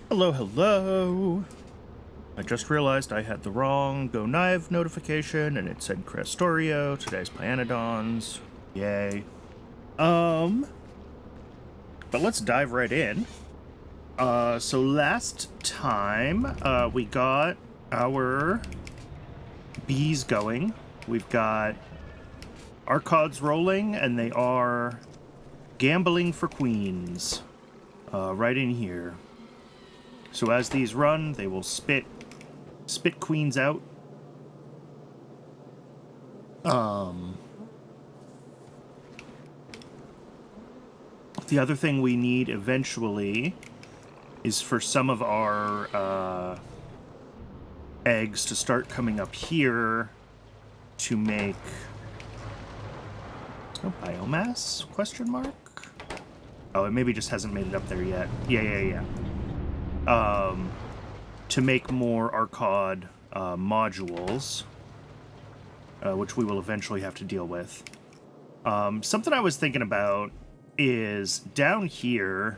Hello, hello. I just realized I had the wrong Go Knive notification, and it said Crestorio. Today's Pyanodons. Yay. But let's dive right in. So last time, we got our bees going. We've got Archods rolling, and they are gambling for queens. Right in here. So as these run, they will spit queens out. The other thing we need eventually is for some of our eggs to start coming up here to make... There's no biomass? Question mark? Oh, it maybe just hasn't made it up there yet. Yeah. To make more Archod modules, which we will eventually have to deal with. Something I was thinking about is down here,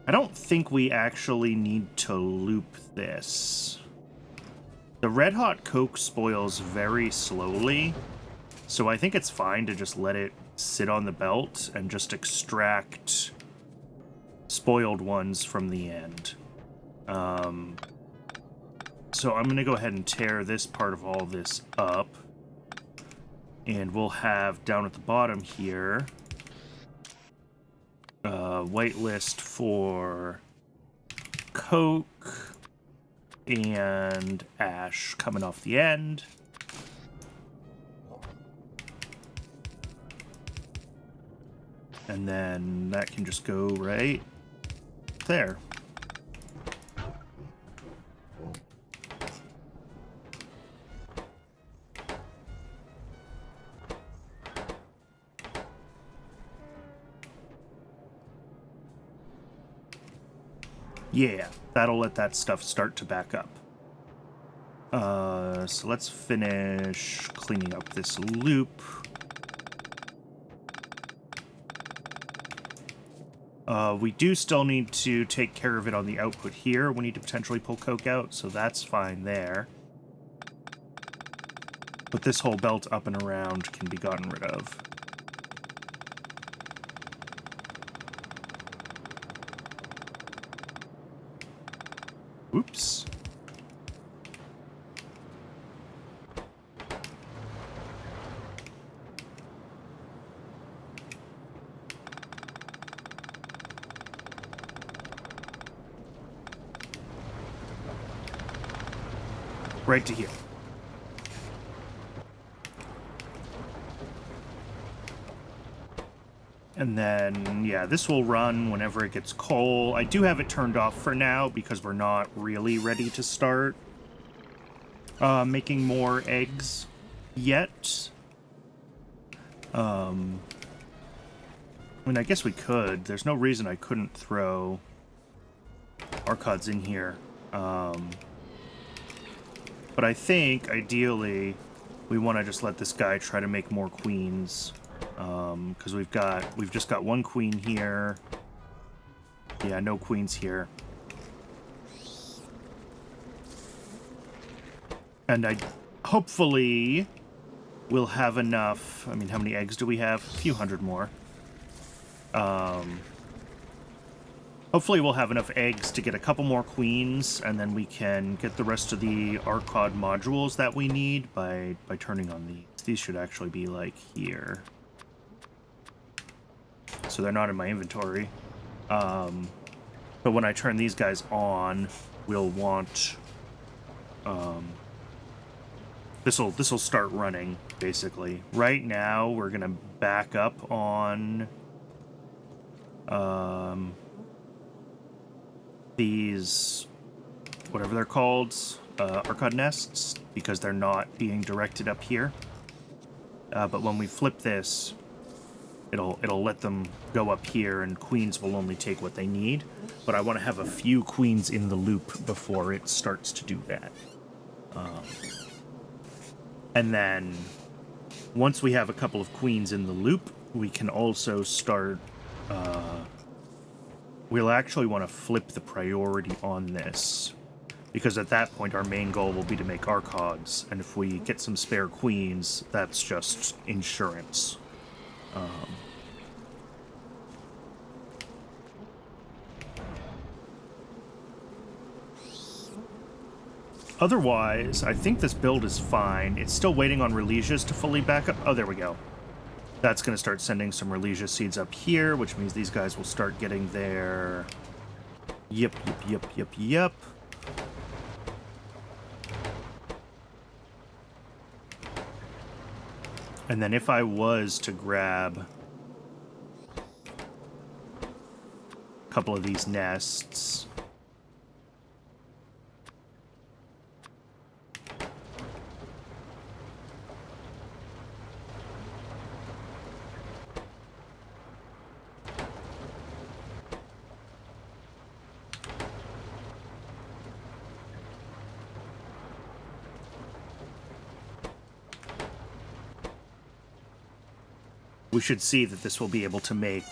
I don't think we actually need to loop this. The Red Hot Coke spoils very slowly, so I think it's fine to just let it sit on the belt and just extract spoiled ones from the end. So I'm going to go ahead and tear this part of all this up. And we'll have down at the bottom here a whitelist for Coke and Ash coming off the end. And then that can just go right there. Yeah, that'll let that stuff start to back up. So let's finish cleaning up this loop. We do still need to take care of it on the output here. We need to potentially pull Coke out, so that's fine there. But this whole belt up and around can be gotten rid of. Oops. Right to here. And then, yeah, this will run whenever it gets coal. I do have it turned off for now because we're not really ready to start making more eggs yet. I mean, I guess we could. There's no reason I couldn't throw Archods in here. But I think, ideally, we want to just let this guy try to make more queens. Because we've just got one queen here. Yeah, no queens here. And hopefully we'll have enough. I mean, how many eggs do we have? A few hundred more. Hopefully we'll have enough eggs to get a couple more queens, and then we can get the rest of the Archod modules that we need by turning on these. These should actually be, like, here. So they're not in my inventory. But when I turn these guys on, we'll want... This'll start running, basically. Right now, we're gonna back up on... these... whatever they're called, Archod nests, because they're not being directed up here. But when we flip this... It'll let them go up here, and queens will only take what they need. But I want to have a few queens in the loop before it starts to do that. And then, once we have a couple of queens in the loop, we can also start we'll actually want to flip the priority on this, because at that point our main goal will be to make archods, and if we get some spare queens, that's just insurance. Otherwise, I think this build is fine. It's still waiting on Relisias to fully back up. Oh, there we go. That's going to start sending some Relesia seeds up here, which means these guys will start getting their... Yep. And then if I was to grab a couple of these nests... we should see that this will be able to make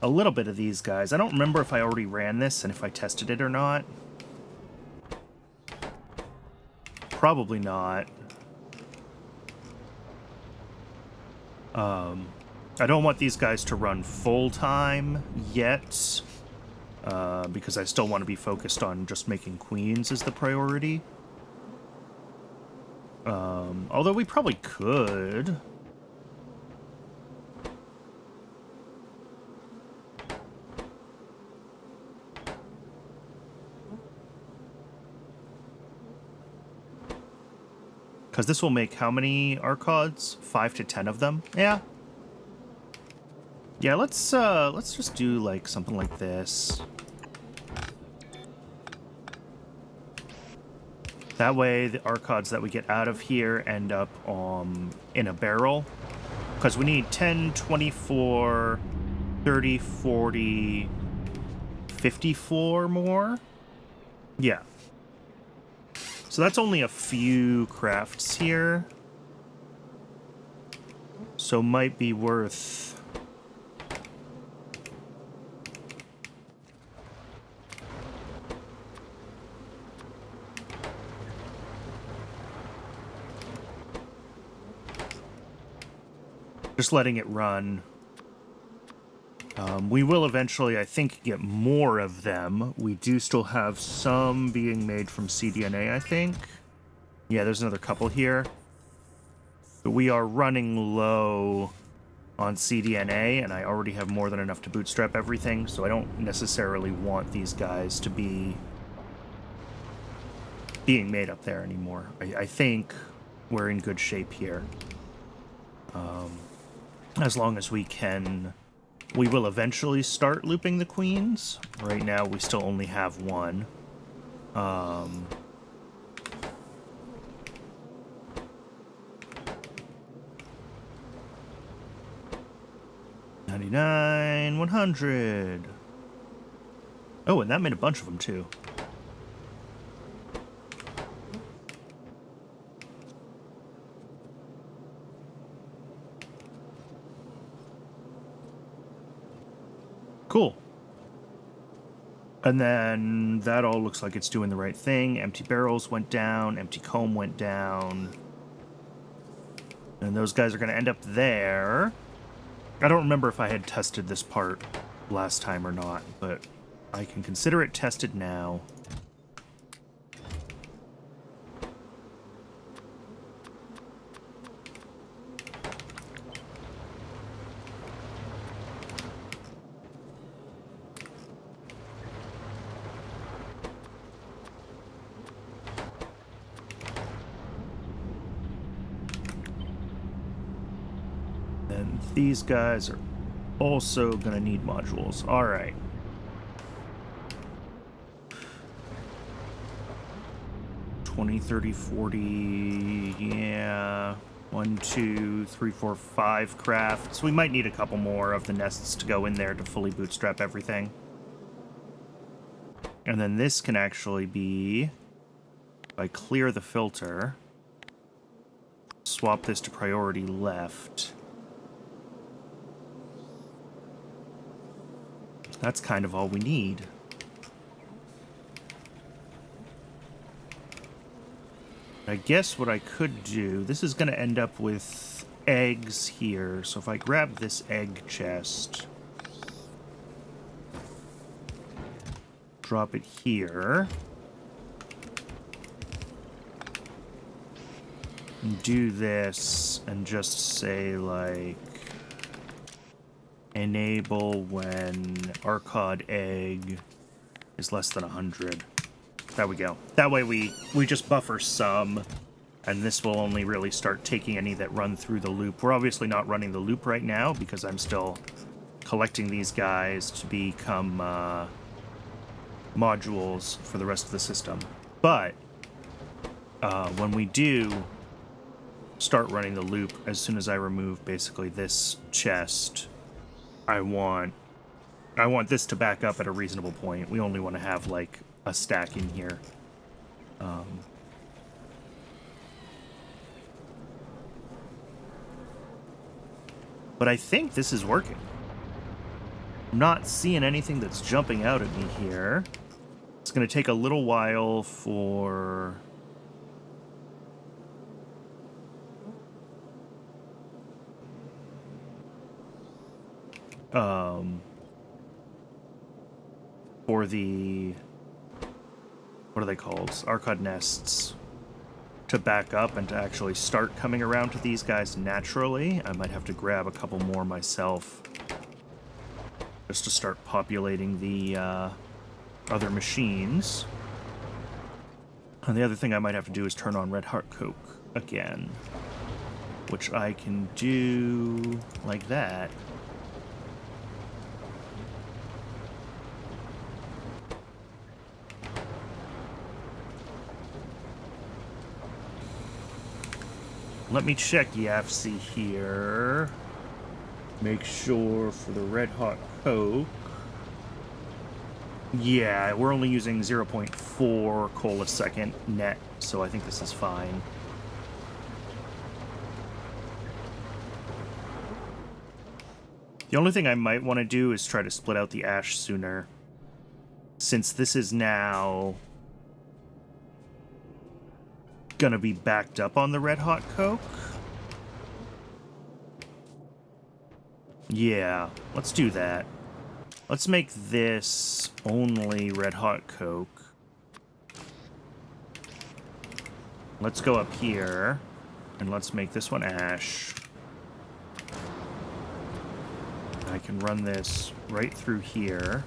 a little bit of these guys. I don't remember if I already ran this and if I tested it or not. Probably not. I don't want these guys to run full-time yet, because I still want to be focused on just making queens as the priority. Although we probably could... Because this will make how many archods? 5 to 10 of them? Yeah. Yeah, let's just do like something like this. That way the archods that we get out of here end up in a barrel. Because we need 10, 24, 30, 40, 54 more. Yeah. So that's only a few crafts here. So might be worth... just letting it run. We will eventually, I think, get more of them. We do still have some being made from cDNA, I think. Yeah, there's another couple here. But we are running low on cDNA, and I already have more than enough to bootstrap everything, so I don't necessarily want these guys to be being made up there anymore. I think we're in good shape here. As long as we can... We will eventually start looping the queens. Right now, we still only have one. 99, 100. Oh, and that made a bunch of them, too. Cool. And then that all looks like it's doing the right thing. Empty barrels went down. Empty comb went down. And those guys are going to end up there. I don't remember if I had tested this part last time or not, but I can consider it tested now. These guys are also going to need modules. All right. $20, $30, $40. Yeah. 1, 2, 3, 4, 5 crafts. We might need a couple more of the nests to go in there to fully bootstrap everything. And then this can actually be... If I clear the filter, swap this to priority left. that's kind of all we need. I guess what I could do, this is going to end up with eggs here. So if I grab this egg chest, drop it here, and do this, and just say, like, enable when Arcod egg is less than 100. There we go. That way we just buffer some, and this will only really start taking any that run through the loop. We're obviously not running the loop right now because I'm still collecting these guys to become modules for the rest of the system. But when we do start running the loop, as soon as I remove basically this chest, I want this to back up at a reasonable point. We only want to have like a stack in here. But I think this is working. I'm not seeing anything that's jumping out at me here. It's going to take a little while for the, what are they called? Arcod nests to back up and to actually start coming around to these guys naturally. I might have to grab a couple more myself just to start populating the other machines. And the other thing I might have to do is turn on Red Heart Coke again, which I can do like that. Let me check YAFC here. Make sure for the Red Hot Coke. Yeah, we're only using 0.4 coal a second net, so I think this is fine. The only thing I might want to do is try to split out the ash sooner, since this is now gonna be backed up on the Red Hot Coke. Yeah, let's do that. Let's make this only Red Hot Coke. Let's go up here, and let's make this one ash. I can run this right through here.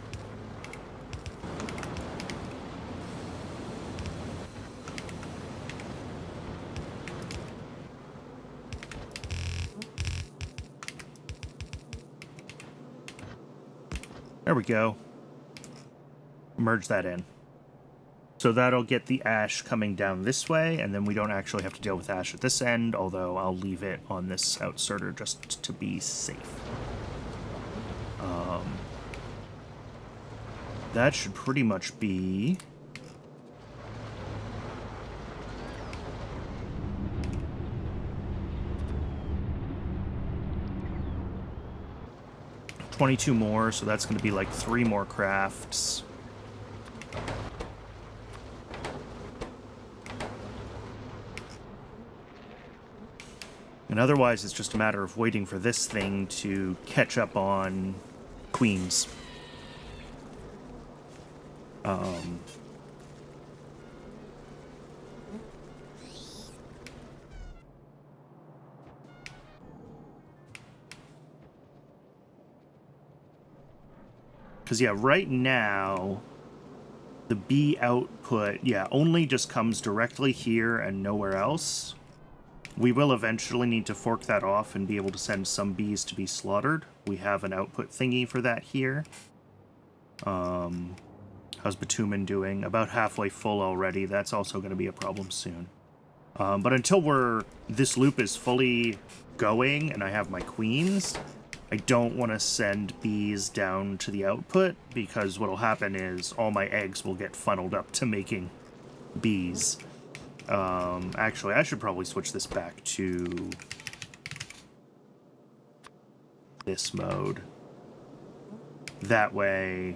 There we go. Merge that in. So that'll get the ash coming down this way, and then we don't actually have to deal with ash at this end, although I'll leave it on this outserter just to be safe. That should pretty much be... $22 more, so that's going to be like 3 more crafts. And otherwise, it's just a matter of waiting for this thing to catch up on queens. Because, yeah, right now, the bee output, yeah, only just comes directly here and nowhere else. We will eventually need to fork that off and be able to send some bees to be slaughtered. We have an output thingy for that here. How's Bitumen doing? About halfway full already. That's also going to be a problem soon. But until this loop is fully going and I have my queens, I don't want to send bees down to the output, because what'll happen is all my eggs will get funneled up to making bees. Actually, I should probably switch this back to this mode. That way,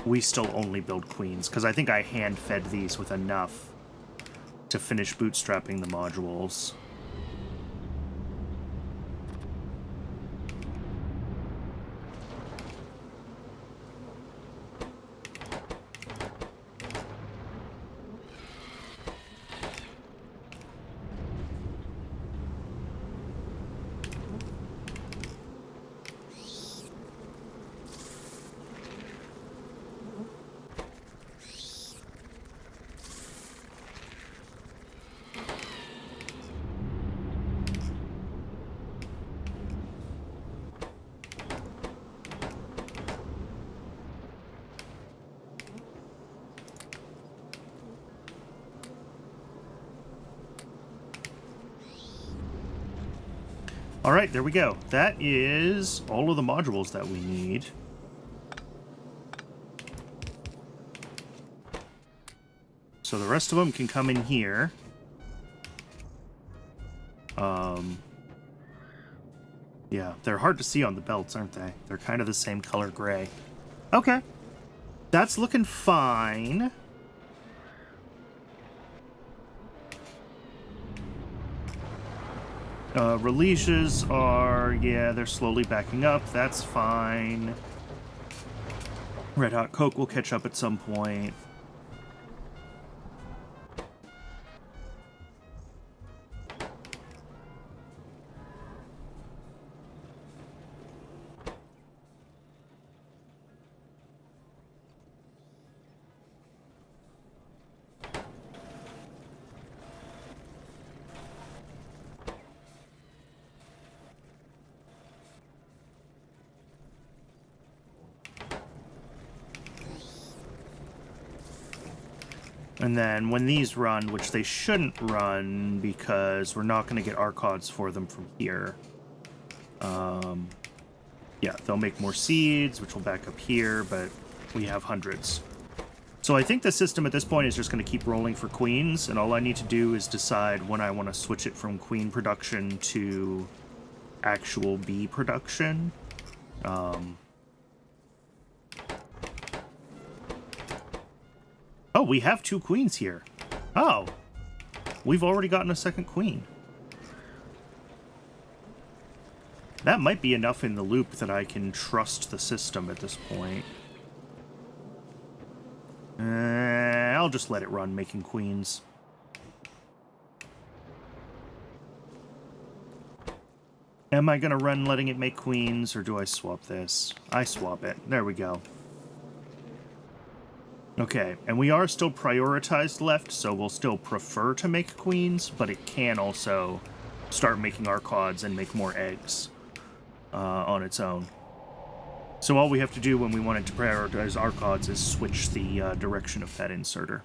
we still only build queens, because I think I hand-fed these with enough to finish bootstrapping the modules. All right, there we go. That is all of the modules that we need. So the rest of them can come in here. Yeah, they're hard to see on the belts, aren't they? They're kind of the same color gray. Okay. That's looking fine. Releases are, yeah, they're slowly backing up. That's fine. Red Hot Coke will catch up at some point. And then when these run, which they shouldn't run because we're not going to get archods for them from here. Yeah, they'll make more seeds, which will back up here, but we have hundreds. So I think the system at this point is just going to keep rolling for queens, and all I need to do is decide when I want to switch it from queen production to actual bee production. Oh, we have 2 queens here. Oh, we've already gotten a second queen. That might be enough in the loop that I can trust the system at this point. I'll just let it run making queens. Am I going to run letting it make queens, or do I swap this? I swap it. There we go. Okay, and we are still prioritized left, so we'll still prefer to make queens, but it can also start making archods and make more eggs on its own. So all we have to do when we wanted to prioritize archods is switch the direction of that inserter.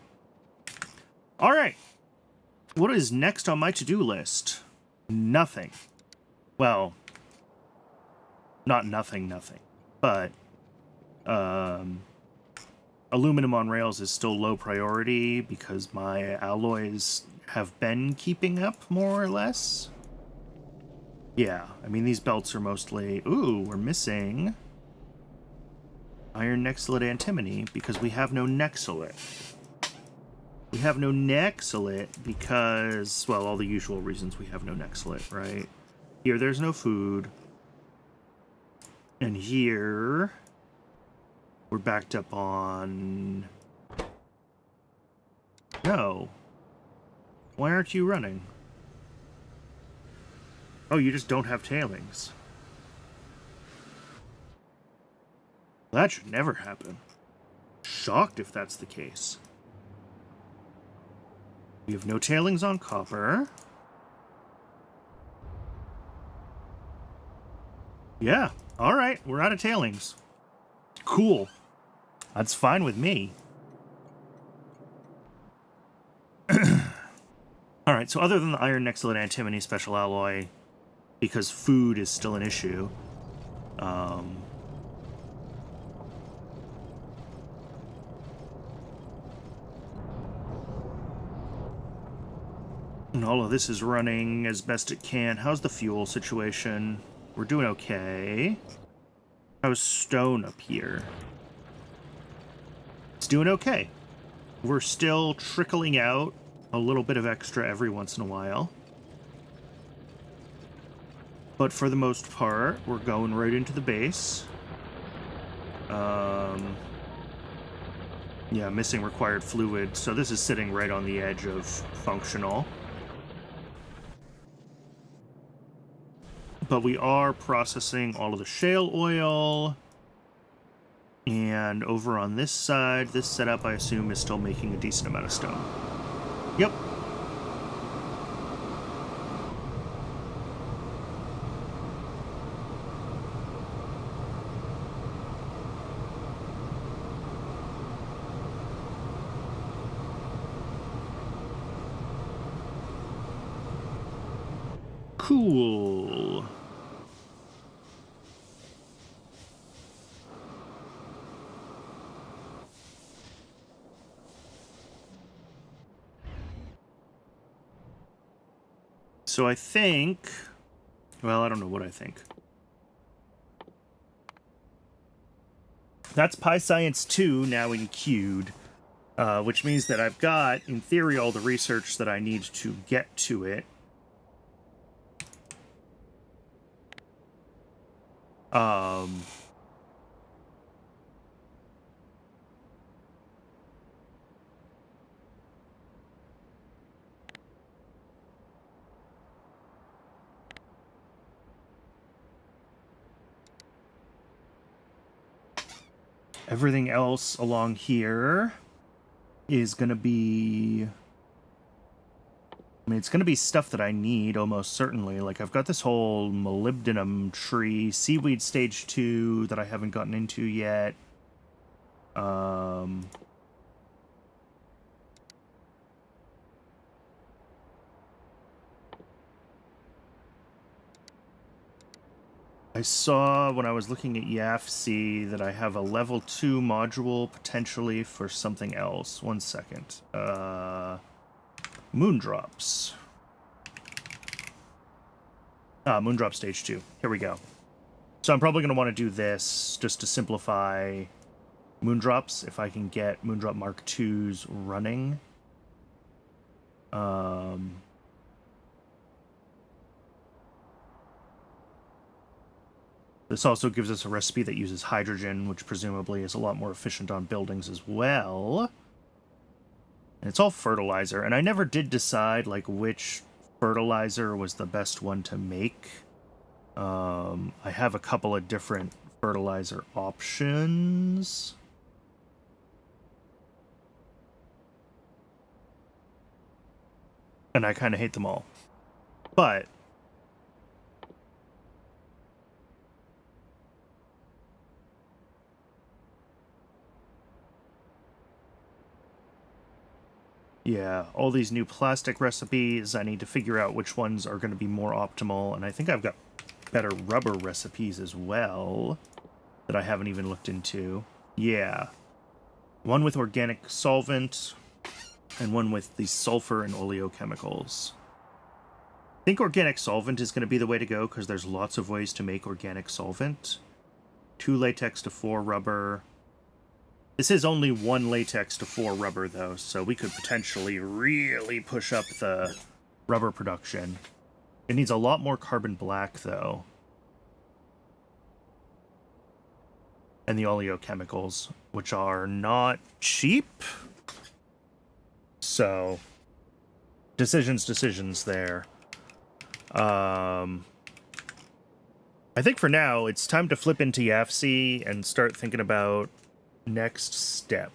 All right. What is next on my to-do list? Nothing. Well, not nothing, but aluminum on rails is still low priority because my alloys have been keeping up more or less. Yeah, I mean, these belts are mostly... Ooh, we're missing iron nexilate antimony because we have no nexilate. We have no nexilate because, well, all the usual reasons we have no nexilate, right? Here, there's no food. And here, we're backed up on... No. Why aren't you running? Oh, you just don't have tailings. That should never happen. Shocked if that's the case. We have no tailings on copper. Yeah, alright, we're out of tailings. Cool. That's fine with me. Alright, so other than the iron nexilate antimony special alloy, because food is still an issue, and all of this is running as best it can. How's the fuel situation? We're doing okay. How's stone up here? It's doing okay. We're still trickling out a little bit of extra every once in a while. But for the most part, we're going right into the base. Yeah, missing required fluid. So this is sitting right on the edge of functional. But we are processing all of the shale oil. And over on this side, this setup, I assume, is still making a decent amount of stone. Yep. Cool. So I think... Well, I don't know what I think. That's PyScience 2 now in queued, which means that I've got, in theory, all the research that I need to get to it. Everything else along here is going to be... I mean, it's going to be stuff that I need, almost certainly. Like, I've got this whole molybdenum tree, seaweed stage 2 that I haven't gotten into yet. I saw when I was looking at YAFC that I have a level 2 module potentially for something else. One second. Moondrops. Moondrop stage 2. Here we go. So I'm probably going to want to do this just to simplify Moondrops, if I can get Moondrop Mark IIs running. This also gives us a recipe that uses hydrogen, which presumably is a lot more efficient on buildings as well. And it's all fertilizer, and I never did decide, like, which fertilizer was the best one to make. I have a couple of different fertilizer options. And I kind of hate them all. But... yeah, all these new plastic recipes, I need to figure out which ones are going to be more optimal, and I think I've got better rubber recipes as well that I haven't even looked into. Yeah. One with organic solvent, and one with the sulfur and oleochemicals. I think organic solvent is going to be the way to go, because there's lots of ways to make organic solvent. 2 latex to 4 rubber. This is only 1 latex to 4 rubber, though, so we could potentially really push up the rubber production. It needs a lot more carbon black, though. And the oleochemicals, which are not cheap. So, decisions there. I think for now, it's time to flip into YAFC and start thinking about next step.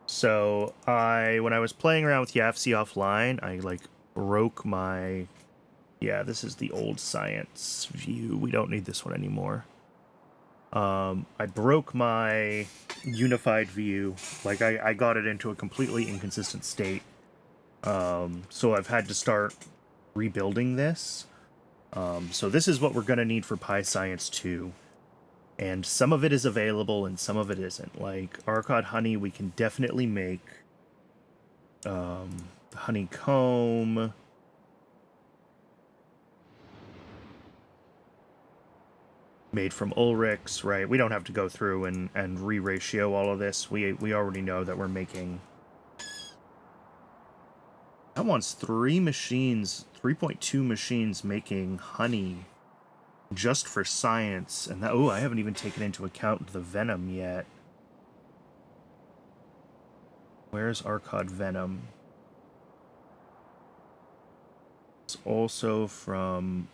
So when I was playing around with YAFC offline, I like broke my... Yeah, this is the old science view. We don't need this one anymore. I broke my unified view. Like, I got it into a completely inconsistent state. So I've had to start rebuilding this. So this is what we're going to need for PyScience 2. And some of it is available and some of it isn't. Like, Arcod honey we can definitely make. Honeycomb. Made from Ulrichs, right? We don't have to go through and re-ratio all of this. We already know that we're making... That wants 3 machines, 3.2 machines making honey just for science. And that, oh, I haven't even taken into account the venom yet. Where's Arcod venom? It's also from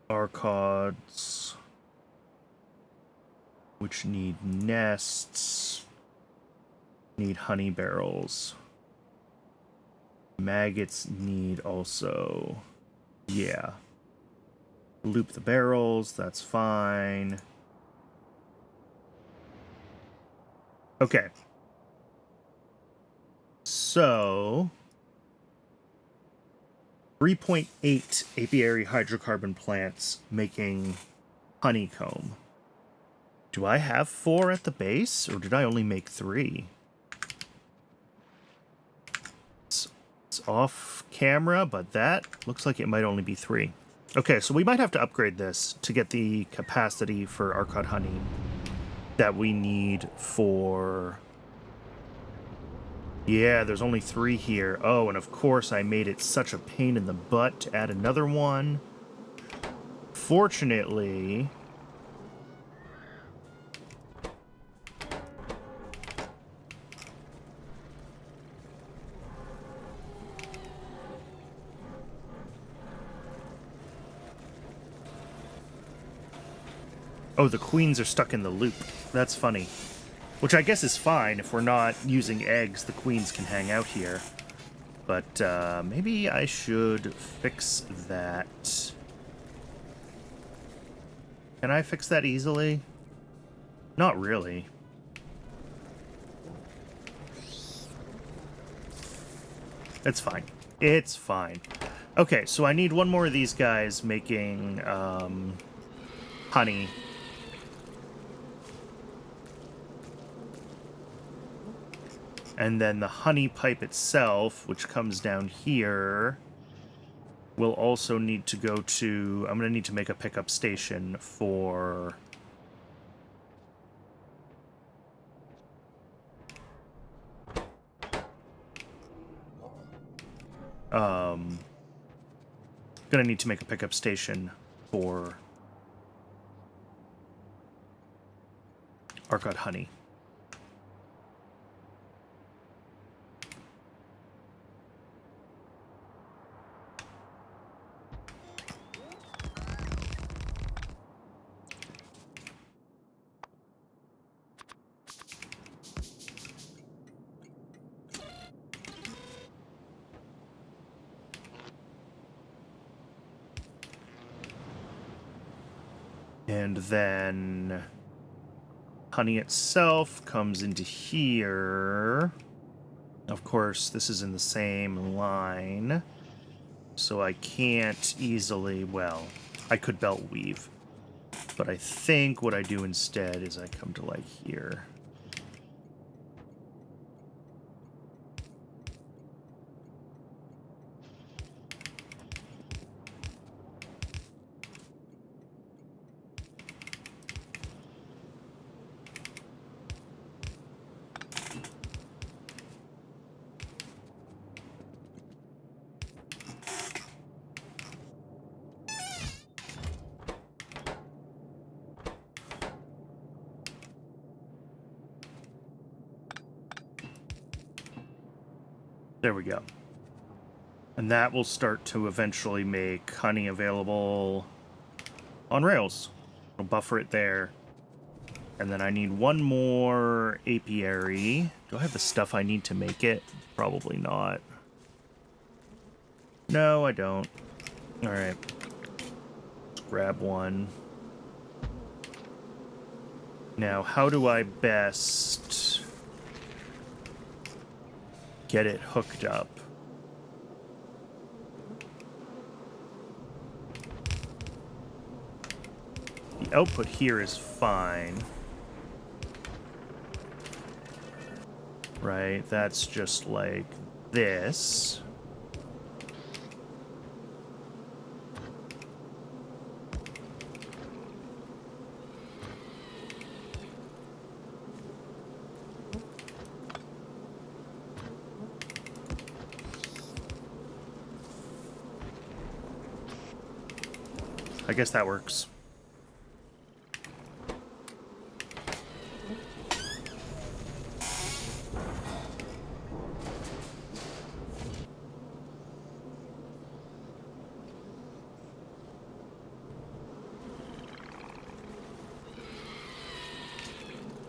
Arcods, which need nests, need honey barrels. Maggots need also, yeah. Loop the barrels, that's fine. Okay. So, 3.8 apiary hydrocarbon plants making honeycomb. Do I have 4 at the base, or did I only make 3? It's off camera, but that looks like it might only be 3. Okay, so we might have to upgrade this to get the capacity for Arcod honey that we need for... Yeah, there's only 3 here. Oh, and of course I made it such a pain in the butt to add another one. Fortunately... Oh, the queens are stuck in the loop. That's funny. Which I guess is fine. If we're not using eggs, the queens can hang out here. But maybe I should fix that. Can I fix that easily? Not really. It's fine. It's fine. Okay, so I need one more of these guys making honey. And then the honey pipe itself, which comes down here, will also need to go to... I'm going to need to make a pickup station for... Going to need to make a pickup station for Arcod honey. And then honey itself comes into here. Of course, this is in the same line, so I can't easily, well, I could belt weave. But I think what I do instead is I come to, like, here. There we go. And that will start to eventually make honey available on rails. I'll buffer it there. And then I need one more apiary. Do I have the stuff I need to make it? Probably not. No, I don't. Alright. Let's grab one. Now, how do I best get it hooked up? The output here is fine. Right, that's just like this. I guess that works.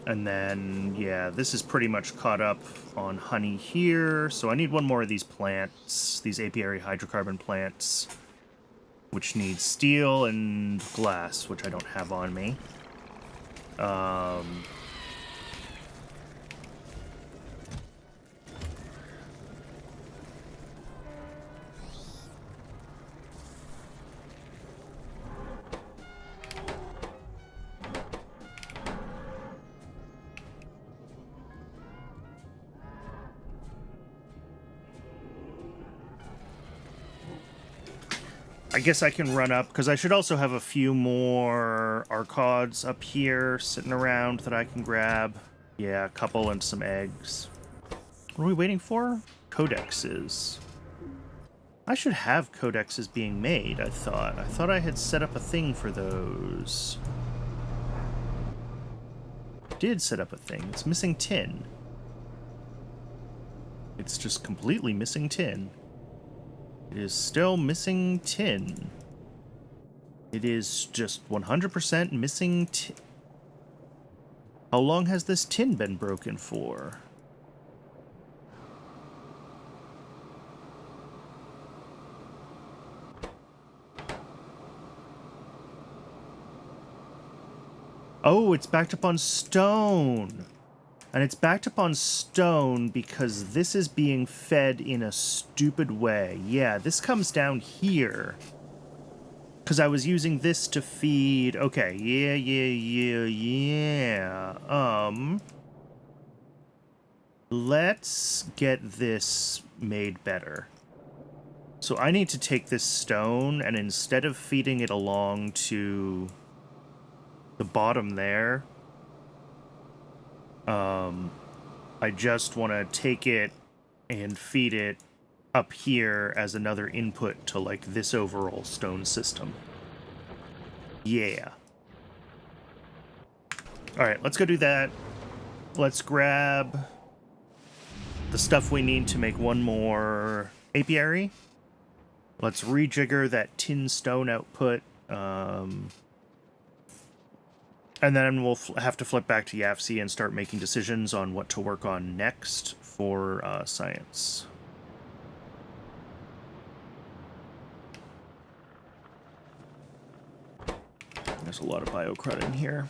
And then, yeah, this is pretty much caught up on honey here. So I need one more of these plants, these apiary hydrocarbon plants, which need steel and glass, which I don't have on me. I guess I can run up, because I should also have a few more archods up here sitting around that I can grab. Yeah, a couple and some eggs. What are we waiting for? Codexes. I should have codexes being made, I thought. I thought I had set up a thing for those. Did set up a thing. It's missing tin. It's just completely missing tin. It is still missing tin. It is just 100% missing tin. How long has this tin been broken for? Oh, it's backed up on stone. And it's backed up on stone because this is being fed in a stupid way. Yeah, this comes down here. Because I was using this to feed... Okay, yeah. Let's get this made better. So I need to take this stone, and instead of feeding it along to the bottom there... I just want to take it and feed it up here as another input to, like, this overall stone system. Yeah. Alright, let's go do that. Let's grab the stuff we need to make one more apiary. Let's rejigger that tin stone output. And then we'll have to flip back to YAFC and start making decisions on what to work on next for science. There's a lot of biocrud in here.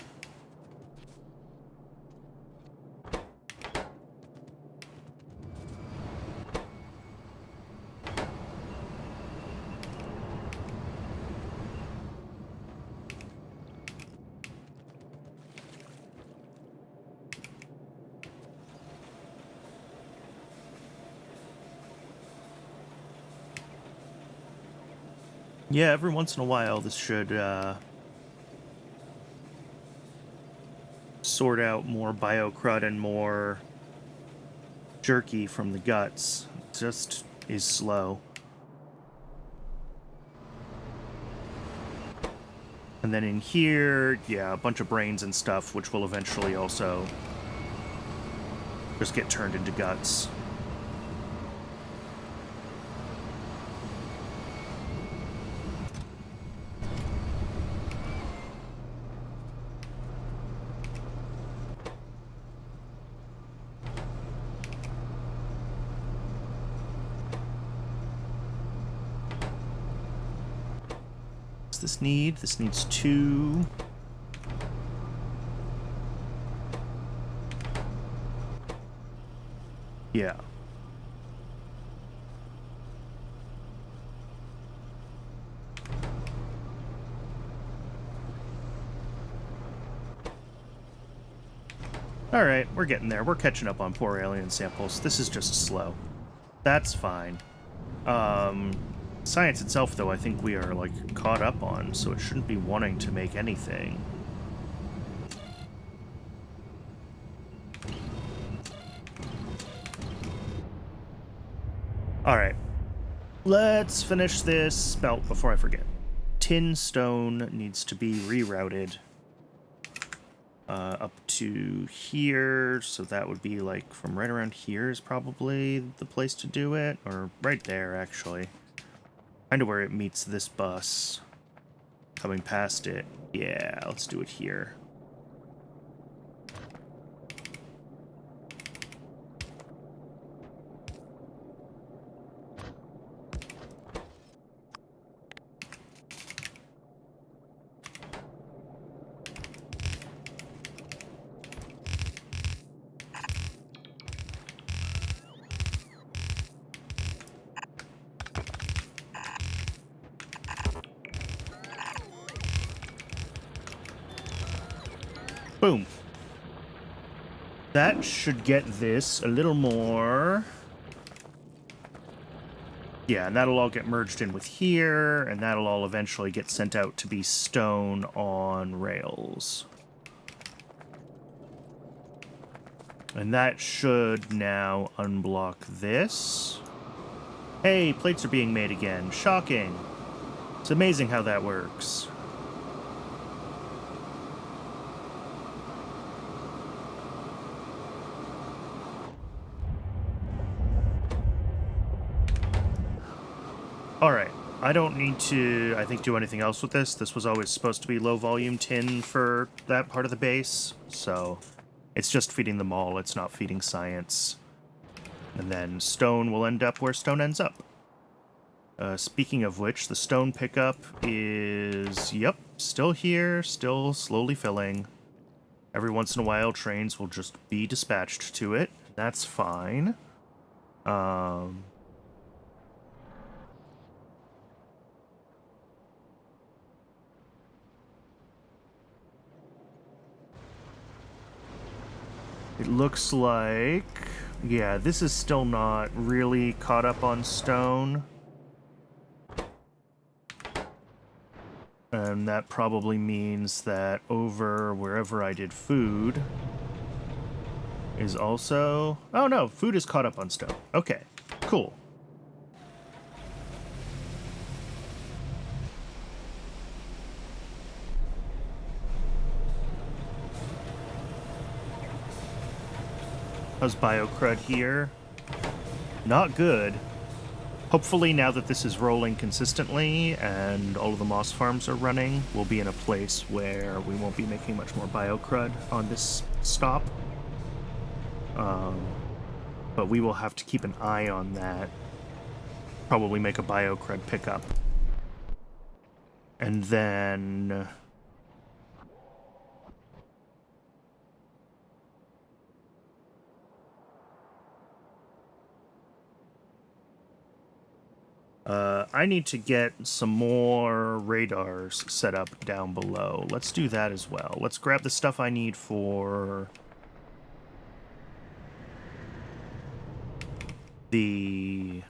Yeah, every once in a while this should sort out more biocrud and more jerky from the guts. It just is slow. And then in here, yeah, a bunch of brains and stuff, which will eventually also just get turned into guts. This need? This needs 2. Yeah. Alright, we're getting there. We're catching up on poor alien samples. This is just slow. That's fine. Science itself, though, I think we are, like, caught up on, so it shouldn't be wanting to make anything. Alright. Let's finish this belt before I forget. tin stone needs to be rerouted up to here, so that would be like from right around here is probably the place to do it, or right there actually. Kind of where it meets this bus. Coming past it. Yeah, let's do it here. Boom. That should get this a little more. Yeah, and that'll all get merged in with here, and that'll all eventually get sent out to be stone on rails. And that should now unblock this. Hey, plates are being made again. Shocking. It's amazing how that works. Alright, I don't need to, I think, do anything else with this. This was always supposed to be low-volume tin for that part of the base, so it's just feeding them all, it's not feeding science. And then stone will end up where stone ends up. Speaking of which, the stone pickup is, yep, still here, still slowly filling. Every once in a while, trains will just be dispatched to it. That's fine. It looks like... yeah, this is still not really caught up on stone. And that probably means that over wherever I did food is also... oh no, food is caught up on stone. Okay, cool. How's BioCrud here? Not good. Hopefully now that this is rolling consistently and all of the moss farms are running, we'll be in a place where we won't be making much more BioCrud on this stop. But we will have to keep an eye on that. Probably make a BioCrud pickup. And then... I need to get some more radars set up down below. Let's do that as well. Let's grab the stuff I need for the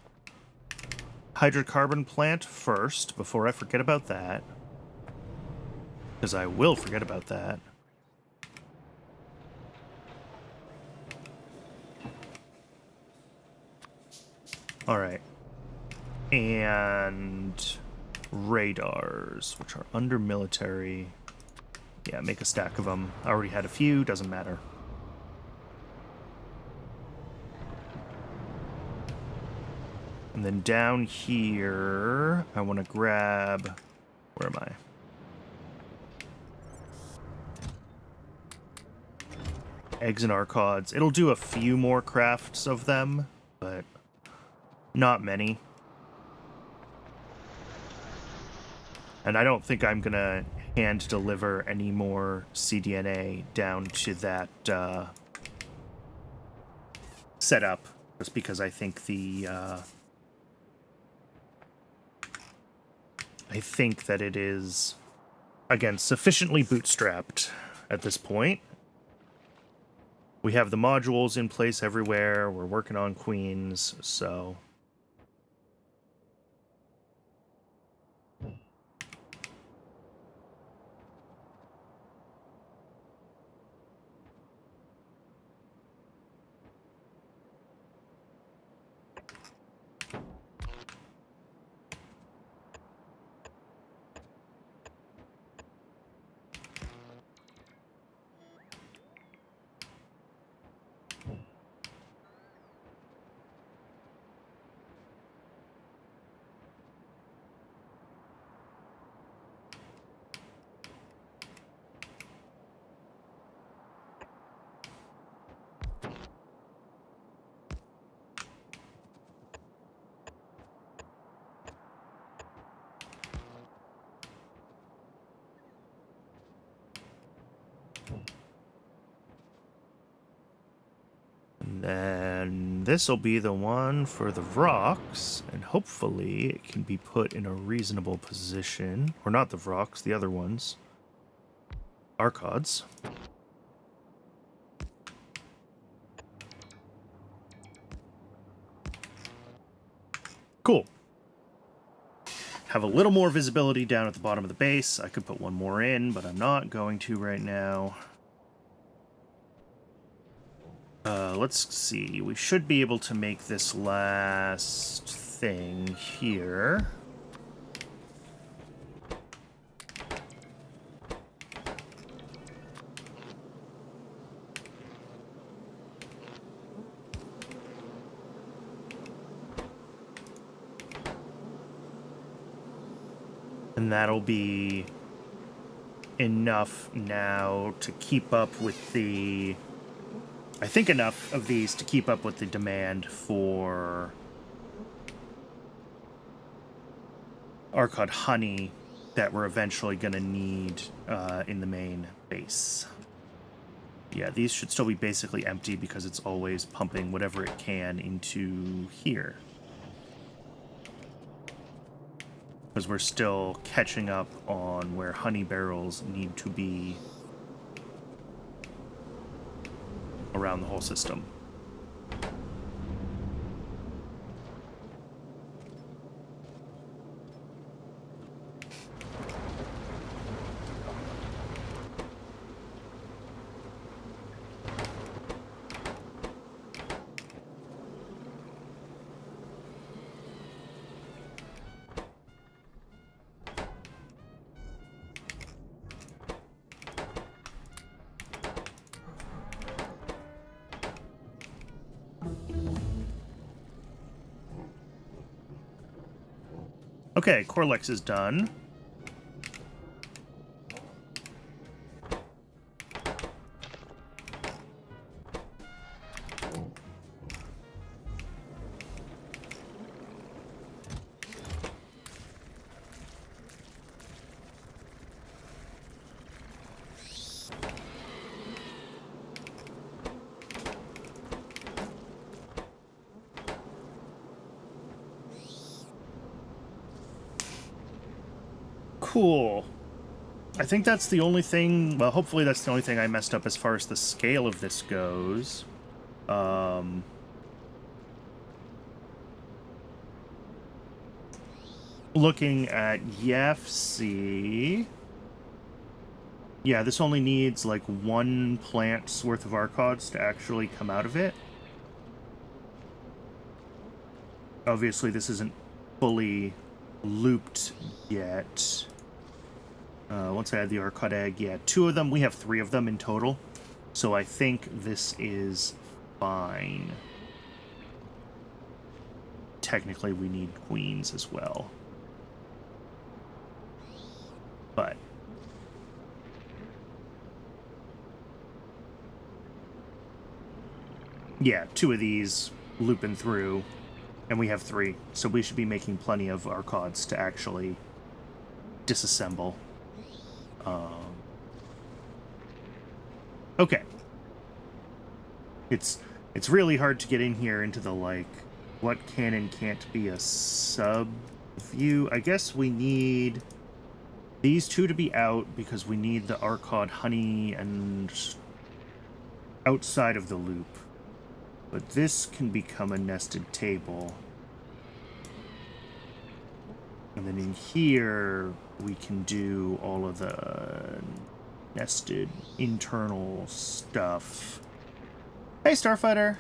hydrocarbon plant first, before I forget about that. Because I will forget about that. Alright. And radars, which are under military. Yeah, make a stack of them. I already had a few, doesn't matter. And then down here, I want to grab... where am I? Eggs and archods. It'll do a few more crafts of them, but not many. And I don't think I'm going to hand deliver any more CDNA down to that setup, just because I think the... I think that it is, again, sufficiently bootstrapped at this point. We have the modules in place everywhere. We're working on queens, so... And then this will be the one for the rocks, and hopefully it can be put in a reasonable position. Or not the rocks, the other ones. Archods. Cool. Have a little more visibility down at the bottom of the base. I could put one more in, but I'm not going to right now. Let's see. We should be able to make this last thing here. And that'll be enough now to keep up with the... I think enough of these to keep up with the demand for Archod honey that we're eventually going to need in the main base. Yeah, these should still be basically empty because it's always pumping whatever it can into here. Because we're still catching up on where honey barrels need to be around the whole system. Okay, Corlex is done. Cool. I think that's the only thing... Well, hopefully that's the only thing I messed up as far as the scale of this goes. Looking at YFC... Yeah, this only needs, like, one plant's worth of Archods to actually come out of it. Obviously, this isn't fully looped yet. Once I add the Archod egg, yeah, 2 of them. We have 3 of them in total. So I think this is fine. Technically, we need queens as well. But... yeah, 2 of these looping through, and we have 3. So we should be making plenty of Archods to actually disassemble. Okay. It's really hard to get in here into the, like, what can and can't be a sub view. I guess we need these 2 to be out because we need the Archod honey and outside of the loop. But this can become a nested table. And then in here, we can do all of the nested internal stuff. Hey, Starfighter!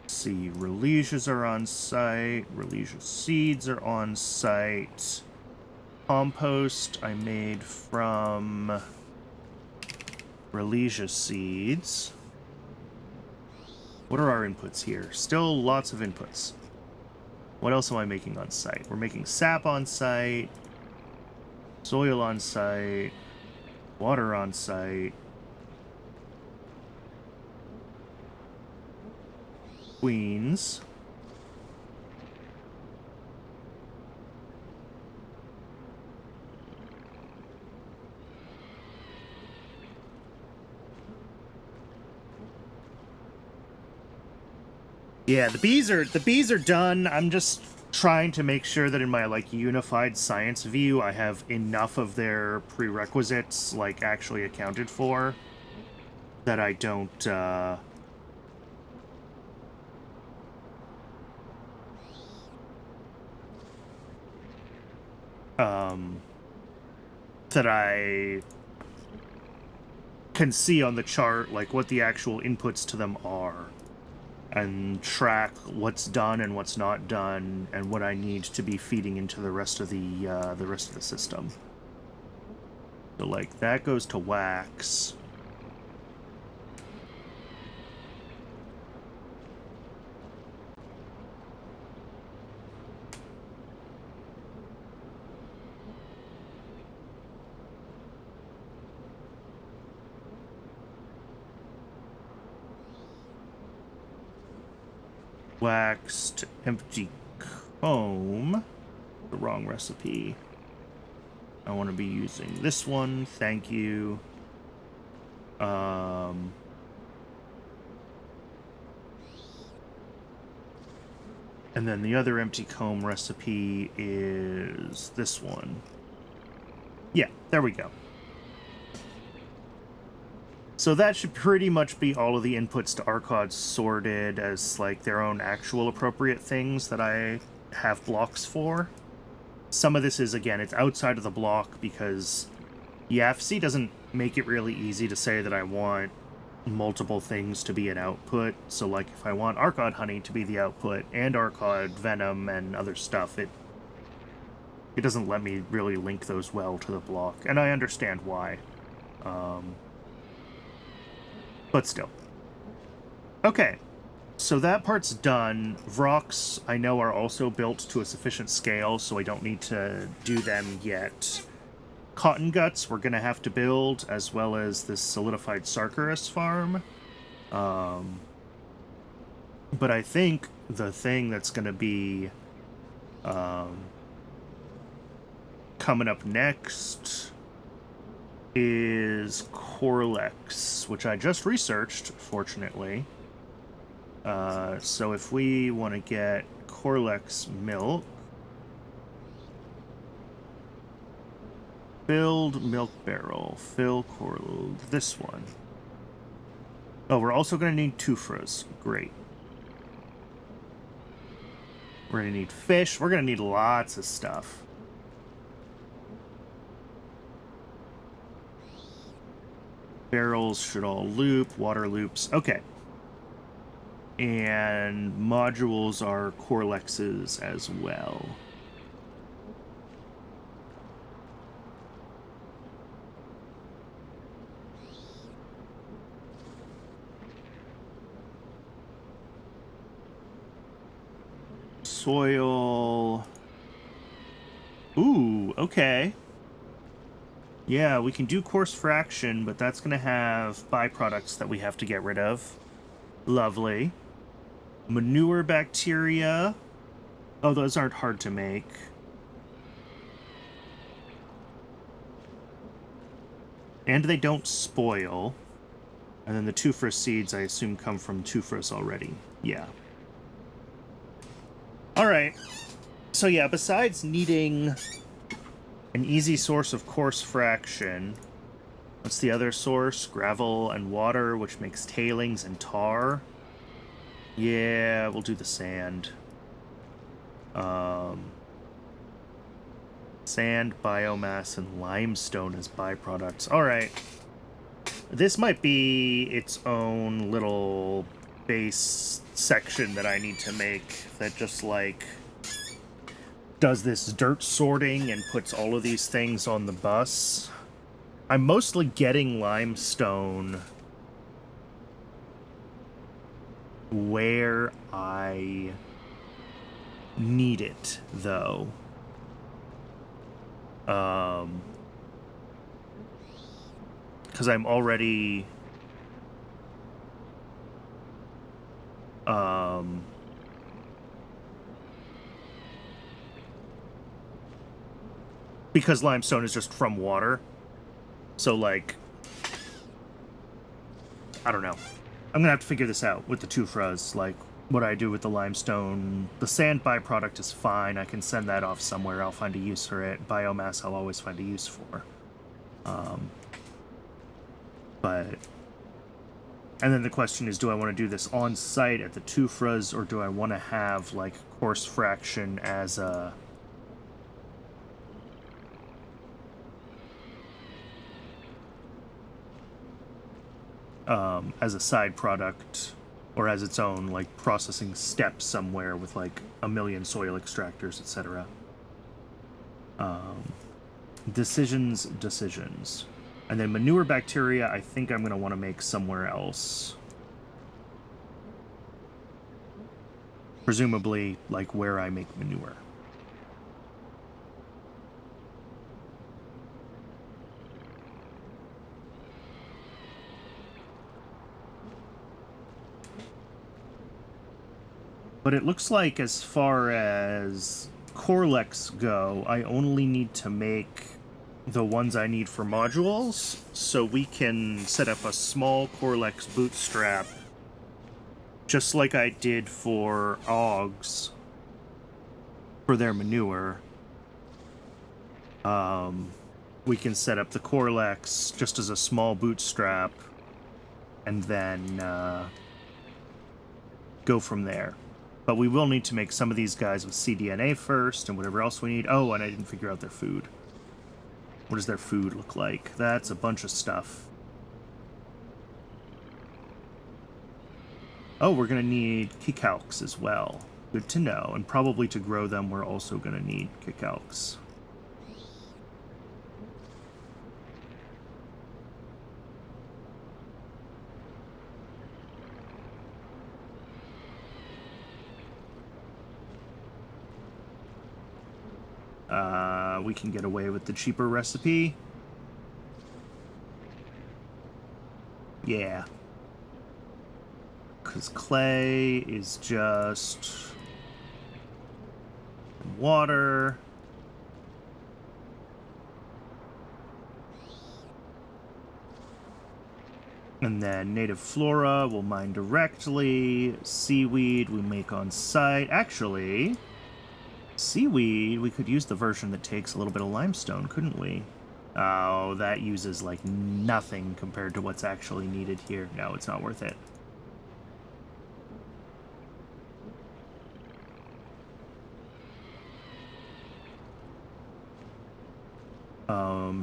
See, Relisias are on site, Relisia seeds are on site. Compost I made from Relisia seeds. What are our inputs here? Still lots of inputs. What else am I making on site? We're making sap on site, soil on site, water on site. queens. Yeah, the bees are done. I'm just trying to make sure that in my like unified science view I have enough of their prerequisites like actually accounted for that I don't that I can see on the chart like what the actual inputs to them are and track what's done and what's not done and what I need to be feeding into the rest of the system. So like that goes to wax. Waxed empty comb. The wrong recipe. I want to be using this one. Thank you. And then the other empty comb recipe is this one. Yeah, there we go. So that should pretty much be all of the inputs to Arcod sorted as like their own actual appropriate things that I have blocks for. Some of this is, again, it's outside of the block because YAFC doesn't make it really easy to say that I want multiple things to be an output. So like if I want Arcod honey to be the output and Arcod venom and other stuff, it doesn't let me really link those well to the block. And I understand why. But still. Okay, so that part's done. Vrox, I know, are also built to a sufficient scale, so I don't need to do them yet. Cotton guts we're going to have to build, as well as this solidified Sarkarus farm. But I think the thing that's going to be coming up next is Corlex, which I just researched, fortunately. So if we want to get Corlex milk, filled milk barrel, fill this one. Oh, we're also going to need Tufras. Great. We're going to need fish. We're going to need lots of stuff. Barrels should all loop, water loops. Okay. And modules are Corlexes as well. Soil. Ooh, okay. Yeah, we can do coarse fraction, but that's going to have byproducts that we have to get rid of. Lovely. Manure bacteria. Oh, those aren't hard to make. And they don't spoil. And then the Tufras seeds, I assume, come from Tufras already. Yeah. Alright. So yeah, besides needing an easy source of coarse fraction, what's the other source? Gravel and water, which makes tailings and tar. Yeah, we'll do the sand. Sand, biomass, and limestone as byproducts. Alright. This might be its own little base section that I need to make that just, like, does this dirt sorting and puts all of these things on the bus. I'm mostly getting limestone where I need it, though. Because I'm already Because limestone is just from water. So, like, I don't know. I'm gonna have to figure this out with the tufras, like, what I do with the limestone. The sand byproduct is fine. I can send that off somewhere. I'll find a use for it. Biomass I'll always find a use for. But... And then the question is, do I want to do this on site at the tufras, or do I want to have, like, coarse fraction as a... as a side product, or as its own, like, processing step somewhere with, like, a million soil extractors, etc. Decisions. And then manure bacteria, I think I'm going to want to make somewhere else. Presumably, like, where I make manure. But it looks like as far as Corlex go, I only need to make the ones I need for modules, so we can set up a small Corlex bootstrap, just like I did for Augs, for their manure. We can set up the Corlex just as a small bootstrap, and then go from there. But we will need to make some of these guys with cDNA first, and whatever else we need. Oh, and I didn't figure out their food. What does their food look like? That's a bunch of stuff. Oh, we're going to need kicalcs as well. Good to know. And probably to grow them, we're also going to need kicalcs. We can get away with the cheaper recipe. Yeah. Because clay is just water. And then native flora we'll mine directly. Seaweed we make on site. Actually... Seaweed, we could use the version that takes a little bit of limestone, couldn't we? Oh, that uses, like, nothing compared to what's actually needed here. No, it's not worth it.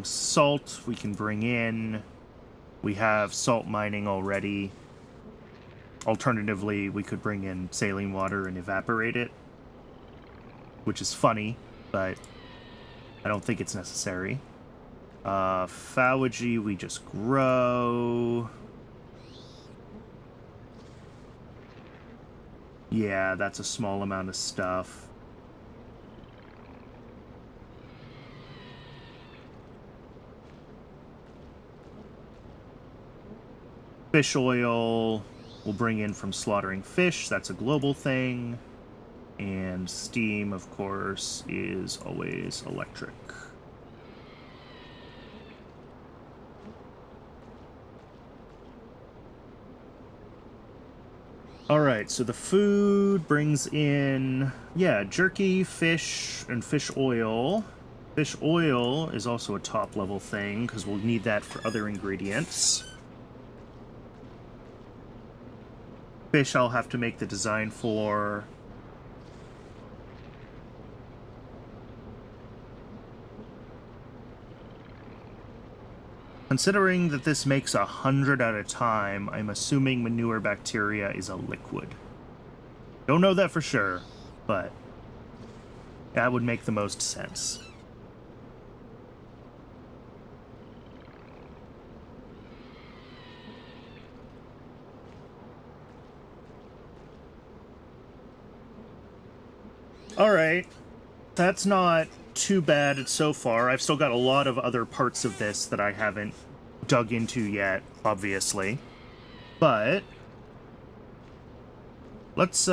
Salt we can bring in. We have salt mining already. Alternatively, we could bring in saline water and evaporate it. Which is funny, but I don't think it's necessary. Phalogy we just grow. Yeah, that's a small amount of stuff. Fish oil we'll bring in from slaughtering fish. That's a global thing. And steam, of course, is always electric. Alright, so the food brings in, yeah, jerky, fish, and fish oil. Fish oil is also a top-level thing, because we'll need that for other ingredients. Fish I'll have to make the design for. Considering that this makes 100 at a time, I'm assuming manure bacteria is a liquid. Don't know that for sure, but that would make the most sense. Alright, that's not too bad so far. I've still got a lot of other parts of this that I haven't dug into yet, obviously. But Let's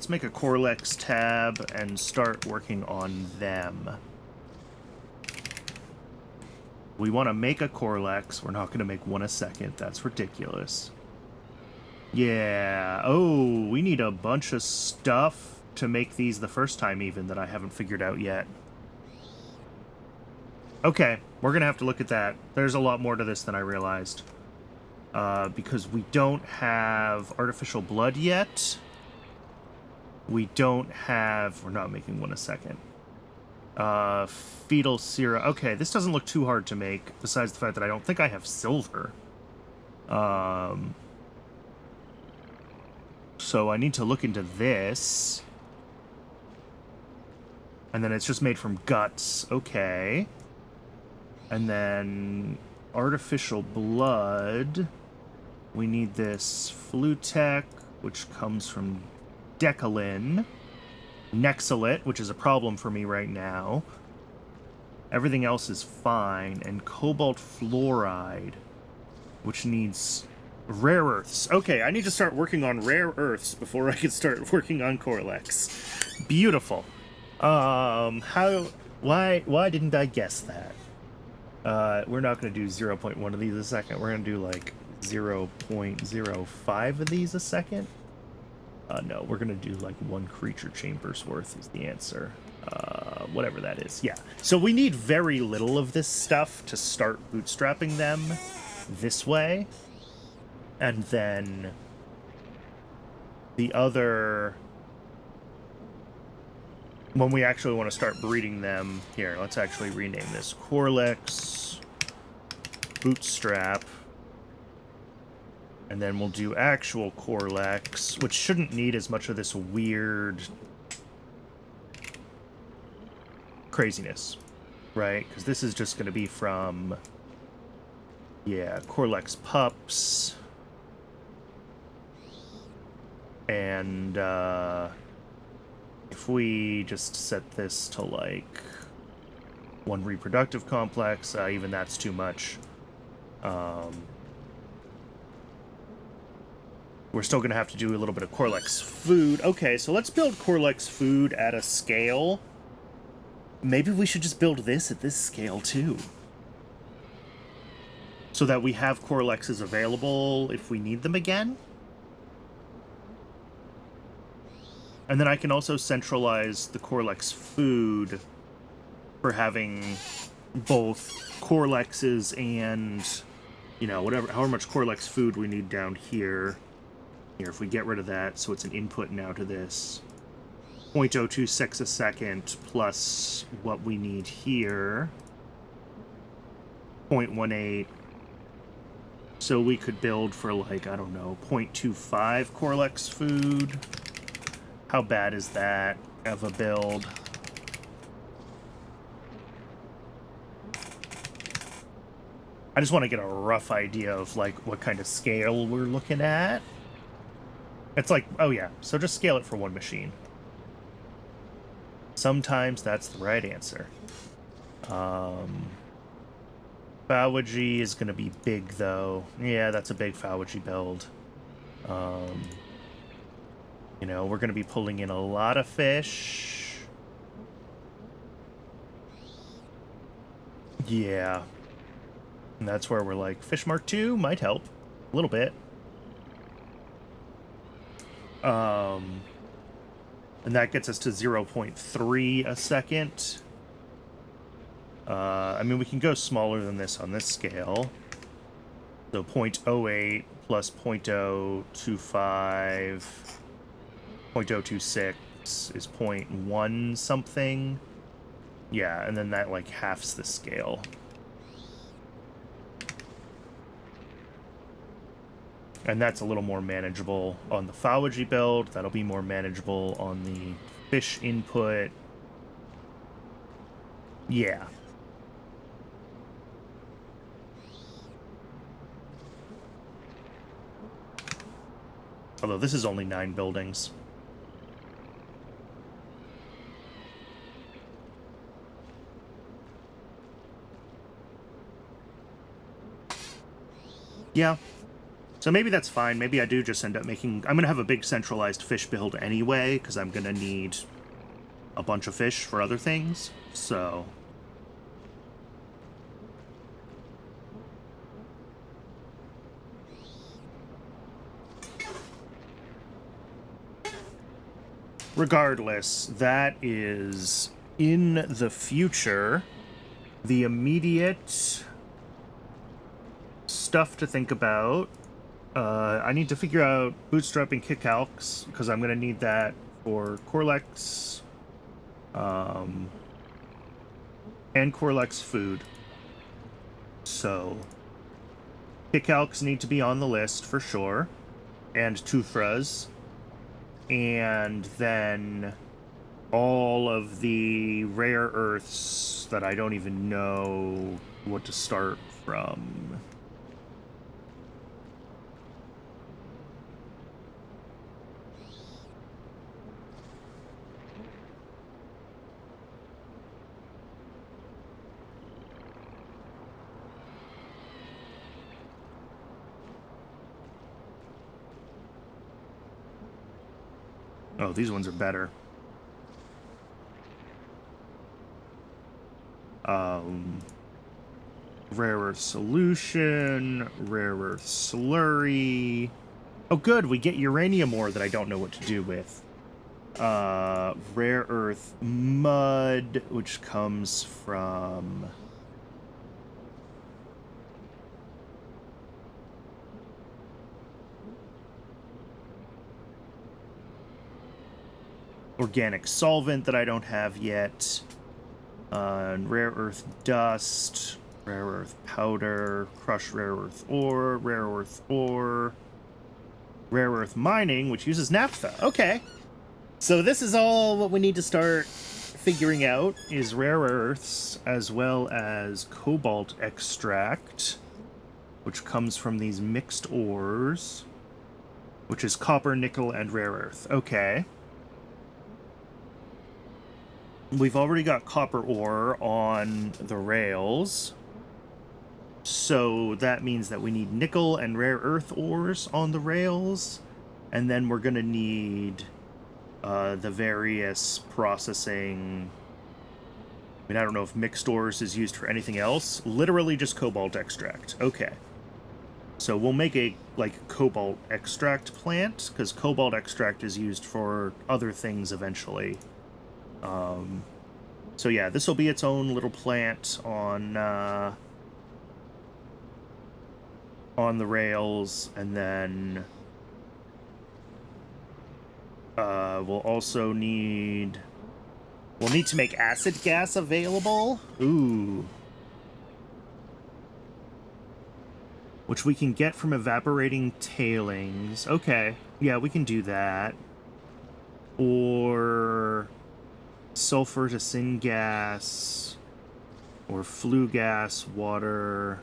make a Corlex tab and start working on them. We want to make a Corlex. We're not going to make one a second. That's ridiculous. Yeah. Oh, we need a bunch of stuff to make these the first time even that I haven't figured out yet. Okay, we're going to have to look at that. There's a lot more to this than I realized. Because we don't have artificial blood yet. We don't have... We're not making one a second. Fetal sera. Okay, this doesn't look too hard to make, besides the fact that I don't think I have silver. So I need to look into this. And then it's just made from guts. Okay. And then artificial blood. We need this Flutec, which comes from Decalin. Nexalit, which is a problem for me right now. Everything else is fine. And cobalt fluoride, which needs rare earths. Okay, I need to start working on rare earths before I can start working on Corlex. Beautiful. Why didn't I guess that? We're not going to do 0.1 of these a second. We're going to do like 0.05 of these a second. No, we're going to do like 1 creature chamber's worth is the answer. Whatever that is. Yeah. So we need very little of this stuff to start bootstrapping them this way. And then the other... When we actually want to start breeding them... Here, let's actually rename this. Corlex Bootstrap. And then we'll do actual Corlex, which shouldn't need as much of this weird craziness, right? Because this is just going to be from, yeah, Corlex pups. And if we just set this to like 1 reproductive complex, even that's too much. We're still going to have to do a little bit of Corlex food. Okay, so let's build Corlex food at a scale. Maybe we should just build this at this scale, too. So that we have Corlexes available if we need them again. And then I can also centralize the Corlex food for having both Corlexes and, you know, however much Corlex food we need down here. Here, if we get rid of that, so it's an input now to this. 0.026 a second plus what we need here. 0.18. So we could build for like, I don't know, 0.25 Corlex food. How bad is that of a build? I just want to get a rough idea of like what kind of scale we're looking at. It's like, oh yeah, so just scale it for 1 machine. Sometimes that's the right answer. Phaology is going to be big, though. Yeah, that's a big Phaology build. You know, we're going to be pulling in a lot of fish. Yeah. And that's where we're like, Fish Mark 2 might help. A little bit. And that gets us to 0.3 a second. I mean, we can go smaller than this on this scale. So 0.08 plus 0.025, 0.026 is 0.1 something. Yeah, and then that like halves the scale. And that's a little more manageable on the Phaology build. That'll be more manageable on the fish input. Yeah. Although this is only 9 buildings. Yeah. So maybe that's fine. Maybe I do just end up making... I'm going to have a big centralized fish build anyway, because I'm going to need a bunch of fish for other things. So... regardless, that is in the future. The immediate stuff to think about. I need to figure out bootstrapping kickalcs, because I'm going to need that for Corlex. And Corlex food. So, kickalcs need to be on the list for sure. And Tufras. And then all of the rare earths that I don't even know what to start from. Oh, these ones are better. Rare earth solution, rare earth slurry. Oh, good, we get uranium ore that I don't know what to do with. Rare earth mud, which comes from... organic solvent that I don't have yet. Rare earth dust, rare earth powder, crushed rare earth ore, rare earth mining, which uses naphtha. Okay. So this is all what we need to start figuring out, is rare earths, as well as cobalt extract, which comes from these mixed ores, which is copper, nickel, and rare earth. Okay. We've already got copper ore on the rails, so that means that we need nickel and rare earth ores on the rails, and then we're going to need the various processing... I mean, I don't know if mixed ores is used for anything else. Literally just cobalt extract. Okay. So we'll make a, like, cobalt extract plant, because cobalt extract is used for other things eventually. So yeah, this will be its own little plant on the rails, and then we'll also need... we'll need to make acid gas available. Ooh. Which we can get from evaporating tailings. Okay, yeah, we can do that. Or... sulfur to syngas, or flue gas, water,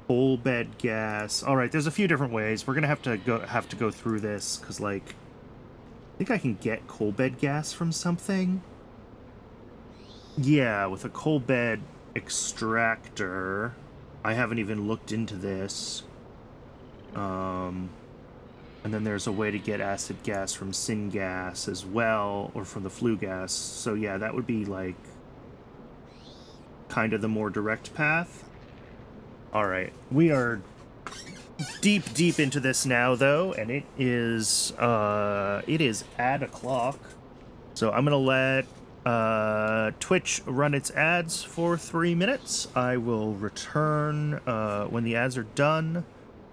coal bed gas. All right, there's a few different ways. We're gonna have to go through this, because, like, I think I can get coal bed gas from something. Yeah, with a coal bed extractor. I haven't even looked into this. And then there's a way to get acid gas from syngas as well, or from the flue gas. So yeah, that would be, like, kind of the more direct path. Alright, we are deep into this now, though, and it is ad o'clock. So I'm gonna let Twitch run its ads for 3 minutes. I will return when the ads are done.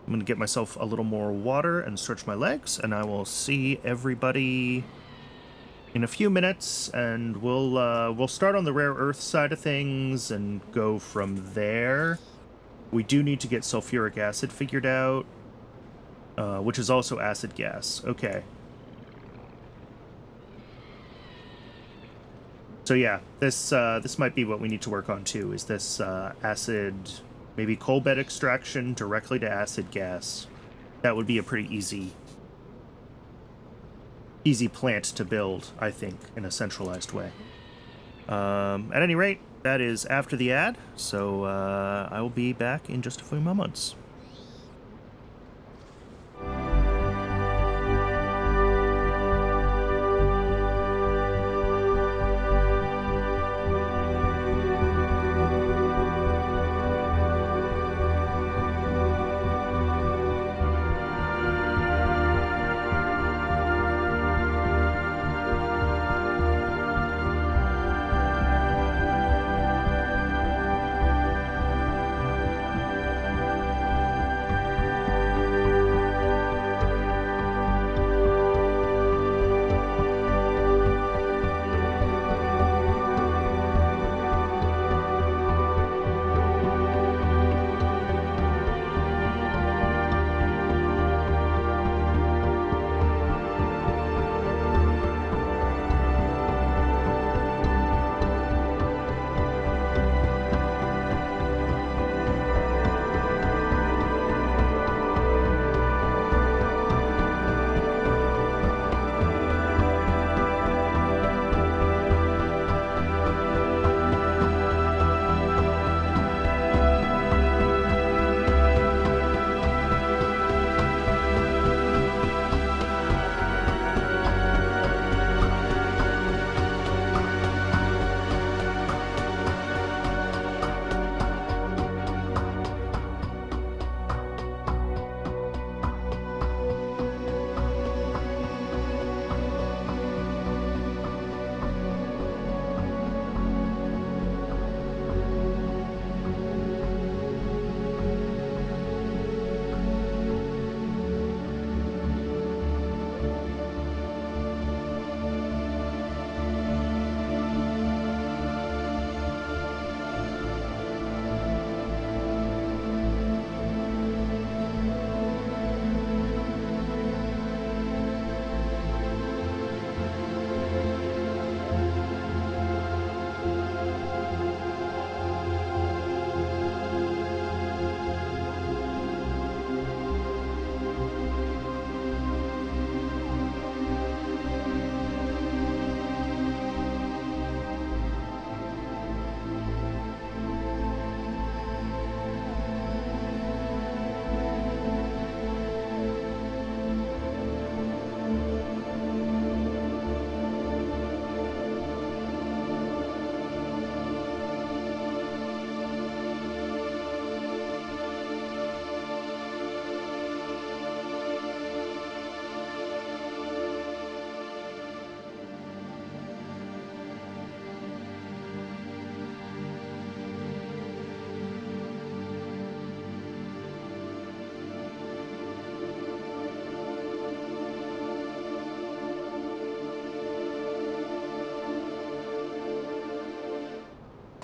I'm going to get myself a little more water and stretch my legs, and I will see everybody in a few minutes, and we'll start on the rare earth side of things and go from there. We do need to get sulfuric acid figured out, which is also acid gas. Okay. So yeah, this might be what we need to work on too, is this acid... maybe coal bed extraction directly to acid gas. That would be a pretty easy plant to build, I think, in a centralized way. At any rate, that is after the ad, so I will be back in just a few moments.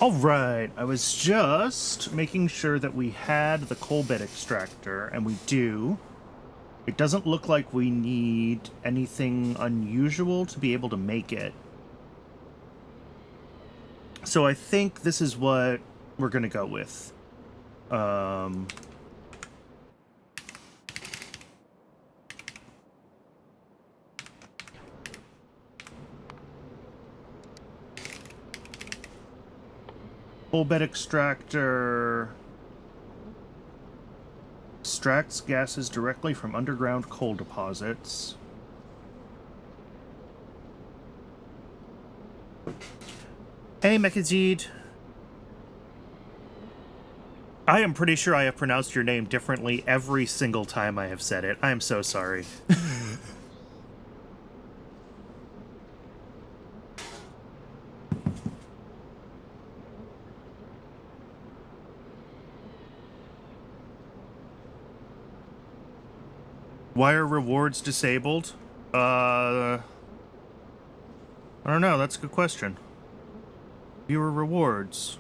All right, I was just making sure that we had the coal bed extractor, and we do. It doesn't look like we need anything unusual to be able to make it. So I think this is what we're going to go with. Coal bed extractor extracts gases directly from underground coal deposits. Hey, Mechazid. I am pretty sure I have pronounced your name differently every single time I have said it. I am so sorry. Why are rewards disabled? I don't know. That's a good question. Viewer rewards.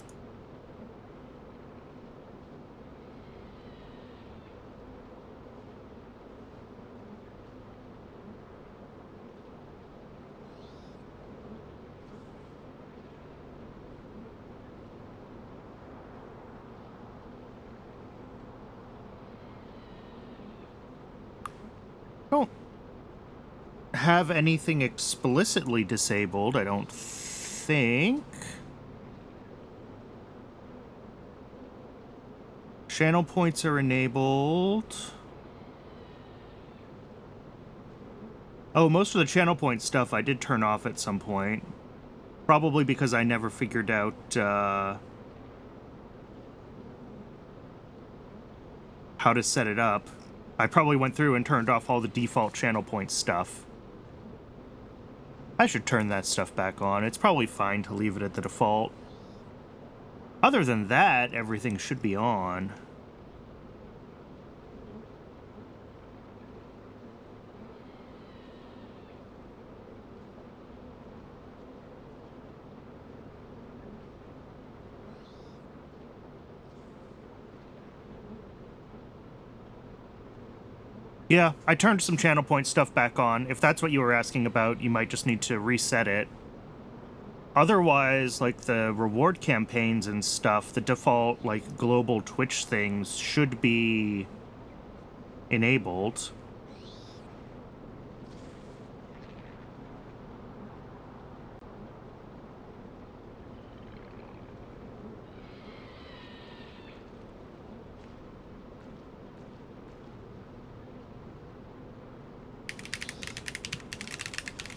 Don't have anything explicitly disabled, I don't think. Channel points are enabled. Oh, most of the channel point stuff I did turn off at some point. Probably because I never figured out, how to set it up. I probably went through and turned off all the default channel point stuff. I should turn that stuff back on. It's probably fine to leave it at the default. Other than that, everything should be on. Yeah, I turned some channel point stuff back on. If that's what you were asking about, you might just need to reset it. Otherwise, like the reward campaigns and stuff, the default, like, global Twitch things should be enabled.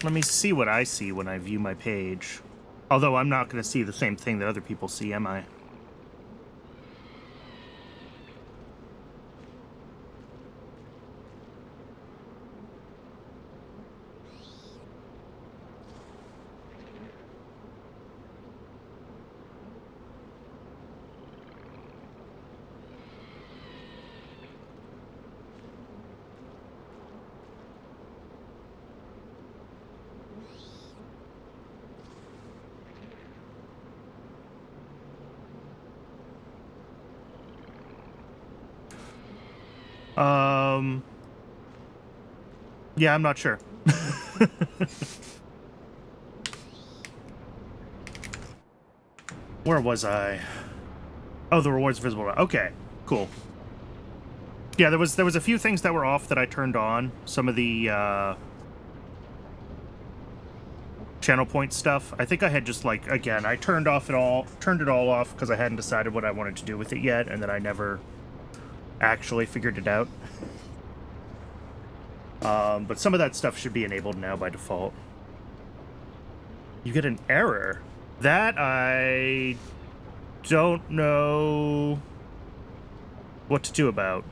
Let me see what I see when I view my page. Although I'm not going to see the same thing that other people see, am I? Yeah, I'm not sure. Where was I? Oh, the rewards visible. Okay, cool. Yeah, there was a few things that were off that I turned on. Some of the channel point stuff. I think I had just, like, again, I turned it all off because I hadn't decided what I wanted to do with it yet, and then I never actually figured it out. But some of that stuff should be enabled now by default. You get an error. That I don't know what to do about.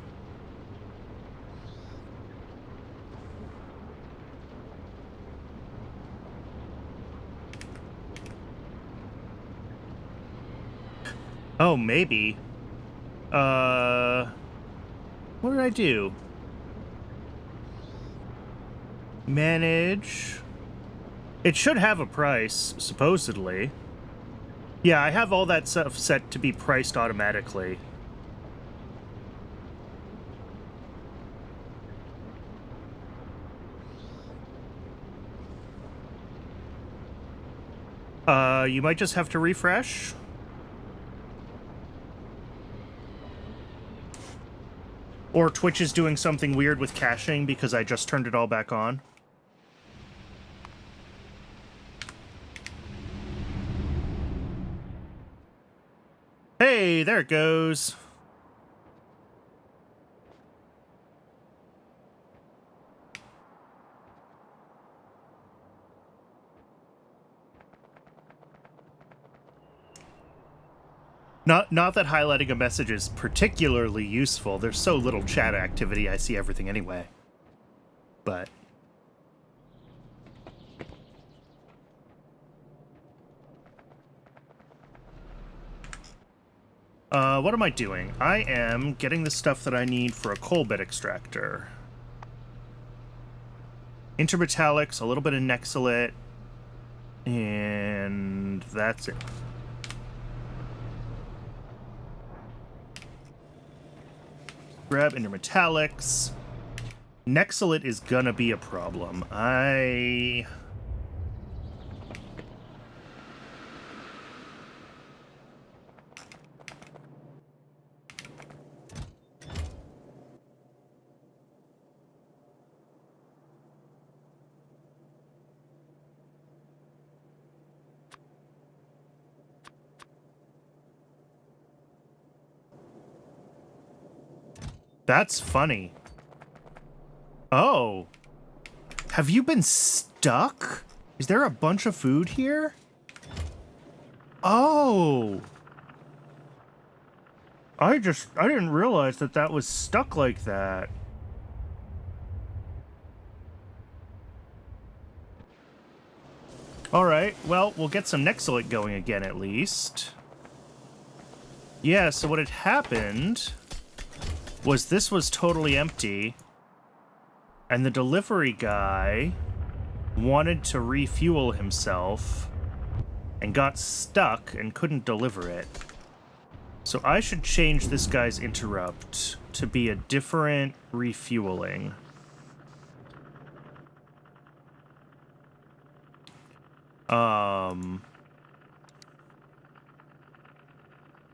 Oh, maybe. What did I do? Manage. It should have a price, supposedly. Yeah, I have all that stuff set to be priced automatically. You might just have to refresh. Or Twitch is doing something weird with caching because I just turned it all back on. Hey, there it goes. Not that highlighting a message is particularly useful. There's so little chat activity, I see everything anyway. But what am I doing? I am getting the stuff that I need for a coal bed extractor. Intermetallics, a little bit of Nexolite, and that's it. Grab intermetallics. Nexolite is gonna be a problem. That's funny. Oh. Have you been stuck? Is there a bunch of food here? Oh. I didn't realize that that was stuck like that. Alright, well, we'll get some Nexolite going again at least. Yeah, so what had happened was this was totally empty, and the delivery guy wanted to refuel himself and got stuck and couldn't deliver it. So I should change this guy's interrupt to be a different refueling.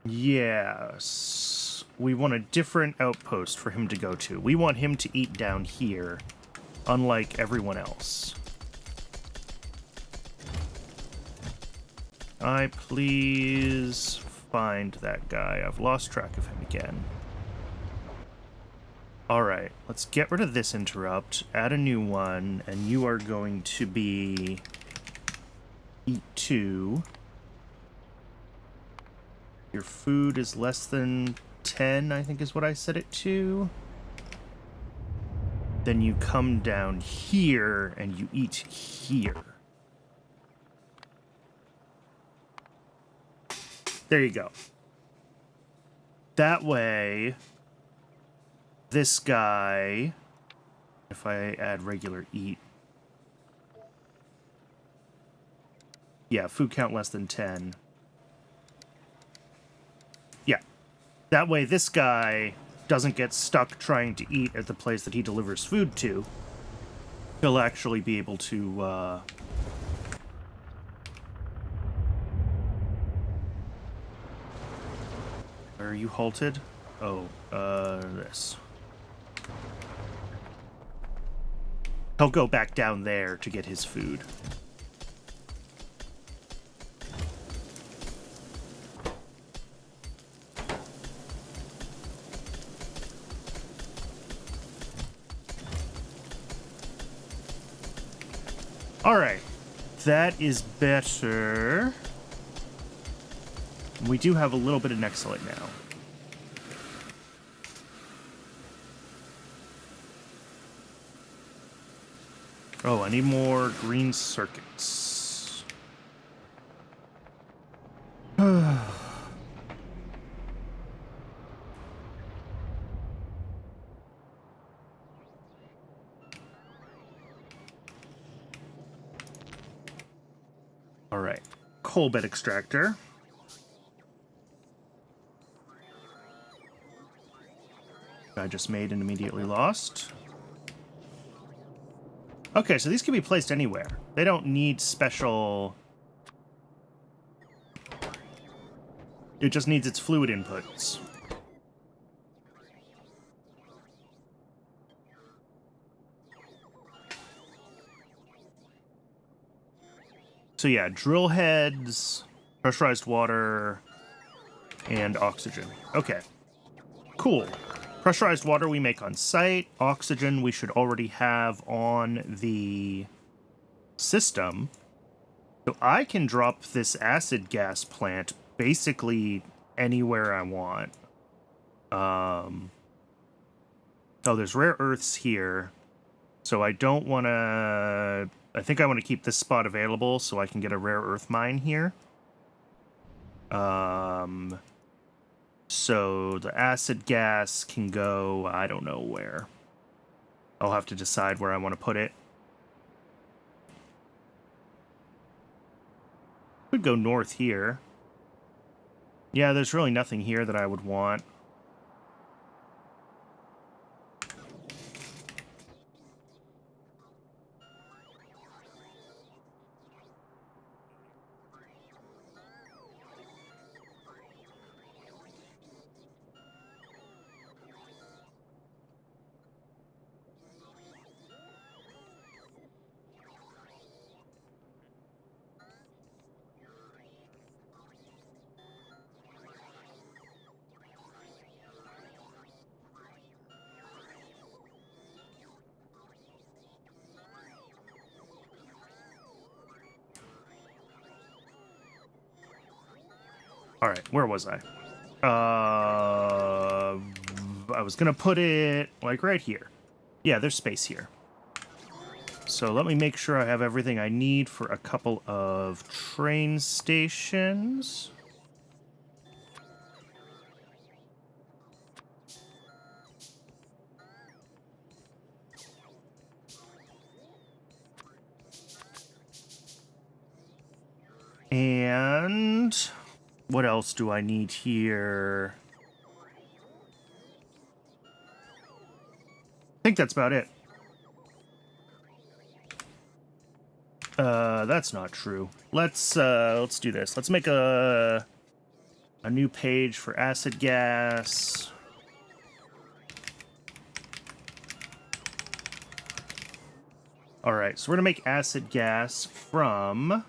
Yes. We want a different outpost for him to go to. We want him to eat down here, unlike everyone else. Please find that guy. I've lost track of him again. Alright, let's get rid of this interrupt, add a new one, and you are going to be eat 2. Your food is less than 10, I think is what I set it to. Then you come down here and you eat here. There you go. That way, this guy, if I add regular eat, yeah, food count less than 10. Yeah. That way this guy doesn't get stuck trying to eat at the place that he delivers food to. He'll actually be able to, Where are you halted? Oh, this. He'll go back down there to get his food. Alright, that is better. We do have a little bit of Nexolite now. Oh, I need more green circuits. Alright, coal bed extractor. I just made and immediately lost. Okay, so these can be placed anywhere. They don't need special... It just needs its fluid inputs. So yeah, drill heads, pressurized water, and oxygen. Okay, cool. Pressurized water we make on site. Oxygen we should already have on the system. So I can drop this acid gas plant basically anywhere I want. Oh, there's rare earths here. So I don't want to... I think I want to keep this spot available so I can get a rare earth mine here. So the acid gas can go, I don't know where. I'll have to decide where I want to put it. Could go north here. Yeah, there's really nothing here that I would want. All right, where was I? I was gonna put it like right here. Yeah, there's space here. So let me make sure I have everything I need for a couple of train stations. And what else do I need here? I think that's about it. That's not true. Let's do this. Let's make a new page for acid gas. All right, so we're gonna make acid gas from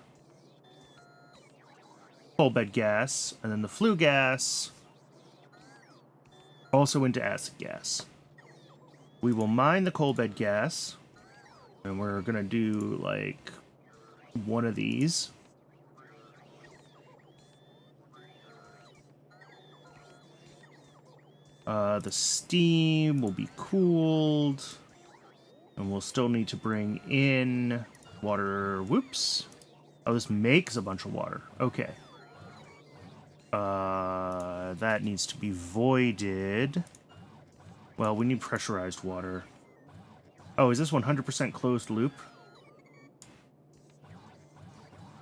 coal bed gas, and then the flue gas also into acid gas. We will mine the coal bed gas, and we're gonna do like one of these. The steam will be cooled, and we'll still need to bring in water. Whoops. Oh, this makes a bunch of water. Okay. That needs to be voided. Well, we need pressurized water. Oh, is this 100% closed loop?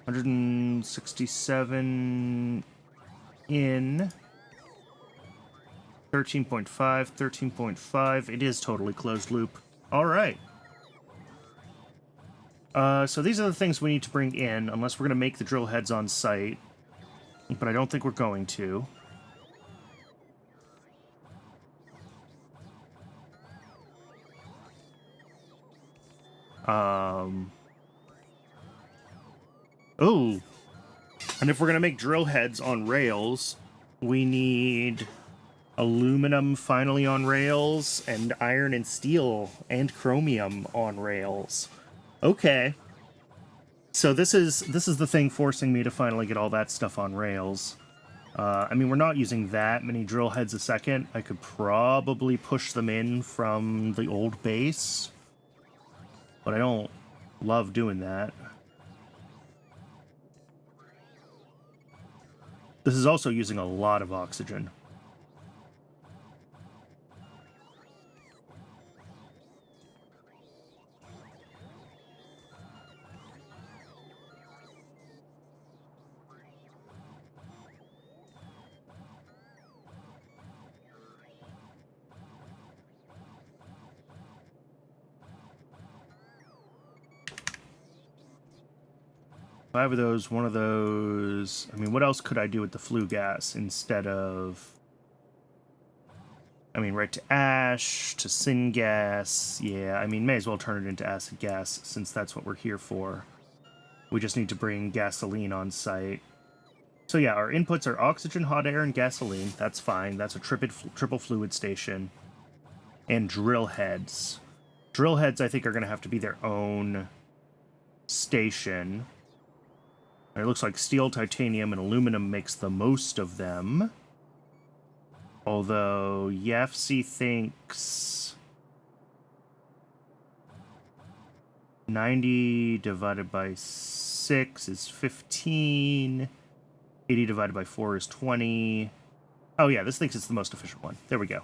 167 in 13.5, 13.5. It is totally closed loop. All right. So these are the things we need to bring in, unless we're going to make the drill heads on site. But I don't think we're going to. Oh. And if we're going to make drill heads on rails, we need aluminum finally on rails, and iron and steel and chromium on rails. Okay. So this is the thing forcing me to finally get all that stuff on rails. I mean, we're not using that many drill heads a second. I could probably push them in from the old base, but I don't love doing that. This is also using a lot of oxygen. 5 of those, 1 of those. I mean, what else could I do with the flue gas instead of... I mean, right to ash, to syngas. Yeah, I mean, may as well turn it into acid gas since that's what we're here for. We just need to bring gasoline on site. So yeah, our inputs are oxygen, hot air, and gasoline. That's fine. That's a triple fluid station. And drill heads. Drill heads, I think, are going to have to be their own station. And it looks like steel, titanium, and aluminum makes the most of them. Although, YFC thinks 90 divided by 6 is 15. 80 divided by 4 is 20. Oh yeah, this thinks it's the most efficient one. There we go.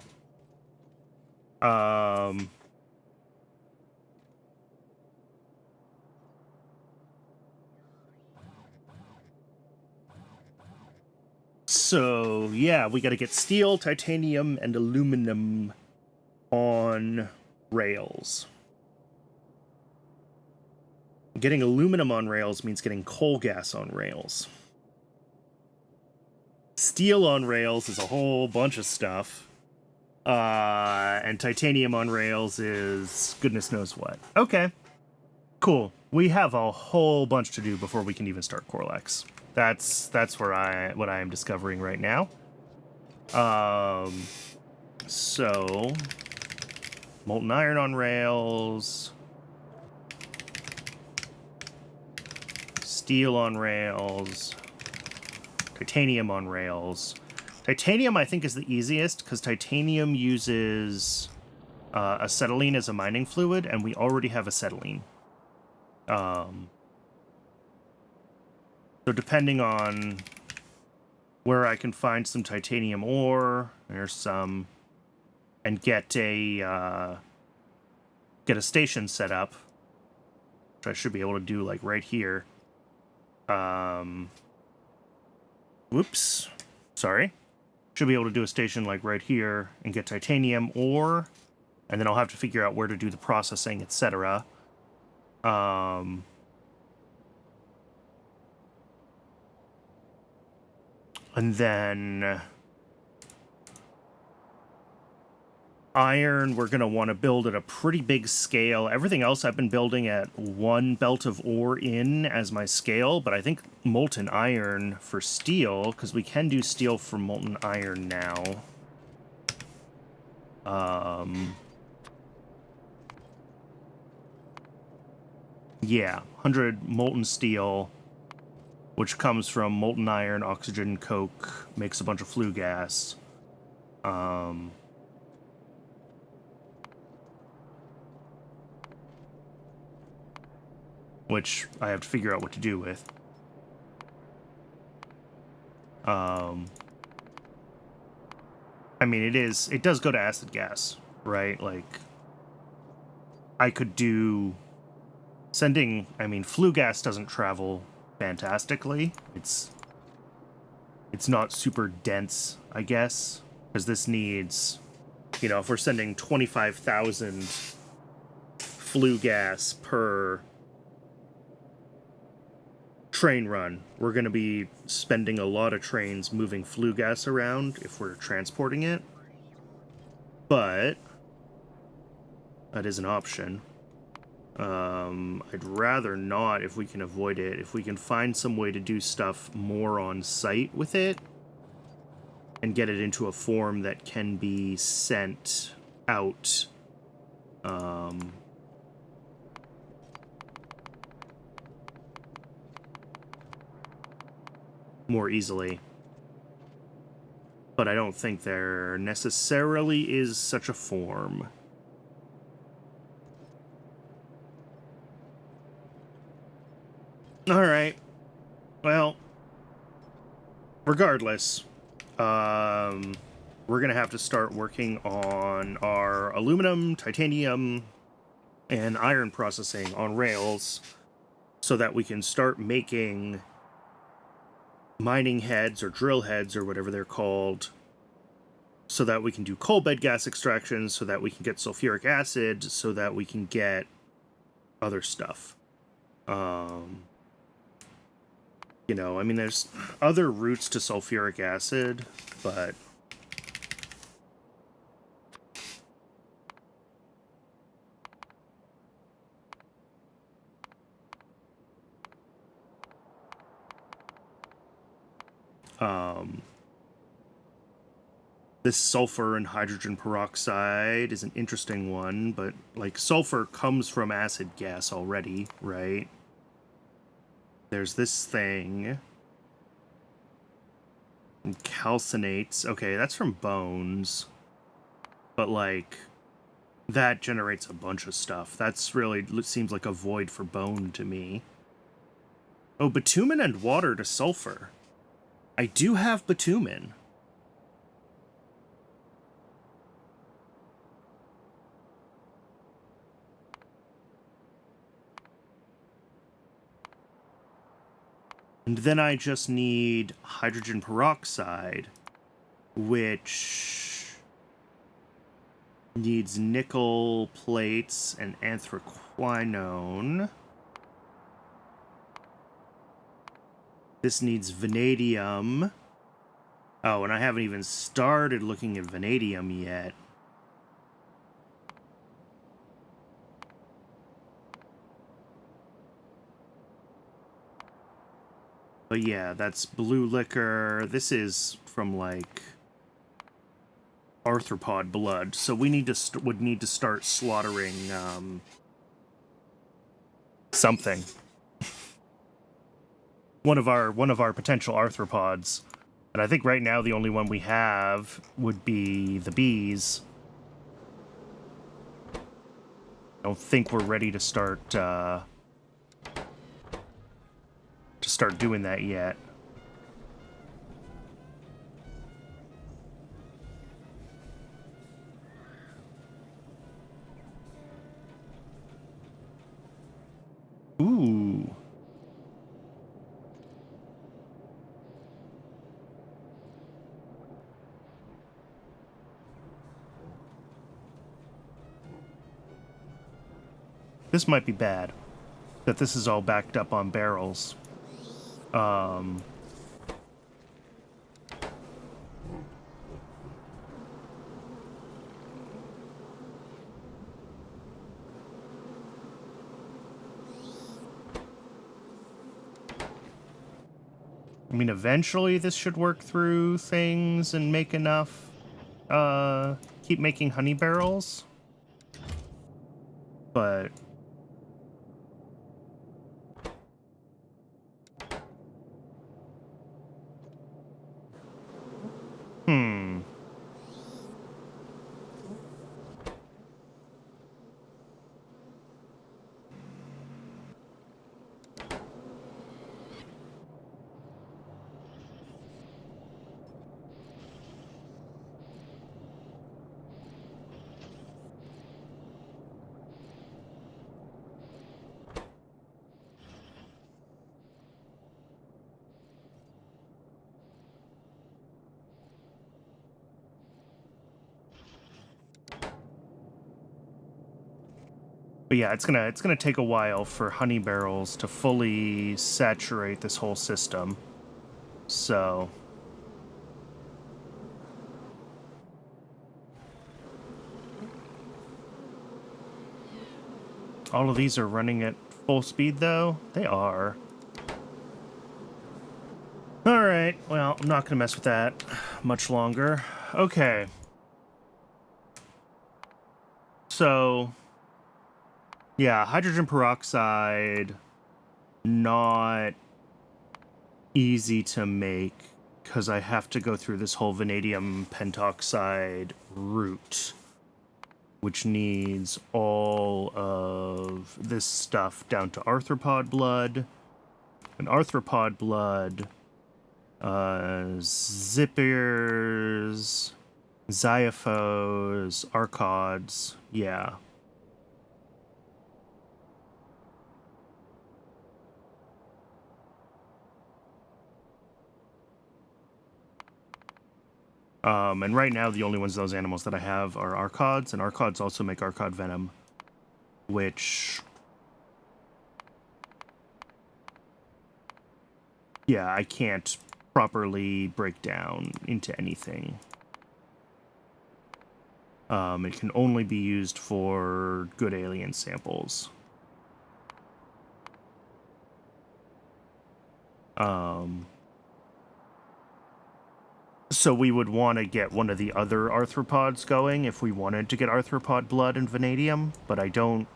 So, yeah, we got to get steel, titanium, and aluminum on rails. Getting aluminum on rails means getting coal gas on rails. Steel on rails is a whole bunch of stuff. And titanium on rails is goodness knows what. Okay. Cool. We have a whole bunch to do before we can even start Corlex. That's what I am discovering right now. So molten iron on rails, steel on rails, titanium on rails. Titanium, I think, is the easiest because titanium uses acetylene as a mining fluid, and we already have acetylene. So depending on where I can find some titanium ore, there's some, and get a station set up, which I should be able to do like right here. Whoops, sorry. Should be able to do a station like right here and get titanium ore, and then I'll have to figure out where to do the processing, etc. And then iron, we're going to want to build at a pretty big scale. Everything else I've been building at 1 belt of ore in as my scale, but I think molten iron for steel, because we can do steel from molten iron now. Yeah, 100 molten steel, which comes from molten iron, oxygen, coke, makes a bunch of flue gas. Which I have to figure out what to do with. I mean, it does go to acid gas, right? Like, I could do sending, I mean, flue gas doesn't travel fantastically. It's not super dense, I guess, because this needs, you know, if we're sending 25,000 flue gas per train run, we're going to be spending a lot of trains moving flue gas around if we're transporting it. But that is an option. I'd rather not if we can avoid it. If we can find some way to do stuff more on site with it and get it into a form that can be sent out, more easily. But I don't think there necessarily is such a form. Alright. Well, regardless, we're gonna have to start working on our aluminum, titanium, and iron processing on rails so that we can start making mining heads or drill heads or whatever they're called, so that we can do coal bed gas extraction, so that we can get sulfuric acid, so that we can get other stuff. You know, I mean, there's other routes to sulfuric acid, but... This sulfur and hydrogen peroxide is an interesting one, but, like, sulfur comes from acid gas already, right? There's this thing. And calcinates. Okay, that's from bones. But, like, that generates a bunch of stuff. That's really, seems like a void for bone to me. Oh, bitumen and water to sulfur. I do have bitumen. And then I just need hydrogen peroxide, which needs nickel plates and anthraquinone. This needs vanadium. Oh, and I haven't even started looking at vanadium yet. But yeah, that's blue liquor. This is from, like, arthropod blood. So we need to would need to start slaughtering something. one of our potential arthropods. And I think right now the only one we have would be the bees. I don't think we're ready to start doing that yet. Ooh. This might be bad, that this is all backed up on barrels. I mean, eventually this should work through things and make enough, keep making honey barrels. But... But yeah, it's gonna take a while for honey barrels to fully saturate this whole system. So... all of these are running at full speed, though? They are. Alright, well, I'm not gonna mess with that much longer. Okay. So... yeah, hydrogen peroxide, not easy to make, because I have to go through this whole vanadium pentoxide route, which needs all of this stuff down to arthropod blood. And arthropod blood, zippers, xyphos, archods, yeah. And right now, the only ones of those animals that I have are archods, and archods also make archod venom, which... yeah, I can't properly break down into anything. It can only be used for good alien samples. So we would want to get one of the other arthropods going if we wanted to get arthropod blood and vanadium, but I don't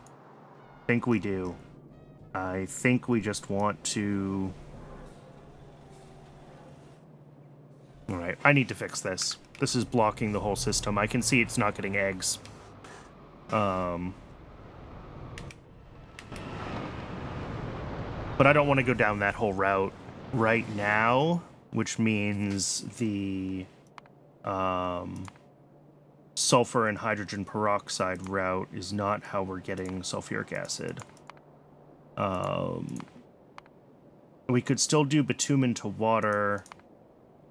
think we do. I think we just want to... Alright, I need to fix this. This is blocking the whole system. I can see it's not getting eggs. But I don't want to go down that whole route right now, which means the sulfur and hydrogen peroxide route is not how we're getting sulfuric acid. We could still do bitumen to water,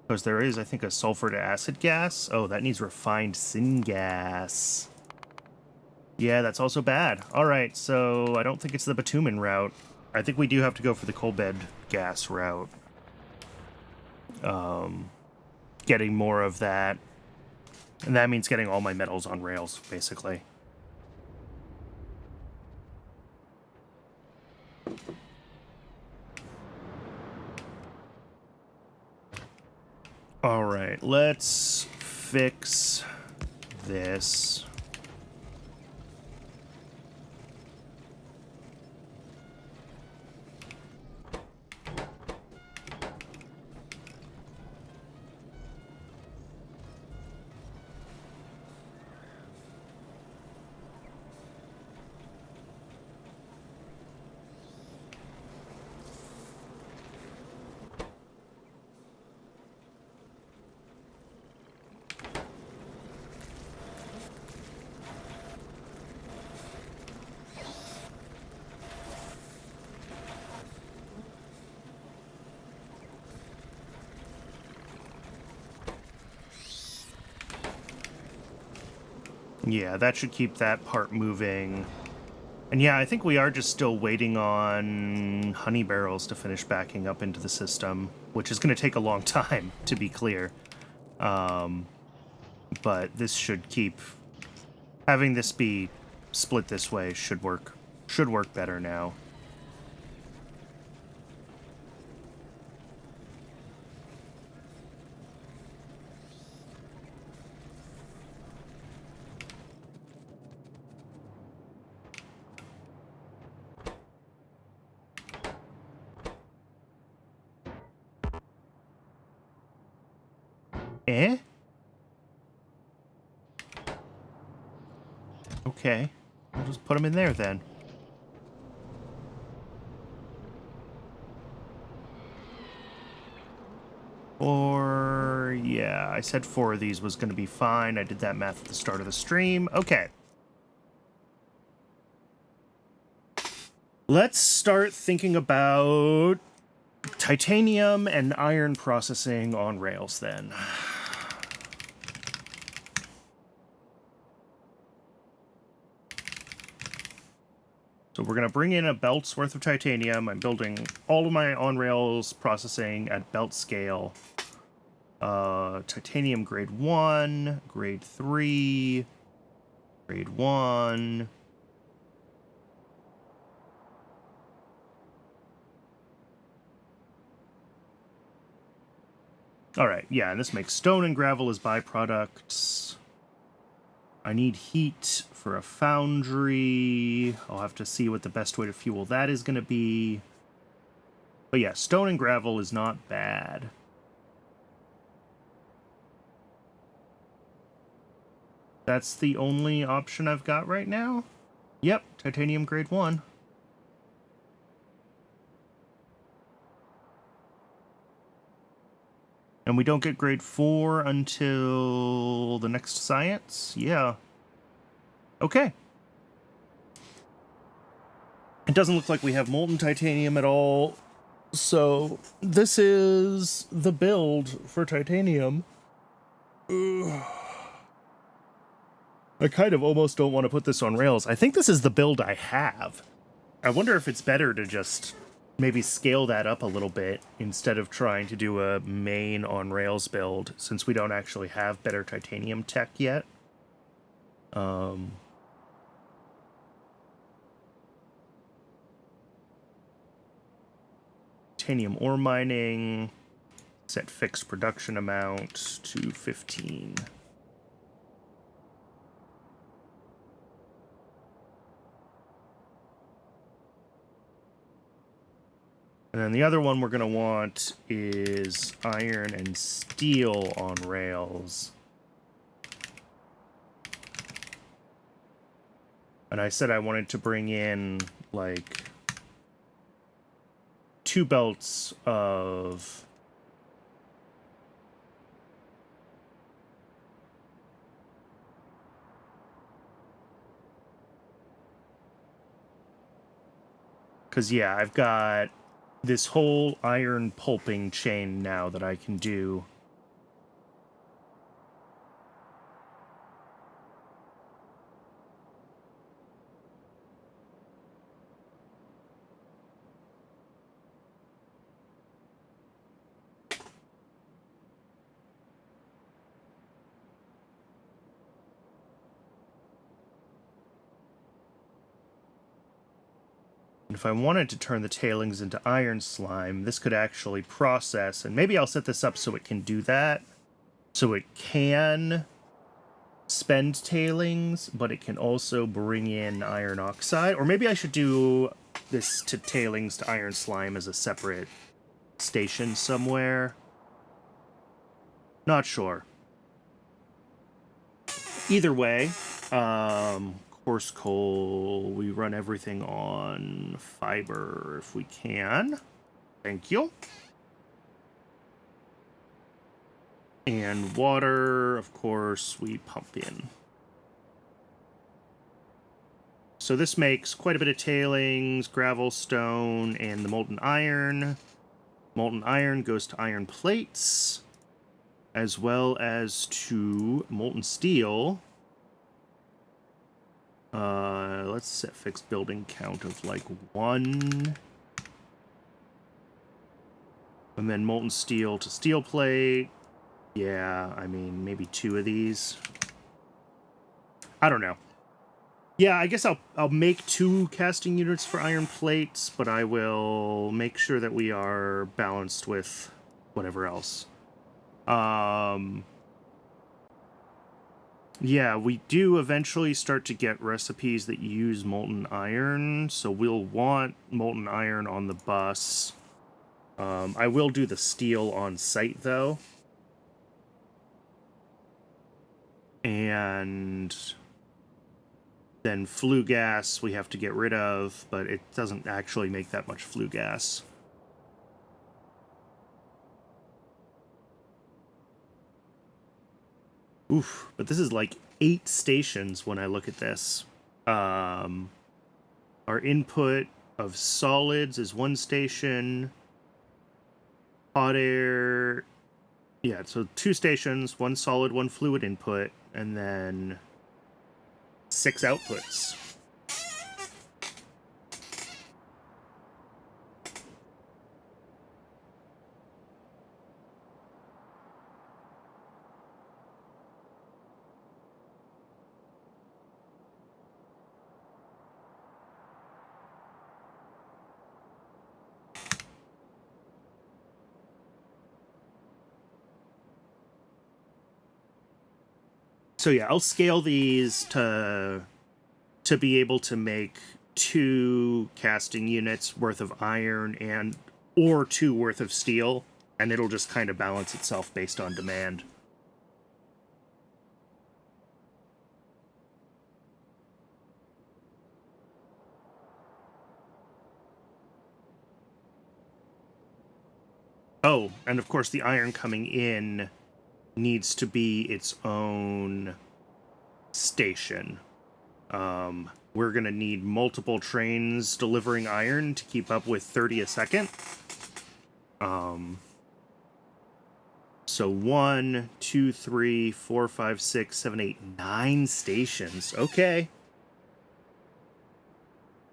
because there is, I think, a sulfur to acid gas. Oh, that needs refined syngas. Yeah, that's also bad. All right, so I don't think it's the bitumen route. I think we do have to go for the coal bed gas route. Getting more of that. And that means getting all my metals on rails, basically. All right, let's fix this. Yeah, that should keep that part moving. And yeah, I think we are just still waiting on honey barrels to finish backing up into the system, which is going to take a long time, to be clear. But this should keep... Having this be split this way should work better now. Eh? Okay. I'll just put them in there then. Or, yeah, I said 4 of these was going to be fine. I did that math at the start of the stream. Okay. Let's start thinking about titanium and iron processing on rails then. So we're going to bring in a belt's worth of titanium. I'm building all of my on-rails processing at belt scale. Titanium grade 1, grade 3, grade 1. All right, yeah, and this makes stone and gravel as byproducts. I need heat for a foundry. I'll have to see what the best way to fuel that is going to be. But yeah, stone and gravel is not bad. That's the only option I've got right now? Yep, titanium grade 1. And we don't get grade 4 until the next science? Yeah. Okay. It doesn't look like we have molten titanium at all. So this is the build for titanium. Ugh. I kind of almost don't want to put this on rails. I think this is the build I have. I wonder if it's better to just maybe scale that up a little bit instead of trying to do a main on rails build, since we don't actually have better titanium tech yet. Titanium ore mining, set fixed production amount to 15. And then the other one we're going to want is iron and steel on rails. And I said I wanted to bring in, like, 2 belts of... Because, yeah, I've got this whole iron pulping chain now that I can do. If I wanted to turn the tailings into iron slime, this could actually process, and maybe I'll set this up so it can do that. So it can spend tailings, but it can also bring in iron oxide. Or maybe I should do this to tailings to iron slime as a separate station somewhere. Not sure. Either way, coarse coal, we run everything on fiber if we can. Thank you. And water, of course, we pump in. So this makes quite a bit of tailings, gravel, stone, and the molten iron. Molten iron goes to iron plates, as well as to molten steel. Let's set fixed building count of like 1. And then molten steel to steel plate. Yeah, I mean, maybe 2 of these. I don't know. Yeah, I guess I'll make 2 casting units for iron plates, but I will make sure that we are balanced with whatever else. Yeah, we do eventually start to get recipes that use molten iron, so we'll want molten iron on the bus. I will do the steel on site, though. And then flue gas we have to get rid of, but it doesn't actually make that much flue gas. Oof, but this is like 8 stations when I look at this. Our input of solids is 1 station. Hot air... Yeah, so 2 stations, 1 solid, 1 fluid input, and then 6 outputs. So yeah, I'll scale these to be able to make 2 casting units worth of iron or 2 worth of steel, and it'll just kind of balance itself based on demand. Oh, and of course the iron coming in needs to be its own station. We're going to need multiple trains delivering iron to keep up with 30 a second. So 1, 2, 3, 4, 5, 6, 7, 8, 9 stations. Okay.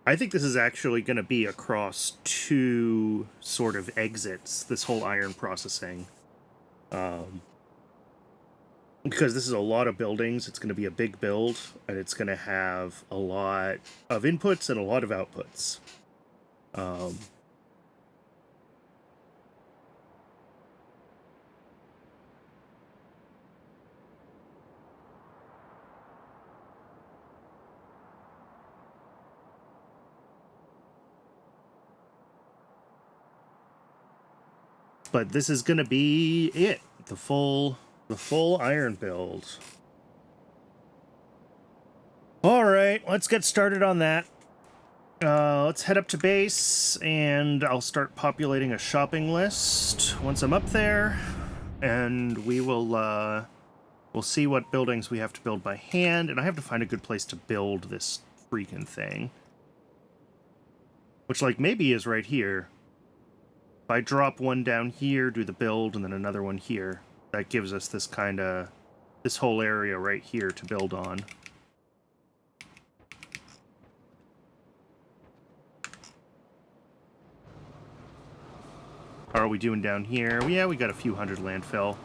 I think this is actually going to be across two sort of exits, this whole iron processing. Because this is a lot of buildings, it's going to be a big build, and it's going to have a lot of inputs and a lot of outputs. But this is going to be it, the full iron build. All right, let's get started on that. Let's head up to base, and I'll start populating a shopping list once I'm up there, and we will we'll see what buildings we have to build by hand, and I have to find a good place to build this freaking thing, which, like, maybe is right here. If I drop one down here, do the build, and then another one here, that gives us this this whole area right here to build on. How are we doing down here? Yeah, we got a few hundred landfill.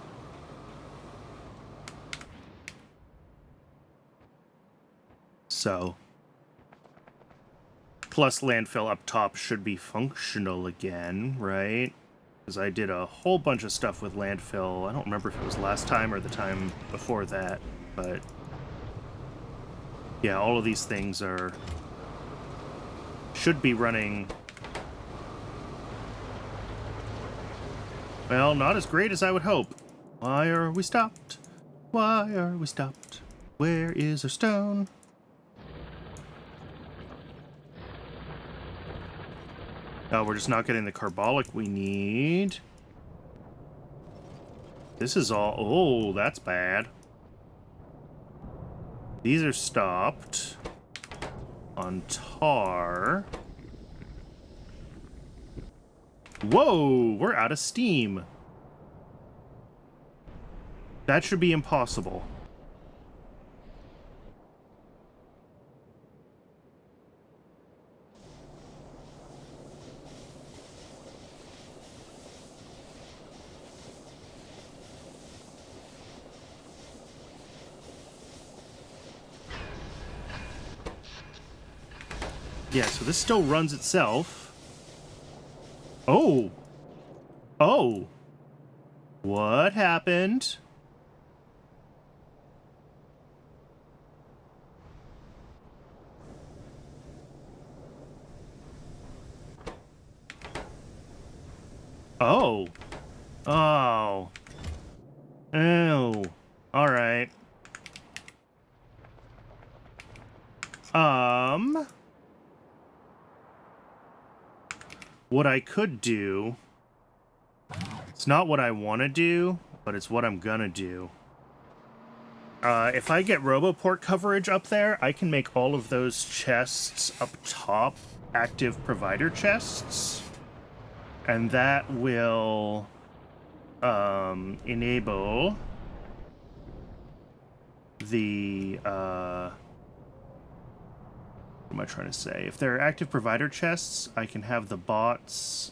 So, plus landfill up top should be functional again, right? Because I did a whole bunch of stuff with landfill. I don't remember if it was last time or the time before that, but yeah, all of these things should be running. Well, not as great as I would hope. Why are we stopped? Why are we stopped? Where is our stone? Oh, we're just not getting the carbolic we need. This is all... Oh, that's bad. These are stopped on tar. Whoa, we're out of steam. That should be impossible. Yeah, so this still runs itself. Oh. Oh. What happened? Oh. Oh. Oh. All right. What I could do... It's not what I want to do, but it's what I'm gonna do. If I get Roboport coverage up there, I can make all of those chests up top active provider chests. And that will enable the... what am I trying to say? If they're active provider chests, I can have the bots...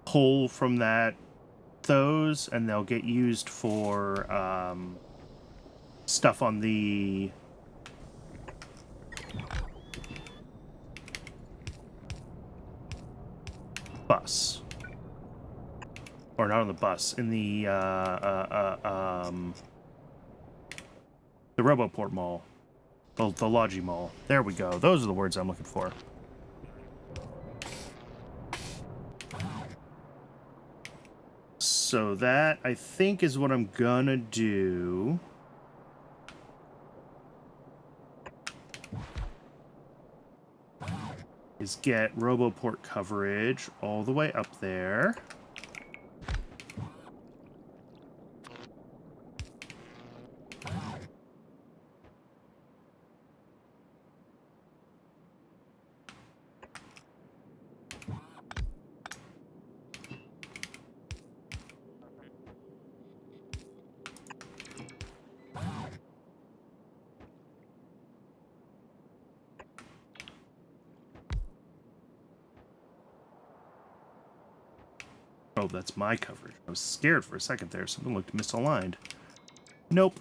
pull from those, and they'll get used for stuff on the bus, or not on the bus, in the Roboport Mall, the Logi Mall. There we go. Those are the words I'm looking for. So that, I think, is what I'm gonna do. Is get Roboport coverage all the way up there. Oh, that's my coverage. I was scared for a second there. Something looked misaligned. Nope.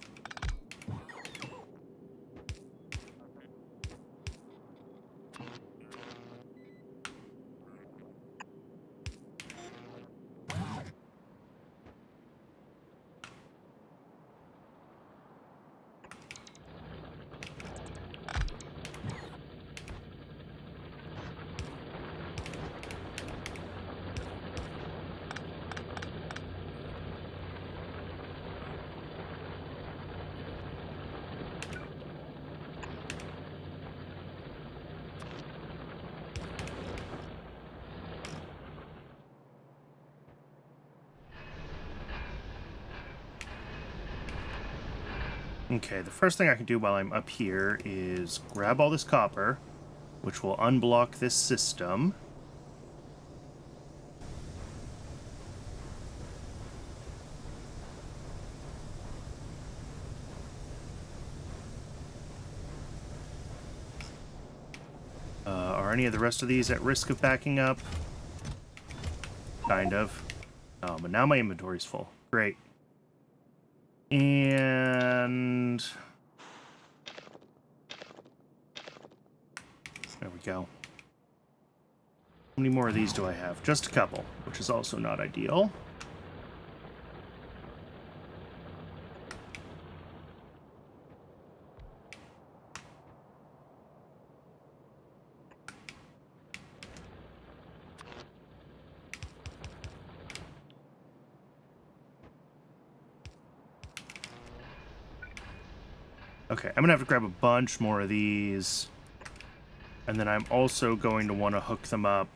Okay, the first thing I can do while I'm up here is grab all this copper, which will unblock this system. Are any of the rest of these at risk of backing up? Kind of. Oh, but now my inventory's full. Great. And there we go. How many more of these do I have? Just a couple, which is also not ideal. Okay, I'm gonna have to grab a bunch more of these. And then I'm also going to want to hook them up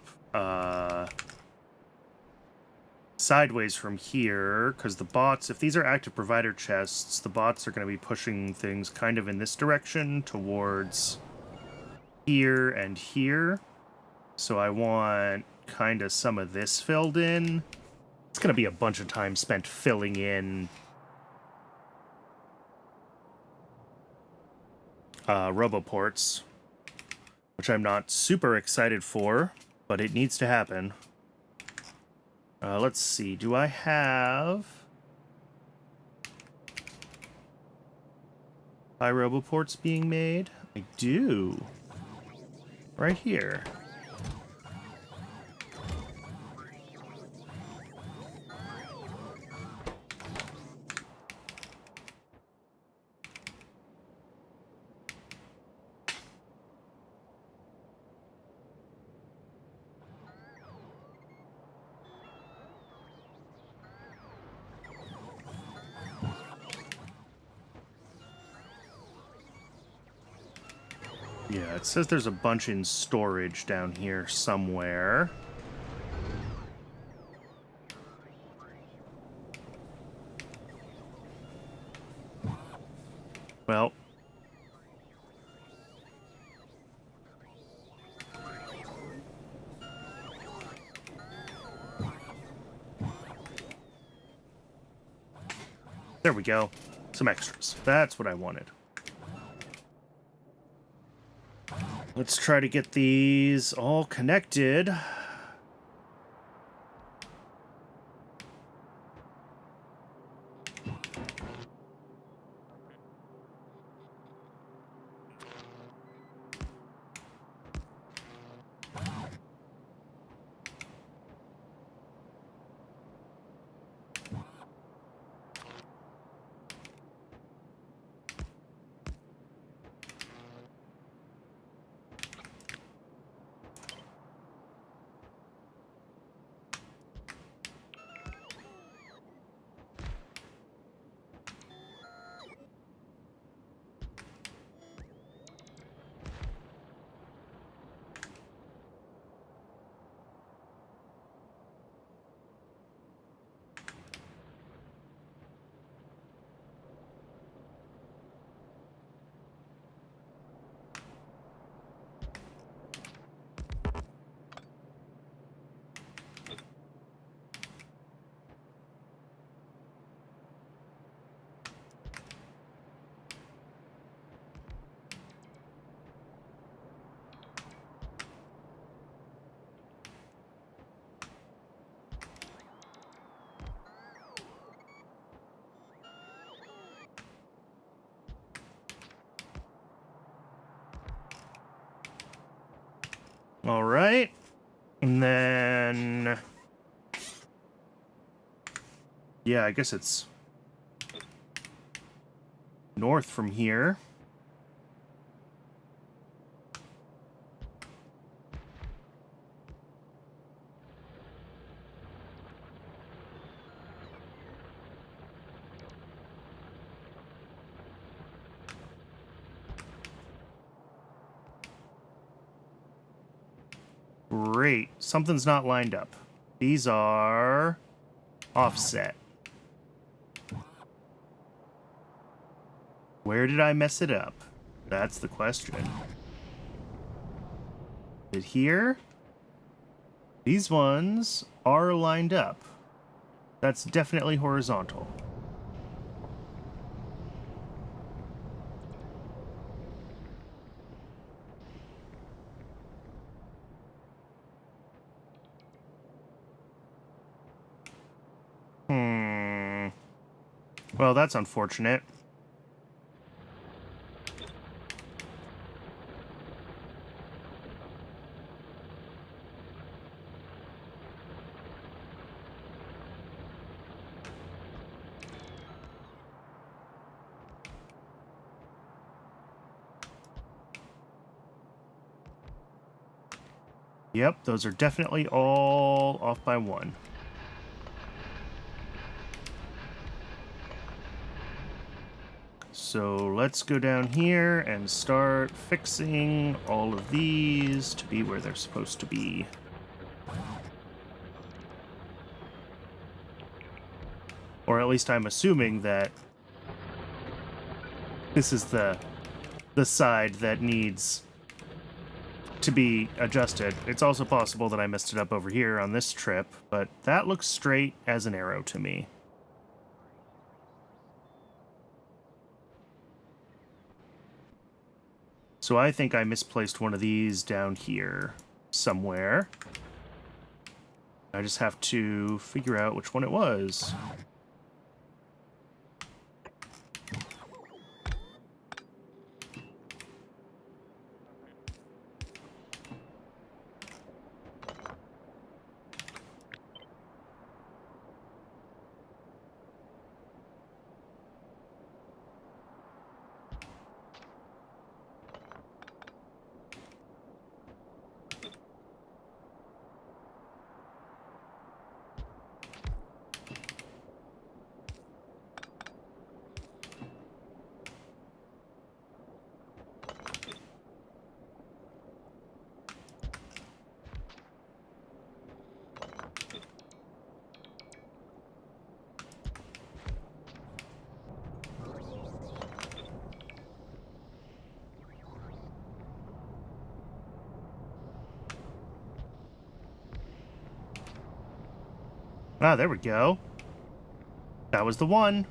sideways from here, because the bots, if these are active provider chests, the bots are going to be pushing things kind of in this direction towards here and here. So I want kind of some of this filled in. It's going to be a bunch of time spent filling in roboports, which I'm not super excited for, but it needs to happen. Let's see. Do I have roboports being made? I do. Right here. Yeah, it says there's a bunch in storage down here somewhere. Well. There we go. Some extras. That's what I wanted. Let's try to get these all connected. All right. And then... yeah, I guess it's north from here. Great. Something's not lined up. These are offset. Where did I mess it up? That's the question. Is it here? These ones are lined up. That's definitely horizontal. Well, that's unfortunate. Yep, those are definitely all off by one. So let's go down here and start fixing all of these to be where they're supposed to be. Or at least I'm assuming that this is the side that needs to be adjusted. It's also possible that I messed it up over here on this trip, but that looks straight as an arrow to me. So I think I misplaced one of these down here somewhere. I just have to figure out which one it was. Ah, there we go. That was the one.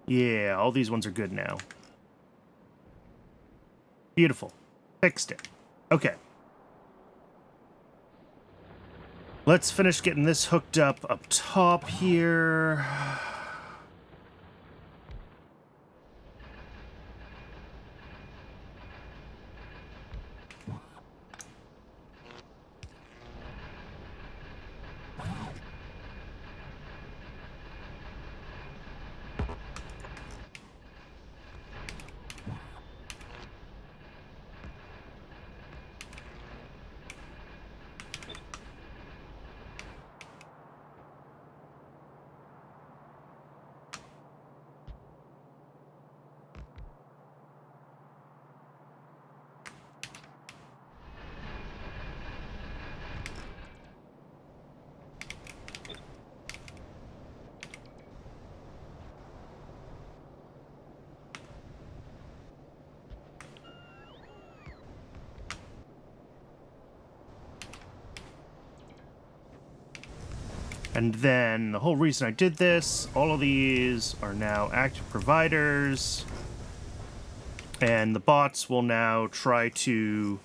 Yeah, all these ones are good now. Beautiful. Fixed it. Okay. Let's finish getting this hooked up top here. And then the whole reason I did this, all of these are now active providers. And the bots will now try to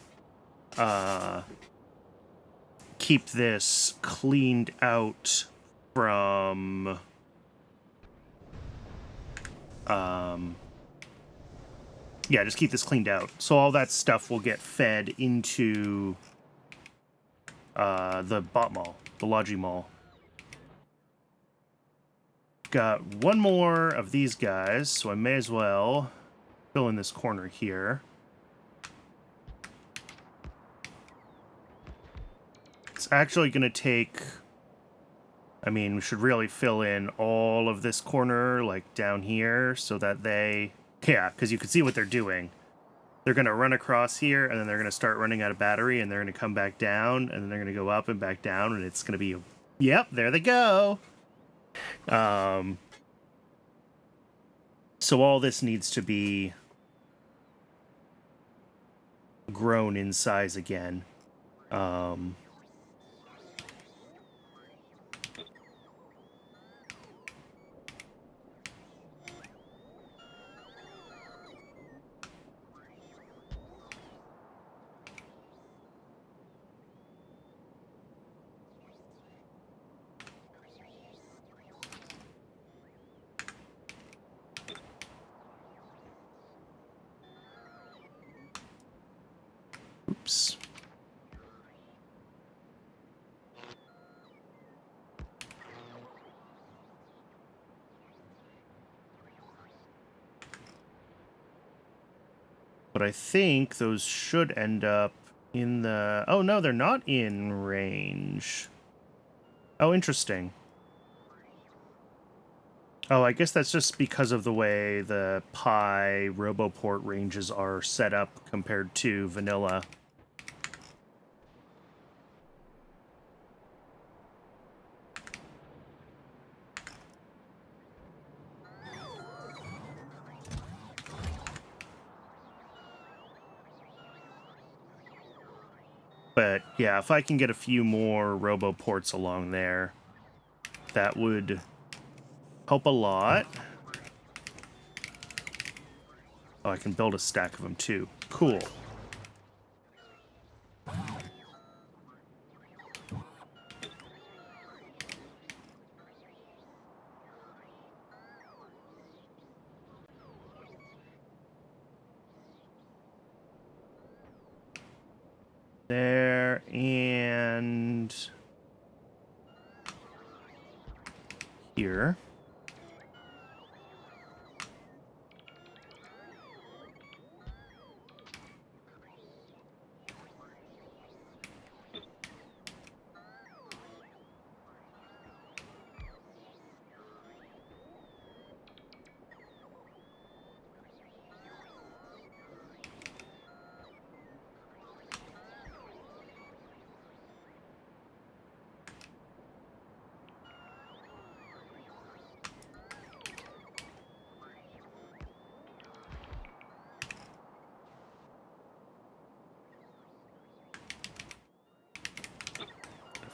keep this cleaned out from yeah, just keep this cleaned out. So all that stuff will get fed into the bot mall, the Logi mall. Got one more of these guys, so I may as well fill in this corner here. It's actually going to take... I mean, we should really fill in all of this corner, like down here, so that they... Yeah, because you can see what they're doing. They're going to run across here, and then they're going to start running out of battery, and they're going to come back down, and then they're going to go up and back down, and it's going to be... Yep, there they go! So all this needs to be grown in size again. Oops. But I think those should end up in the... Oh, no, they're not in range. Oh, interesting. Oh, I guess that's just because of the way the Pi RoboPort ranges are set up compared to vanilla. But yeah, if I can get a few more RoboPorts along there, that would help a lot. Oh, I can build a stack of them too. Cool. There, and here.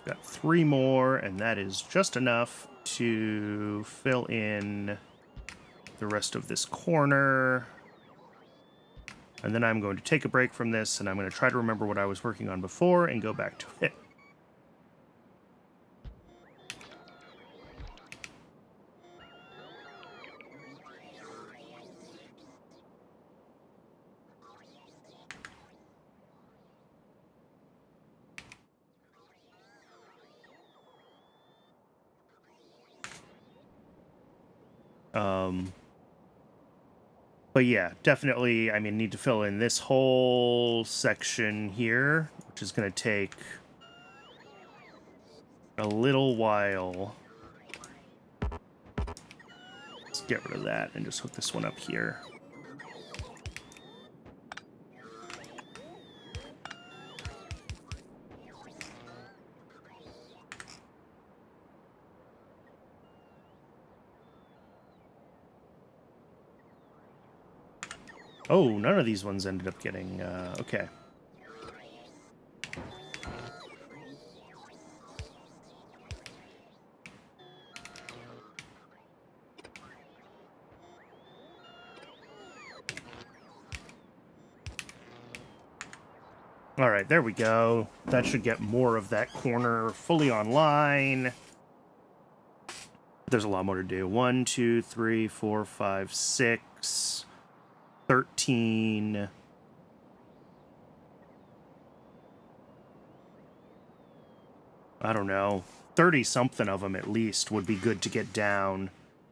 Got 3 more, and that is just enough to fill in the rest of this corner. And then I'm going to take a break from this, and I'm going to try to remember what I was working on before and go back to it. But yeah, definitely, I mean, need to fill in this whole section here, which is going to take a little while. Let's get rid of that and just hook this one up here. Oh, none of these ones ended up getting, okay. All right, there we go. That should get more of that corner fully online. There's a lot more to do. 1, 2, 3, 4, 5, 6, 13. I don't know. 30-something of them at least would be good to get down.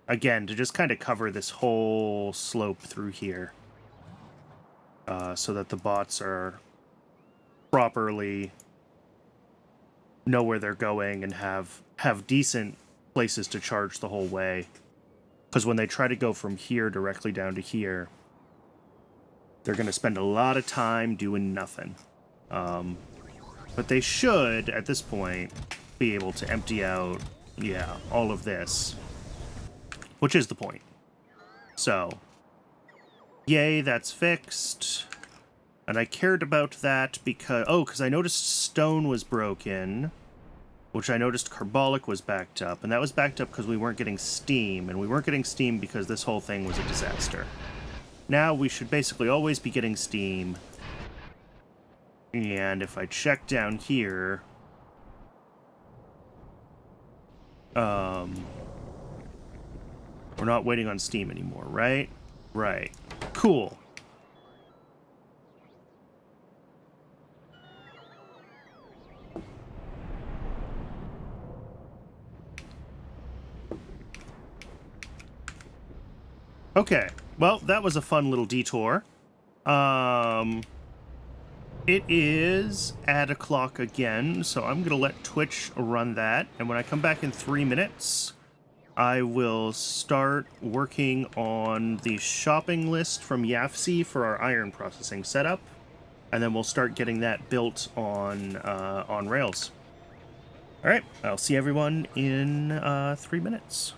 Again, to just kind of cover this whole slope through here. So that the bots are properly know where they're going and have decent places to charge the whole way. Because when they try to go from here directly down to here, they're going to spend a lot of time doing nothing. But they should, at this point, be able to empty out, yeah, all of this. Which is the point. So, yay, that's fixed. And I cared about that because... Oh, because I noticed stone was broken. Which I noticed carbolic was backed up. And that was backed up because we weren't getting steam. And we weren't getting steam because this whole thing was a disaster. Now we should basically always be getting steam. And if I check down here... we're not waiting on steam anymore, right? Right. Cool. Okay, well, that was a fun little detour. It is at o'clock again, so I'm gonna let Twitch run that, and when I come back in 3 minutes, I will start working on the shopping list from YAFC for our iron processing setup, and then we'll start getting that built on Rails. All right, I'll see everyone in 3 minutes.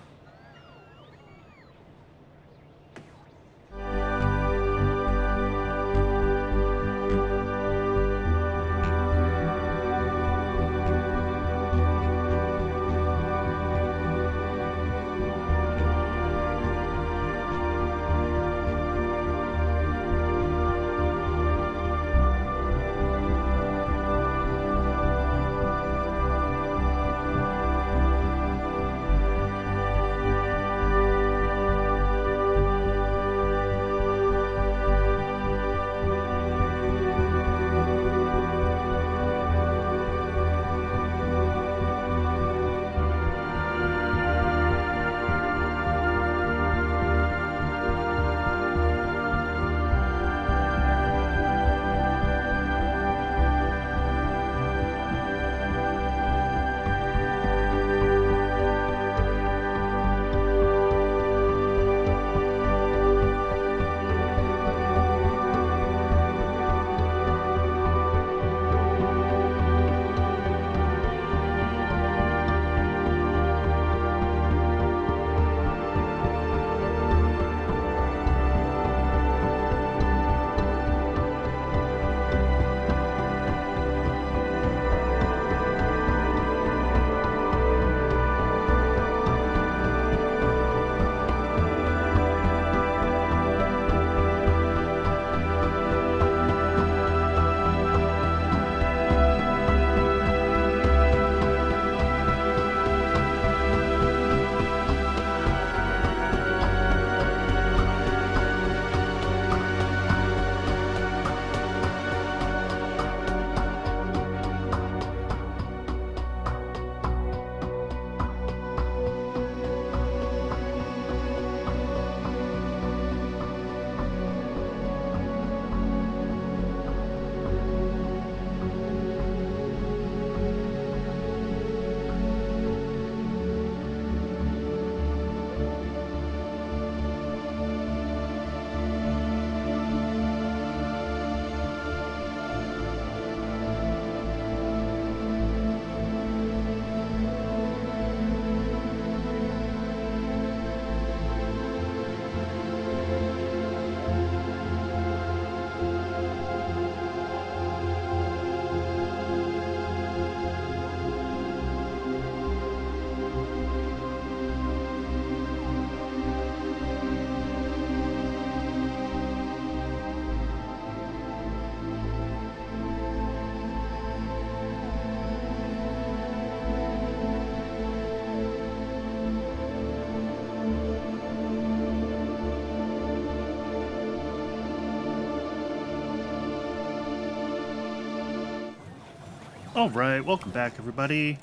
All right, welcome back, everybody.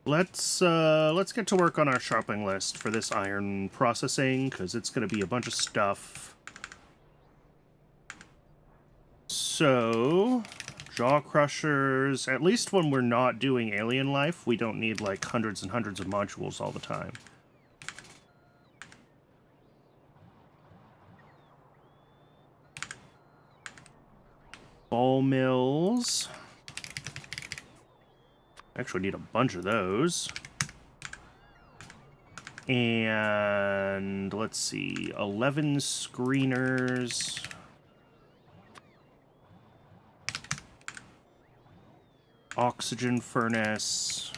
Let's get to work on our shopping list for this iron processing, because it's going to be a bunch of stuff. So, jaw crushers. At least when we're not doing alien life, we don't need like hundreds and hundreds of modules all the time. Ball mills. Actually need a bunch of those. And let's see, 11 screeners. Oxygen furnace.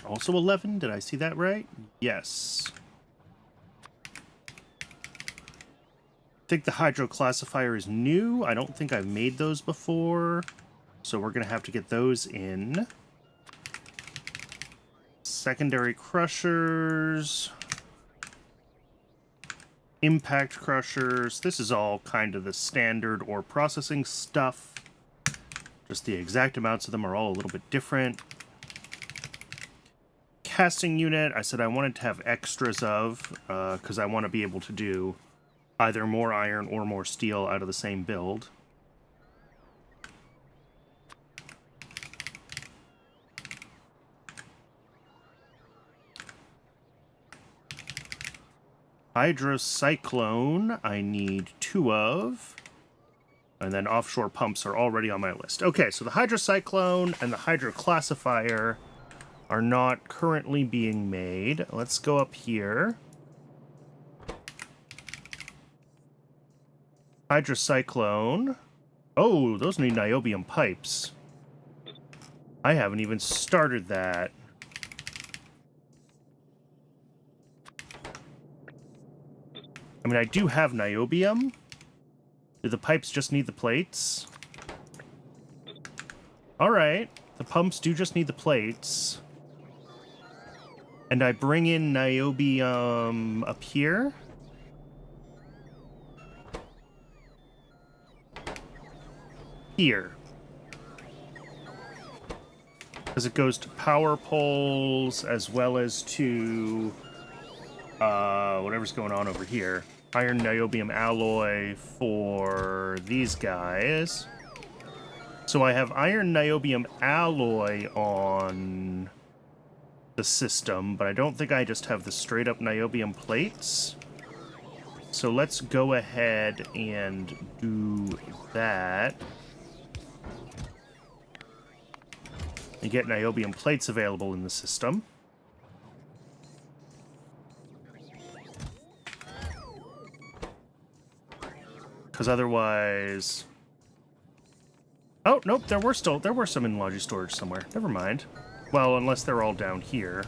Also 11, did I see that right? Yes. I think the hydro classifier is new. I don't think I've made those before. So we're going to have to get those in. Secondary crushers. Impact crushers. This is all kind of the standard ore processing stuff. Just the exact amounts of them are all a little bit different. Casting unit, I said I wanted to have extras of, because I want to be able to do either more iron or more steel out of the same build. Hydrocyclone, I need 2 of. And then offshore pumps are already on my list. Okay, so the hydrocyclone and the hydroclassifier are not currently being made. Let's go up here. Hydrocyclone. Oh, those need niobium pipes. I haven't even started that. I mean, I do have niobium. Do the pipes just need the plates? Alright, the pumps do just need the plates. And I bring in niobium up here. Here. Because it goes to power poles as well as to whatever's going on over here. Iron niobium alloy for these guys. So I have iron niobium alloy on the system, but I don't think I just have the straight up niobium plates. So let's go ahead and do that. And get niobium plates available in the system. Because otherwise... Oh, nope, there were some in Logi storage somewhere. Never mind. Well, unless they're all down here.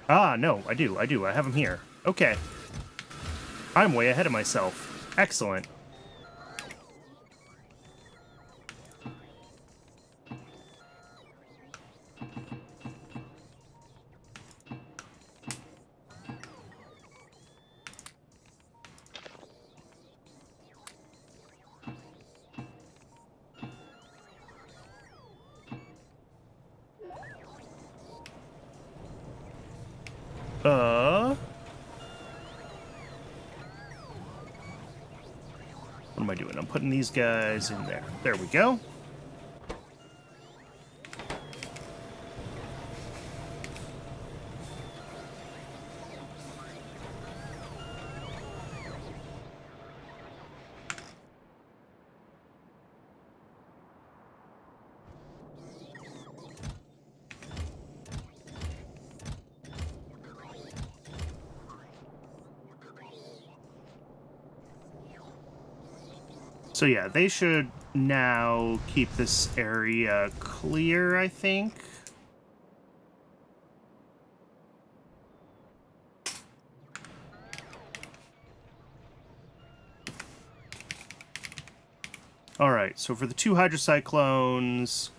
Ah, no, I do. I have them here. Okay. I'm way ahead of myself. Excellent. What am I doing? I'm putting these guys in there. There we go. So yeah, they should now keep this area clear, I think. Alright, so for the 2 hydrocyclones,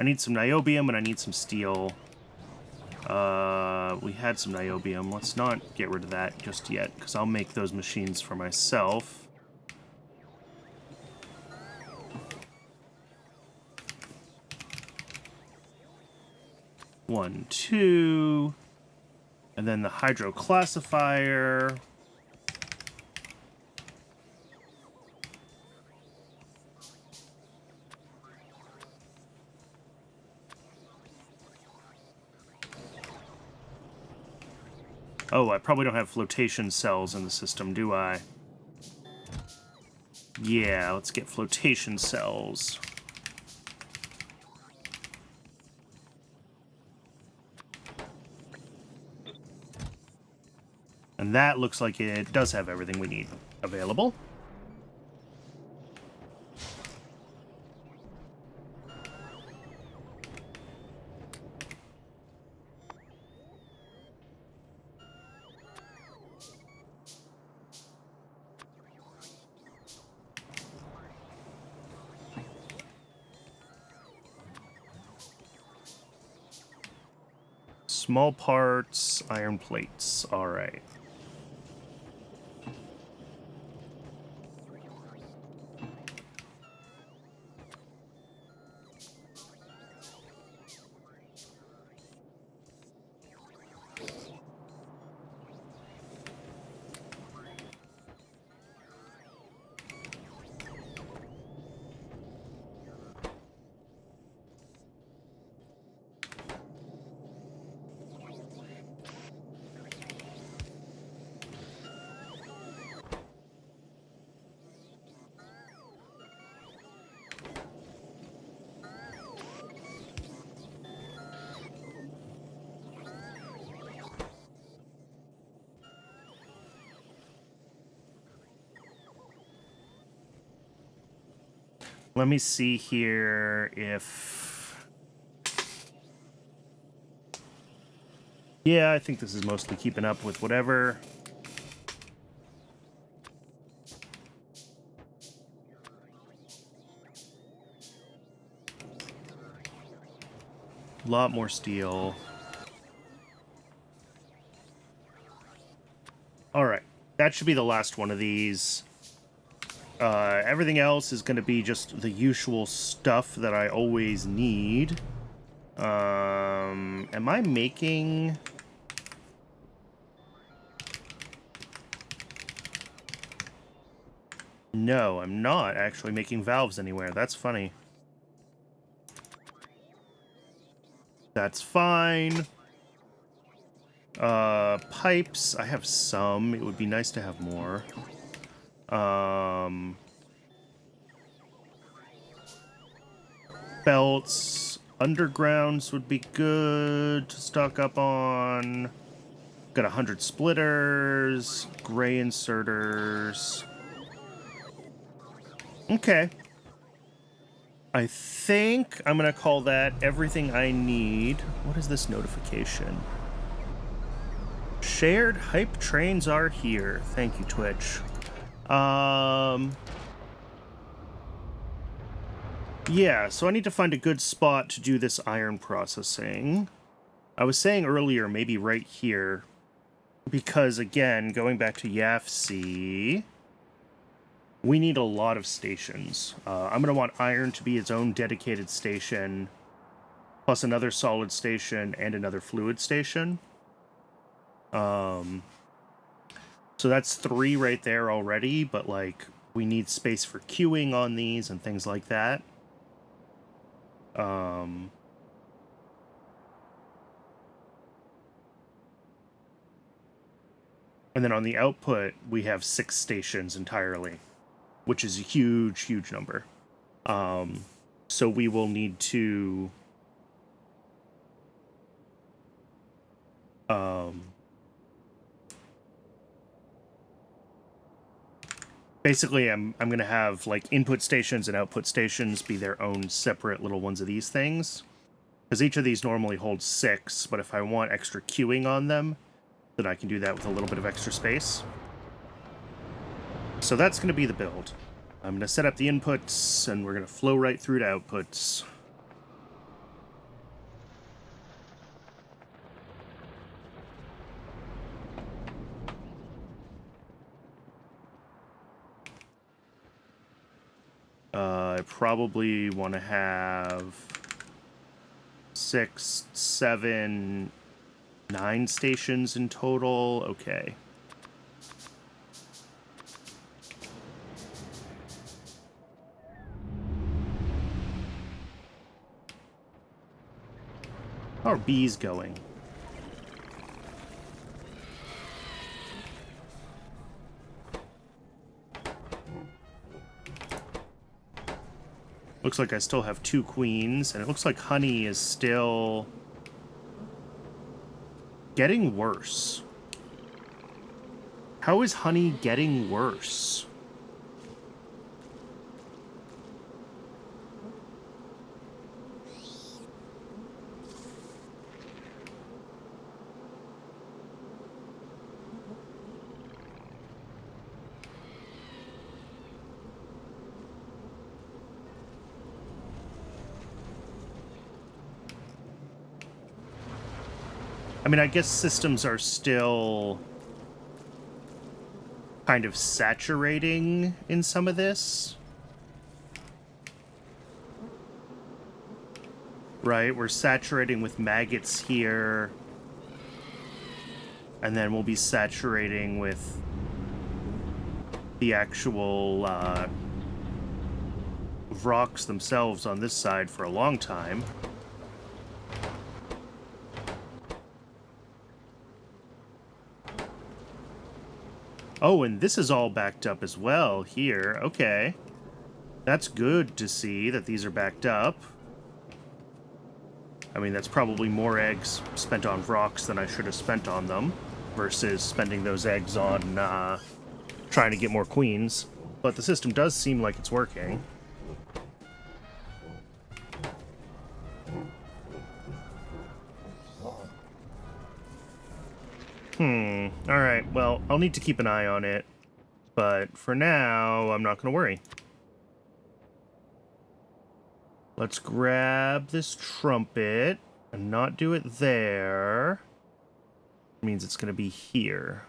I need some niobium and I need some steel. We had some niobium. Let's not get rid of that just yet, because I'll make those machines for myself. One, two, and then the hydro classifier. Oh, I probably don't have flotation cells in the system, do I? Yeah, let's get flotation cells. And that looks like it does have everything we need available. Small parts, iron plates. All right. Let me see here if... Yeah, I think this is mostly keeping up with whatever. A lot more steel. All right, that should be the last one of these. Everything else is going to be just the usual stuff that I always need. Am I making... No, I'm not actually making valves anywhere. That's funny. That's fine. Pipes, I have some. It would be nice to have more. Belts, undergrounds would be good to stock up on. Got 100 splitters, gray inserters. Okay. I think I'm gonna call that everything I need. What is this notification? Shared hype trains are here. Thank you, Twitch. Yeah, so I need to find a good spot to do this iron processing. I was saying earlier, maybe right here, because again, going back to YAFC, we need a lot of stations. I'm going to want iron to be its own dedicated station, plus another solid station and another fluid station. So that's 3 right there already, but like we need space for queuing on these and things like that. And then on the output, we have 6 stations entirely, which is a huge, huge number. So we will need to... basically, I'm going to have like input stations and output stations be their own separate little ones of these things. Because each of these normally holds 6, but if I want extra queuing on them, then I can do that with a little bit of extra space. So that's going to be the build. I'm going to set up the inputs, and we're going to flow right through to outputs. I probably want to have 6, 7, 9 stations in total. Okay. How are bees going? Looks like I still have 2 queens, and it looks like honey is still getting worse. How is honey getting worse? I mean, I guess systems are still kind of saturating in some of this. Right? We're saturating with maggots here. And then we'll be saturating with the actual rocks themselves on this side for a long time. Oh, and this is all backed up as well here. Okay. That's good to see that these are backed up. I mean, that's probably more eggs spent on rocks than I should have spent on them versus spending those eggs on trying to get more queens. But the system does seem like it's working. Alright, well, I'll need to keep an eye on it. But for now, I'm not going to worry. Let's grab this trumpet and not do it there. It means it's going to be here.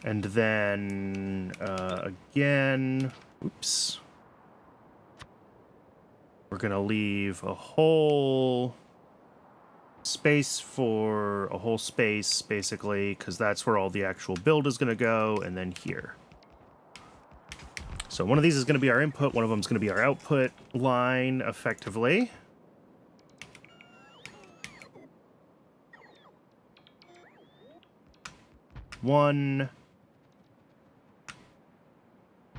And then, again, oops. We're going to leave a whole space for a whole space, basically, because that's where all the actual build is going to go, and then here. So one of these is going to be our input, one of them is going to be our output line, effectively. One,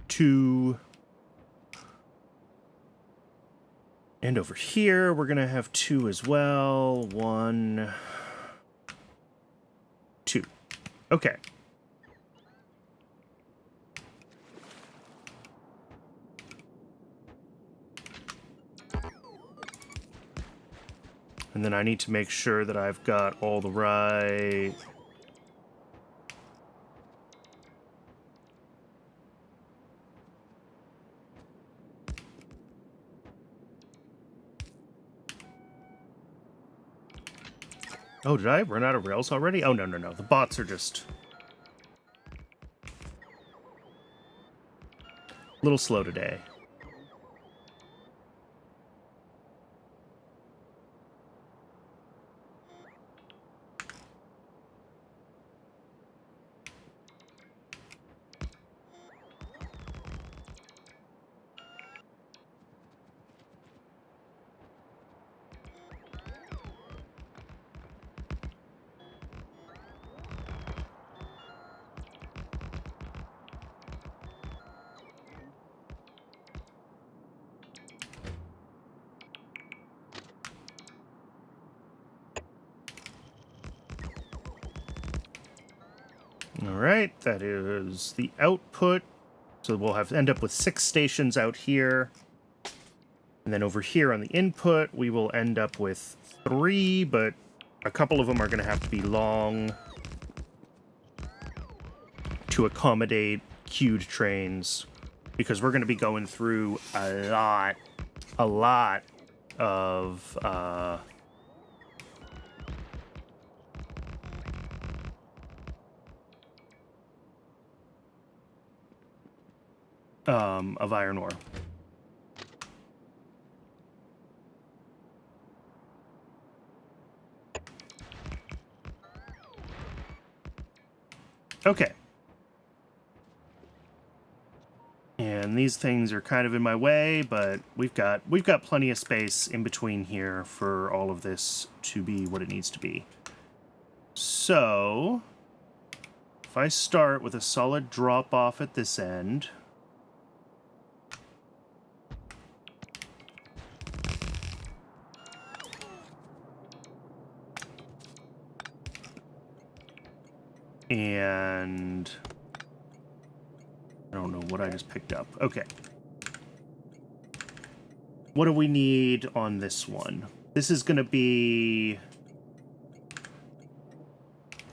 2, and over here we're gonna have 2 as well. 1, 2. Okay. And then I need to make sure that I've got all the right... Oh, did I run out of rails already? Oh, no, no, no. The bots are just a little slow today. All right, that is the output. So we'll end up with 6 stations out here. And then over here on the input, we will end up with 3, but a couple of them are going to have to be long to accommodate queued trains, because we're going to be going through a lot of iron ore. Okay. And these things are kind of in my way, but we've got plenty of space in between here for all of this to be what it needs to be. So, if I start with a solid drop off at this end, and I don't know what I just picked up. Okay. What do we need on this one? This is going to be,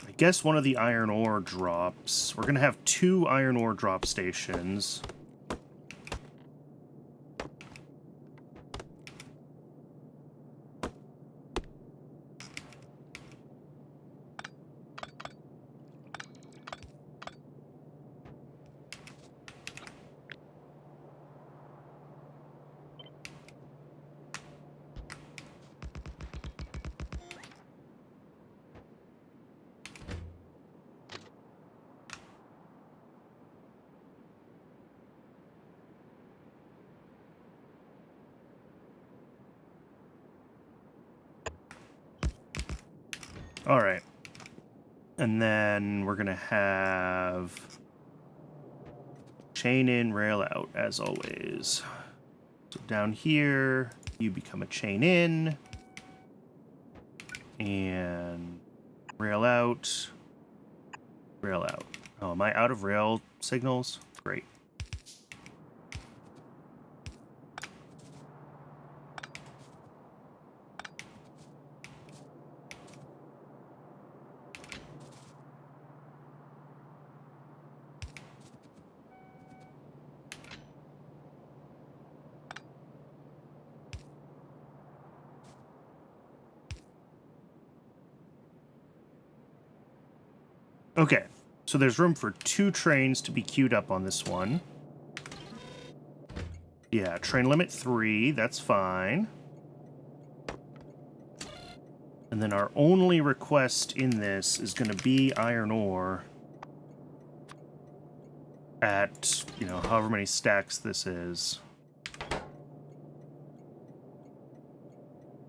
I guess, one of the iron ore drops. We're going to have 2 iron ore drop stations. All right. And then we're going to have chain in, rail out, as always. So down here, you become a chain in. And rail out. Rail out. Oh, am I out of rail signals? Great. Okay, so there's room for 2 trains to be queued up on this one. Yeah, train limit 3, that's fine. And then our only request in this is going to be iron ore at, you know, however many stacks this is.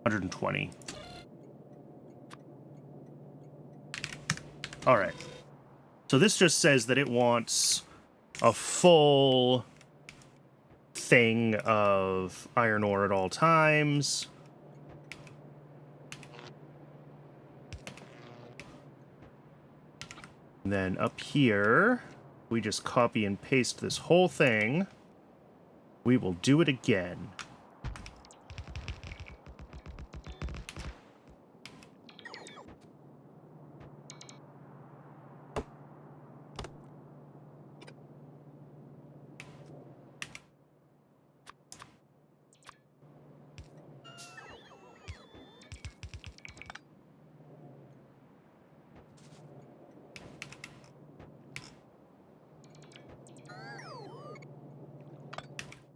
120. All right. So this just says that it wants a full thing of iron ore at all times. And then up here, we just copy and paste this whole thing. We will do it again.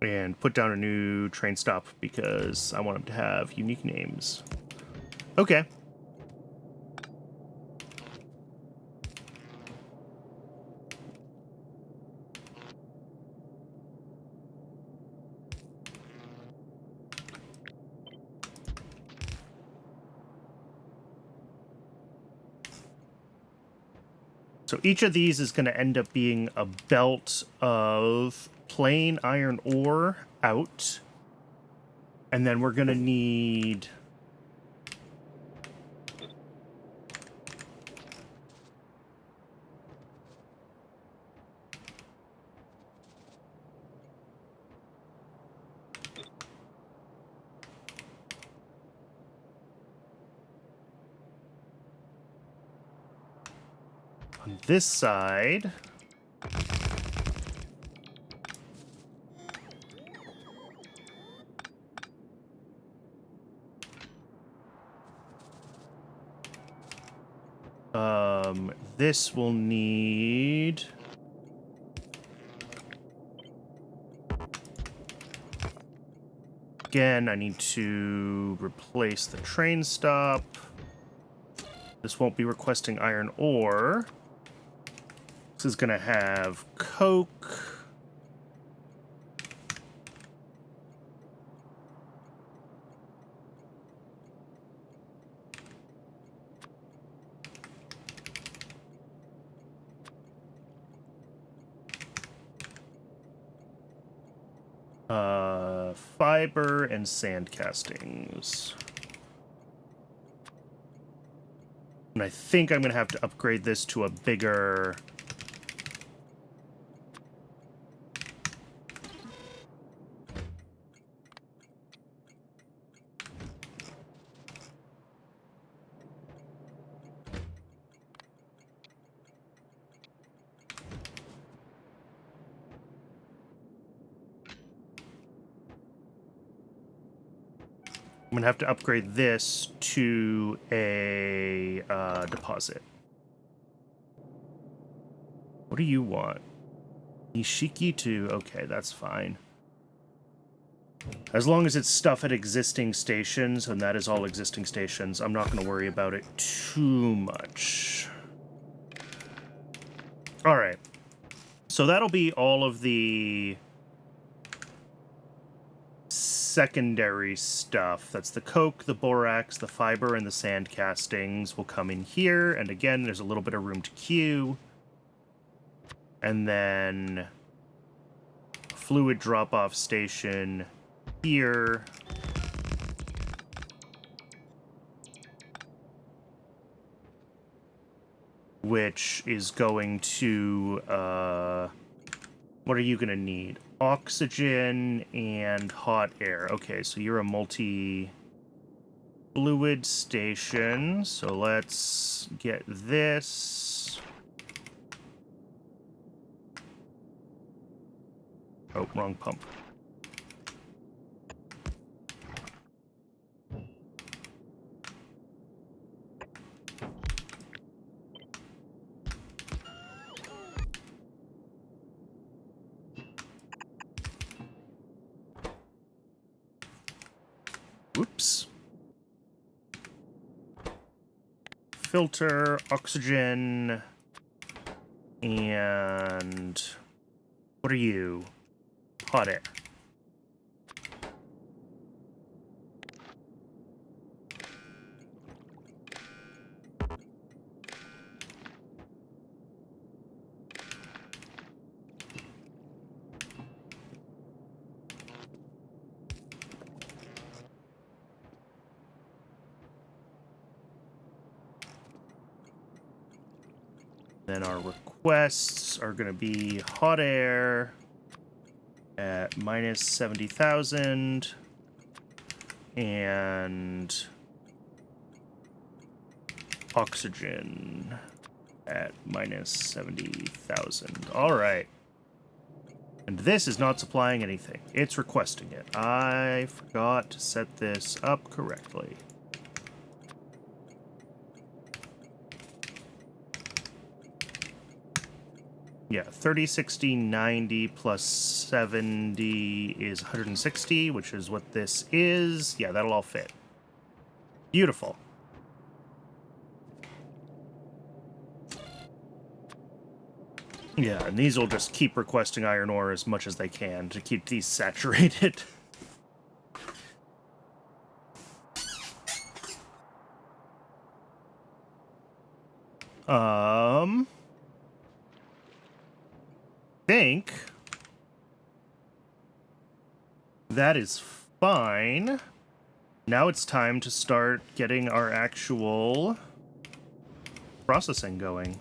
And put down a new train stop because I want them to have unique names. Okay. So each of these is going to end up being a belt of plain iron ore out. And then we're going to need... on this side... This will need... Again, I need to replace the train stop. This won't be requesting iron ore. This is going to have coke. Fiber and sand castings. And I think I'm going to have to upgrade this to a bigger... I'm gonna have to upgrade this to a deposit. What do you want? Nishiki too. Okay, that's fine. As long as it's stuff at existing stations, and that is all existing stations, I'm not gonna worry about it too much. All right. So that'll be all of the secondary stuff. That's the coke, the borax, the fiber, and the sand castings will come in here. And again, there's a little bit of room to queue. And then fluid drop-off station here. Which is going to, what are you going to need? Oxygen and hot air. Okay, so you're a multi-fluid station. So let's get this. Oh, wrong pump. Whoops. Filter, oxygen, and what are you? Hot air. Then our requests are going to be hot air at minus 70,000 and oxygen at minus 70,000. All right. And this is not supplying anything. It's requesting it. I forgot to set this up correctly. Yeah, 30, 60, 90 plus 70 is 160, which is what this is. Yeah, that'll all fit. Beautiful. Yeah, and these will just keep requesting iron ore as much as they can to keep these saturated. Think that is fine. Now it's time to start getting our actual processing going.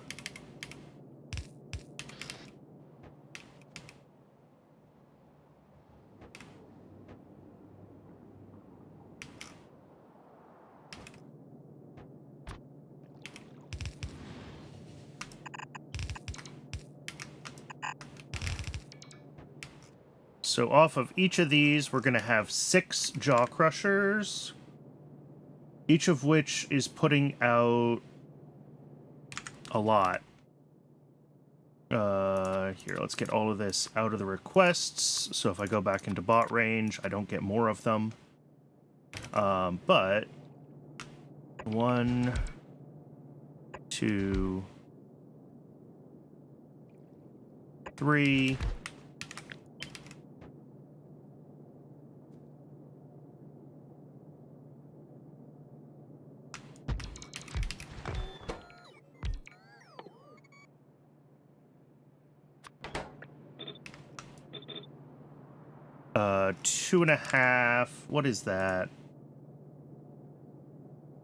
So off of each of these, we're going to have 6 jaw crushers, each of which is putting out a lot. Here, let's get all of this out of the requests, so if I go back into bot range, I don't get more of them. But 1, 2, 3. Uh, 2.5. What is that?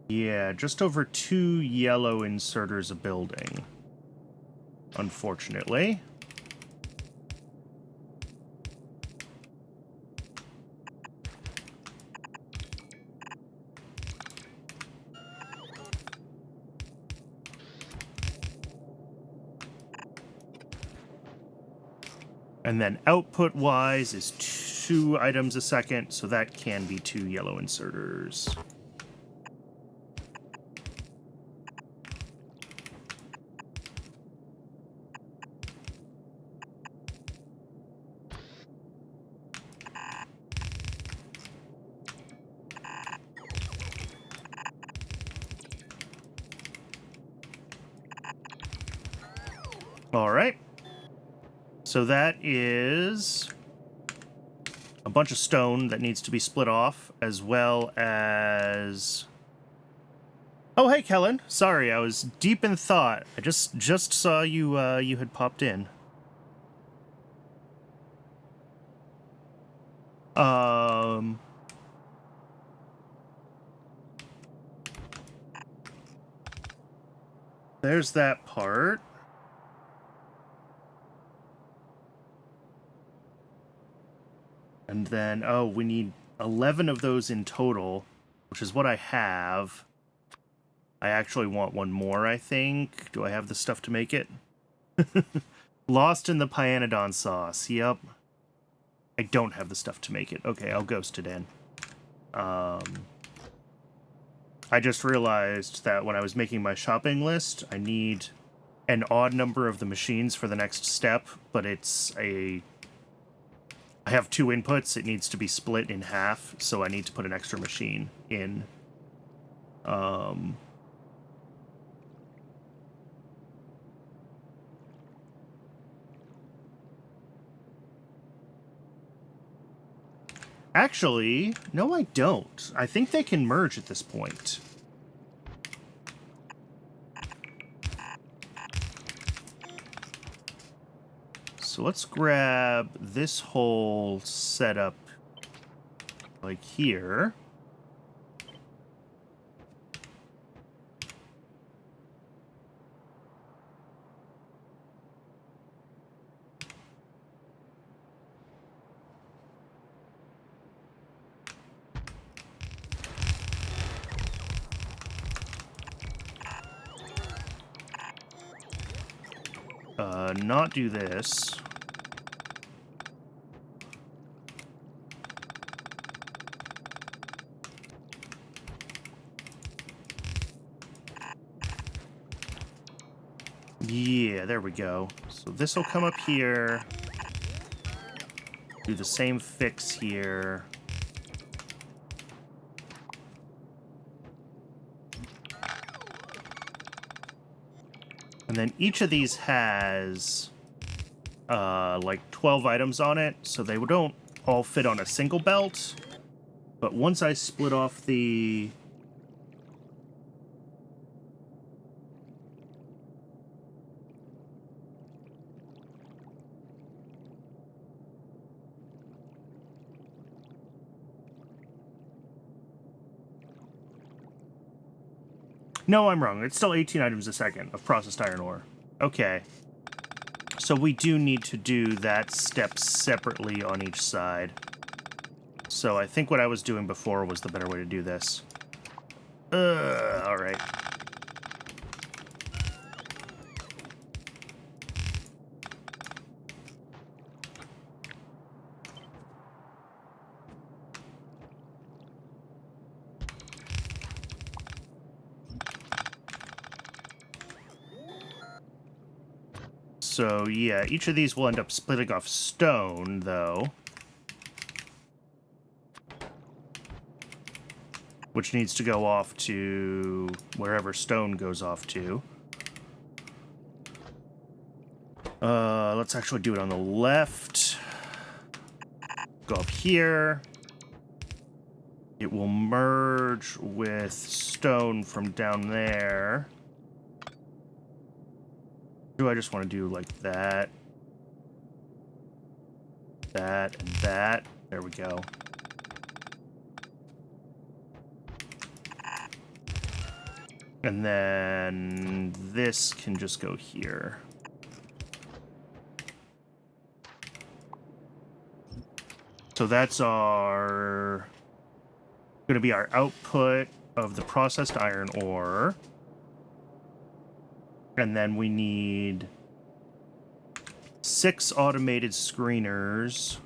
Yeah, just over 2 yellow inserters a building. Unfortunately. And then output-wise is 2 items a second, so that can be 2 yellow inserters. All right. So that is a bunch of stone that needs to be split off, as well as... Oh, hey, Kellen. Sorry, I was deep in thought. I just saw you, you had popped in. There's that part. And then, oh, we need 11 of those in total, which is what I have. I actually want one more, I think. Do I have the stuff to make it? Lost in the Pyanodon sauce. Yep. I don't have the stuff to make it. Okay, I'll ghost it in. I just realized that when I was making my shopping list, I need an odd number of the machines for the next step, but it's a... I have 2 inputs. It needs to be split in half, so I need to put an extra machine in. Actually, no, I don't. I think they can merge at this point. So let's grab this whole setup, like here. Not do this. Yeah, there we go. So this will come up here. Do the same fix here. And then each of these has like 12 items on it, so they don't all fit on a single belt. But once I split off the... No, I'm wrong. It's still 18 items a second of processed iron ore. Okay. So we do need to do that step separately on each side. So I think what I was doing before was the better way to do this. Alright. So, yeah, each of these will end up splitting off stone, though. Which needs to go off to wherever stone goes off to. Let's actually do it on the left. Go up here. It will merge with stone from down there. Do I just want to do like that? That and that. There we go. And then this can just go here. So that's our... going to be our output of the processed iron ore. And then we need 6 automated screeners.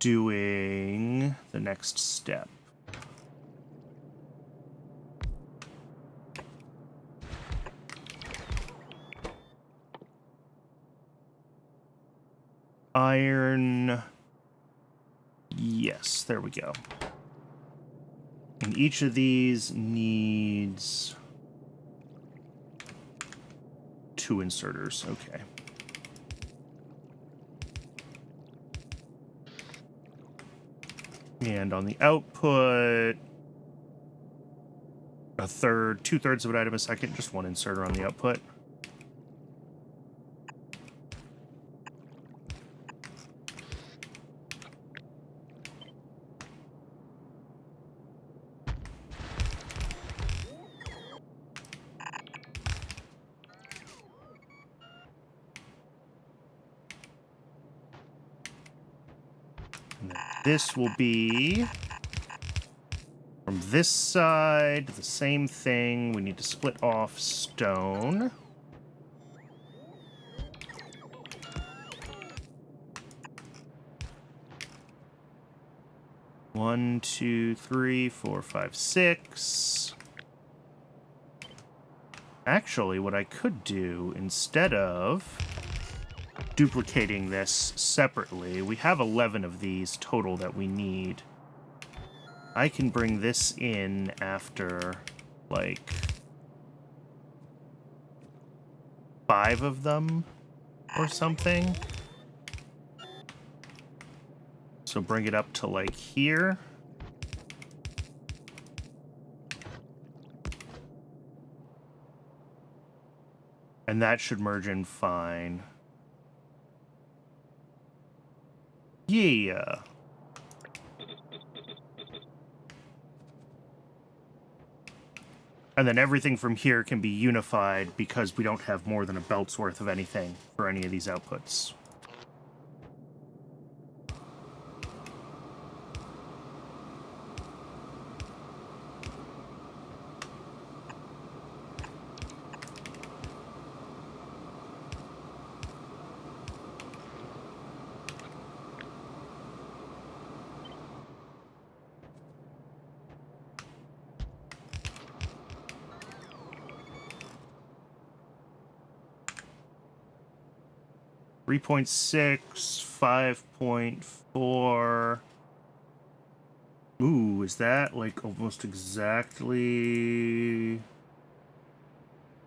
Doing the next step. Iron. Yes, there we go. And each of these needs 2 inserters. Okay. And on the output, 2/3 of an item a second, just 1 inserter on the output. This will be from this side, the same thing. We need to split off stone. One, 2, 3, 4, 5, 6. Actually, what I could do instead of duplicating this separately, we have 11 of these total that we need. I can bring this in after, like, 5 of them or something. So bring it up to, like, here. And that should merge in fine. Yeah. And then everything from here can be unified because we don't have more than a belt's worth of anything for any of these outputs. Three 3.6, 5.4. Ooh, is that like almost exactly...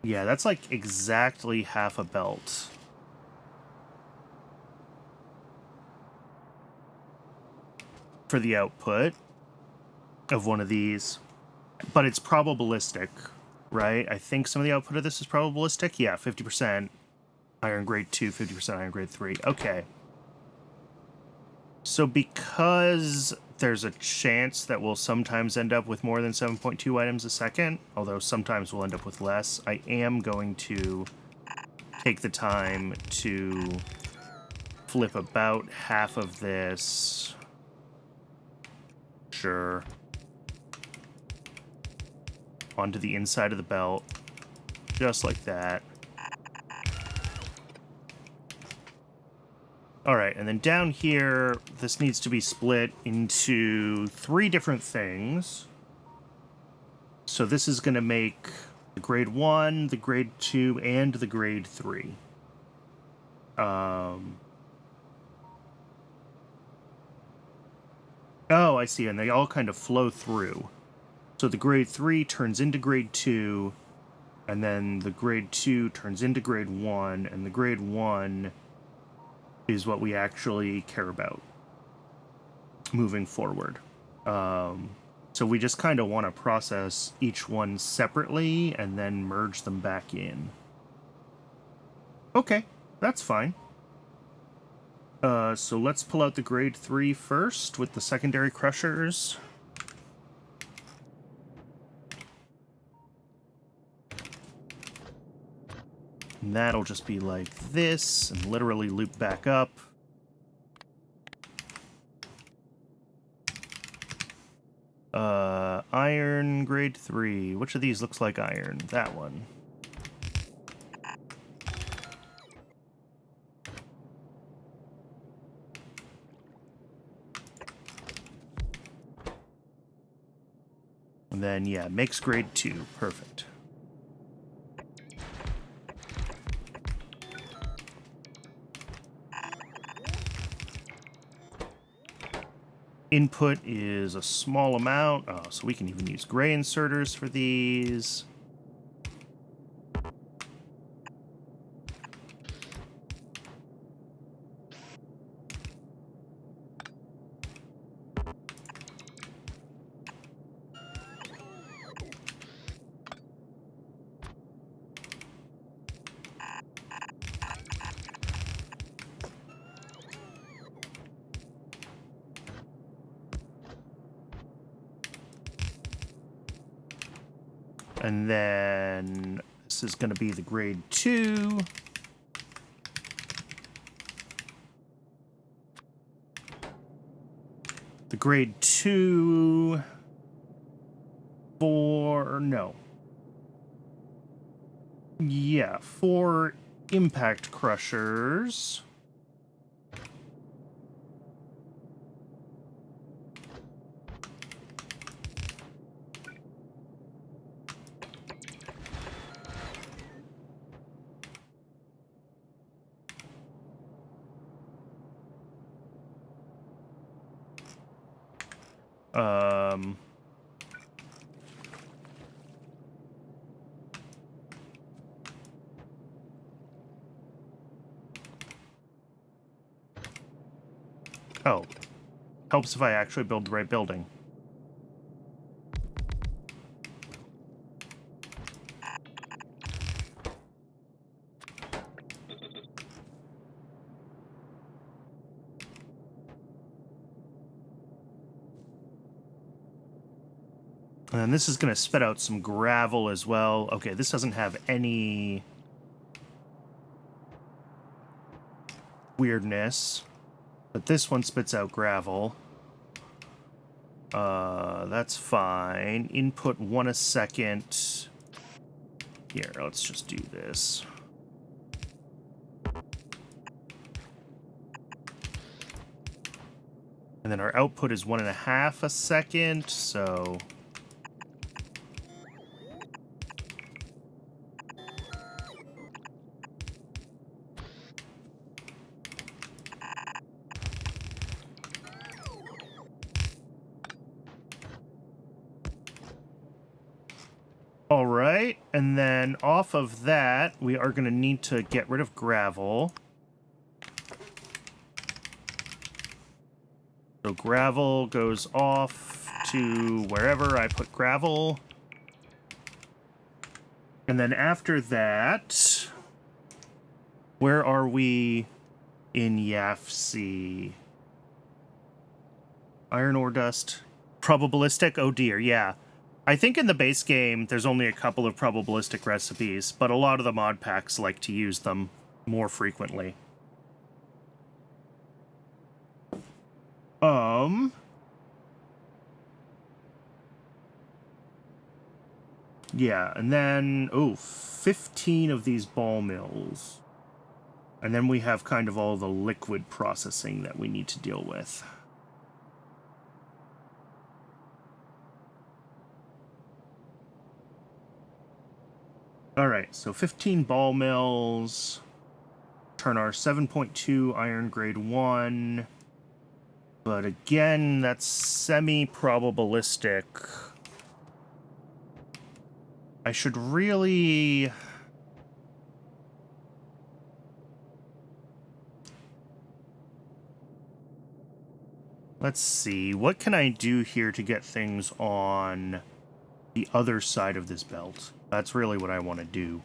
Yeah, that's like exactly half a belt. For the output of one of these. But it's probabilistic, right? I think some of the output of this is probabilistic. Yeah, 50% iron grade 2, 50% iron grade 3. Okay. So because there's a chance that we'll sometimes end up with more than 7.2 items a second, although sometimes we'll end up with less, I am going to take the time to flip about half of this. Sure. Onto the inside of the belt. Just like that. Alright, and then down here, this needs to be split into 3 different things. So this is going to make The grade 1, the grade 2, and the grade 3. Oh, I see, and they all kind of flow through. So the grade 3 turns into grade 2, and then the grade 2 turns into grade 1, and the grade 1 is what we actually care about moving forward. So we just kind of want to process each one separately and then merge them back in. Okay, that's fine. So let's pull out the grade 3 first with the secondary crushers. And that'll just be like this and literally loop back up. Iron grade 3. Which of these looks like iron? That one. And then, yeah, makes grade 2. Perfect. Input is a small amount, so we can even use gray inserters for these. And then this is going to be the grade 2. The grade 2 for... no. Yeah, for impact crushers. Oh, helps if I actually build the right building. And this is going to spit out some gravel as well. Okay, this doesn't have any weirdness, but this one spits out gravel. That's fine. Input 1 a second. Here, let's just do this. And then our output is 1.5 a second, so... All right, and then off of that, we are going to need to get rid of gravel. So gravel goes off to wherever I put gravel. And then after that, where are we in YAFC? Iron ore dust. Probabilistic? Oh dear, yeah. I think in the base game, there's only a couple of probabilistic recipes, but a lot of the mod packs like to use them more frequently. Yeah, and then, 15 of these ball mills. And then we have kind of all the liquid processing that we need to deal with. All right, so 15 ball mills. Turn our 7.2 iron grade 1. But again, that's semi-probabilistic. I should really... Let's see, what can I do here to get things on the other side of this belt? That's really what I want to do.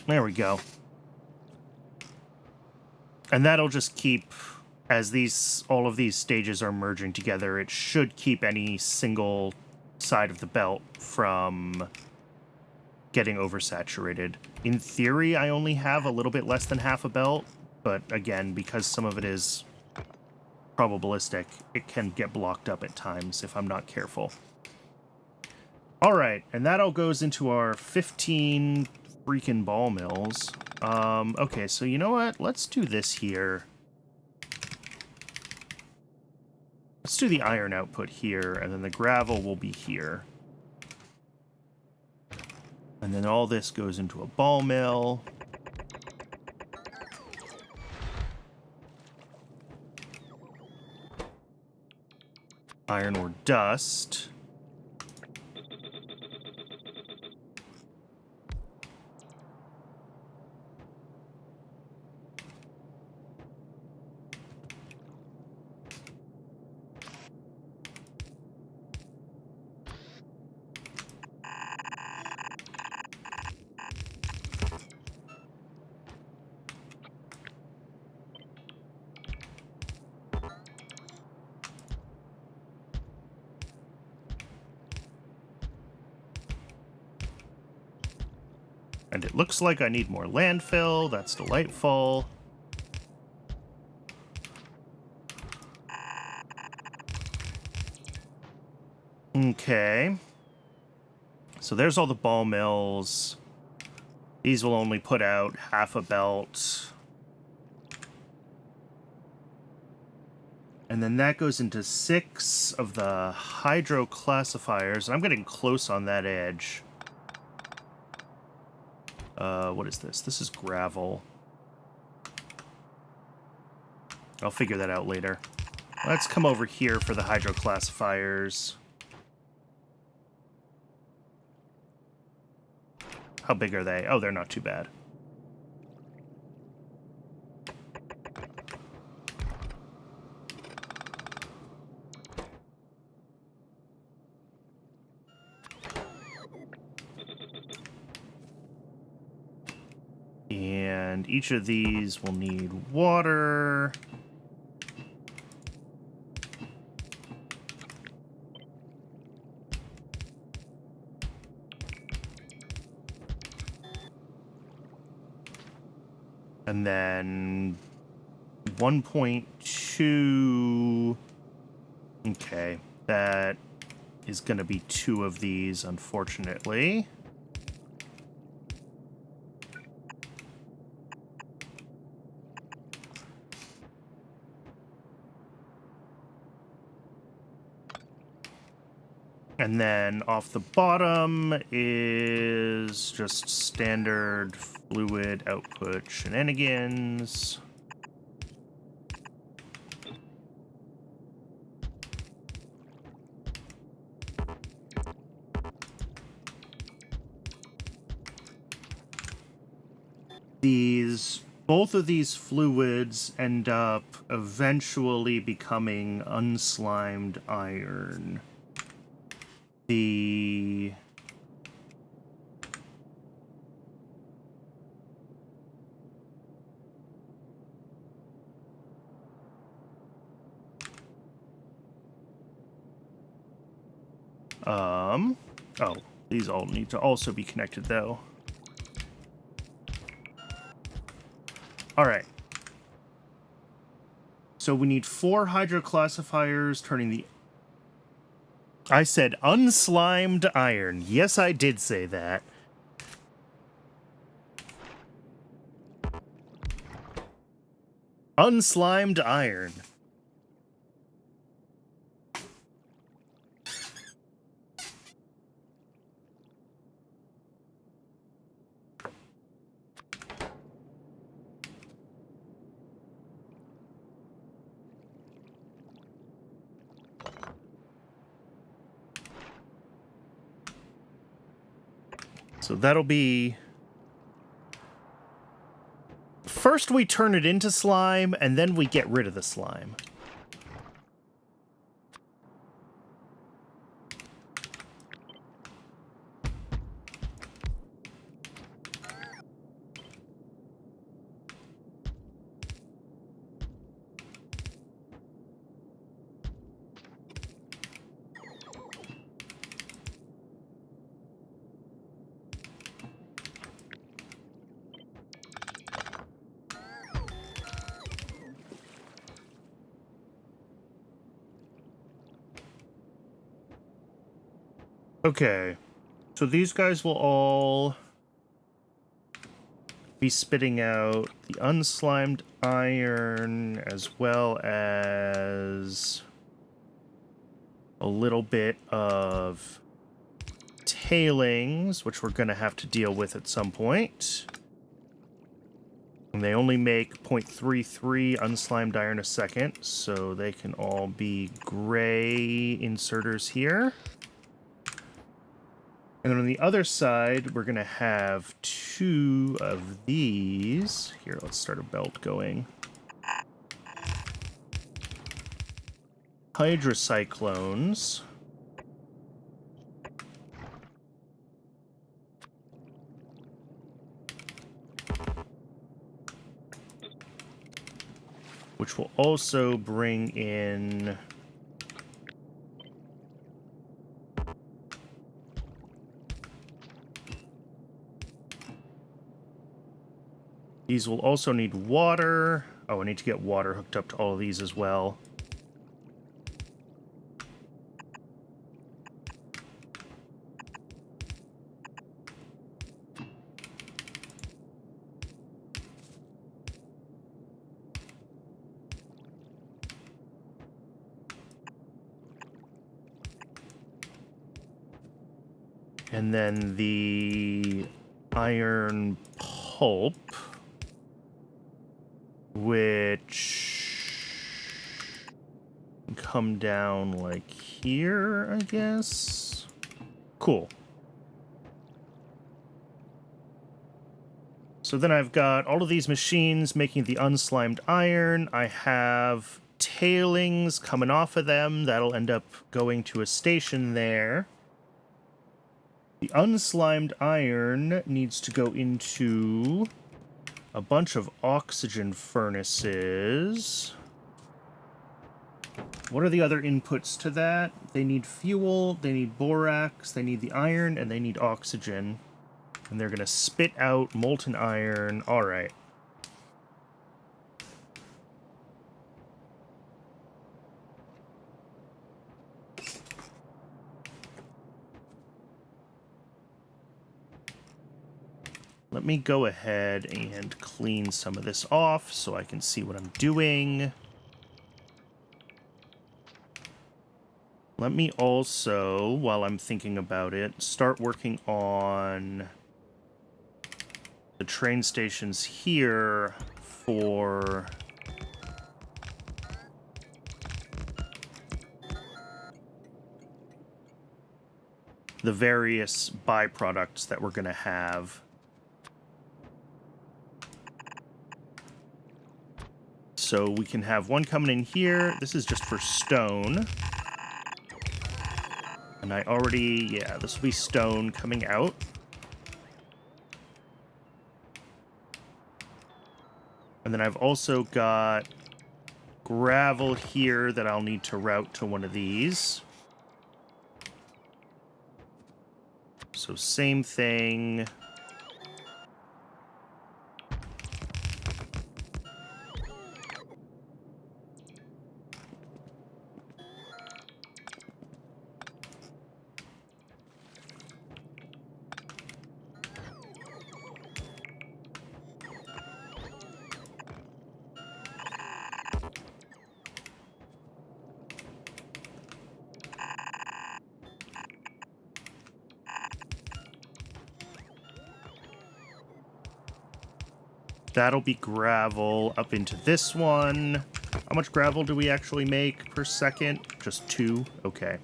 There we go. And that'll just keep, as all of these stages are merging together, it should keep any single side of the belt from getting oversaturated. In theory, I only have a little bit less than half a belt, but again, because some of it is probabilistic, it can get blocked up at times if I'm not careful. All right, and that all goes into our 15 freaking ball mills. Okay, so you know what? Let's do this here. Let's do the iron output here, and then the gravel will be here. And then all this goes into a ball mill. Iron ore dust. And it looks like I need more landfill. That's delightful. Okay. So there's all the ball mills. These will only put out half a belt. And then that goes into 6 of the hydro classifiers. I'm getting close on that edge. What is this? This is gravel. I'll figure that out later. Let's come over here for the hydro classifiers. How big are they? Oh, they're not too bad. And each of these will need water. And then 1.2. Okay, that is going to be 2 of these, unfortunately. And then off the bottom is just standard fluid output shenanigans. Both of these fluids end up eventually becoming unslimed iron. The oh, these all need to also be connected though. All right. So we need 4 hydroclassifiers turning the... I said unslimed iron. Yes, I did say that. Unslimed iron. So that'll be... First we turn it into slime, and then we get rid of the slime. Okay, so these guys will all be spitting out the unslimed iron as well as a little bit of tailings, which we're going to have to deal with at some point. And they only make 0.33 unslimed iron a second, so they can all be gray inserters here. And then on the other side, we're going to have 2 of these. Here, let's start a belt going. Hydrocyclones. Which will also bring in... These will also need water. Oh, I need to get water hooked up to all of these as well. And then the iron pulp, which can come down like here, I guess. Cool. So then I've got all of these machines making the unslimed iron. I have tailings coming off of them. That'll end up going to a station there. The unslimed iron needs to go into a bunch of oxygen furnaces. What are the other inputs to that? They need fuel, they need borax, they need the iron, and they need oxygen. And they're going to spit out molten iron. All right. Let me go ahead and clean some of this off so I can see what I'm doing. Let me also, while I'm thinking about it, start working on the train stations here for the various byproducts that we're going to have. So we can have one coming in here. This is just for stone. And I already, yeah, this will be stone coming out. And then I've also got gravel here that I'll need to route to one of these. So same thing. That'll be gravel up into this one. How much gravel do we actually make per second? Just 2? Okay.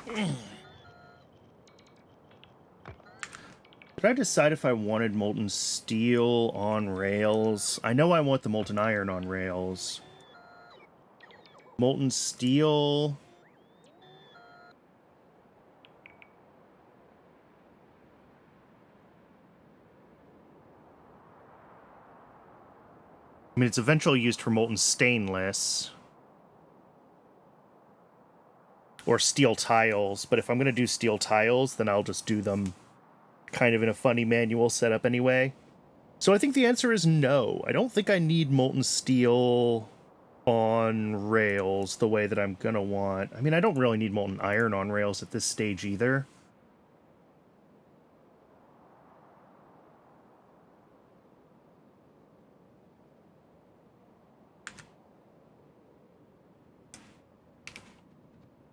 Did I decide if I wanted molten steel on rails? I know I want the molten iron on rails. Molten steel... I mean, it's eventually used for molten stainless. Or steel tiles, but if I'm going to do steel tiles, then I'll just do them kind of in a funny manual setup anyway. So I think the answer is no. I don't think I need molten steel on rails the way that I'm going to want. I mean, I don't really need molten iron on rails at this stage either.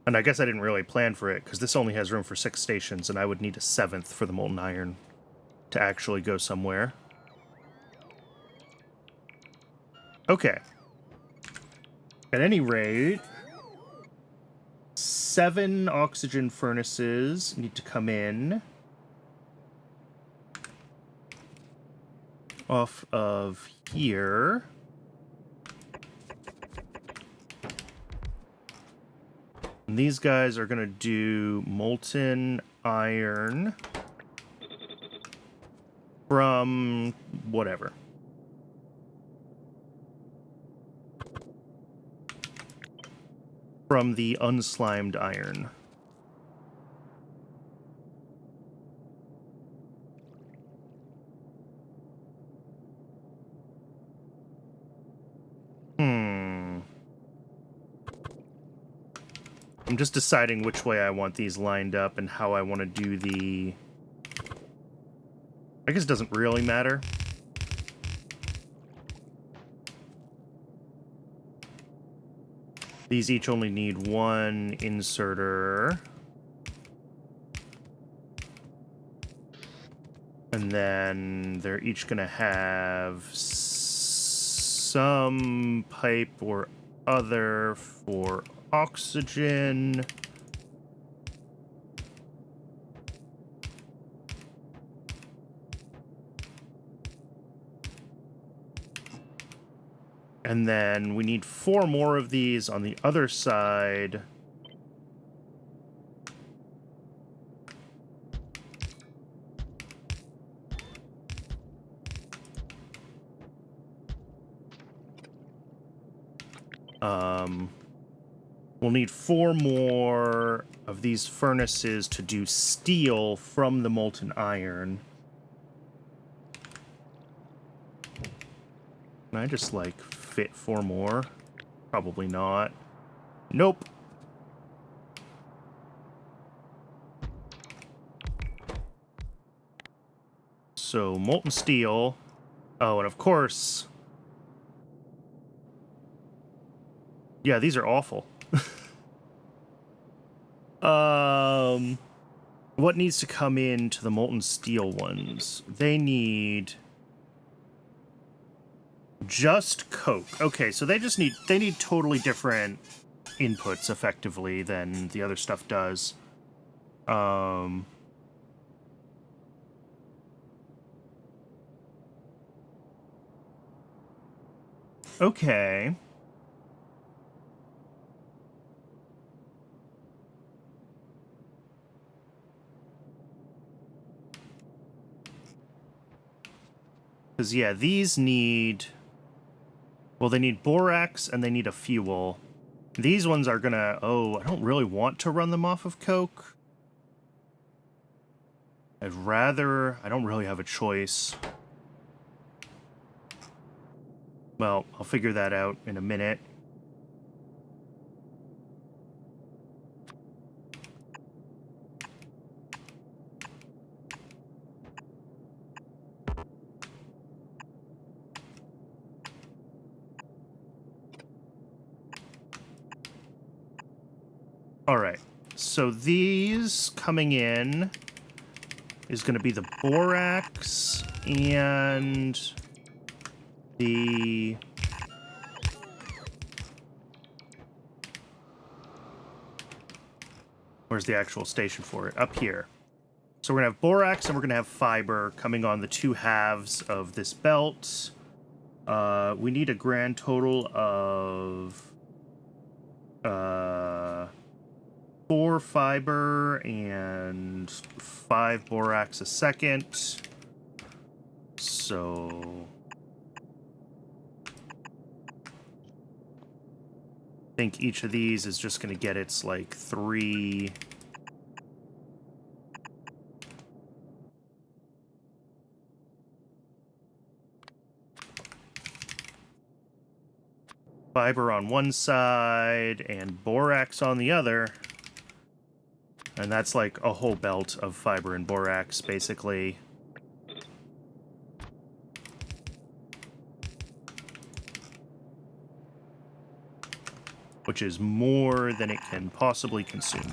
And I guess I didn't really plan for it, because this only has room for 6 stations, and I would need a 7th for the molten iron to actually go somewhere. Okay. At any rate, 7 oxygen furnaces need to come in off of here. And these guys are going to do molten iron from whatever. From the unslimed iron. I'm just deciding which way I want these lined up and how I want to do the... I guess it doesn't really matter. These each only need 1 inserter. And then they're each going to have some pipe or other for oxygen. And then we need 4 more of these on the other side. We'll need 4 more of these furnaces to do steel from the molten iron. Can I just, like, fit 4 more? Probably not. Nope. So, molten steel. Oh, and of course... Yeah, these are awful. What needs to come into the molten steel ones? They need just coke. Okay, so they need totally different inputs effectively than the other stuff does. Okay. Because, yeah, these need... Well, they need borax, and they need a fuel. These ones are gonna... Oh, I don't really want to run them off of coke. I'd rather... I don't really have a choice. Well, I'll figure that out in a minute. Alright, so these coming in is going to be the borax and the... Where's the actual station for it? Up here. So we're going to have borax and we're going to have fiber coming on the two halves of this belt. We need a grand total of 4 fiber and 5 borax a second. So I think each of these is just going to get its like 3 fiber on one side and borax on the other. And that's like a whole belt of fiber and borax, basically. Which is more than it can possibly consume.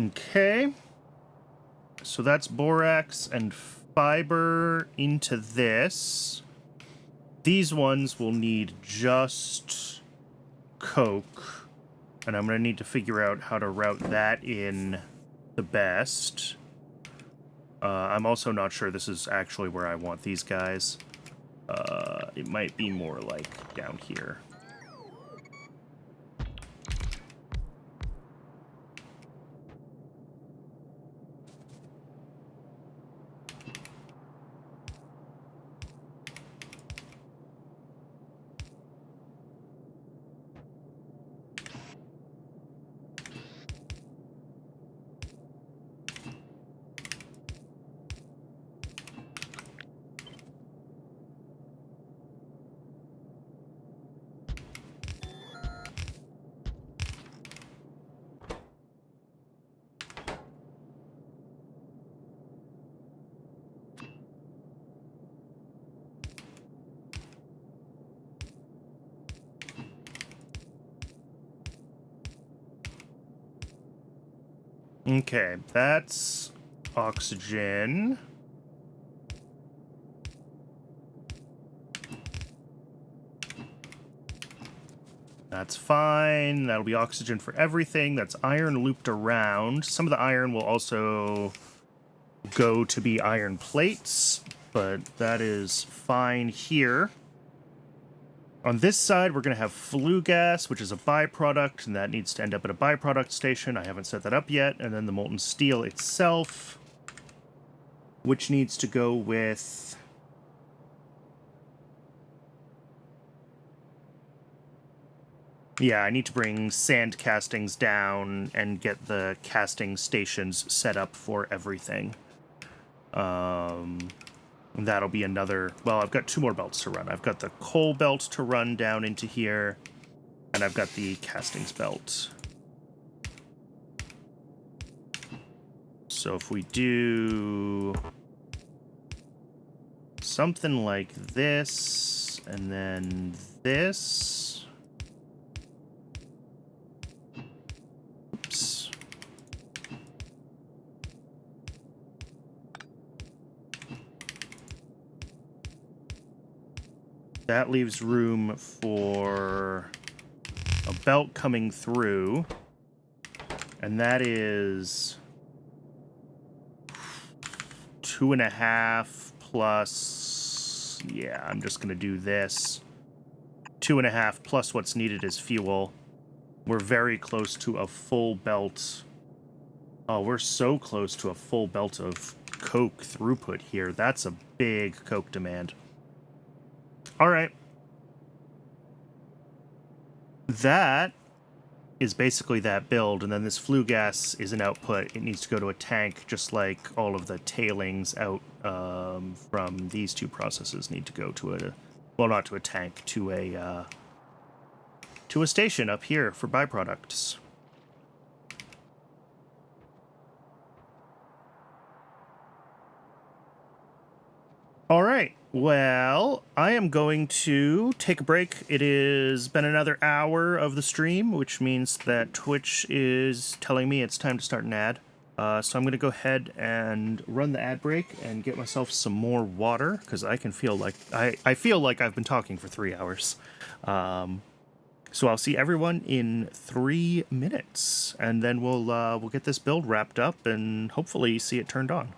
Okay. So that's borax and fiber into this. These ones will need just coke. And I'm going to need to figure out how to route that in the best. I'm also not sure this is actually where I want these guys. It might be more like down here. Okay, that's oxygen. That's fine. That'll be oxygen for everything. That's iron looped around. Some of the iron will also go to be iron plates, but that is fine here. On this side, we're going to have flue gas, which is a byproduct, and that needs to end up at a byproduct station. I haven't set that up yet. And then the molten steel itself, which needs to go with... Yeah, I need to bring sand castings down and get the casting stations set up for everything. That'll be another... Well, I've got 2 more belts to run. I've got the coal belt to run down into here, and I've got the castings belt. So if we do something like this, and then this... Oops. That leaves room for a belt coming through, and that is 2.5 plus... Yeah, I'm just going to do this. 2.5 plus what's needed is fuel. We're very close to a full belt. Oh, we're so close to a full belt of coke throughput here. That's a big coke demand. All right. That is basically that build, and then this flue gas is an output. It needs to go to a tank, just like all of the tailings out from these two processes need to go to a, well, not to a tank, to a station up here for byproducts. All right. Well, I am going to take a break. It has been another hour of the stream, which means that Twitch is telling me it's time to start an ad. So I'm going to go ahead and run the ad break and get myself some more water, because I can feel like I feel like I've been talking for 3 hours. So I'll see everyone in 3 minutes, and then we'll get this build wrapped up and hopefully see it turned on.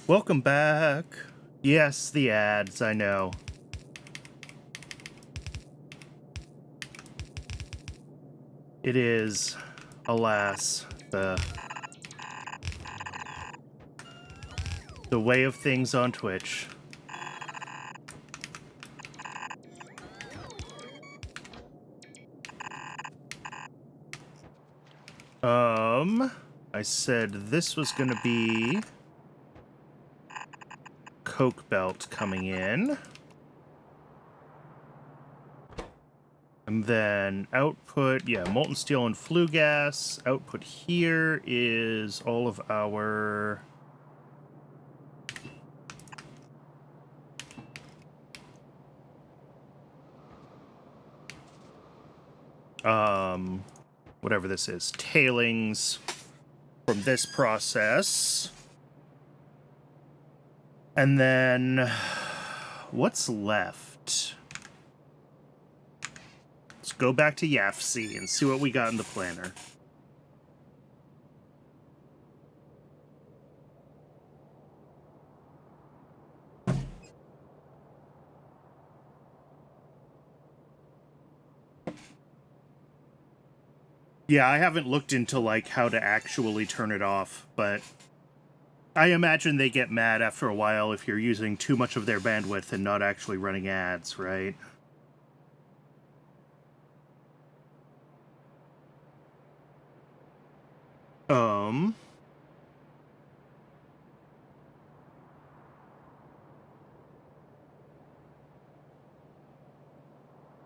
Welcome back. Yes, the ads, I know. It is, alas, the way of things on Twitch. I said this was gonna be coke belt coming in. And then output, yeah, molten steel and flue gas. Output here is all of our... whatever this is, tailings from this process. And then, what's left? Let's go back to YAFC and see what we got in the planner. Yeah, I haven't looked into, like, how to actually turn it off, but I imagine they get mad after a while if you're using too much of their bandwidth and not actually running ads, right?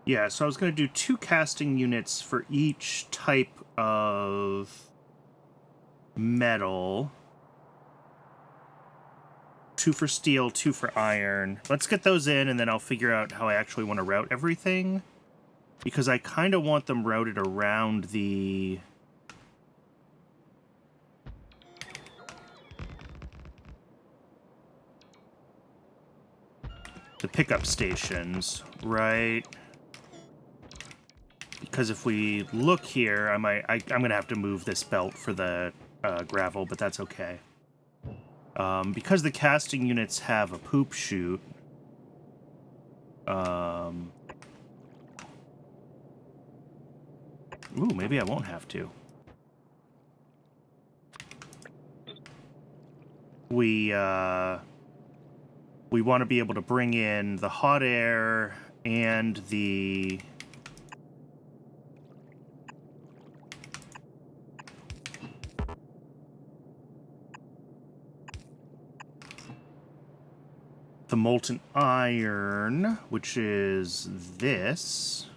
Yeah, so I was going to do 2 casting units for each type of metal. 2 for steel, 2 for iron. Let's get those in, and then I'll figure out how I actually want to route everything. Because I kind of want them routed around the pickup stations, right? Because if we look here, I'm gonna have to move this belt for the gravel, but that's okay. Because the casting units have a poop chute, ooh, maybe I won't have to. We want to be able to bring in the hot air and the molten iron, which is this.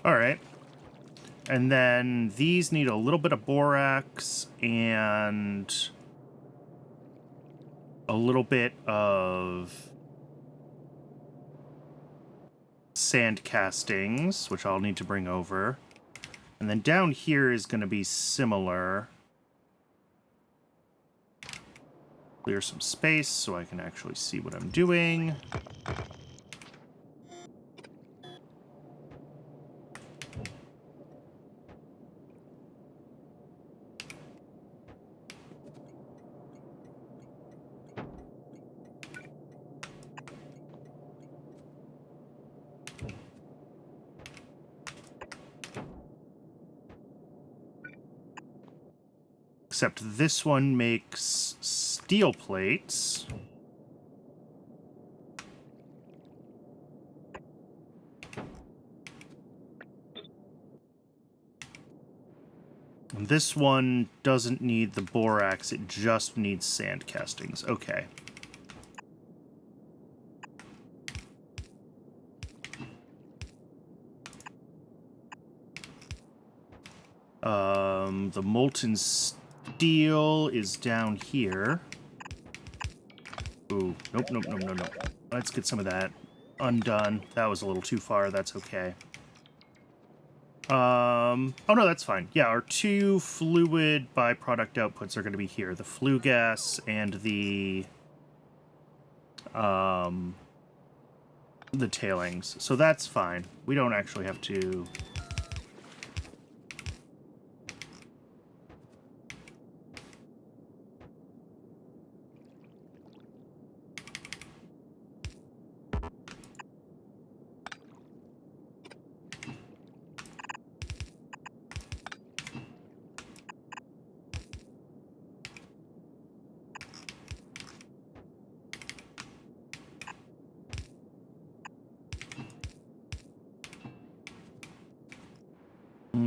All right. And then these need a little bit of borax and a little bit of sand castings, which I'll need to bring over. And then down here is going to be similar. Clear some space so I can actually see what I'm doing. Except this one makes steel plates. And this one doesn't need the borax, it just needs sand castings. Okay. The molten steel is down here. Ooh, nope. Let's get some of that undone. That was a little too far, that's okay. Oh no, that's fine. Yeah, our 2 fluid byproduct outputs are going to be here. The flue gas and the tailings. So that's fine. We don't actually have to...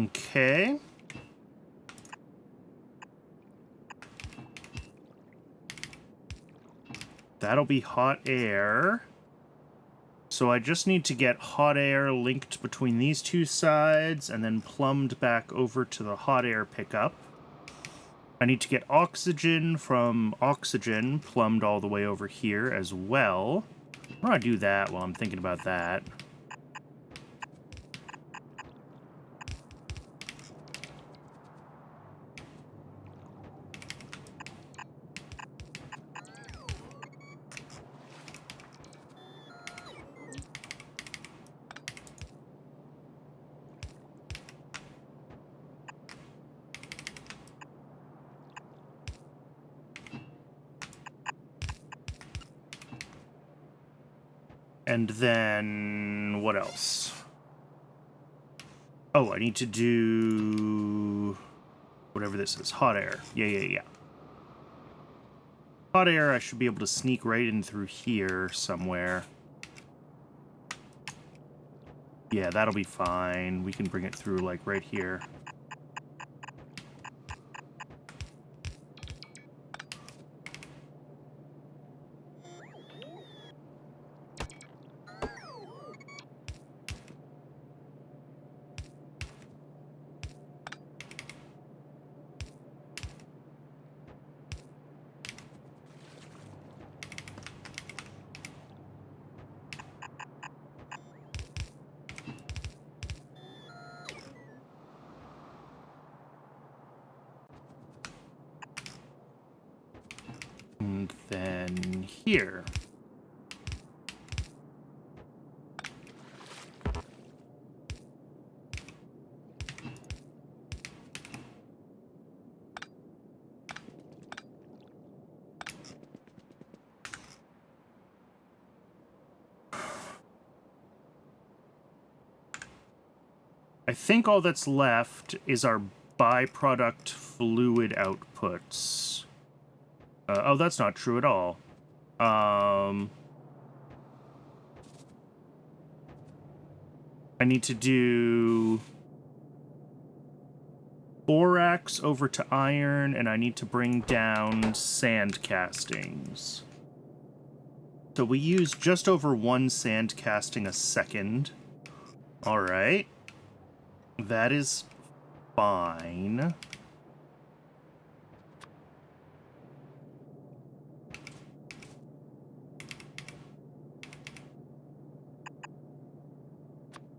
Okay. That'll be hot air. So So I just need to get hot air linked between these two sides and then plumbed back over to the hot air pickup. I need to get oxygen from oxygen plumbed all the way over here as well. Why don't I do that while I'm thinking about that? And then what else? Oh, I need to do whatever this is. Hot air. Yeah. Hot air, I should be able to sneak right in through here somewhere. Yeah, that'll be fine. We can bring it through, like, right here. And then here. I think all that's left is our byproduct fluid outputs. Oh, that's not true at all. I need to do borax over to iron, and I need to bring down sand castings. So we use just over 1 sand casting a second. All right. That is fine.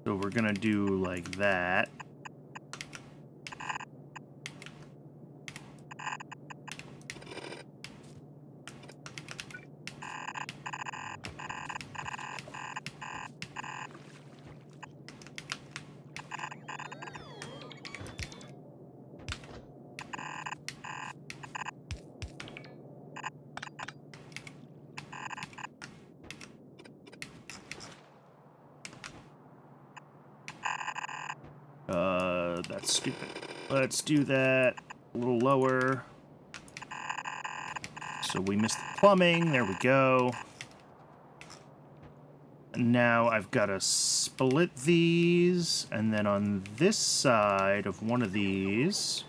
So we're gonna do like that. That's stupid. Let's do that a little lower. So we missed the plumbing. There we go. Now I've got to split these, and then on this side of one of these,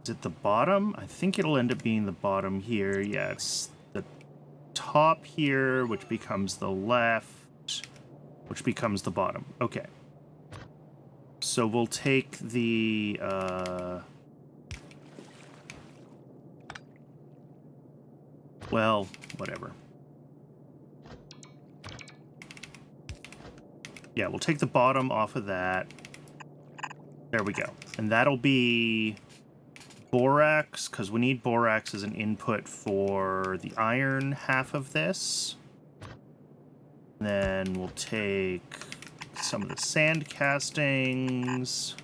is it the bottom? I think it'll end up being the bottom here. Yeah, it's the top here, which becomes the left, which becomes the bottom. Okay. So we'll take the, well, whatever. Yeah, we'll take the bottom off of that. There we go. And that'll be borax, because we need borax as an input for the iron half of this. And then we'll take some of the sand castings.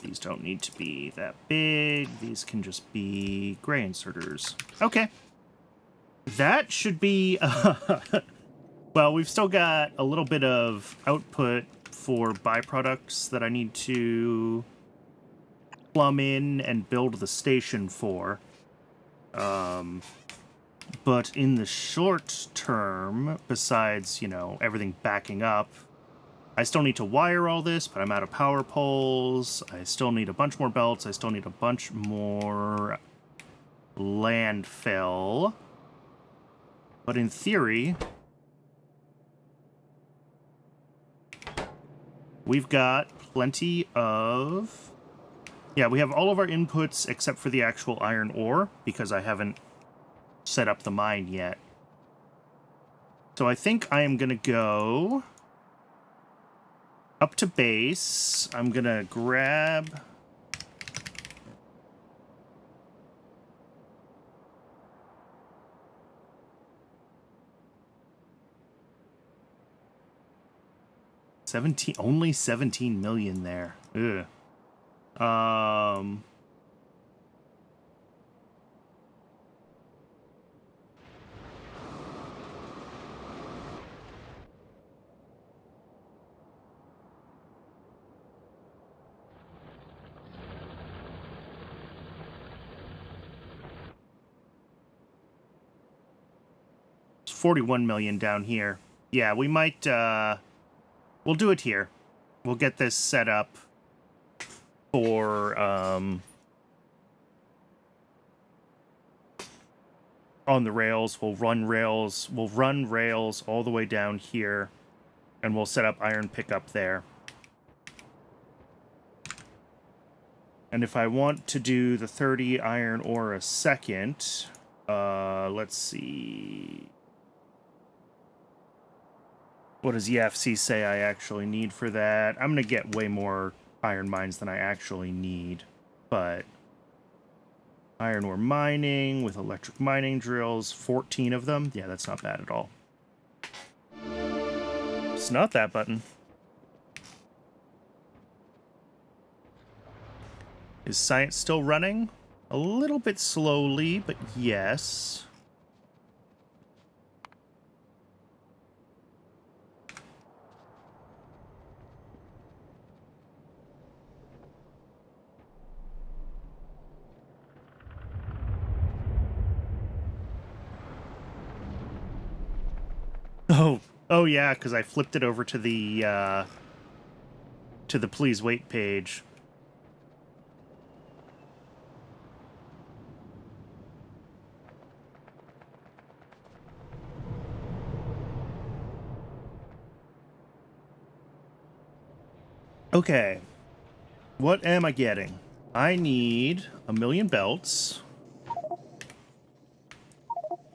These don't need to be that big. These can just be gray inserters. Okay. That should be... well, we've still got a little bit of output for byproducts that I need to plumb in and build the station for. But in the short term, besides, you know, everything backing up, I still need to wire all this, but I'm out of power poles. I still need a bunch more belts. I still need a bunch more landfill. But in theory, we've got plenty of... Yeah, we have all of our inputs except for the actual iron ore, because I haven't set up the mine yet. So I think I am going to go up to base. I'm going to grab... only 17 million there. Ugh. 41 million down here. Yeah, we might, we'll do it here. We'll get this set up for, on the rails. We'll run rails all the way down here, and we'll set up iron pickup there. And if I want to do the 30 iron ore a second, let's see. What does EFC say I actually need for that? I'm going to get way more iron mines than I actually need, but iron ore mining with electric mining drills, 14 of them. Yeah, that's not bad at all. It's not that button. Is science still running? A little bit slowly, but yes. Oh yeah, because I flipped it over to the please wait page. Okay, what am I getting? I need 1 million belts.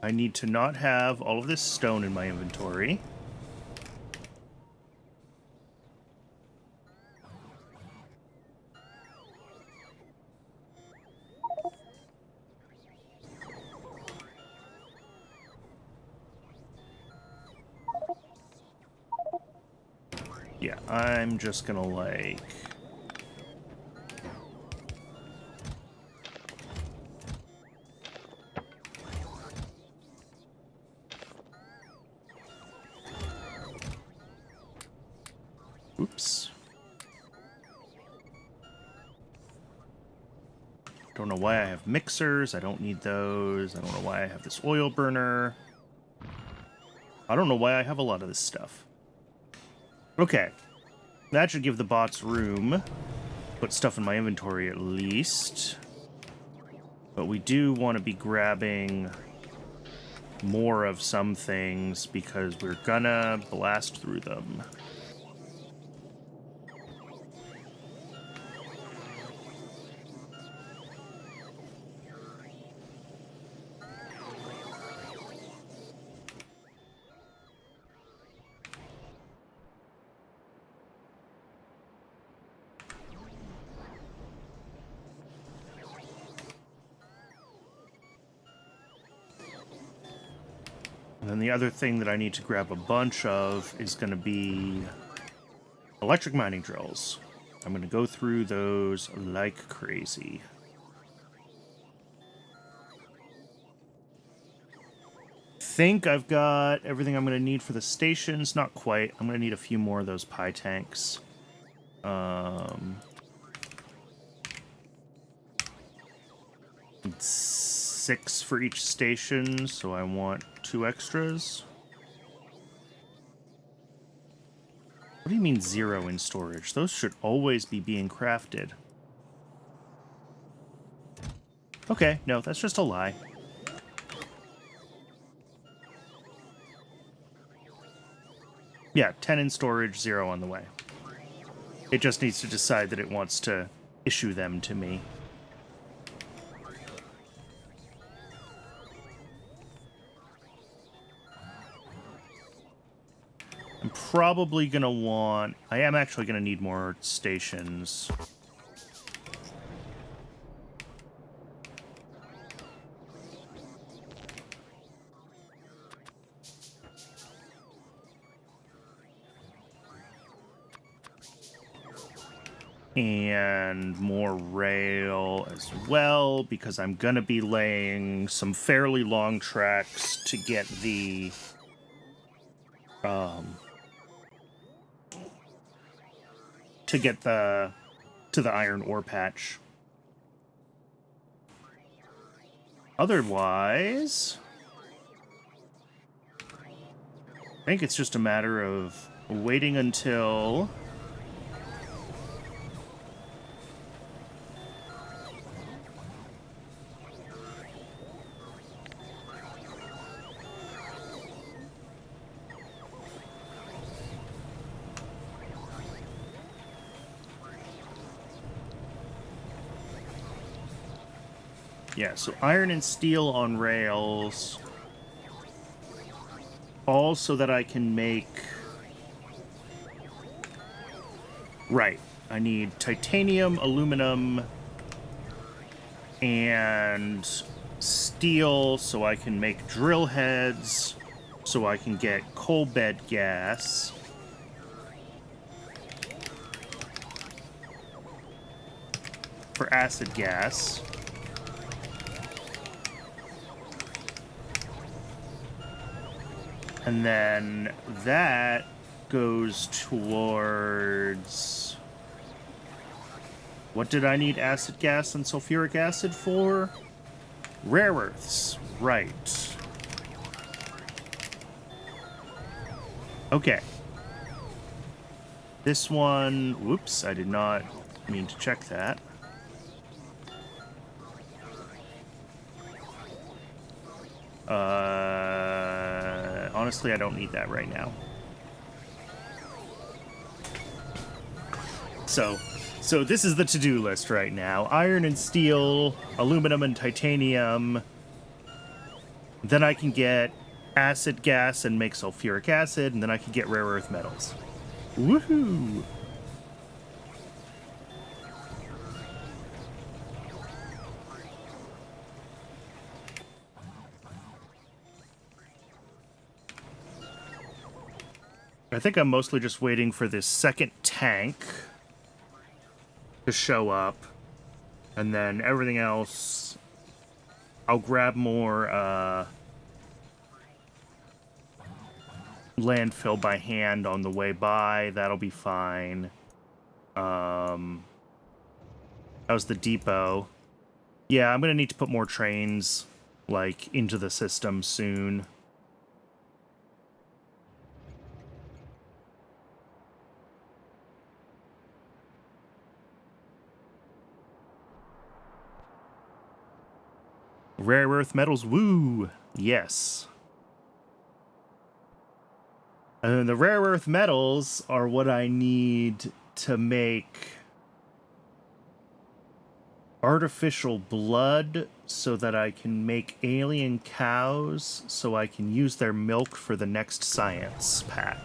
I need to not have all of this stone in my inventory. Yeah, I'm just gonna, like... Oops. Don't know why I have mixers. I don't need those. I don't know why I have this oil burner. I don't know why I have a lot of this stuff. Okay. That should give the bots room. Put stuff in my inventory at least. But we do want to be grabbing more of some things because we're gonna blast through them. And then the other thing that I need to grab a bunch of is going to be electric mining drills. I'm going to go through those like crazy. Think I've got everything I'm going to need for the stations. Not quite. I'm going to need a few more of those pie tanks. 6 for each station, so I want 2 extras. What do you mean 0 in storage? Those should always be being crafted. Okay, no, that's just a lie. Yeah, 10 in storage, 0 on the way. It just needs to decide that it wants to issue them to me. I'm probably going to want... I am actually going to need more stations. And more rail as well, because I'm going to be laying some fairly long tracks to get the... to the iron ore patch. Otherwise, I think it's just a matter of waiting until yeah, so iron and steel on rails. All so that I can make... Right. I need titanium, aluminum, and steel so I can make drill heads, so I can get coal bed gas. For acid gas. And then that goes towards... What did I need acid gas and sulfuric acid for? Rare earths. Right. Okay. This one... Whoops, I did not mean to check that. Honestly, I don't need that right now. So this is the to-do list right now. Iron and steel, aluminum and titanium. Then I can get acid gas and make sulfuric acid, and then I can get rare earth metals. Woohoo! I think I'm mostly just waiting for this second tank to show up, and then everything else, I'll grab more landfill by hand on the way by. That'll be fine. How's the depot? Yeah, I'm gonna need to put more trains, like, into the system soon. Rare earth metals, woo! Yes. And the rare earth metals are what I need to make artificial blood so that I can make alien cows so I can use their milk for the next science pack.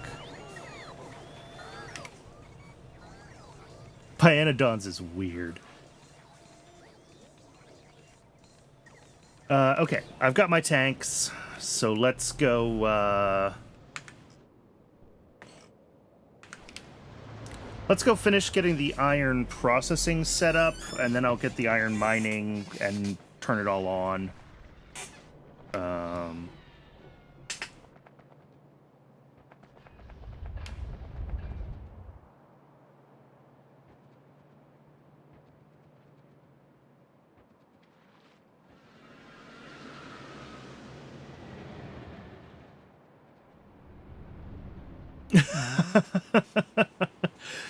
Pyanodons is weird. Okay, I've got my tanks, so let's go, Let's go finish getting the iron processing set up, and then I'll get the iron mining and turn it all on.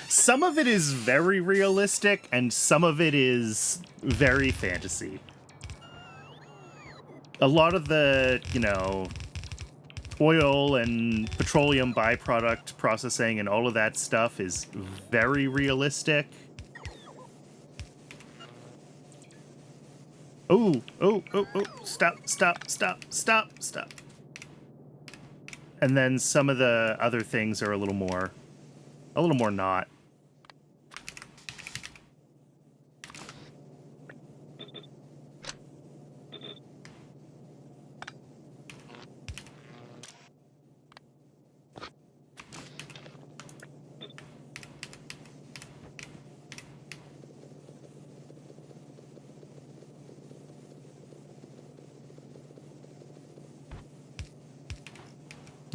Some of it is very realistic, and some of it is very fantasy. A lot of the, you know, oil and petroleum byproduct processing and all of that stuff is very realistic. Oh, stop. And then some of the other things are a little more not.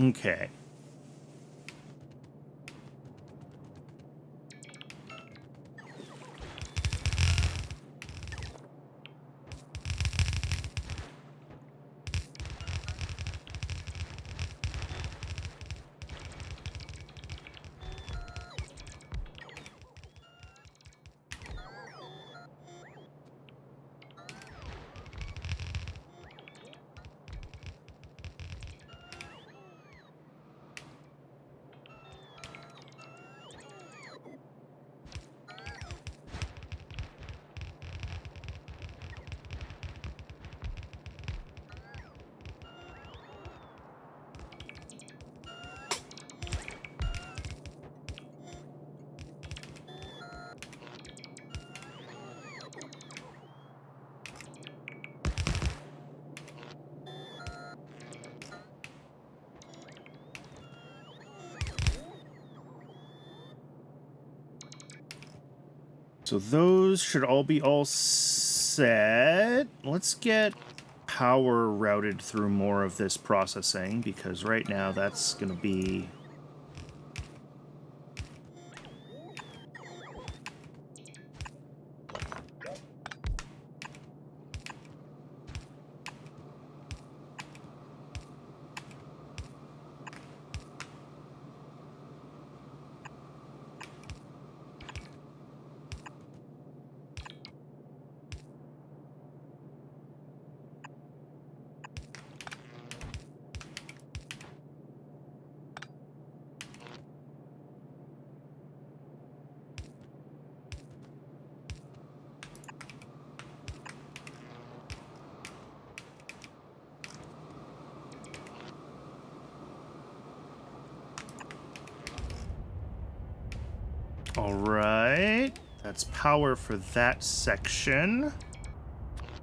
Okay. So those should all be all set. Let's get power routed through more of this processing, because right now that's going to be... All right, that's power for that section.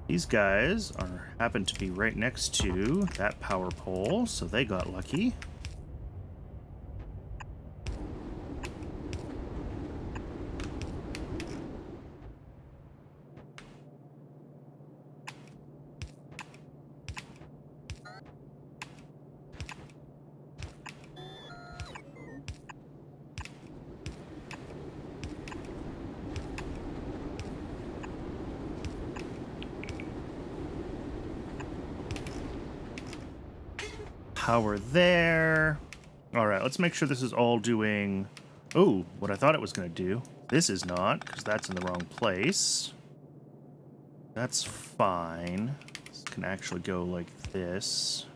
These guys happen to be right next to that power pole, so they got lucky. Power there. All right, let's make sure this is all doing... Oh, what I thought it was going to do. This is not, because that's in the wrong place. That's fine. This can actually go like this.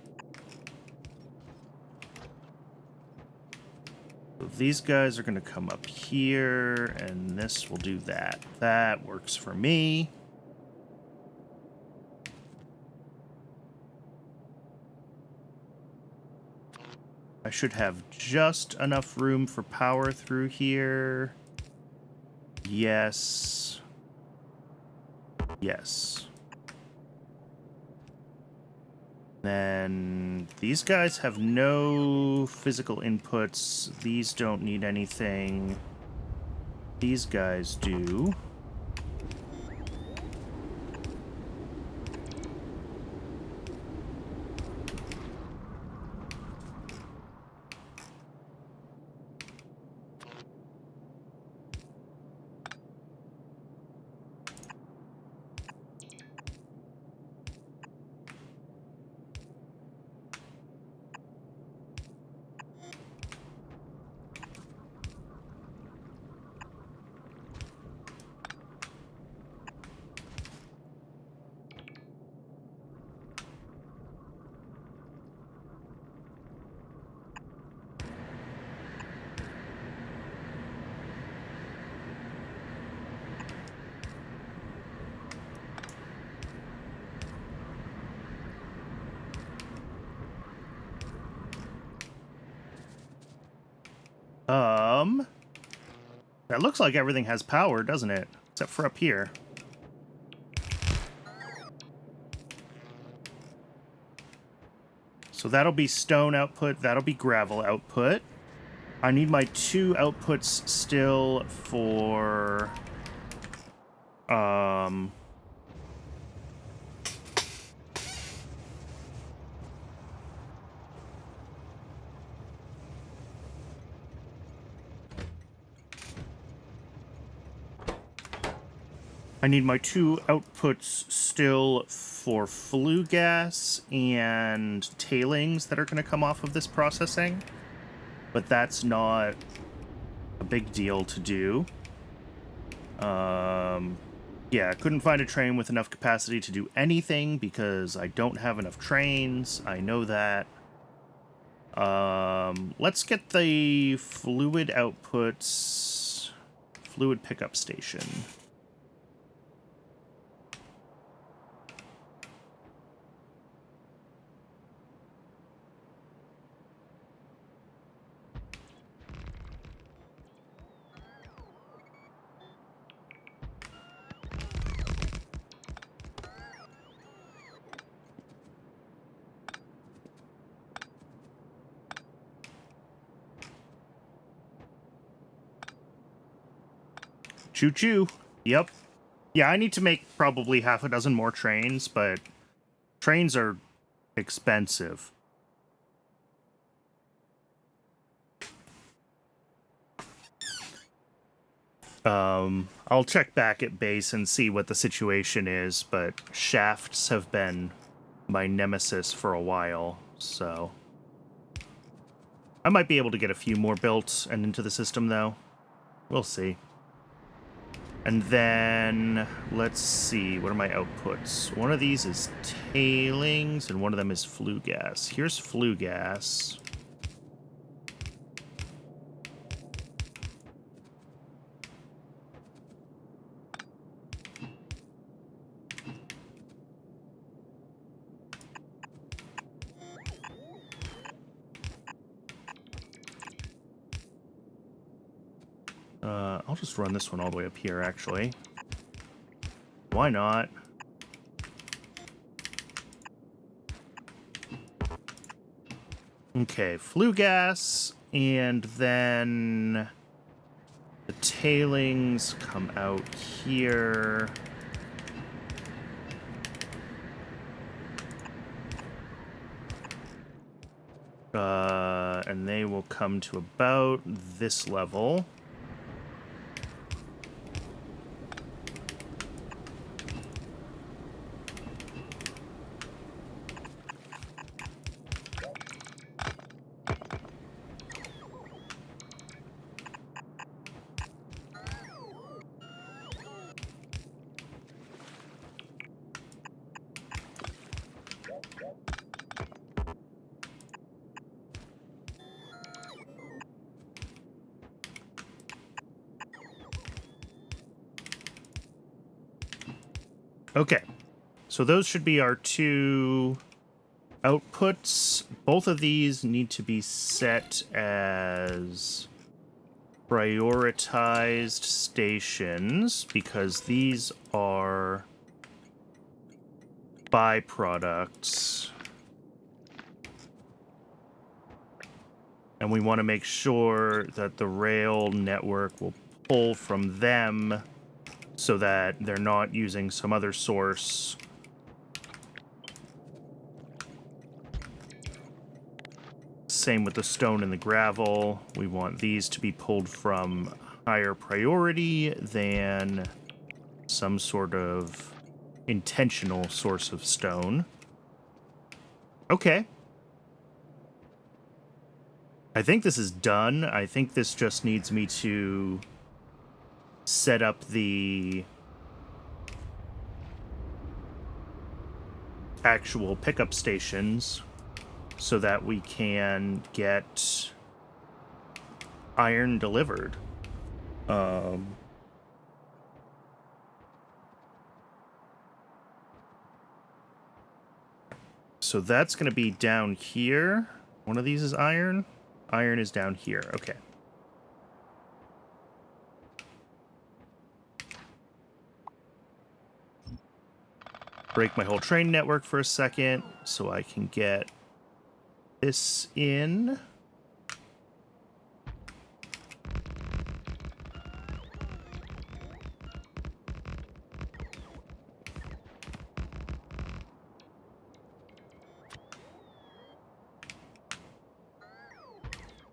So these guys are going to come up here, and this will do that. That works for me. I should have just enough room for power through here. Yes. Yes. Then these guys have no physical inputs. These don't need anything. These guys do. That looks like everything has power, doesn't it? Except for up here. So that'll be stone output, that'll be gravel output. I need my 2 outputs still for... I need my 2 outputs still for flue gas and tailings that are going to come off of this processing. But that's not a big deal to do. Yeah, couldn't find a train with enough capacity to do anything because I don't have enough trains. I know that. Let's get the fluid outputs... Fluid pickup station. Choo-choo. Yep. Yeah, I need to make probably half a dozen more trains, but trains are expensive. I'll check back at base and see what the situation is, but shafts have been my nemesis for a while, so... I might be able to get a few more built and into the system, though. We'll see. And then, let's see, what are my outputs? One of these is tailings, and one of them is flue gas. Here's flue gas. I'll just run this one all the way up here, actually. Why not? Okay, flue gas, and then the tailings come out here. And they will come to about this level. Okay, so those should be our 2 outputs. Both of these need to be set as prioritized stations because these are byproducts. And we want to make sure that the rail network will pull from them so that they're not using some other source. Same with the stone and the gravel. We want these to be pulled from higher priority than some sort of intentional source of stone. Okay. I think this is done. I think this just needs me to set up the actual pickup stations so that we can get iron delivered. So that's going to be down here. One of these is iron. Iron is down here. Okay. Break my whole train network for a second so I can get this in.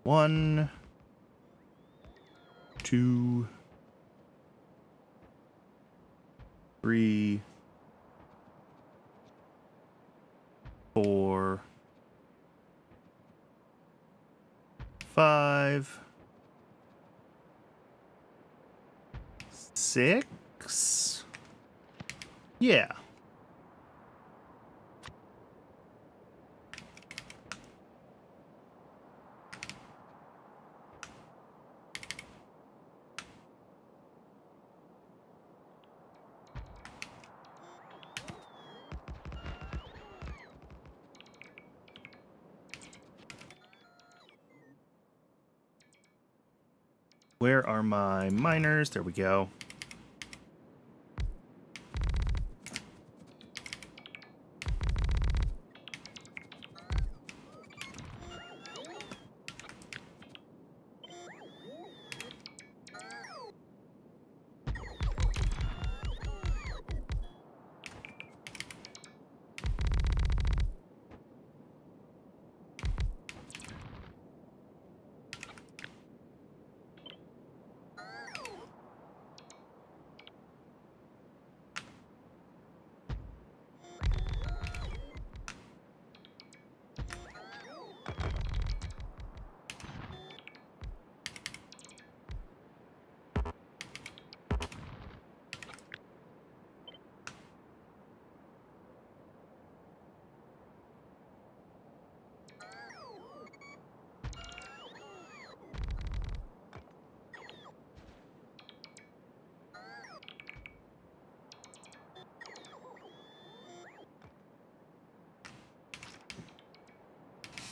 One, two, three, 4, 5, 6. Yeah. Where are my miners? There we go.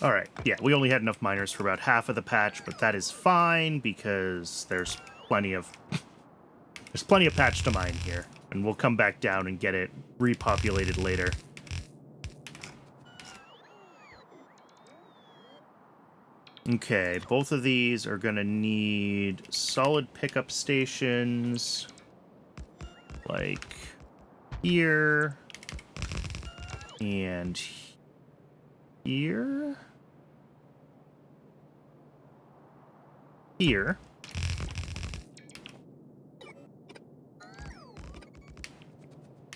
All right, yeah, we only had enough miners for about half of the patch, but that is fine because there's plenty of patch to mine here, and we'll come back down and get it repopulated later. Okay, both of these are gonna need solid pickup stations, like here and here. Here.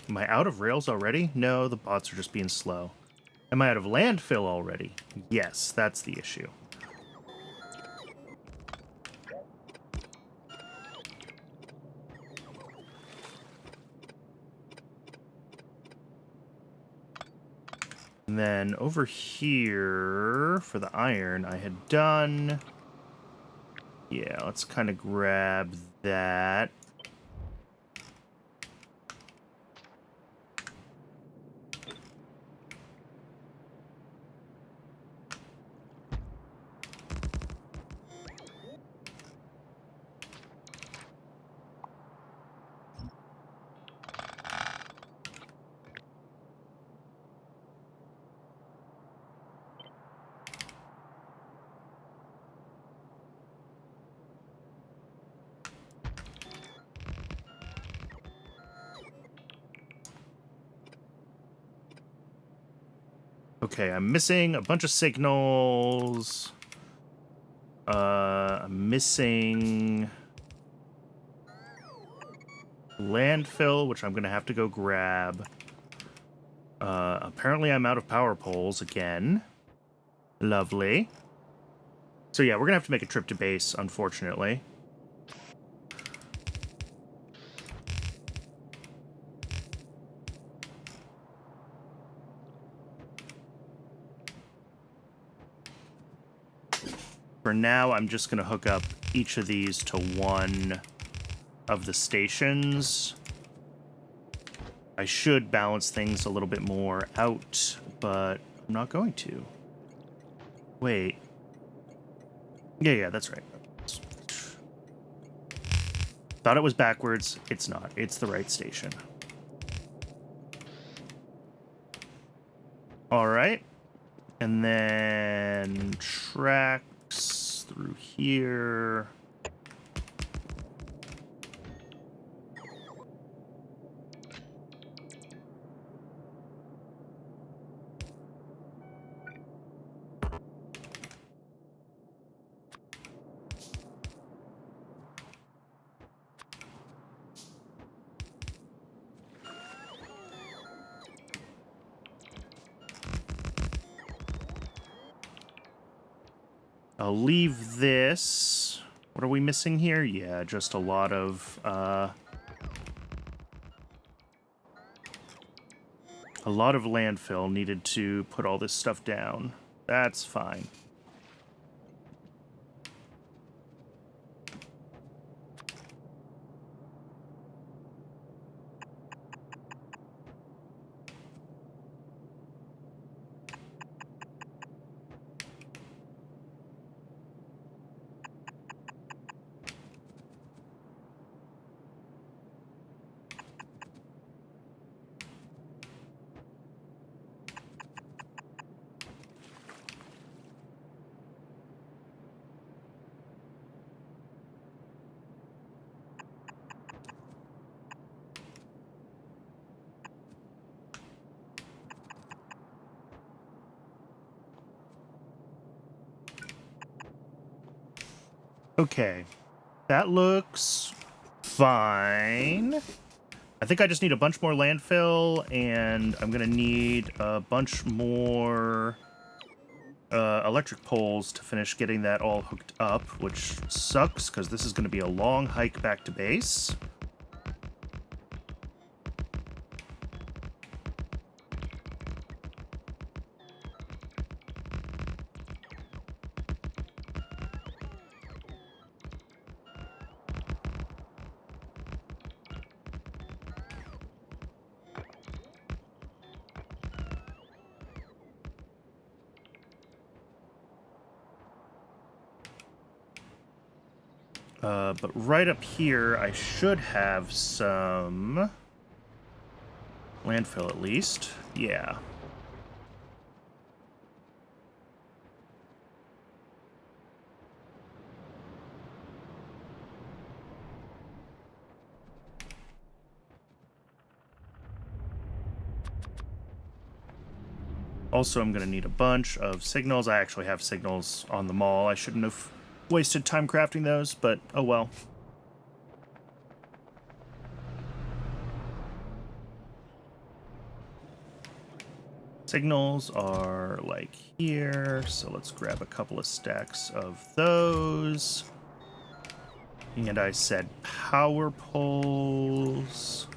Am I out of rails already? No, the bots are just being slow. Am I out of landfill already? Yes, that's the issue. And then over here, for the iron, I had done... Yeah, let's kind of grab that. Okay, I'm missing a bunch of signals. I'm missing landfill, which I'm going to have to go grab. Apparently I'm out of power poles again. Lovely. So yeah, we're going to have to make a trip to base, unfortunately. For now, I'm just going to hook up each of these to one of the stations. I should balance things a little bit more out, but I'm not going to. Wait. Yeah, that's right. Thought it was backwards. It's not. It's the right station. All right. And then tracks through here. I'll leave this. What are we missing here? Yeah, just a lot of landfill needed to put all this stuff down. That's fine. Okay, that looks fine. I think I just need a bunch more landfill, and I'm gonna need a bunch more electric poles to finish getting that all hooked up, which sucks, because this is gonna be a long hike back to base. But right up here, I should have some landfill at least. Yeah. Also, I'm going to need a bunch of signals. I actually have signals on the mall. I shouldn't have wasted time crafting those, but oh well. Signals are like here, so let's grab a couple of stacks of those. And I said power poles.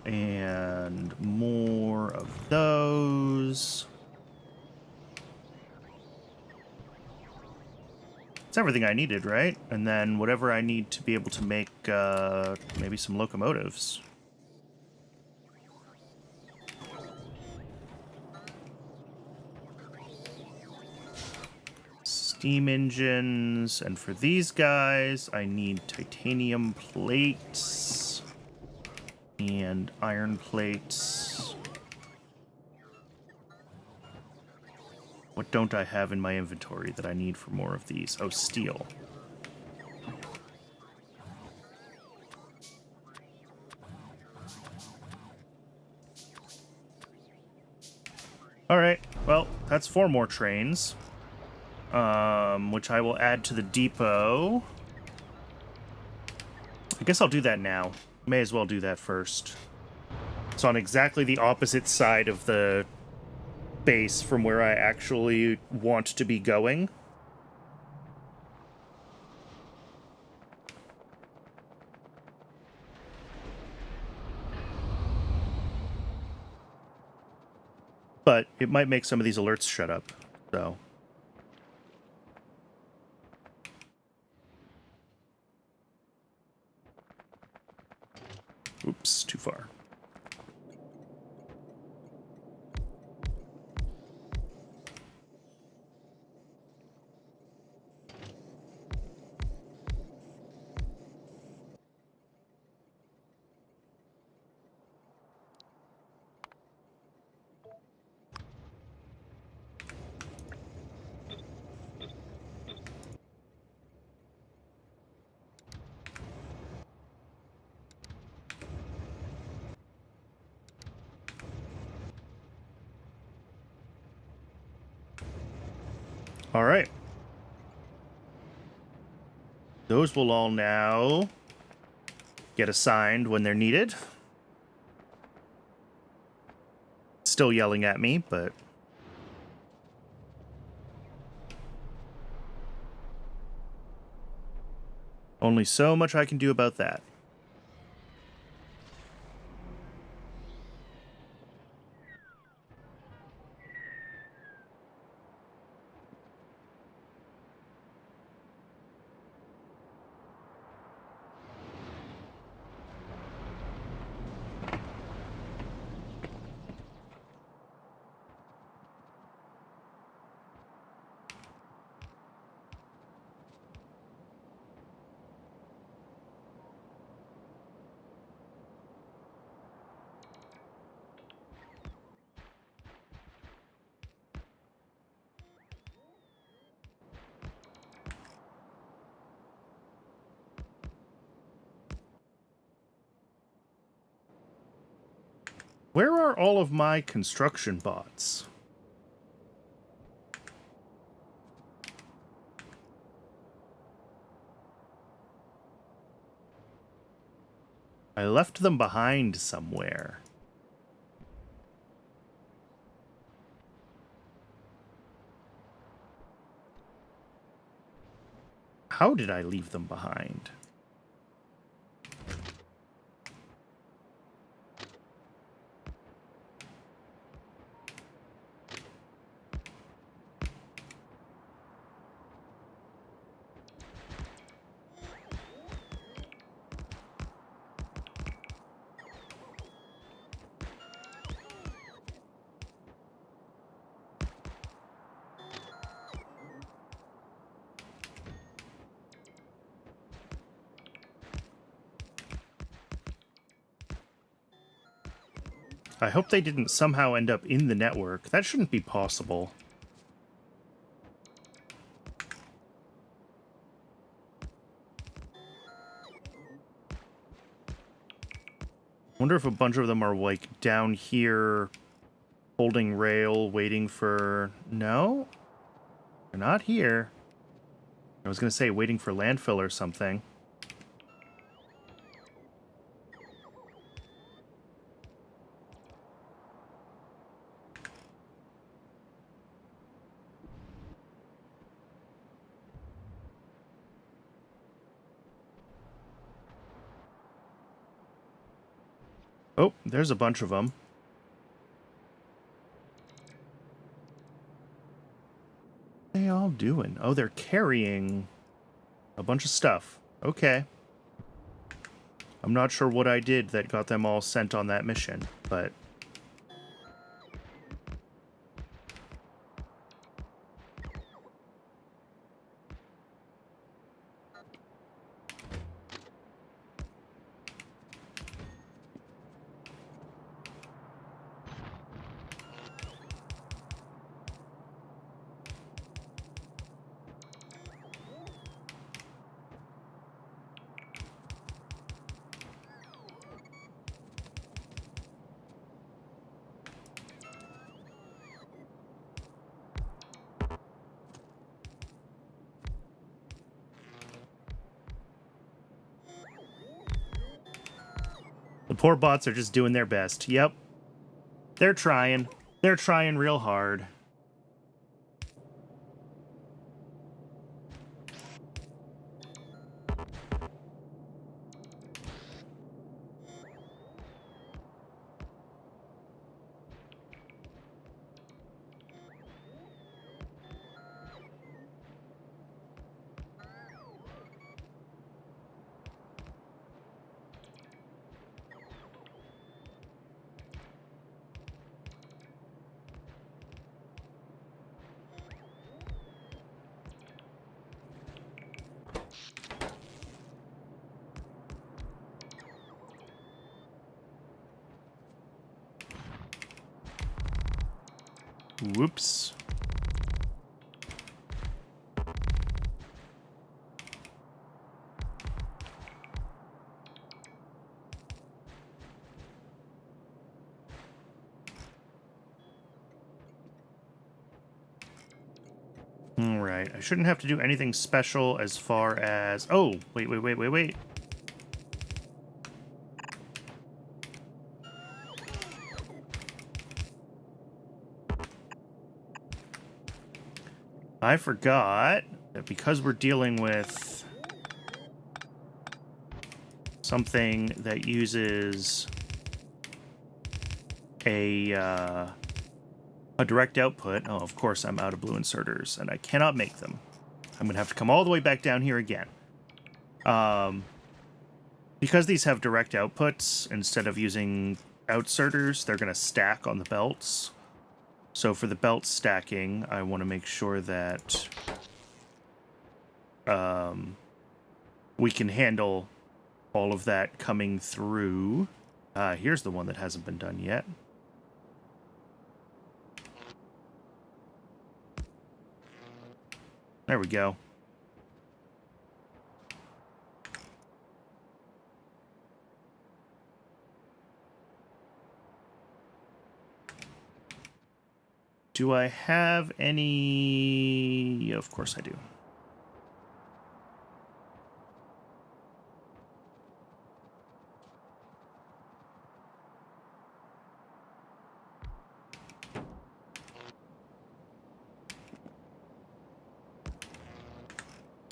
And more of those. It's everything I needed, right? And then whatever I need to be able to make maybe some locomotives. Steam engines, and for these guys, I need titanium plates and iron plates. What don't I have in my inventory that I need for more of these? Oh, steel. All right. Well, that's 4 more trains, which I will add to the depot. I guess I'll do that now. May as well do that first. It's on exactly the opposite side of the base from where I actually want to be going. But it might make some of these alerts shut up, so... Oops, too far. All right. Those will all now get assigned when they're needed. Still yelling at me, but... only so much I can do about that. Where are all of my construction bots? I left them behind somewhere. How did I leave them behind? I hope they didn't somehow end up in the network. That shouldn't be possible. Wonder if a bunch of them are, like, down here holding rail, waiting for... No? They're not here. I was gonna say waiting for landfill or something. Oh, there's a bunch of them. What are they all doing? Oh, they're carrying a bunch of stuff. Okay. I'm not sure what I did that got them all sent on that mission, but... The poor bots are just doing their best. Yep. They're trying. They're trying real hard. Whoops. All right. I shouldn't have to do anything special as far as... Oh, wait. I forgot that because we're dealing with something that uses a direct output. Oh, of course, I'm out of blue inserters, and I cannot make them. I'm going to have to come all the way back down here again. Because these have direct outputs, instead of using outserters, they're going to stack on the belts. So for the belt stacking, I want to make sure that we can handle all of that coming through. Here's the one that hasn't been done yet. There we go. Do I have any? Of course I do.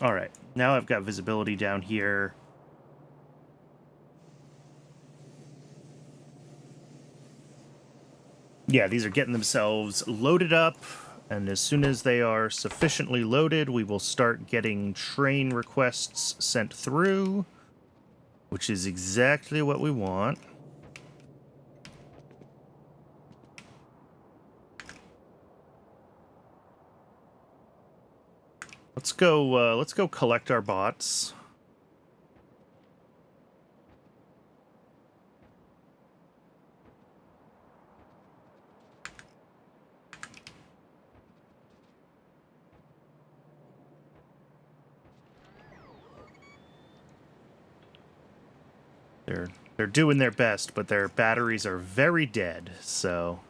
All right, now I've got visibility down here. Yeah, these are getting themselves loaded up, and as soon as they are sufficiently loaded, we will start getting train requests sent through, which is exactly what we want. Let's go collect our bots. They're doing their best, but their batteries are very dead, so...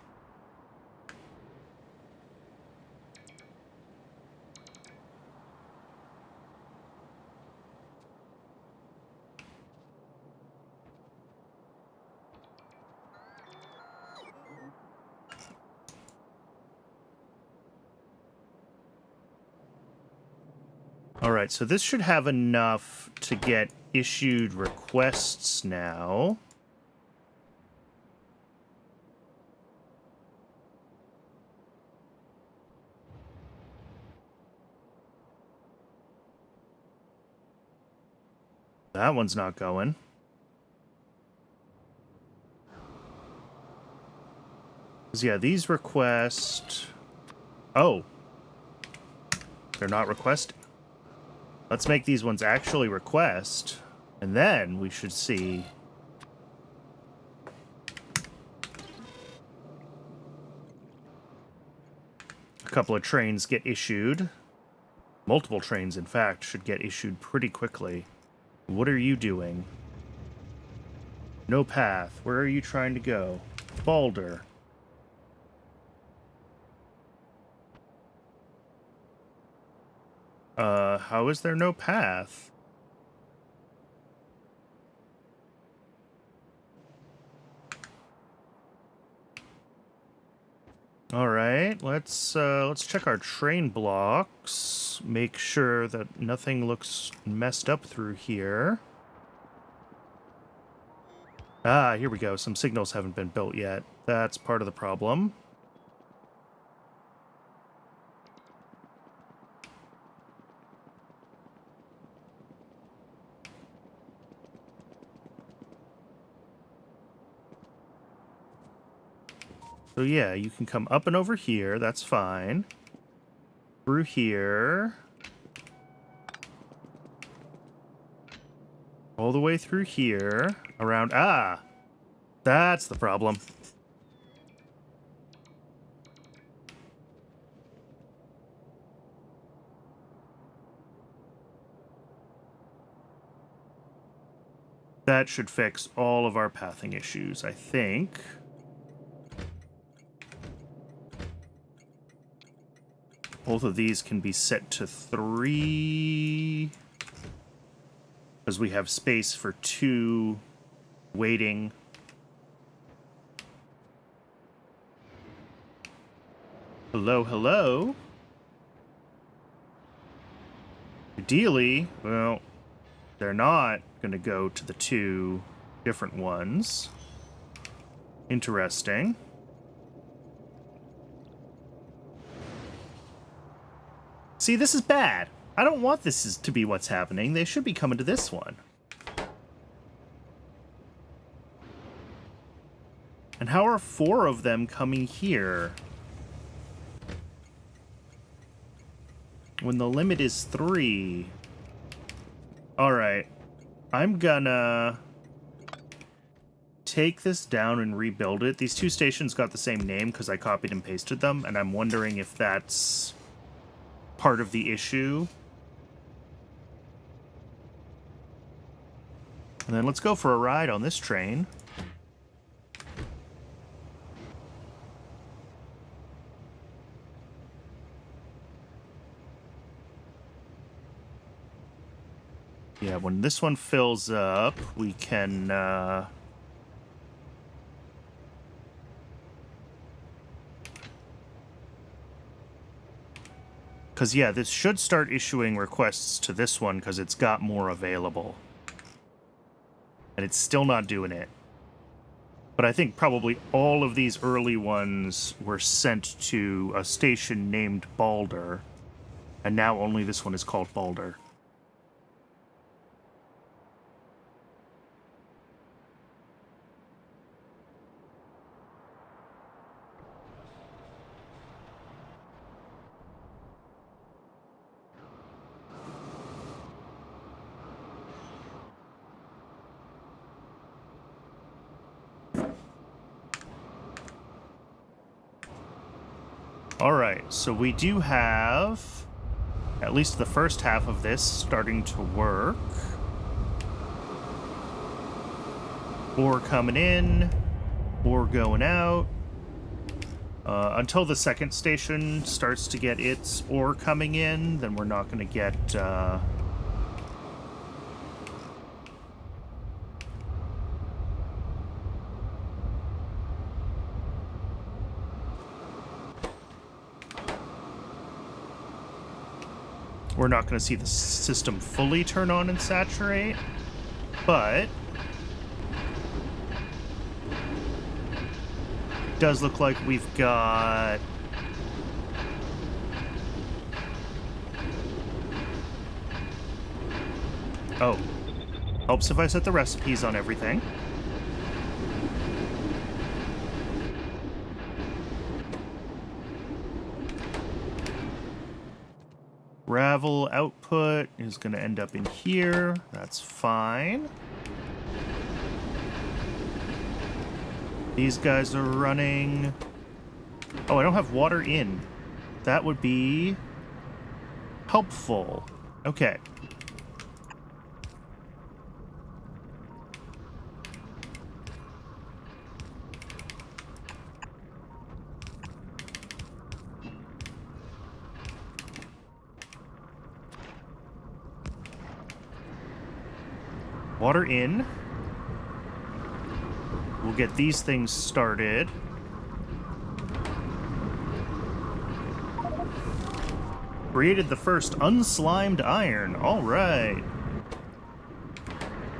Alright, so this should have enough to get issued requests now. That one's not going. Yeah, these request... Oh. They're not requesting. Let's make these ones actually request, and then we should see... a couple of trains get issued. Multiple trains, in fact, should get issued pretty quickly. What are you doing? No path. Where are you trying to go? Balder. How is there no path? All right, let's check our train blocks. Make sure that nothing looks messed up through here. Ah, here we go. Some signals haven't been built yet. That's part of the problem. So yeah, you can come up and over here. That's fine. Through here. All the way through here. Around... Ah! That's the problem. That should fix all of our pathing issues, I think. Both of these can be set to 3. Because we have space for 2 waiting. Hello, hello. Ideally, well, they're not going to go to the 2 different ones. Interesting. See, this is bad. I don't want this to be what's happening. They should be coming to this one. And how are 4 of them coming here? When the limit is 3. Alright. I'm gonna take this down and rebuild it. These 2 stations got the same name because I copied and pasted them, and I'm wondering if that's part of the issue. And then let's go for a ride on this train. Yeah, when this one fills up, we can... Because, yeah, this should start issuing requests to this one because it's got more available. And it's still not doing it. But I think probably all of these early ones were sent to a station named Balder. And now only this one is called Balder. Alright, so we do have at least the first half of this starting to work. Ore coming in, ore going out. Until the second station starts to get its ore coming in, then we're not going to get... We're not going to see the system fully turn on and saturate, but it does look like we've got oh, helps if I set the recipes on everything. Gravel output is going to end up in here. That's fine. These guys are running. Oh, I don't have water in. That would be helpful. Okay. Water in. We'll get these things started. Created the first unslimed iron. All right.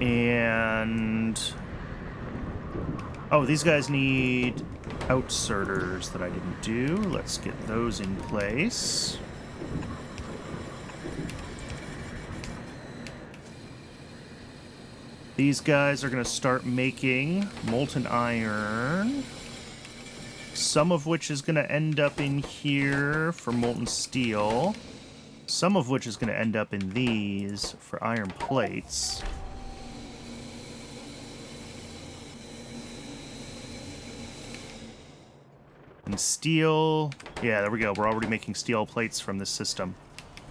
And... oh, these guys need outserters that I didn't do. Let's get those in place. These guys are going to start making molten iron. Some of which is going to end up in here for molten steel. Some of which is going to end up in these for iron plates. And steel... yeah, there we go. We're already making steel plates from this system.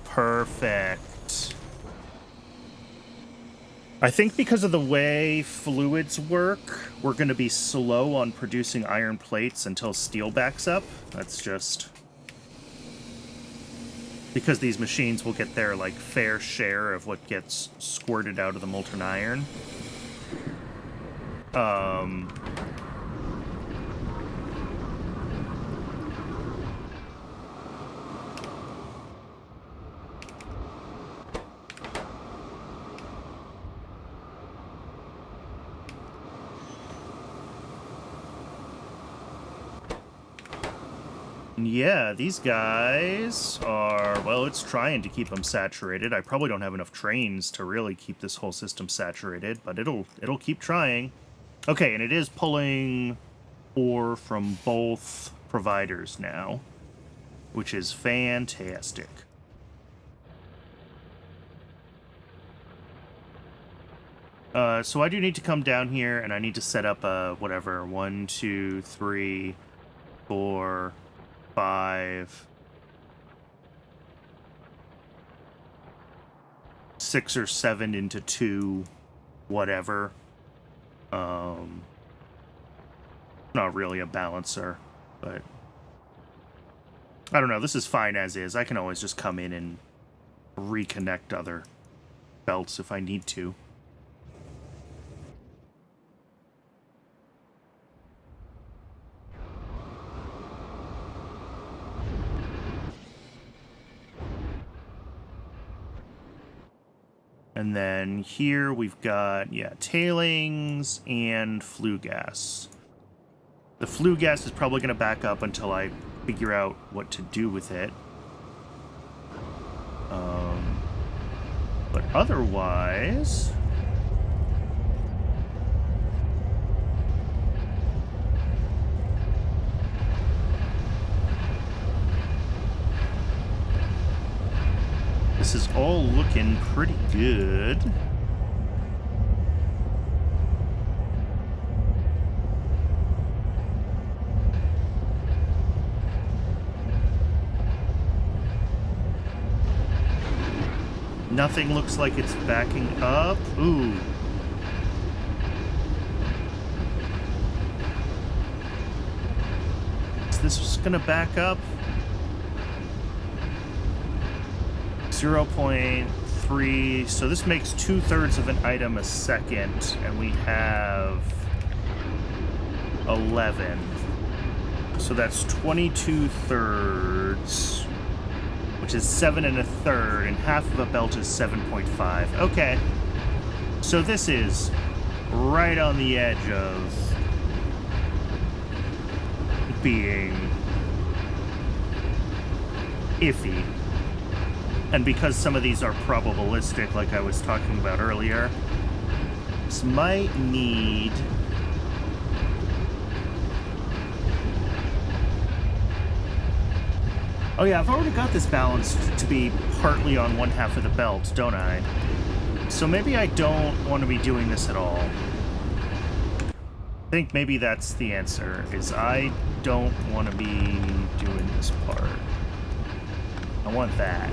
Perfect. I think because of the way fluids work, we're going to be slow on producing iron plates until steel backs up. That's just... because these machines will get their, like, fair share of what gets squirted out of the molten iron. Yeah, these guys are, well, it's trying to keep them saturated. I probably don't have enough trains to really keep this whole system saturated, but it'll keep trying. Okay, and it is pulling ore from both providers now, which is fantastic. So I do need to come down here, and I need to set up whatever, 1, 2, 3, 4... 5, 6 or 7 into 2, whatever. Not really a balancer, but I don't know. This is fine as is. I can always just come in and reconnect other belts if I need to. And then here we've got, yeah, tailings and flue gas. The flue gas is probably going to back up until I figure out what to do with it. But otherwise... this is all looking pretty good. Nothing looks like it's backing up. Ooh. Is this gonna back up? 0.3, so this makes 2/3 of an item a second, and we have 11. So that's 22/3, which is 7 1/3, and half of a belt is 7.5. Okay, so this is right on the edge of being iffy. And because some of these are probabilistic, like I was talking about earlier, this might need... oh yeah, I've already got this balanced to be partly on one half of the belt, don't I? So maybe I don't want to be doing this at all. I think maybe that's the answer, is I don't want to be doing this part. I want that.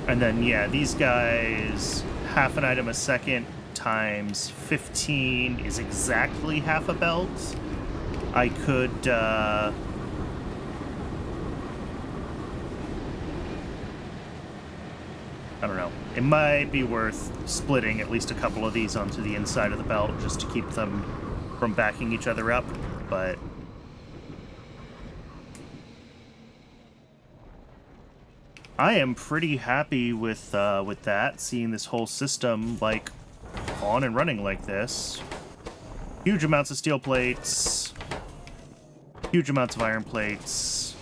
And then, yeah, these guys, half an item a second times 15 is exactly half a belt. I could, I don't know. It might be worth splitting at least a couple of these onto the inside of the belt just to keep them from backing each other up, but... I am pretty happy with that, seeing this whole system, like, on and running like this. Huge amounts of steel plates. Huge amounts of iron plates.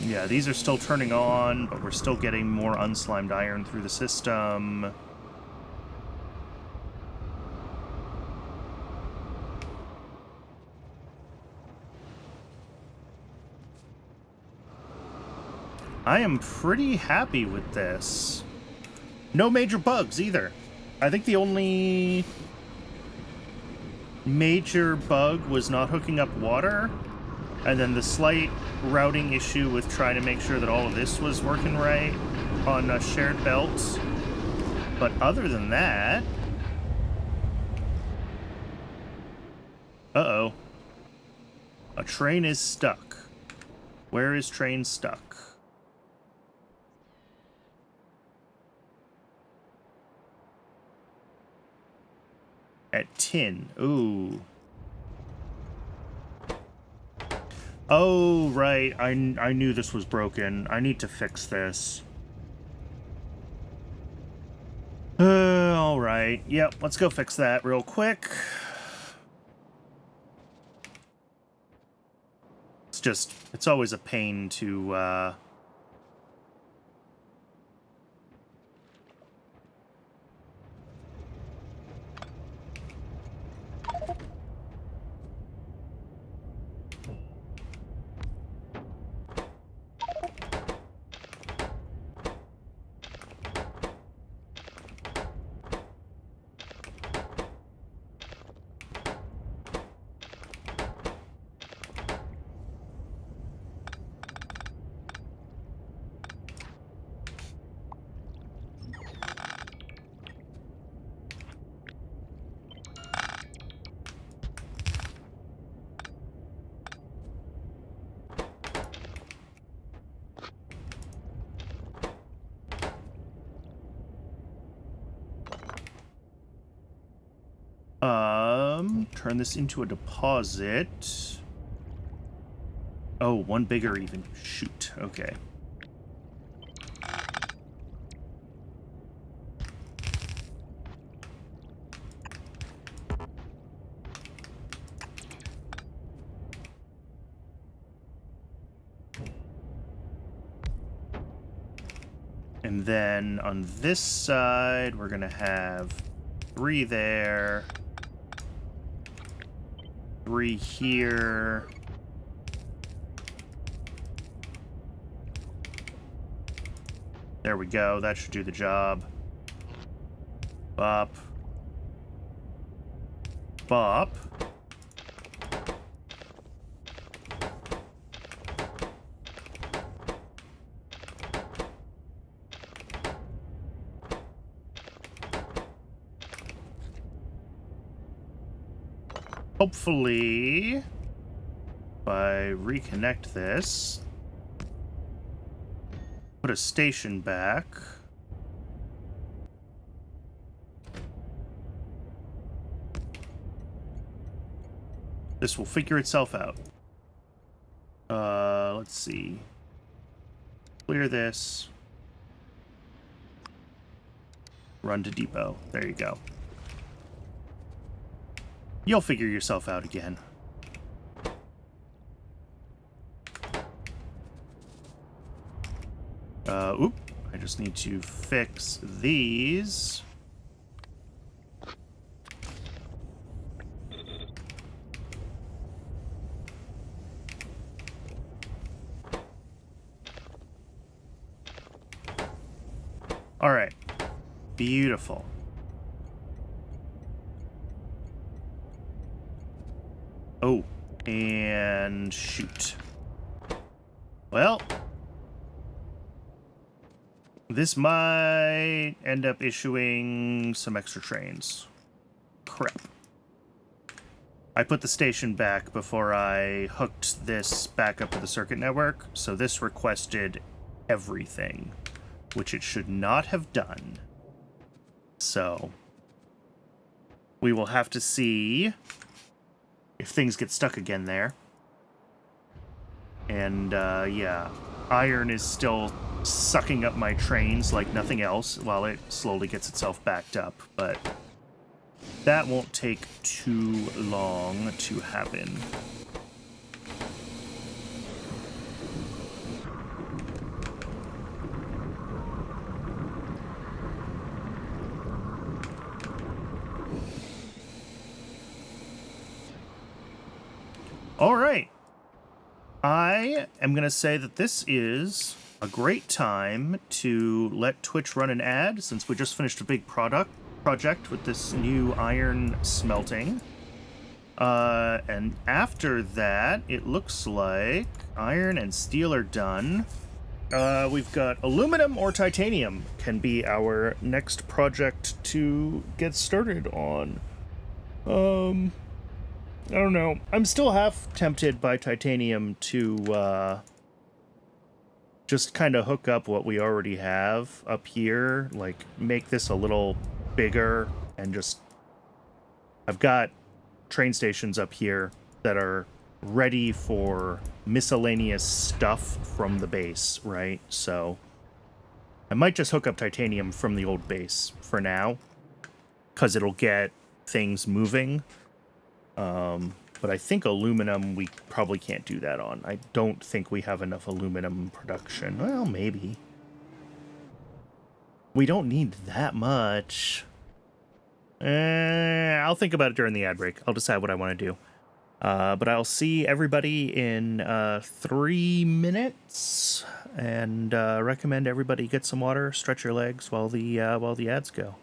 Yeah, these are still turning on, but we're still getting more unslimed iron through the system. I am pretty happy with this. No major bugs either. I think the only major bug was not hooking up water, and then the slight routing issue with trying to make sure that all of this was working right on shared belts. But other than that... Uh-oh. A train is stuck. Where is train stuck? At tin. Ooh. Oh, right. I knew this was broken. I need to fix this. All right. Yep, let's go fix that real quick. It's always a pain to, turn this into a deposit. Oh, one bigger even. Shoot. Okay. And then on this side, we're gonna have 3 there. 3 here. There we go. That should do the job. Bop. Bop. Hopefully, if I reconnect this, put a station back. This will figure itself out. Let's see. Clear this. Run to depot. There you go. You'll figure yourself out again. Oop. I just need to fix these. All right. Beautiful. Oh, and shoot. Well, this might end up issuing some extra trains. Crap. I put the station back before I hooked this back up to the circuit network, so this requested everything, which it should not have done. So we will have to see if things get stuck again there. And yeah, iron is still sucking up my trains like nothing else while it slowly gets itself backed up, but that won't take too long to happen. All right. I am going to say that this is a great time to let Twitch run an ad, since we just finished a big project with this new iron smelting. And after that, it looks like iron and steel are done. We've got aluminum or titanium can be our next project to get started on. I don't know. I'm still half tempted by titanium to just kind of hook up what we already have up here, like make this a little bigger, and just... I've got train stations up here that are ready for miscellaneous stuff from the base, right? So I might just hook up titanium from the old base for now, because it'll get things moving. But I think aluminum we probably can't do that on. I don't think we have enough aluminum production. Well, maybe. We don't need that much. I'll think about it during the ad break. I'll decide what I want to do. But I'll see everybody in 3 minutes, and recommend everybody get some water, stretch your legs while the ads go.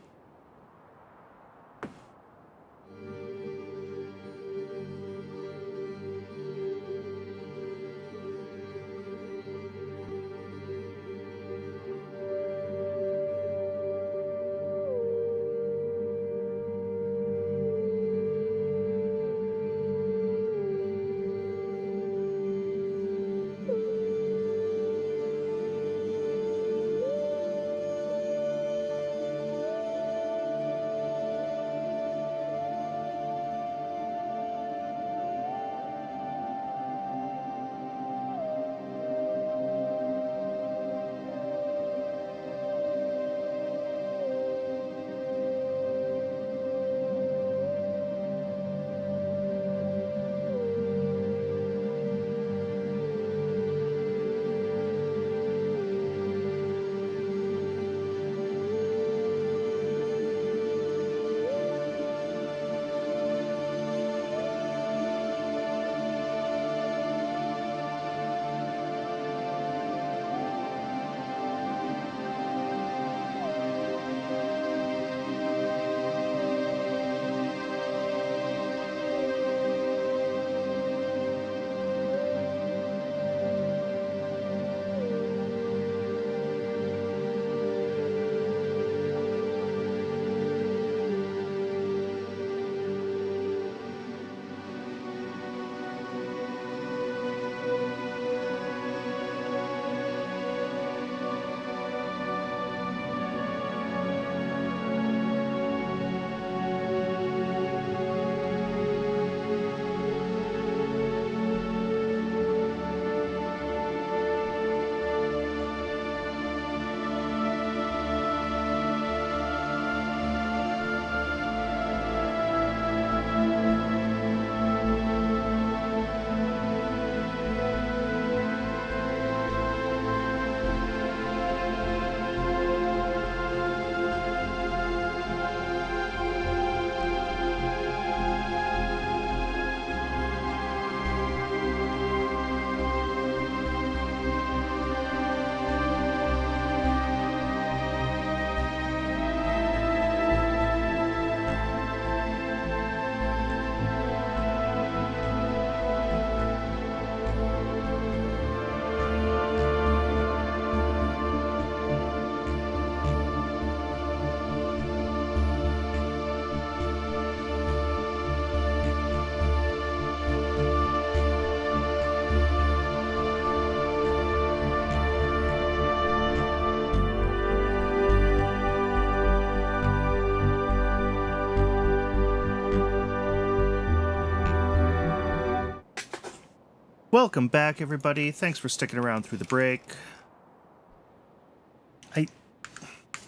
Welcome back, everybody. Thanks for sticking around through the break.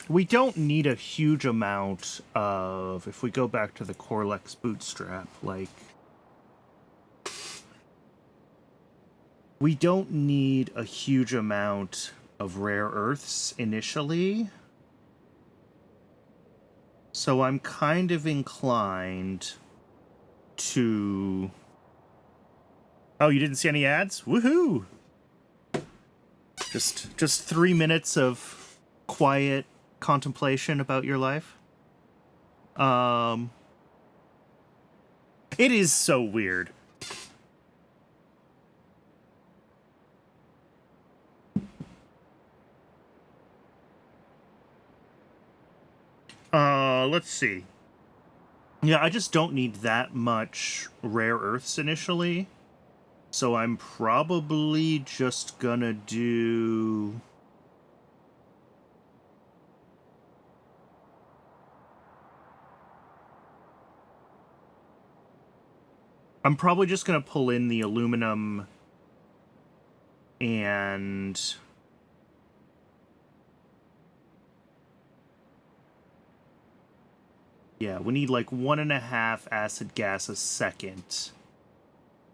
We don't need a huge amount of, if we go back to the Corlex bootstrap, like, we don't need a huge amount of rare earths initially. So I'm kind of inclined to... Oh, you didn't see any ads? Woohoo! Just 3 minutes of quiet contemplation about your life. It is so weird. Let's see. Yeah, I just don't need that much rare earths initially. So I'm probably just gonna do... I'm probably just gonna pull in the aluminum and... Yeah, we need like 1.5 acid gas a second.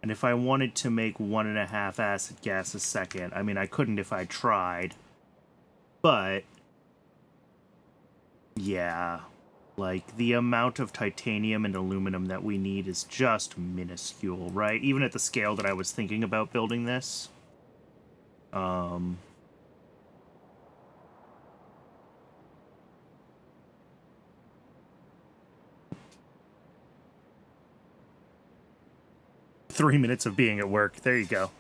And if I wanted to make 1.5 acid gas a second, I mean, I couldn't if I tried. But, yeah, like, the amount of titanium and aluminum that we need is just minuscule, right? Even at the scale that I was thinking about building this. 3 minutes of being at work. There you go.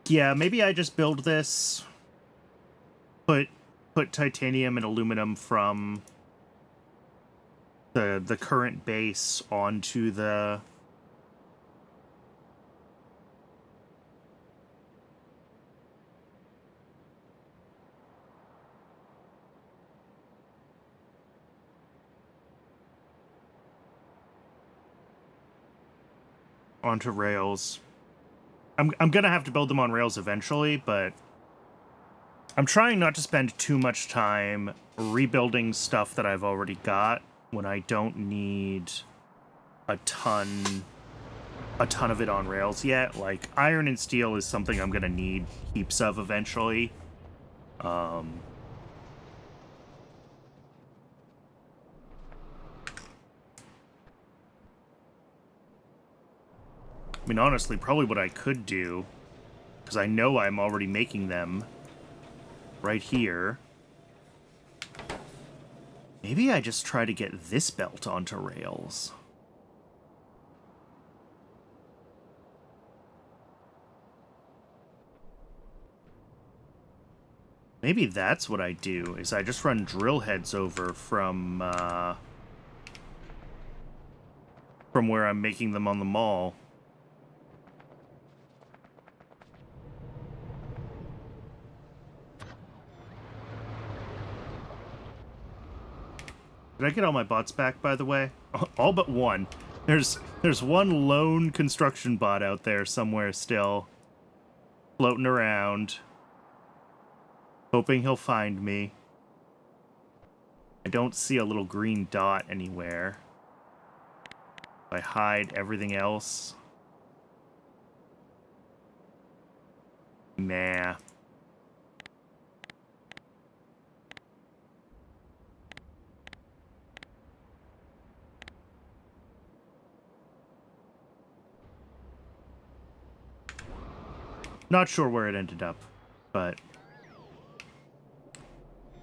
Yeah, maybe I just build this, put titanium and aluminum from the current base onto the... onto rails. I'm gonna have to build them on rails eventually, but I'm trying not to spend too much time rebuilding stuff that I've already got when I don't need a ton of it on rails yet. Like, iron and steel is something I'm gonna need heaps of eventually. I mean, honestly, probably what I could do, because I know I'm already making them right here. Maybe I just try to get this belt onto rails. Maybe that's what I do, is I just run drill heads over from where I'm making them on the mall. Did I get all my bots back, by the way? All but one. There's one lone construction bot out there somewhere still, floating around, hoping he'll find me. I don't see a little green dot anywhere. I hide everything else. Nah. Not sure where it ended up, but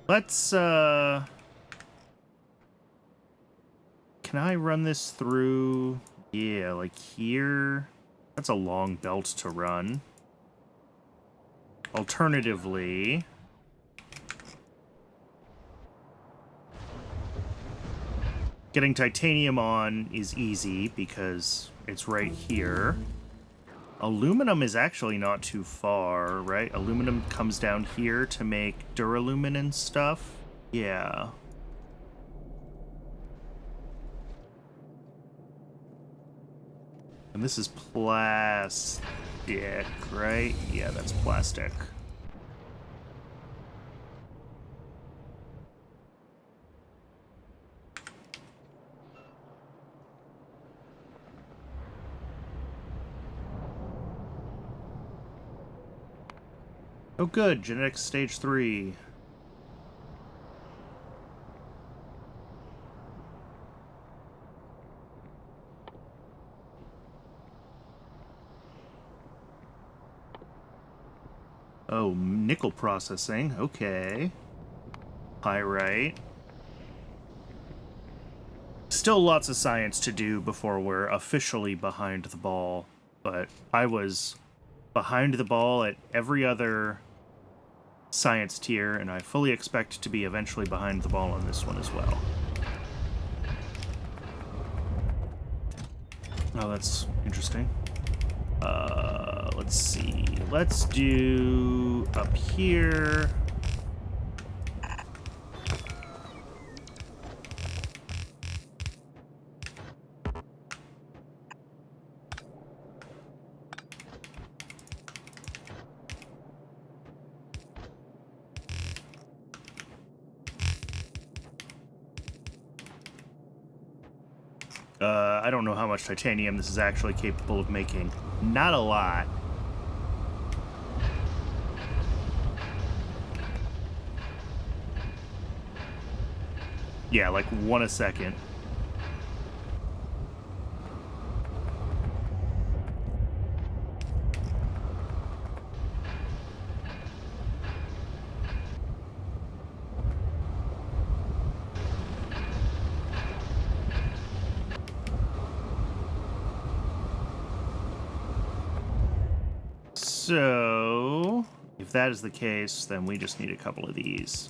let's, can I run this through? Yeah, like here. That's a long belt to run. Alternatively, getting titanium on is easy because it's right here. Aluminum is actually not too far, right? Aluminum comes down here to make duralumin and stuff. Yeah. And this is plastic, right? Yeah, that's plastic. Oh good, genetics stage 3. Oh, nickel processing, okay. Pyrite. Still lots of science to do before we're officially behind the ball, but I was behind the ball at every other science tier, and I fully expect to be eventually behind the ball on this one as well. Oh, that's interesting. Let's see. Let's do up here. I don't know how much titanium this is actually capable of making. Not a lot. Yeah, like 1 a second. So, if that is the case, then we just need a couple of these.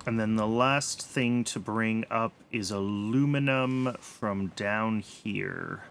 And then the last thing to bring up is aluminum from down here.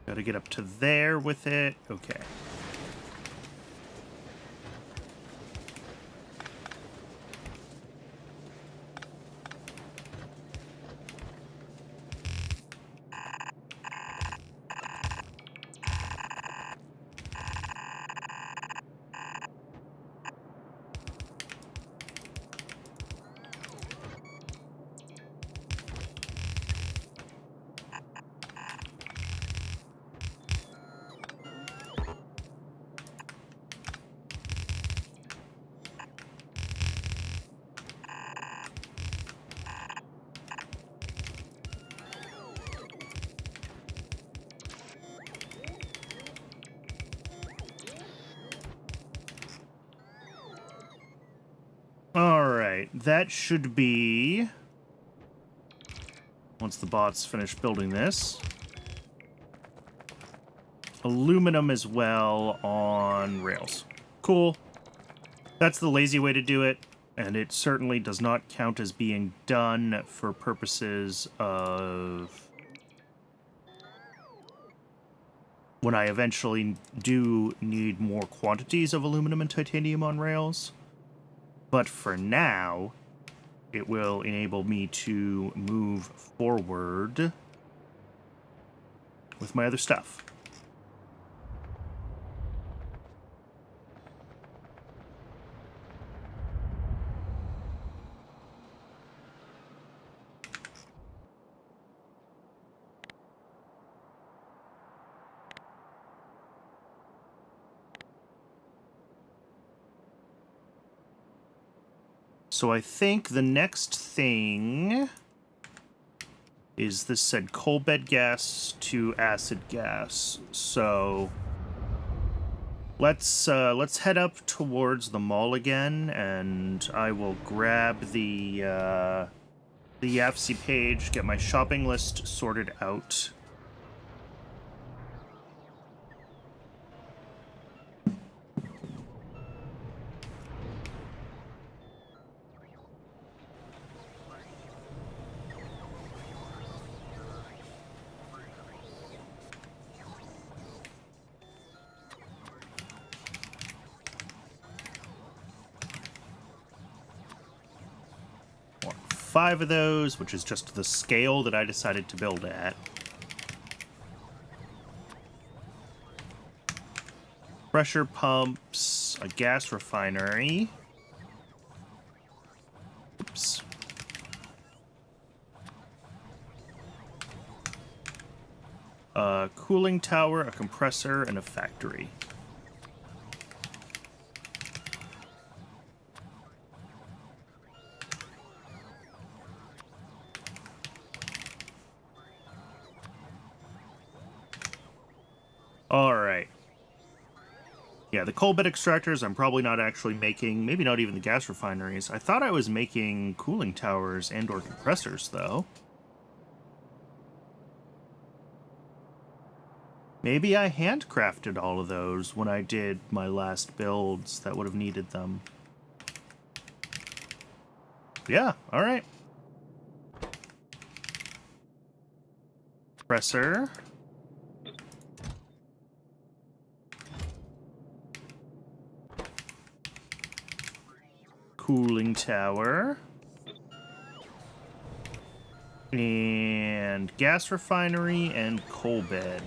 Gotta get up to there with it. Okay. Alright, that should be... Once the bots finish building this. Aluminum as well on rails. Cool. That's the lazy way to do it, and it certainly does not count as being done for purposes of... when I eventually do need more quantities of aluminum and titanium on rails. But for now, it will enable me to move forward with my other stuff. So I think the next thing is this said coal bed gas to acid gas. So Let's head up towards the mall again, and I will grab the YAFC page, get my shopping list sorted out. Want 5 of those, which is just the scale that I decided to build at. Pressure pumps, a gas refinery. Oops. A cooling tower, a compressor, and a factory. All right. Yeah, the coal bed extractors I'm probably not actually making, maybe not even the gas refineries. I thought I was making cooling towers and or compressors, though. Maybe I handcrafted all of those when I did my last builds that would have needed them. Yeah, all right. Compressor. Cooling tower. And gas refinery and coal bed.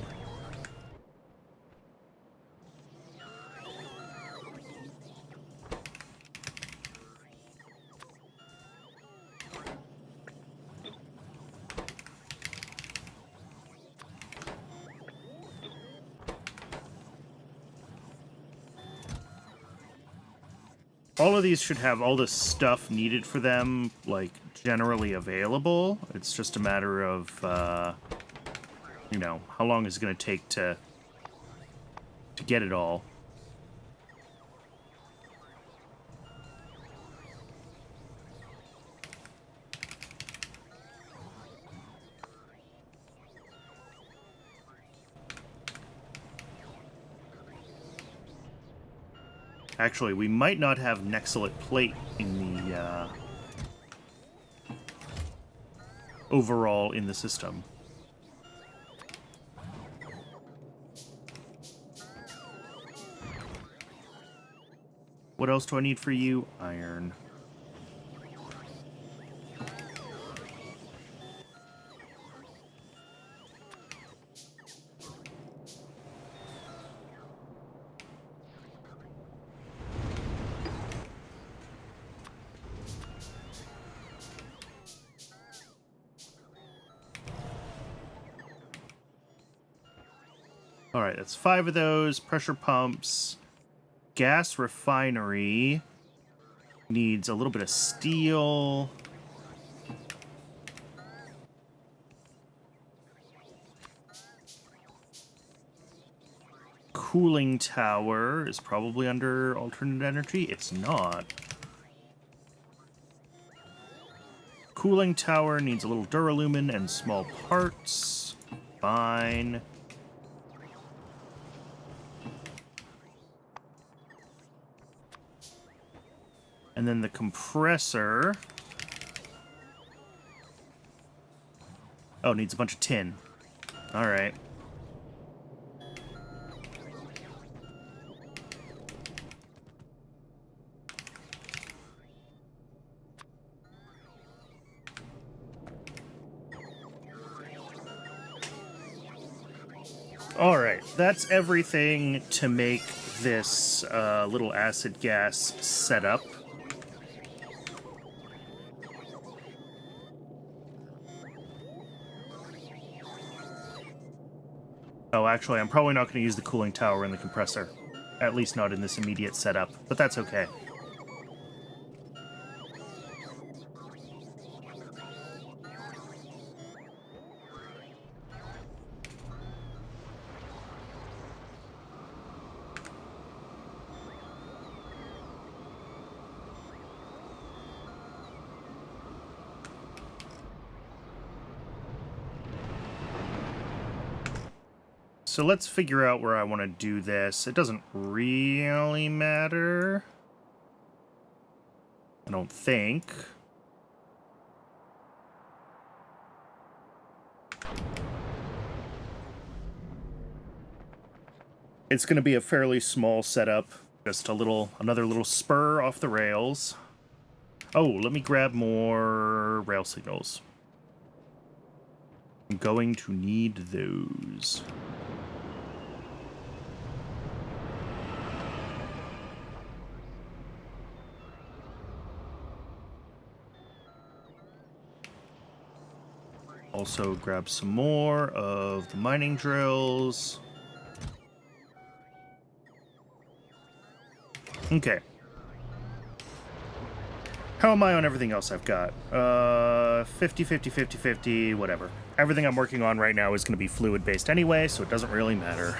All of these should have all the stuff needed for them, like, generally available. It's just a matter of, you know, how long is it going to take to get it all. Actually, we might not have Nexilate plate in the, overall in the system. What else do I need for you? Iron. All right, that's 5 of those. Pressure pumps. Gas refinery needs a little bit of steel. Cooling tower is probably under alternate energy. It's not. Cooling tower needs a little duralumin and small parts. Fine. And then the compressor. Oh, needs a bunch of tin. All right. All right, that's everything to make this little acid gas setup. Oh, actually, I'm probably not going to use the cooling tower and the compressor. At least not in this immediate setup, but that's okay. so let's figure out where I want to do this. It doesn't really matter. I don't think. It's going to be a fairly small setup. Just another little spur off the rails. Oh, let me grab more rail signals. I'm going to need those. Also grab some more of the mining drills. Okay. How am I on everything else I've got? 50, 50, 50, 50, whatever. Everything I'm working on right now is going to be fluid-based anyway, so it doesn't really matter.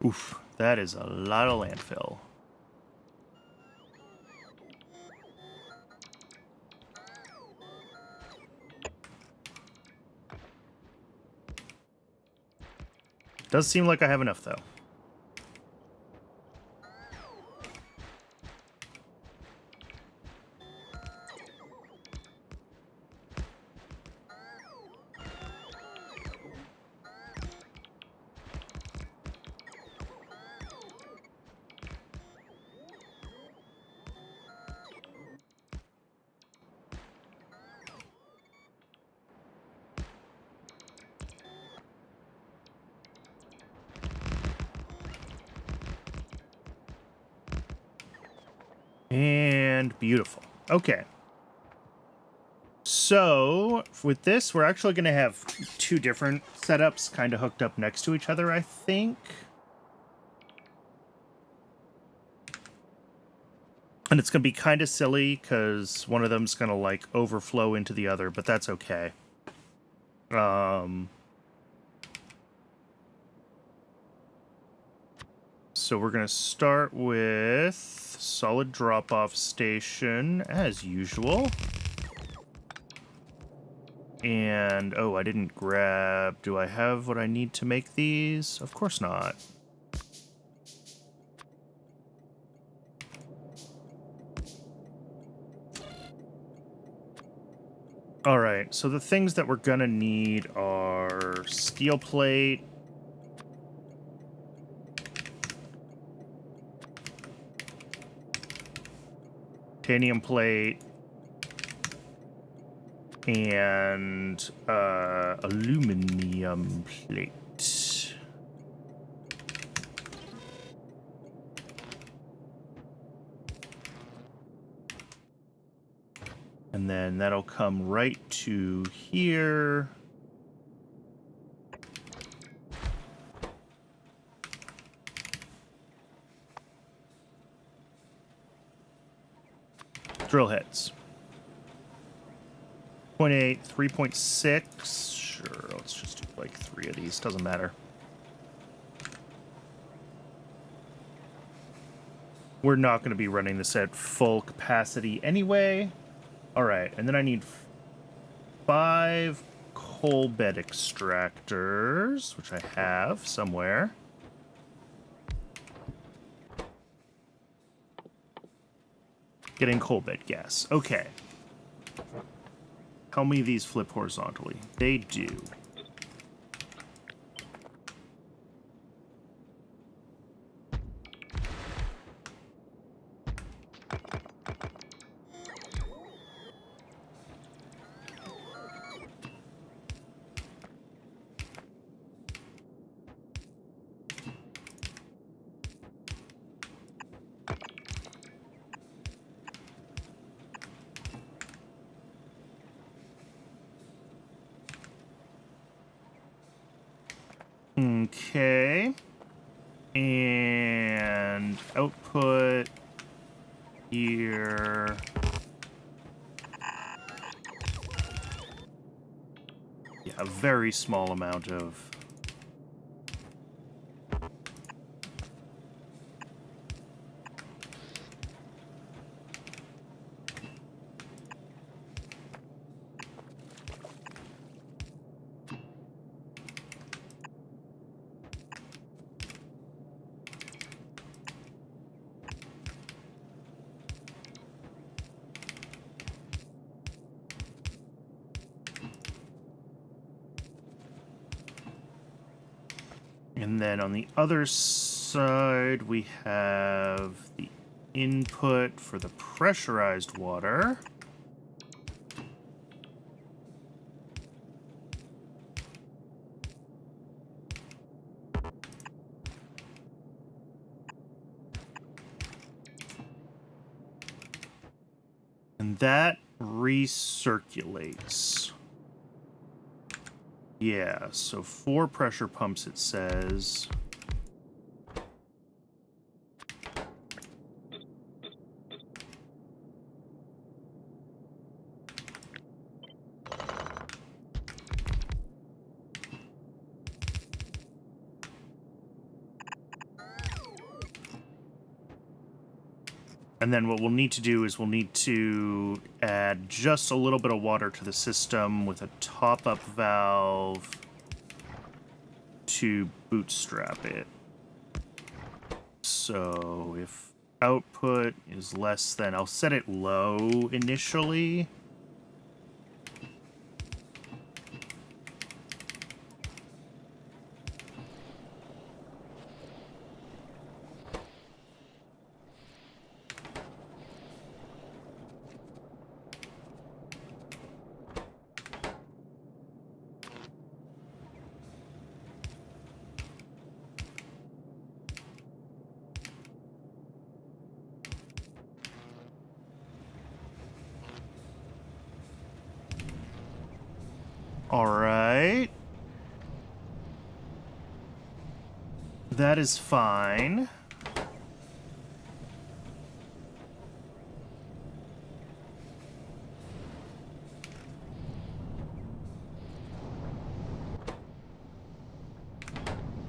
Oof, that is a lot of landfill. Does seem like I have enough, though. And beautiful. Okay. So, with this, we're actually going to have two different setups kind of hooked up next to each other, I think. And it's going to be kind of silly because one of them's going to, like, overflow into the other, but that's okay. So we're going to start with solid drop-off station, as usual. And, oh, I didn't grab... Do I have what I need to make these? Of course not. Alright, so the things that we're gonna need are steel plate, titanium plate, and aluminum plate. And then that'll come right to here. Drill heads. 0.8, 3.6. Sure, let's just do like 3 of these. Doesn't matter. We're not going to be running this at full capacity anyway. All right, and then I need 5 coal bed extractors, which I have somewhere. Getting coal bed gas. Okay. How many of these flip horizontally? They do. Okay. And output here. Yeah, a very small amount of... And then on the other side, we have the input for the pressurized water. And that recirculates. Yeah, so 4 pressure pumps, it says. And then what we'll need to do is we'll need to add just a little bit of water to the system with a top-up valve to bootstrap it. So if output is less than... I'll set it low initially. All right. That is fine.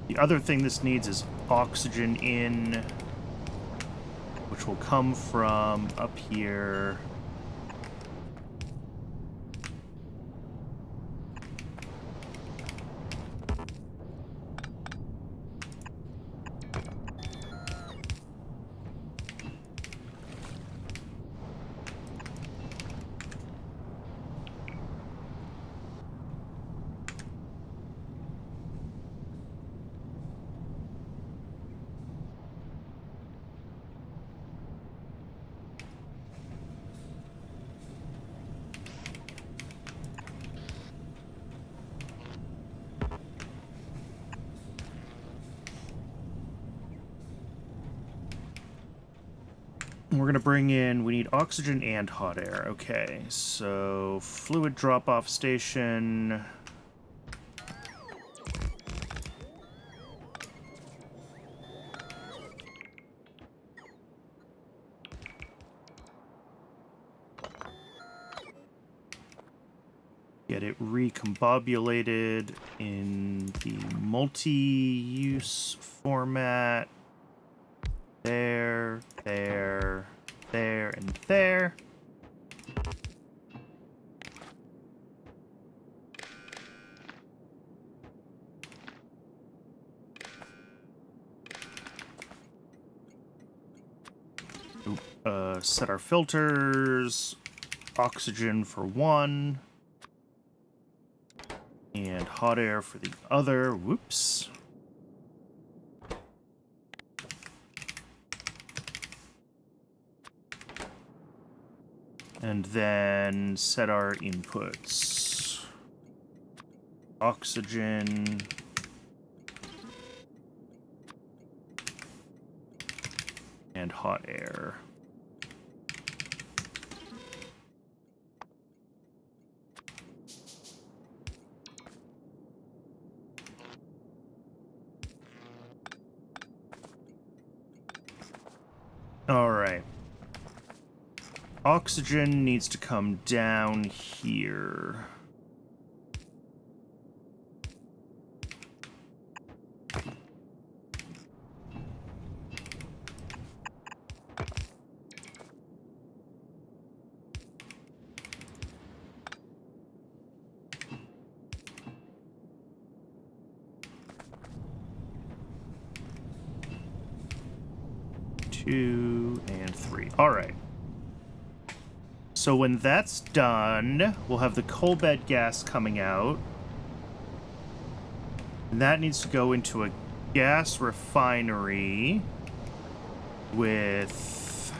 The other thing this needs is oxygen in, which will come from up here. We're going to bring in, we need oxygen and hot air. Okay, so fluid drop-off station. Get it recombobulated in the multi-use format. There, there, there, and there. Set our filters. Oxygen for one. And hot air for the other. Whoops. And then set our inputs. Oxygen. And hot air. Oxygen needs to come down here. Two and three. All right. So when that's done, we'll have the coal bed gas coming out. And that needs to go into a gas refinery with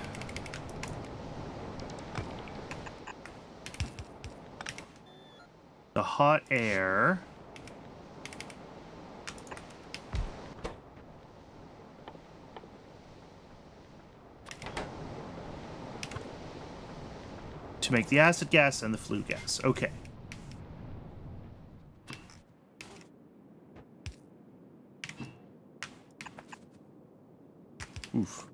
the hot air. To make the acid gas and the flue gas. Okay. Oof.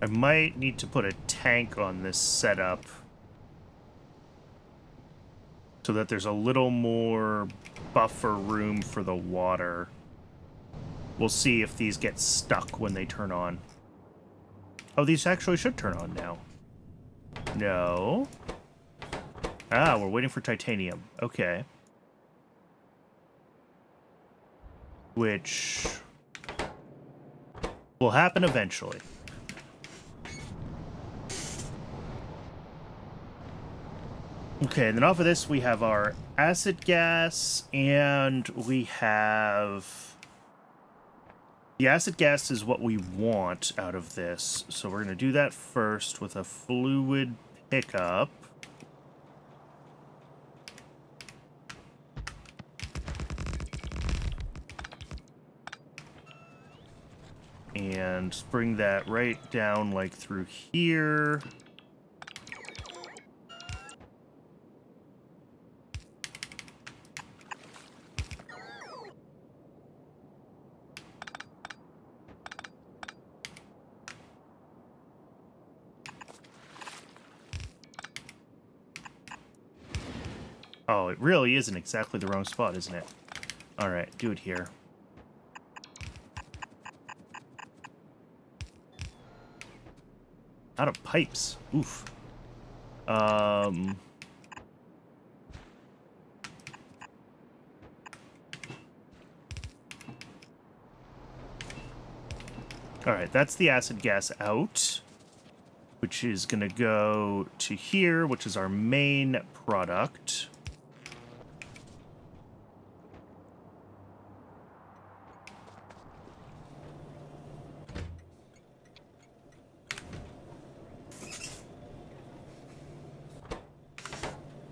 I might need to put a tank on this setup so that there's a little more buffer room for the water. We'll see if these get stuck when they turn on. Oh, these actually should turn on now. No. Ah, we're waiting for titanium. Okay. Which will happen eventually. Okay, and then off of this, we have our acid gas, and we have... The acid gas is what we want out of this, so we're going to do that first with a fluid pickup. And bring that right down, like, through here. Oh, it really isn't exactly the wrong spot, isn't it? All right, do it here. Out of pipes. Oof. All right, that's the acid gas out, which is going to go to here, which is our main product.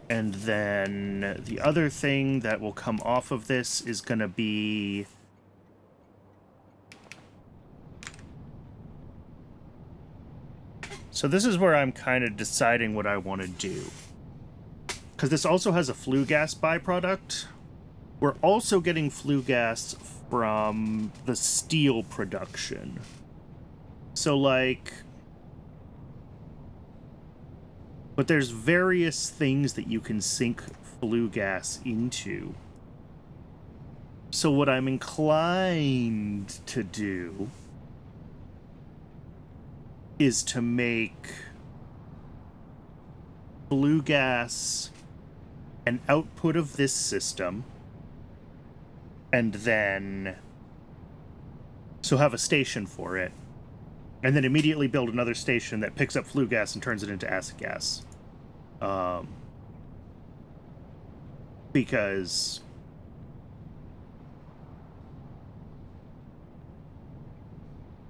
And then the other thing that will come off of this is going to be... So this is where I'm kind of deciding what I want to do. Because this also has a flue gas byproduct. We're also getting flue gas from the steel production. So, like... But there's various things that you can sink flue gas into. So what I'm inclined to do is to make flue gas an output of this system, and then so have a station for it, and then immediately build another station that picks up flue gas and turns it into acid gas. Because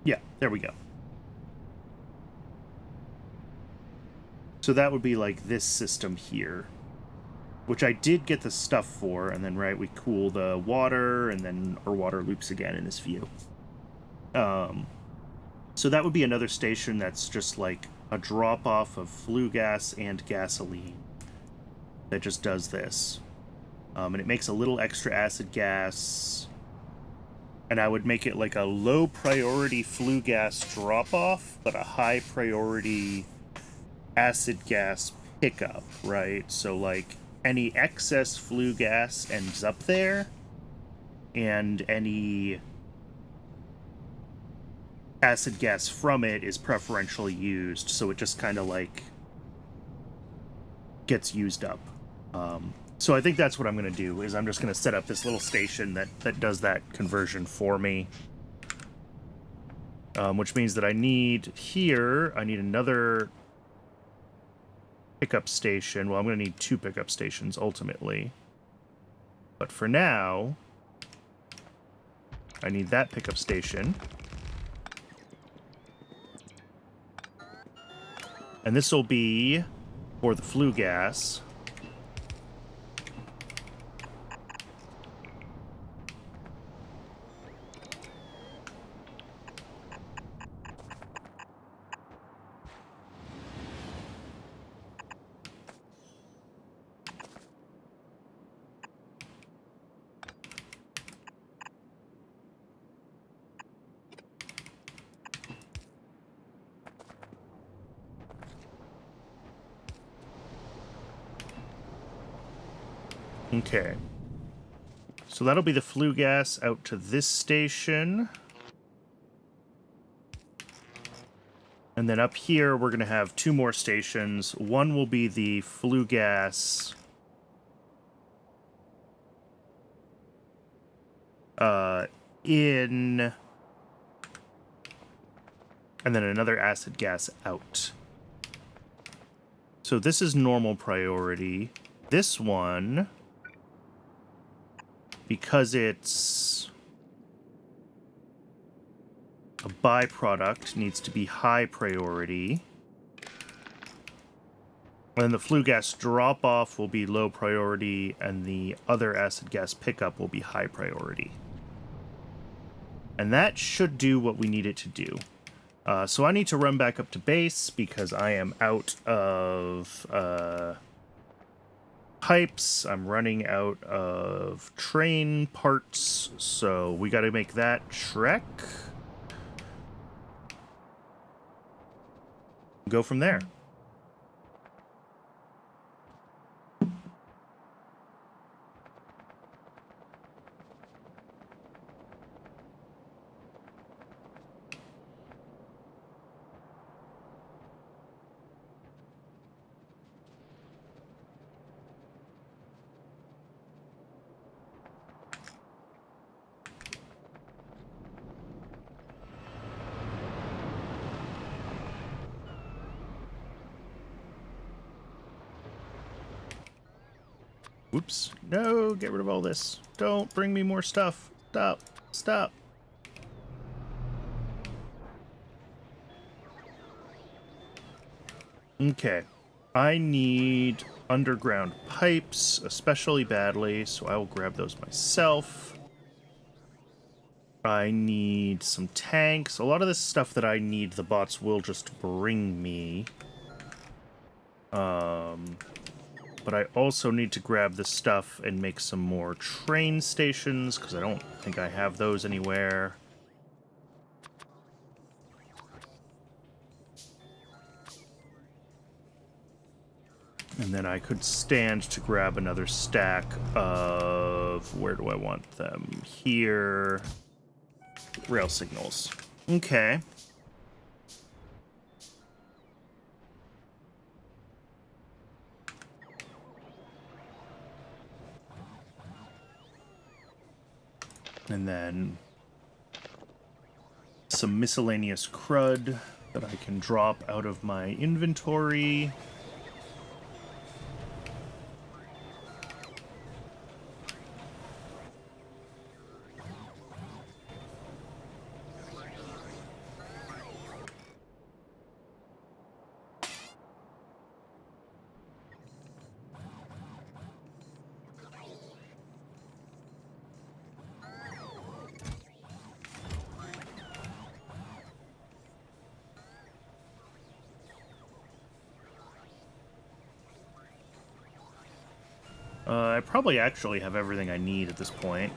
Yeah, there we go. So that would be like this system here, which I did get the stuff for, and then, right, we cool the water, and then our water loops again in this view. So that would be another station that's just like a drop-off of flue gas and gasoline that just does this. And it makes a little extra acid gas, and I would make it like a low priority flue gas drop-off, but a high priority acid gas pickup, right? So like any excess flue gas ends up there, and any acid gas from it is preferentially used, so it just kind of like gets used up. So I think that's what I'm going to do, is I'm just going to set up this little station that does that conversion for me. Which means that I need another pickup station. Well, I'm going to need 2 pickup stations ultimately. But for now, I need that pickup station. And this will be for the flue gas. Okay. So that'll be the flue gas out to this station. And then up here, we're going to have 2 more stations. One will be the flue gas in, and then another acid gas out. So this is normal priority. This one, because it's a byproduct, needs to be high priority. And the flue gas drop-off will be low priority, and the other acid gas pickup will be high priority. And that should do what we need it to do. So I need to run back up to base because I am out of pipes. I'm running out of train parts, so we got to make that trek. Go from there. Whoops. No, get rid of all this. Don't bring me more stuff. Stop. Stop. Okay. I need underground pipes, especially badly, so I will grab those myself. I need some tanks. A lot of this stuff that I need, the bots will just bring me. But I also need to grab this stuff and make some more train stations, because I don't think I have those anywhere. And then I could stand to grab another stack of... where do I want them? Here. Rail signals. Okay. And then some miscellaneous crud that I can drop out of my inventory. I probably actually have everything I need at this point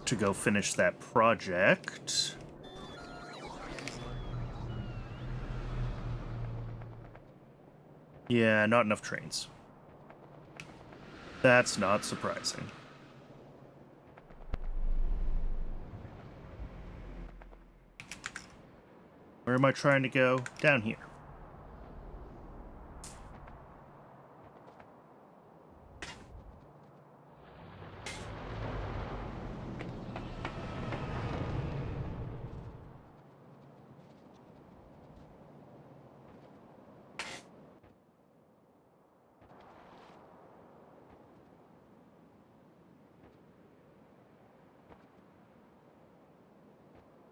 to go finish that project. Yeah, not enough trains. That's not surprising. Where am I trying to go? Down here.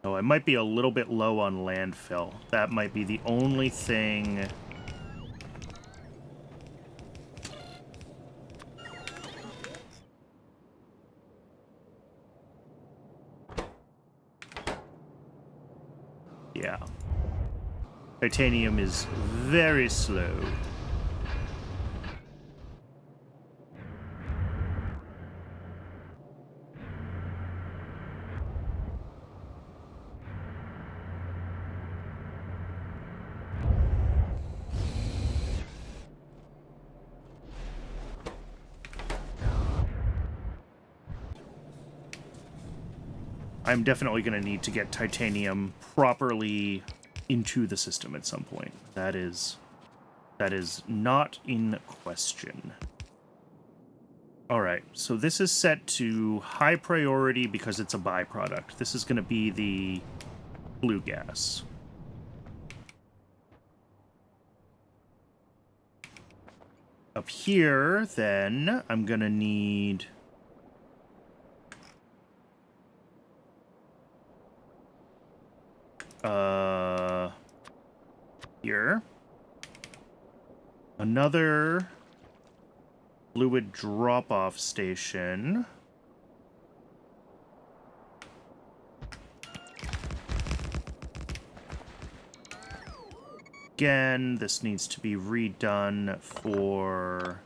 Oh, I might be a little bit low on landfill. That might be the only thing. Yeah. Titanium is very slow. I'm definitely going to need to get titanium properly into the system at some point. That is not in question. All right, so this is set to high priority because it's a byproduct. This is going to be the flue gas. Up here, then, I'm going to need... here. Another fluid drop-off station. Again, this needs to be redone for...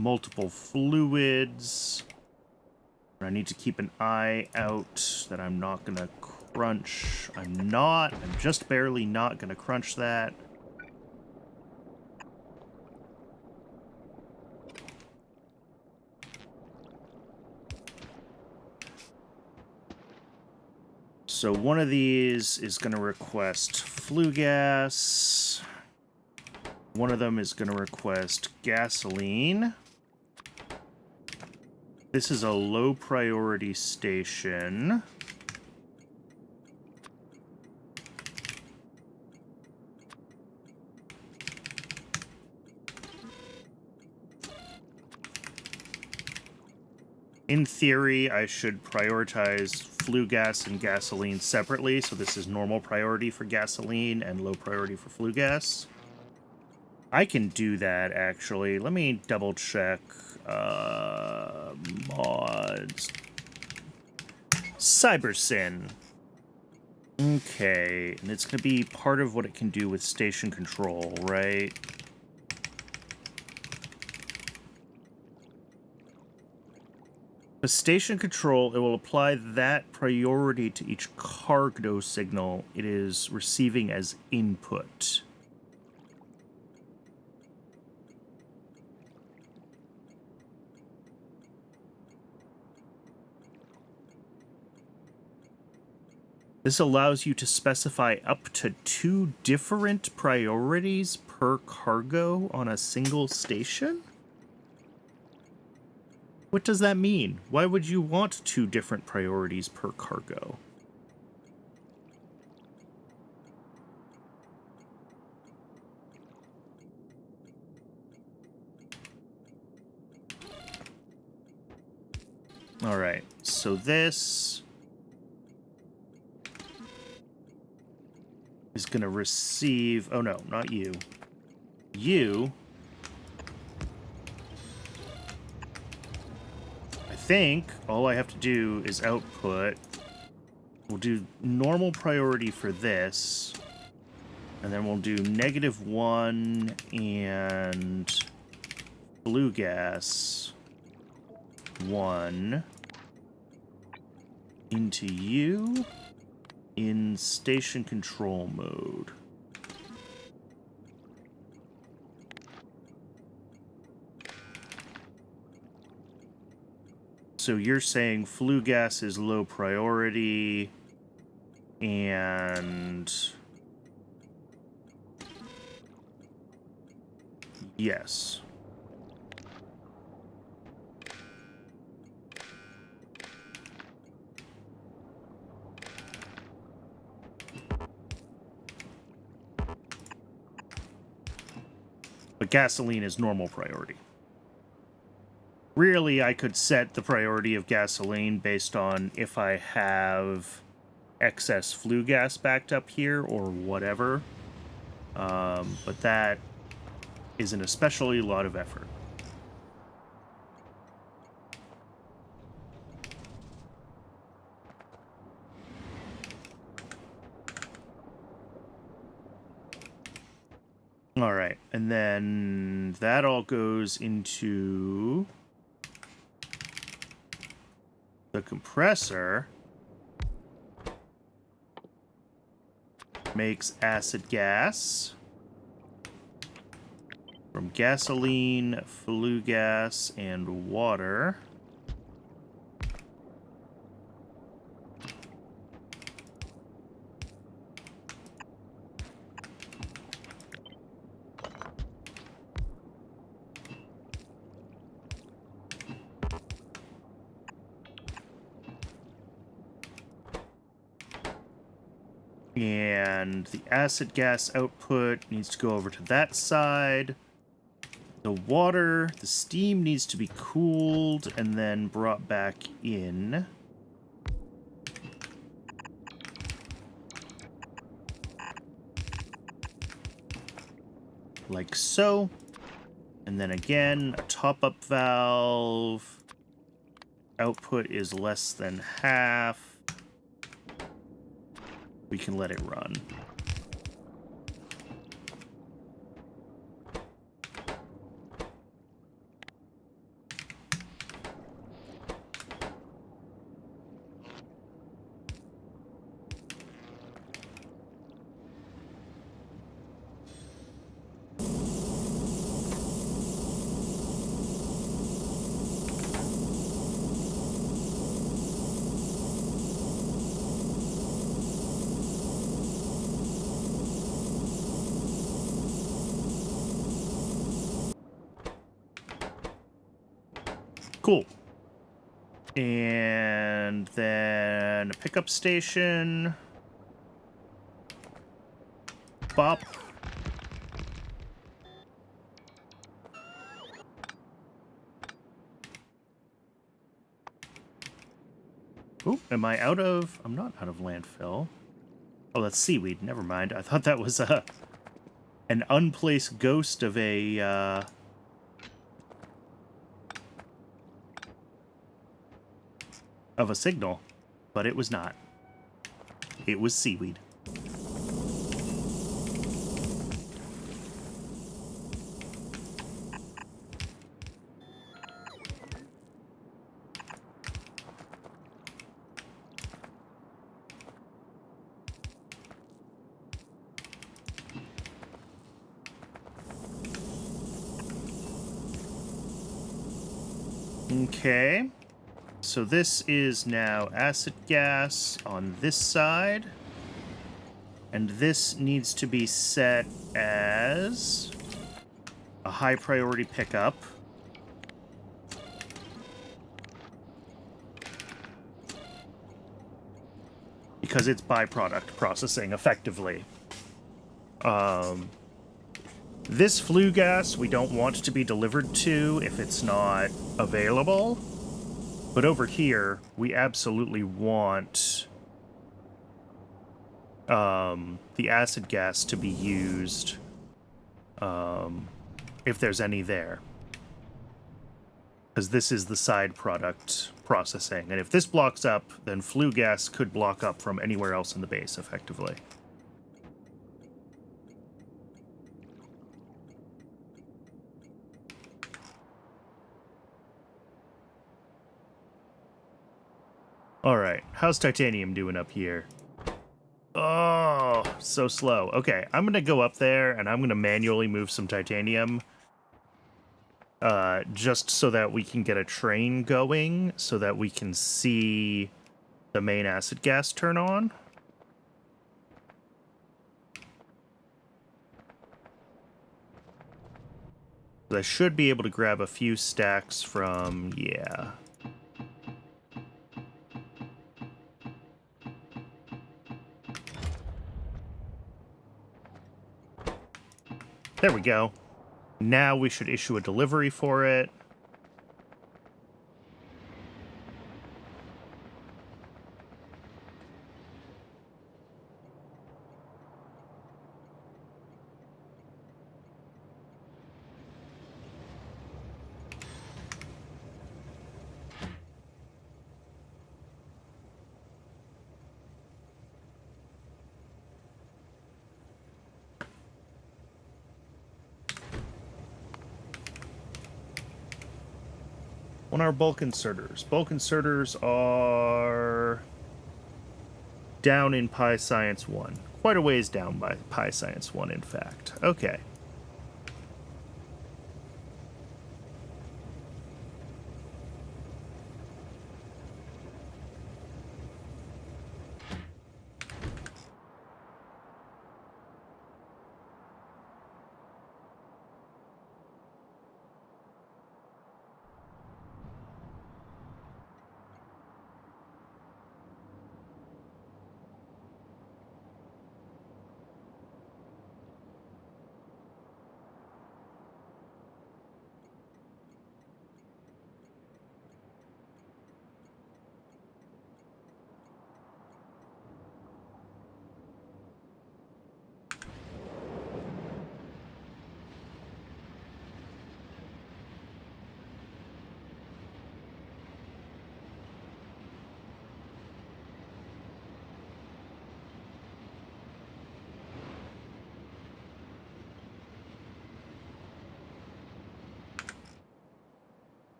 multiple fluids. I need to keep an eye out that I'm not going to crunch. I'm just barely not going to crunch that. So one of these is going to request flue gas. One of them is going to request gasoline. This is a low priority station. In theory, I should prioritize flue gas and gasoline separately, so this is normal priority for gasoline and low priority for flue gas. I can do that, actually. Let me double check. Mods. CyberSyn. Okay, and it's going to be part of what it can do with station control, right? With station control, it will apply that priority to each cargo signal it is receiving as input. This allows you to specify up to 2 different priorities per cargo on a single station? What does that mean? Why would you want 2 different priorities per cargo? All right, so this is going to receive... oh, no, not you. You... I think all I have to do is output We'll do normal priority for this. And then we'll do -1 and blue gas 1 into you in station control mode. So you're saying flue gas is low priority and yes. But gasoline is normal priority. Really, I could set the priority of gasoline based on if I have excess flue gas backed up here or whatever. But that is an especially lot of effort. All right, and then that all goes into the compressor. Makes acid gas from gasoline, flue gas, and water. And the acid gas output needs to go over to that side. The water, the steam needs to be cooled and then brought back in. Like so. And then again, a top-up valve. Output is less than half. We can let it run. Cool. And then a pickup station. Bop. Oop, am I out of... I'm not out of landfill. Oh, that's seaweed. Never mind. I thought that was an unplaced ghost of a... of a signal, but it was not. It was seaweed. Okay. So this is now acid gas on this side. And this needs to be set as a high priority pickup. Because it's byproduct processing effectively. This flue gas we don't want to be delivered to if it's not available. But over here, we absolutely want the acid gas to be used if there's any there. Because this is the side product processing. And if this blocks up, then flue gas could block up from anywhere else in the base, effectively. Alright, how's titanium doing up here? Oh, so slow. Okay, I'm gonna go up there, and I'm gonna manually move some titanium. Just so that we can get a train going, so that we can see the main acid gas turn on. I should be able to grab a few stacks from, yeah. There we go. Now we should issue a delivery for it. On our bulk inserters. Bulk inserters are down in Pi Science 1. Quite a ways down by Pi Science 1, in fact. Okay.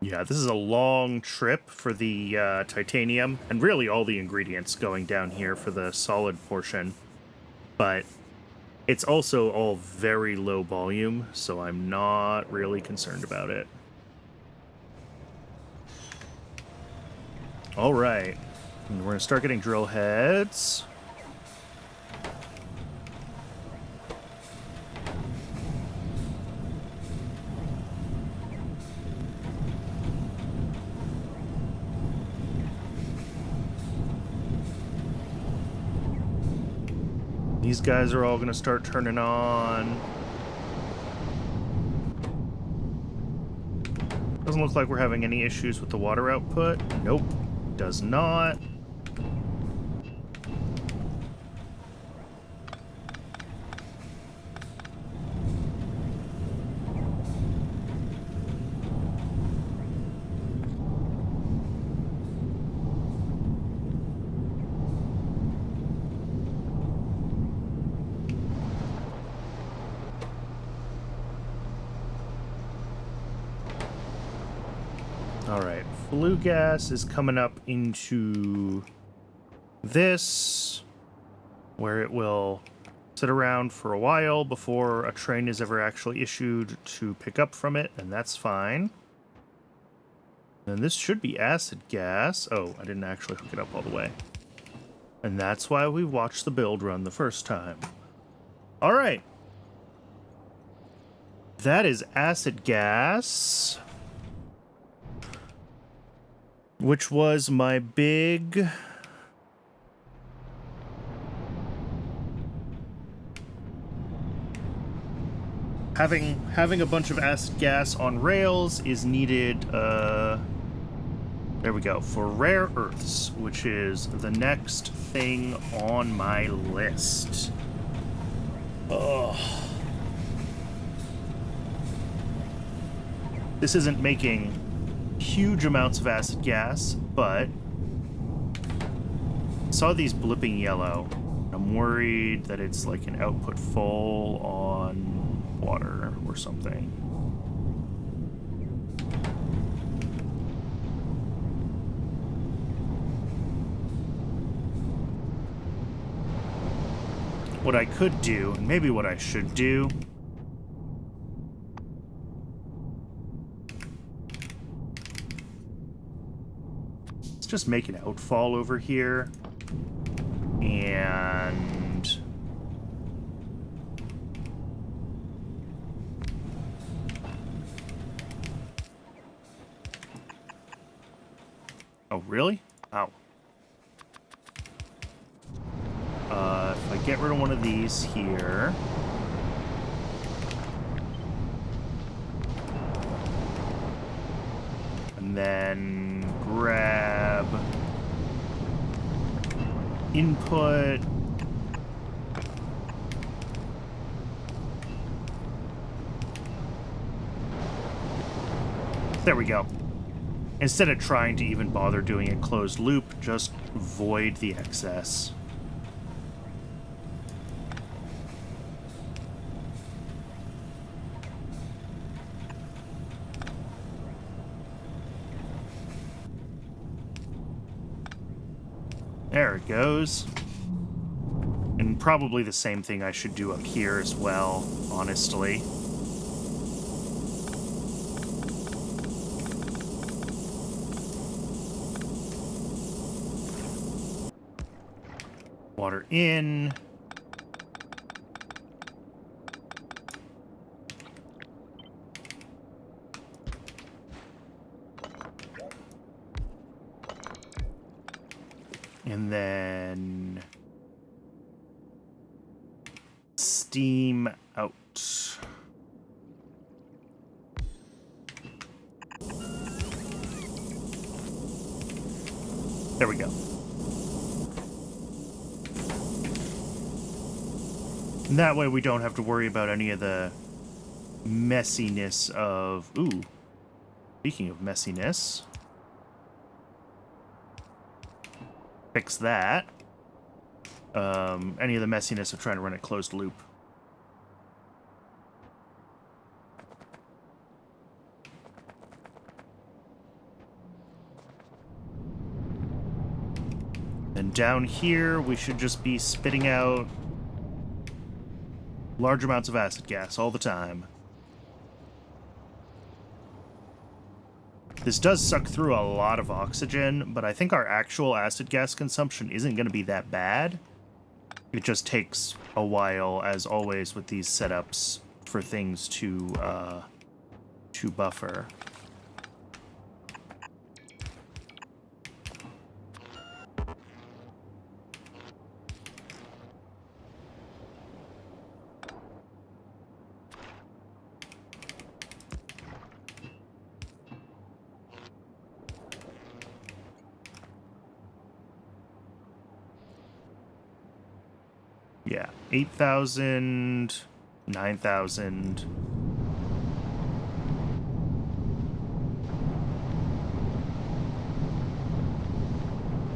Yeah, this is a long trip for the titanium, and really all the ingredients going down here for the solid portion. But it's also all very low volume, so I'm not really concerned about it. All right, and we're going to start getting drill heads. These guys are all going to start turning on. Doesn't look like we're having any issues with the water output. Nope, does not. Alright, flue gas is coming up into this, where it will sit around for a while before a train is ever actually issued to pick up from it, and that's fine. And this should be acid gas. Oh, I didn't actually hook it up all the way. And that's why we watched the build run the first time. Alright. That is acid gas, which was my big having a bunch of acid gas on rails is needed. There we go, for rare earths, which is the next thing on my list. Ugh. This isn't making huge amounts of acid gas, but saw these blipping yellow. I'm worried that it's like an output full on water or something. What I could do, and maybe what I should do, let's just make an outfall over here, and oh, really? Ow. If I get rid of one of these here, and then grab input, there we go. Instead of trying to even bother doing a closed loop, just void the excess. There it goes. And probably the same thing I should do up here as well, honestly. Water in. And then steam out. There we go. And that way we don't have to worry about any of the messiness of... Ooh, speaking of messiness... Fix that. Any of the messiness of trying to run a closed loop. Then down here, we should just be spitting out large amounts of acid gas all the time. This does suck through a lot of oxygen, but I think our actual acid gas consumption isn't going to be that bad. It just takes a while, as always with these setups, for things to buffer. Yeah, 8,000, 9,000.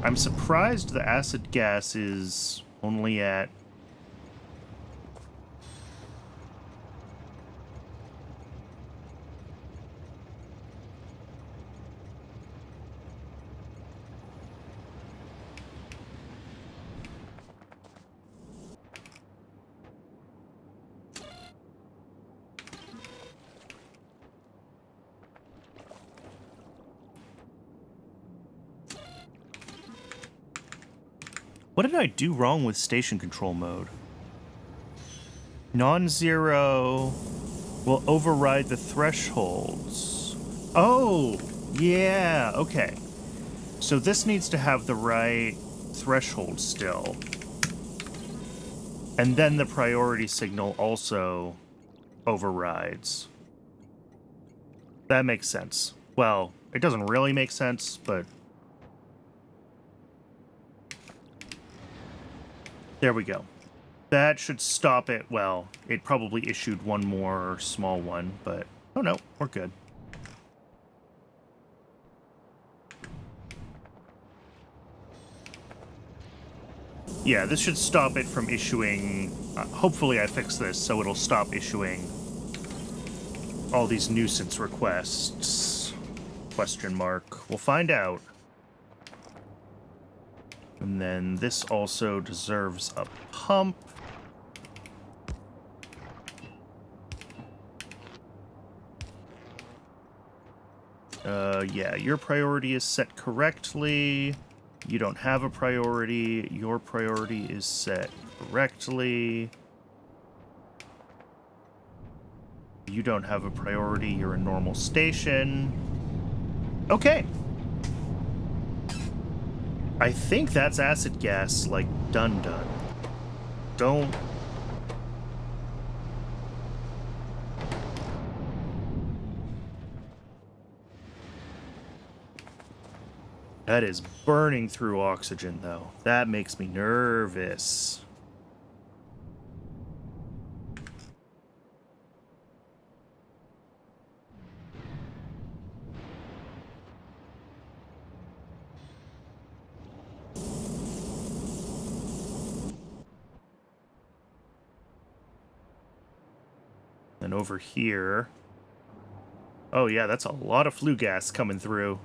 I'm surprised the acid gas is only at... What did I do wrong with station control mode? Non-zero will override the thresholds. Oh, yeah, okay. So this needs to have the right threshold still. And then the priority signal also overrides. That makes sense. Well, it doesn't really make sense, but... There we go. That should stop it. Well, it probably issued one more small one, but... Oh no, we're good. Yeah, this should stop it from issuing... hopefully I fix this so it'll stop issuing all these nuisance requests. Question mark. We'll find out. And then this also deserves a pump. Yeah, your priority is set correctly. You don't have a priority. Your priority is set correctly. You don't have a priority. You're a normal station. Okay. I think that's acid gas, like, done. Don't... That is burning through oxygen, though. That makes me nervous. And over here... Oh yeah, that's a lot of flue gas coming through.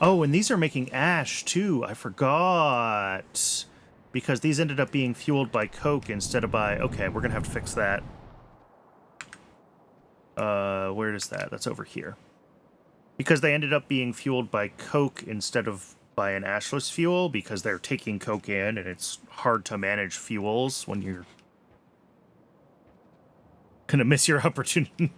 Oh, and these are making ash, too. I forgot. Because these ended up being fueled by coke instead of by... Okay, we're gonna have to fix that. Where is that? That's over here. Because they ended up being fueled by coke instead of by an ashless fuel, because they're taking coke in, and it's hard to manage fuels when you're gonna miss your opportunity.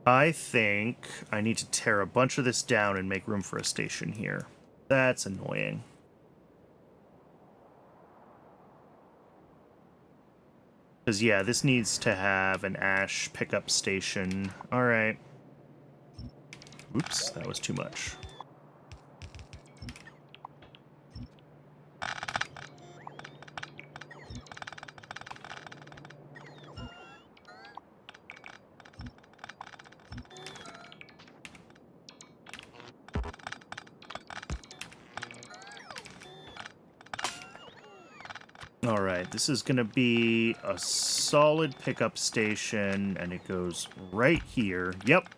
I think I need to tear a bunch of this down and make room for a station here. That's annoying. Because, yeah, this needs to have an ash pickup station. Alright. Oops, that was too much. Alright, this is going to be a solid pickup station, and it goes right here. Yep.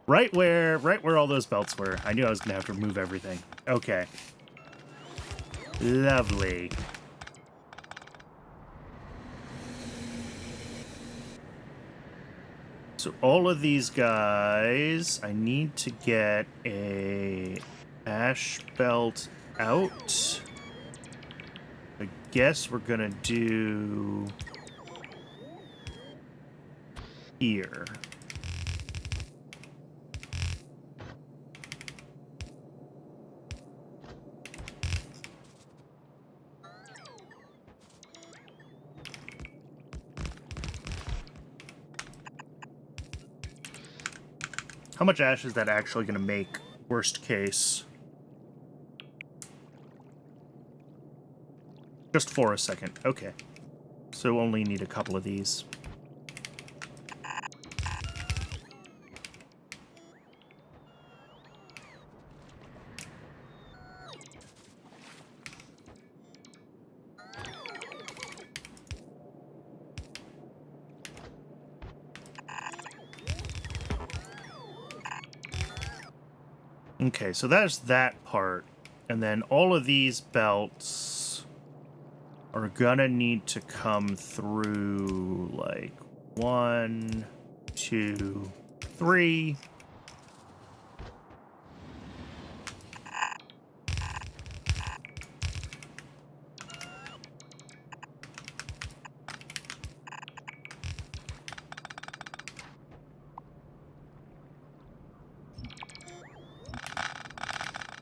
Right where all those belts were. I knew I was going to have to remove everything. Okay. Lovely. So all of these guys, I need to get a ash belt out. I guess we're gonna do here. How much ash is that actually gonna make, worst case? Just for a second. Okay. So only need a couple of these. Okay, so there's that part. And then all of these belts are gonna need to come through, like, 1, 2, 3.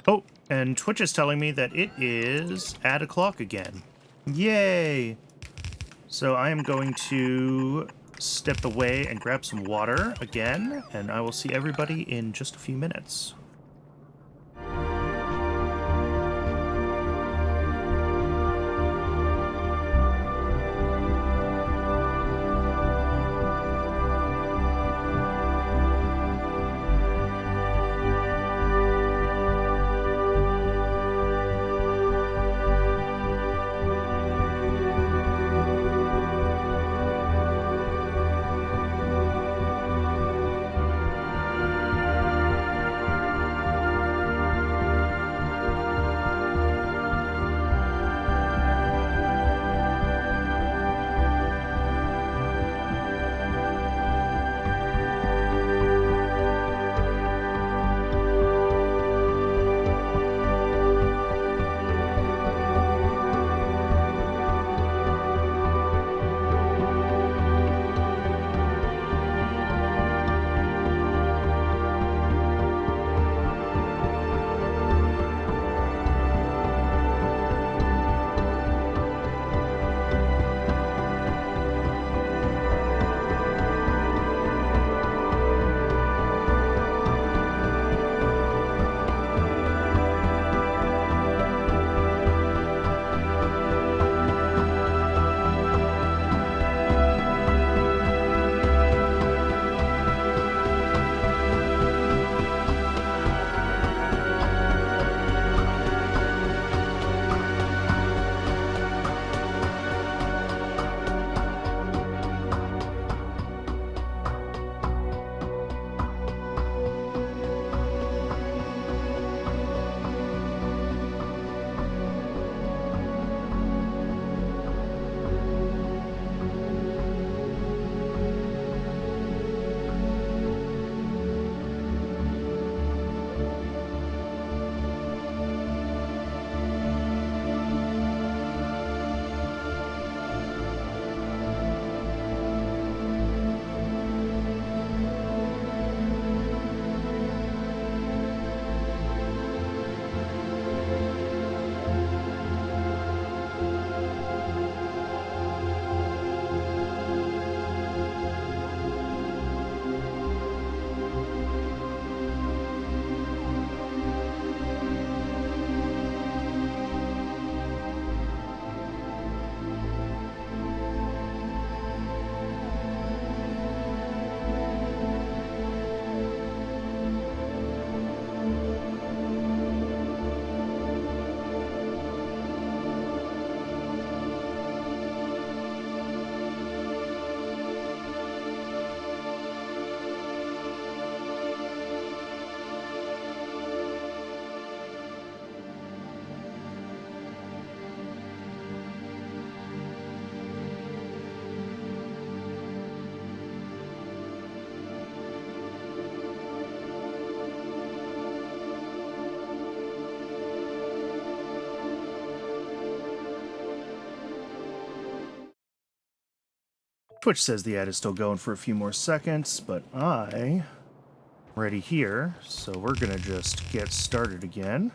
Oh, and Twitch is telling me that it is at o'clock again. Yay! So I am going to step away and grab some water again, and I will see everybody in just a few minutes. Twitch says the ad is still going for a few more seconds, but I'm ready here, so we're gonna just get started again.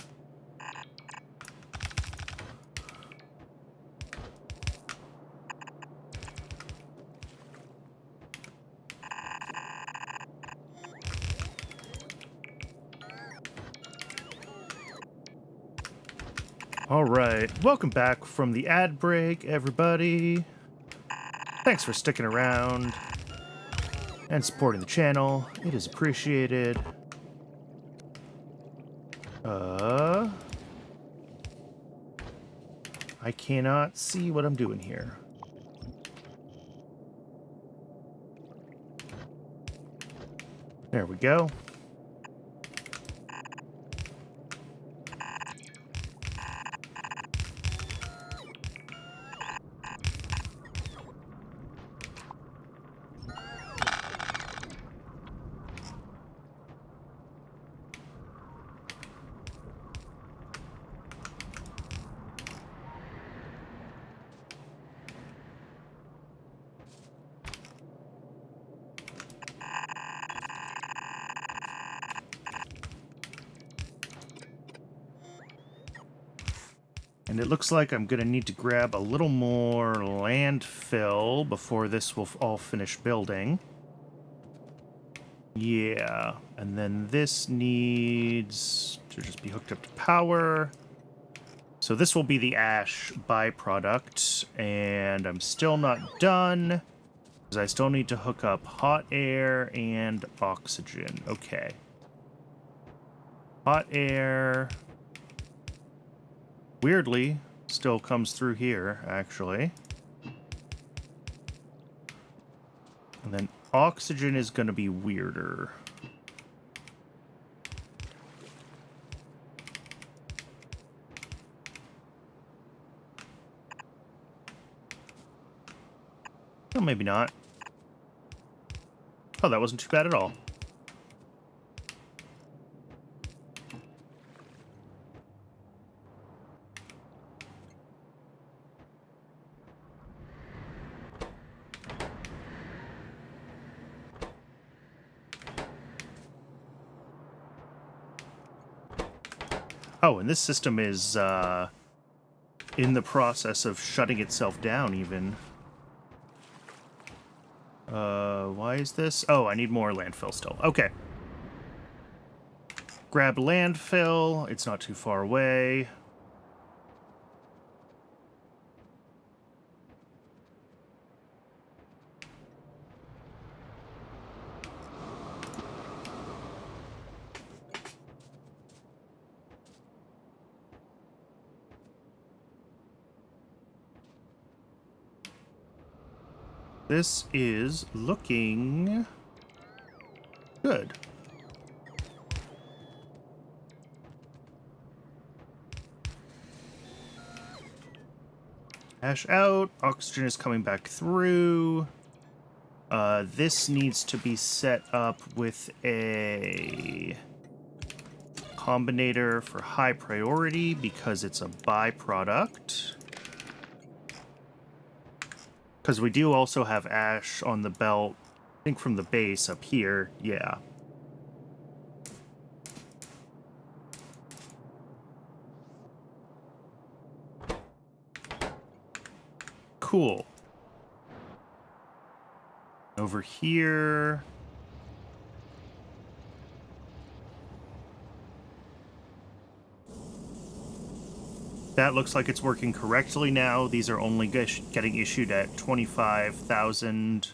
All right, welcome back from the ad break, everybody. Thanks for sticking around and supporting the channel. It is appreciated. I cannot see what I'm doing here. There we go. And it looks like I'm going to need to grab a little more landfill before this will all finish building. Yeah, and then this needs to just be hooked up to power. So this will be the ash byproduct, and I'm still not done, because I still need to hook up hot air and oxygen. Okay. Hot air, weirdly, still comes through here, actually. And then oxygen is going to be weirder. Well, maybe not. Oh, that wasn't too bad at all. Oh, and this system is in the process of shutting itself down, even. Why is this? Oh, I need more landfill still. Okay. Grab landfill. It's not too far away. This is looking good. Ash out. Oxygen is coming back through. This needs to be set up with a combinator for high priority because it's a byproduct. Because we do also have ash on the belt, I think from the base up here, yeah. Cool. Over here. That looks like it's working correctly now. These are only getting issued at 25,000.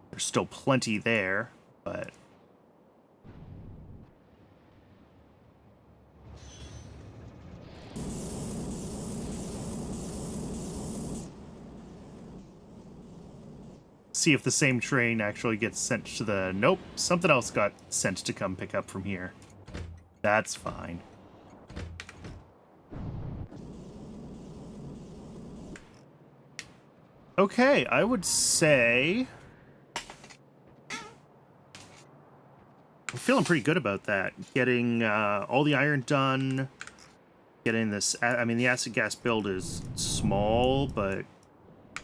There's still plenty there, but... see if the same train actually gets sent to the... Nope, something else got sent to come pick up from here. That's fine. Okay, I would say... I'm feeling pretty good about that. Getting all the iron done. Getting this... I mean, the acid gas build is small, but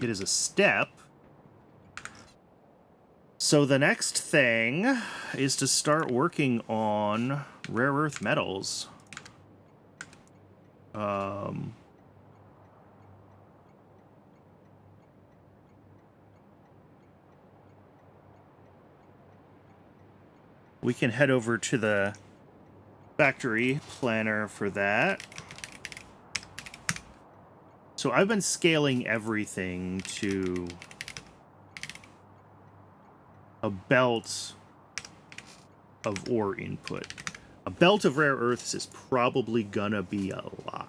it is a step. So the next thing is to start working on rare earth metals. We can head over to the factory planner for that. So I've been scaling everything to a belt of ore input. A belt of rare earths is probably gonna be a lot.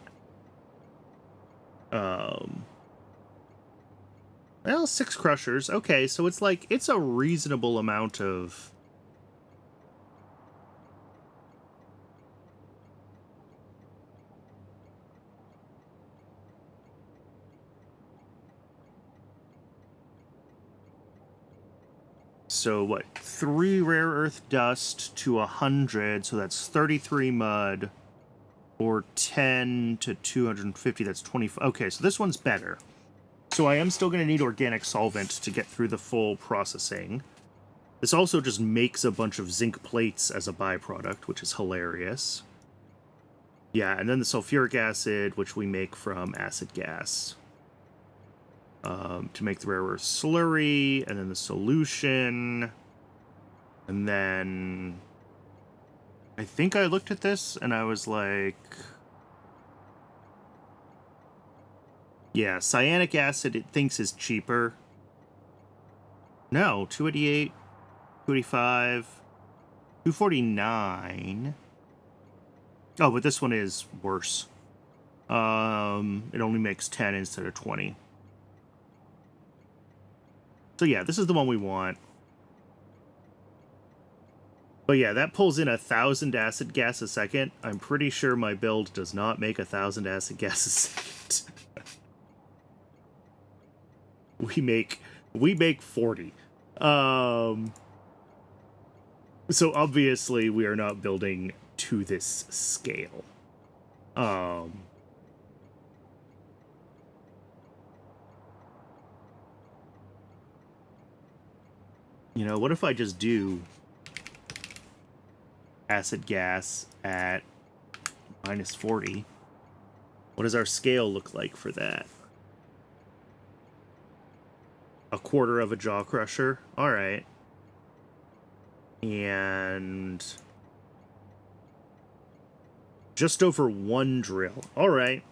Well, 6 crushers. Okay, so it's like, it's a reasonable amount of... So what, 3 rare earth dust to 100, so that's 33 mud, or 10 to 250, that's 25. Okay, so this one's better. So I am still going to need organic solvent to get through the full processing. This also just makes a bunch of zinc plates as a byproduct, which is hilarious. Yeah, and then the sulfuric acid, which we make from acid gas. To make the rare earth slurry, and then the solution. And then I think I looked at this and I was like, yeah, cyanic acid it thinks is cheaper. No, 288, 285, 249. Oh, but this one is worse. It only makes 10 instead of 20. So yeah, this is the one we want. But yeah, that pulls in 1,000 acid gas a second. I'm pretty sure my build does not make 1,000 acid gas a second. we make 40. So obviously we are not building to this scale. You know, what if I just do acid gas at minus 40? What does our scale look like for that? A quarter of a jaw crusher? Alright. And just over 1 drill. Alright.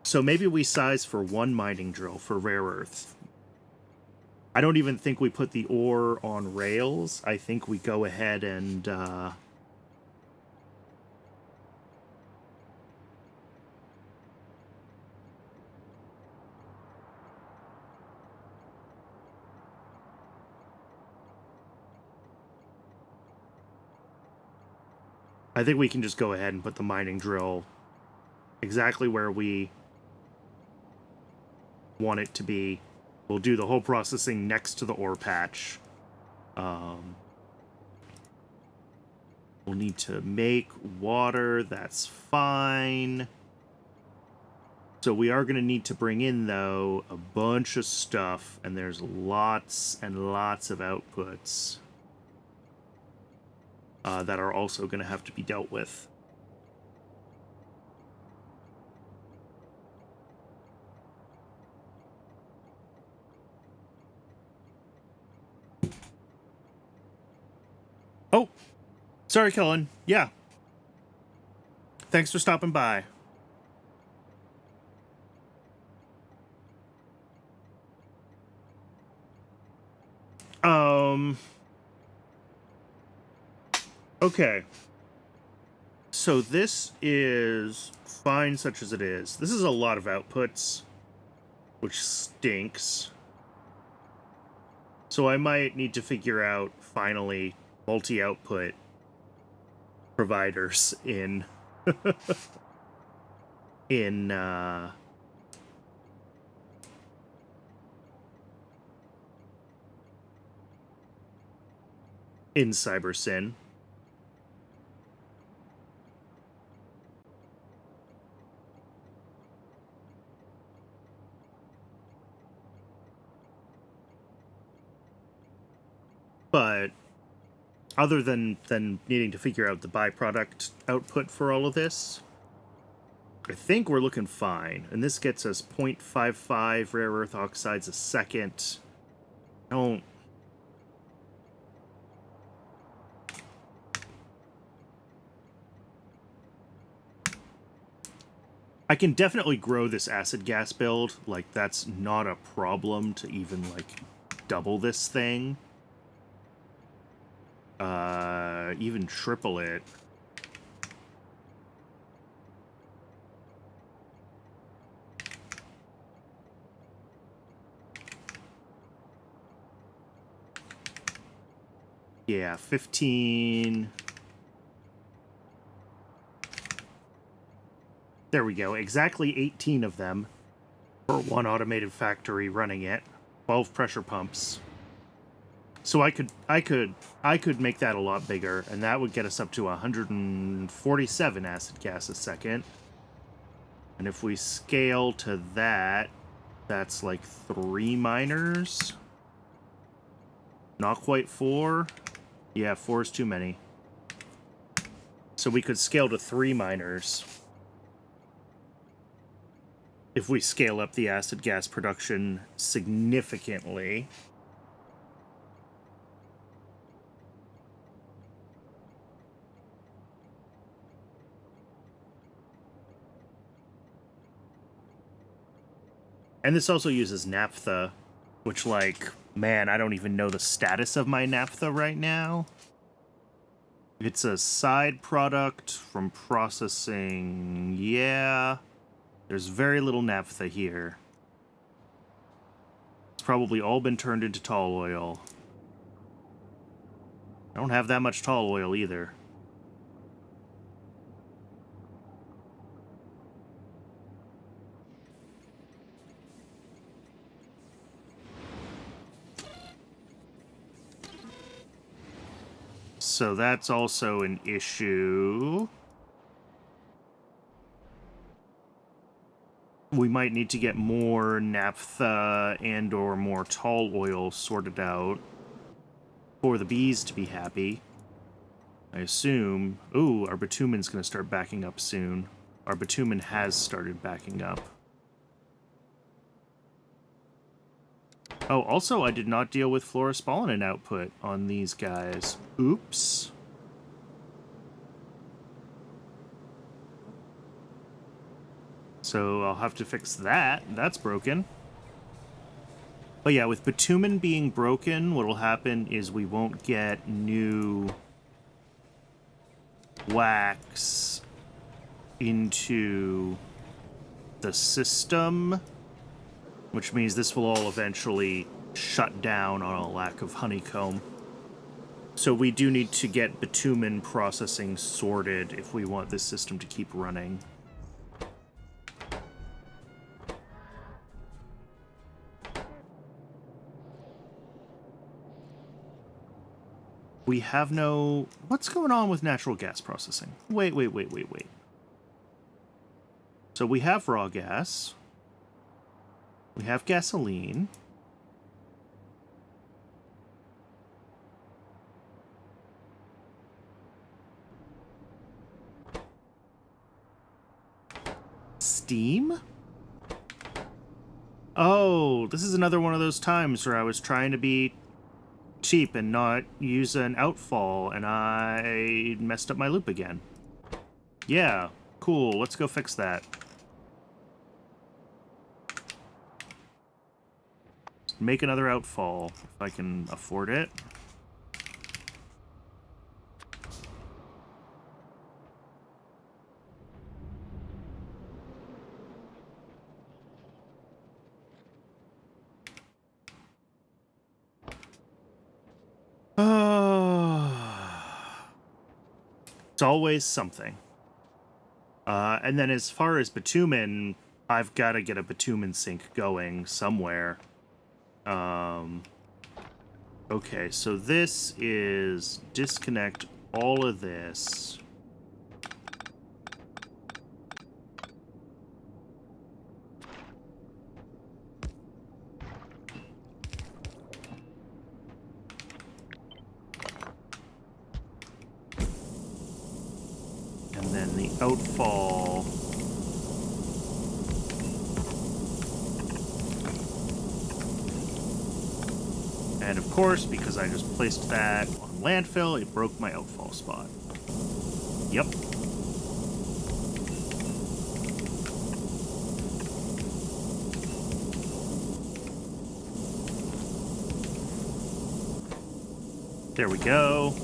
So maybe we size for 1 mining drill for rare earth. I don't even think we put the ore on rails. I think we go ahead and I think we can just go ahead and put the mining drill exactly where we want it to be. We'll do the whole processing next to the ore patch. We'll need to make water. That's fine. So we are going to need to bring in, though, a bunch of stuff. And there's lots and lots of outputs that are also going to have to be dealt with. Oh, sorry, Cullen. Yeah. Thanks for stopping by. Okay. So this is fine such as it is. This is a lot of outputs, which stinks. So I might need to figure out, finally, multi-output providers in in CyberSyn. But other than needing to figure out the byproduct output for all of this, I think we're looking fine. And this gets us 0.55 rare earth oxides a second. I can definitely grow this acid gas build. Like, that's not a problem to even, like, double this thing. Even triple it. Yeah, 15. There we go. Exactly 18 of them for one automated factory running it. 12 pressure pumps. So I could make that a lot bigger, and that would get us up to 147 acid gas a second. And if we scale to that, that's like 3 miners. Not quite 4. Yeah, 4 is too many. So we could scale to 3 miners. if we scale up the acid gas production significantly. And this also uses naphtha, which, like, man, I don't even know the status of my naphtha right now. It's a side product from processing. Yeah. There's very little naphtha here. It's probably all been turned into tall oil. I don't have that much tall oil either. So that's also an issue. We might need to get more naphtha and or more tall oil sorted out for the bees to be happy. I assume... Ooh, our bitumen's going to start backing up soon. Our bitumen has started backing up. Oh, also, I did not deal with fluorospalanin output on these guys. Oops. So I'll have to fix that. That's broken. But yeah, with bitumen being broken, what will happen is we won't get new wax into the system, which means this will all eventually shut down on a lack of honeycomb. So we do need to get bitumen processing sorted if we want this system to keep running. We have no... What's going on with natural gas processing? Wait. So we have raw gas. We have gasoline. Steam? Oh, this is another one of those times where I was trying to be cheap and not use an outfall, and I messed up my loop again. Yeah, cool. Let's go fix that. Make another outfall, if I can afford it. It's always something. And then as far as bitumen, I've got to get a bitumen sink going somewhere. Okay, so this is disconnect all of this. And then the outfall. And of course, because I just placed that on landfill, it broke my outfall spot. Yep. There we go.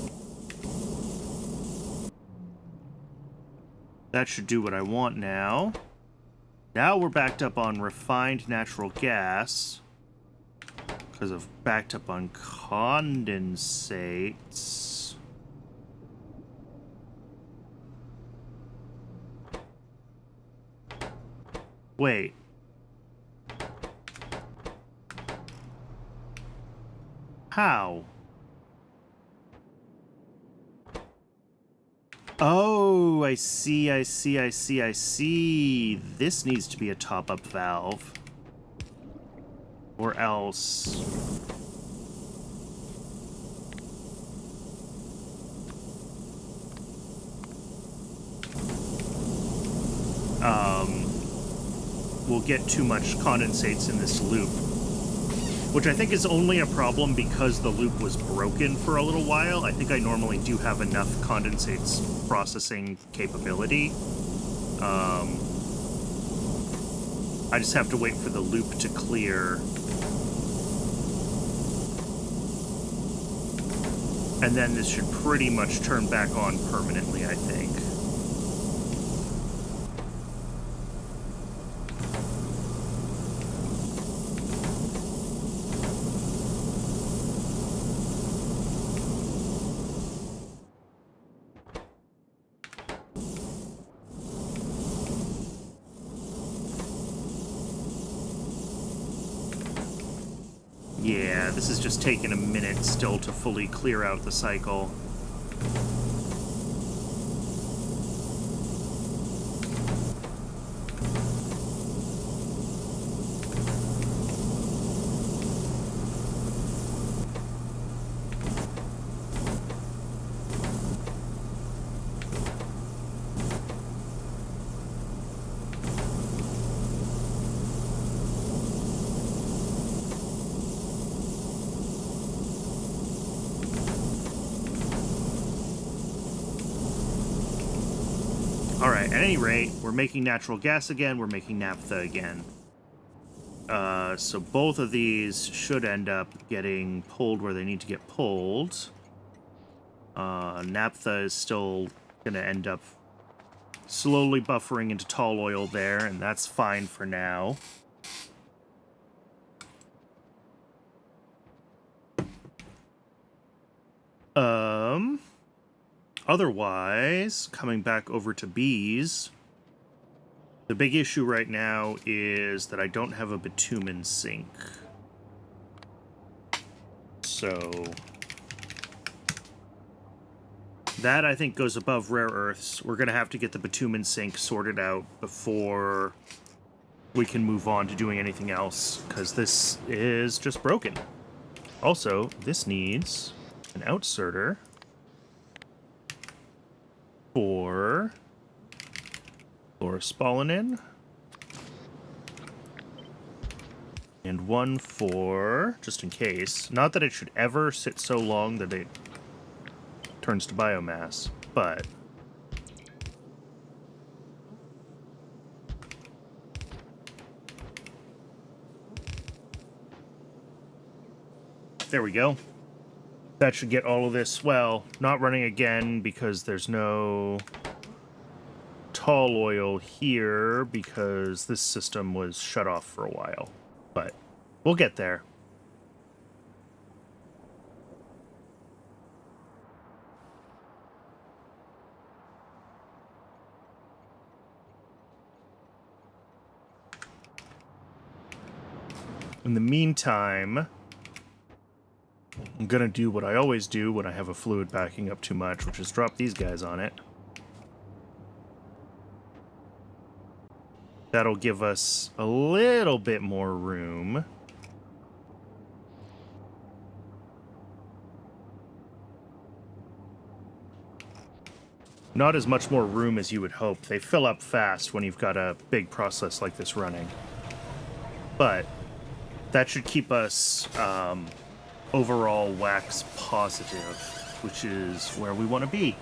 That should do what I want now. Now we're backed up on refined natural gas. Because I've backed up on condensates. Wait. How? Oh, I see. This needs to be a top-up valve. Or else... we'll get too much condensates in this loop, which I think is only a problem because the loop was broken for a little while. I think I normally do have enough condensates processing capability. I just have to wait for the loop to clear. And then this should pretty much turn back on permanently, I think. Yeah, this is just taking a minute still to fully clear out the cycle. Alright, at any rate, we're making natural gas again, we're making naphtha again. So both of these should end up getting pulled where they need to get pulled. Naphtha is still going to end up slowly buffering into tall oil there, and that's fine for now. Otherwise, coming back over to bees, the big issue right now is that I don't have a bitumen sink. So that, I think, goes above rare earths. We're going to have to get the bitumen sink sorted out before we can move on to doing anything else, because this is just broken. Also, this needs an outserter for fluorospalanin, and one for, just in case, not that it should ever sit so long that it turns to biomass, but there we go. That should get all of this, well, not running again because there's no tall oil here because this system was shut off for a while. But we'll get there. In the meantime, I'm gonna do what I always do when I have a fluid backing up too much, which is drop these guys on it. That'll give us a little bit more room. Not as much more room as you would hope. They fill up fast when you've got a big process like this running. But that should keep us overall wax positive, which is where we want to be.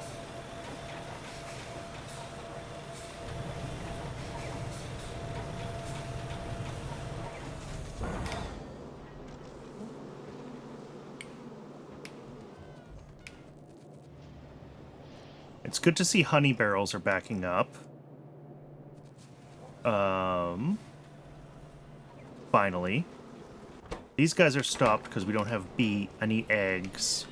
It's good to see honey barrels are backing up. Finally. These guys are stopped because we don't have any eggs.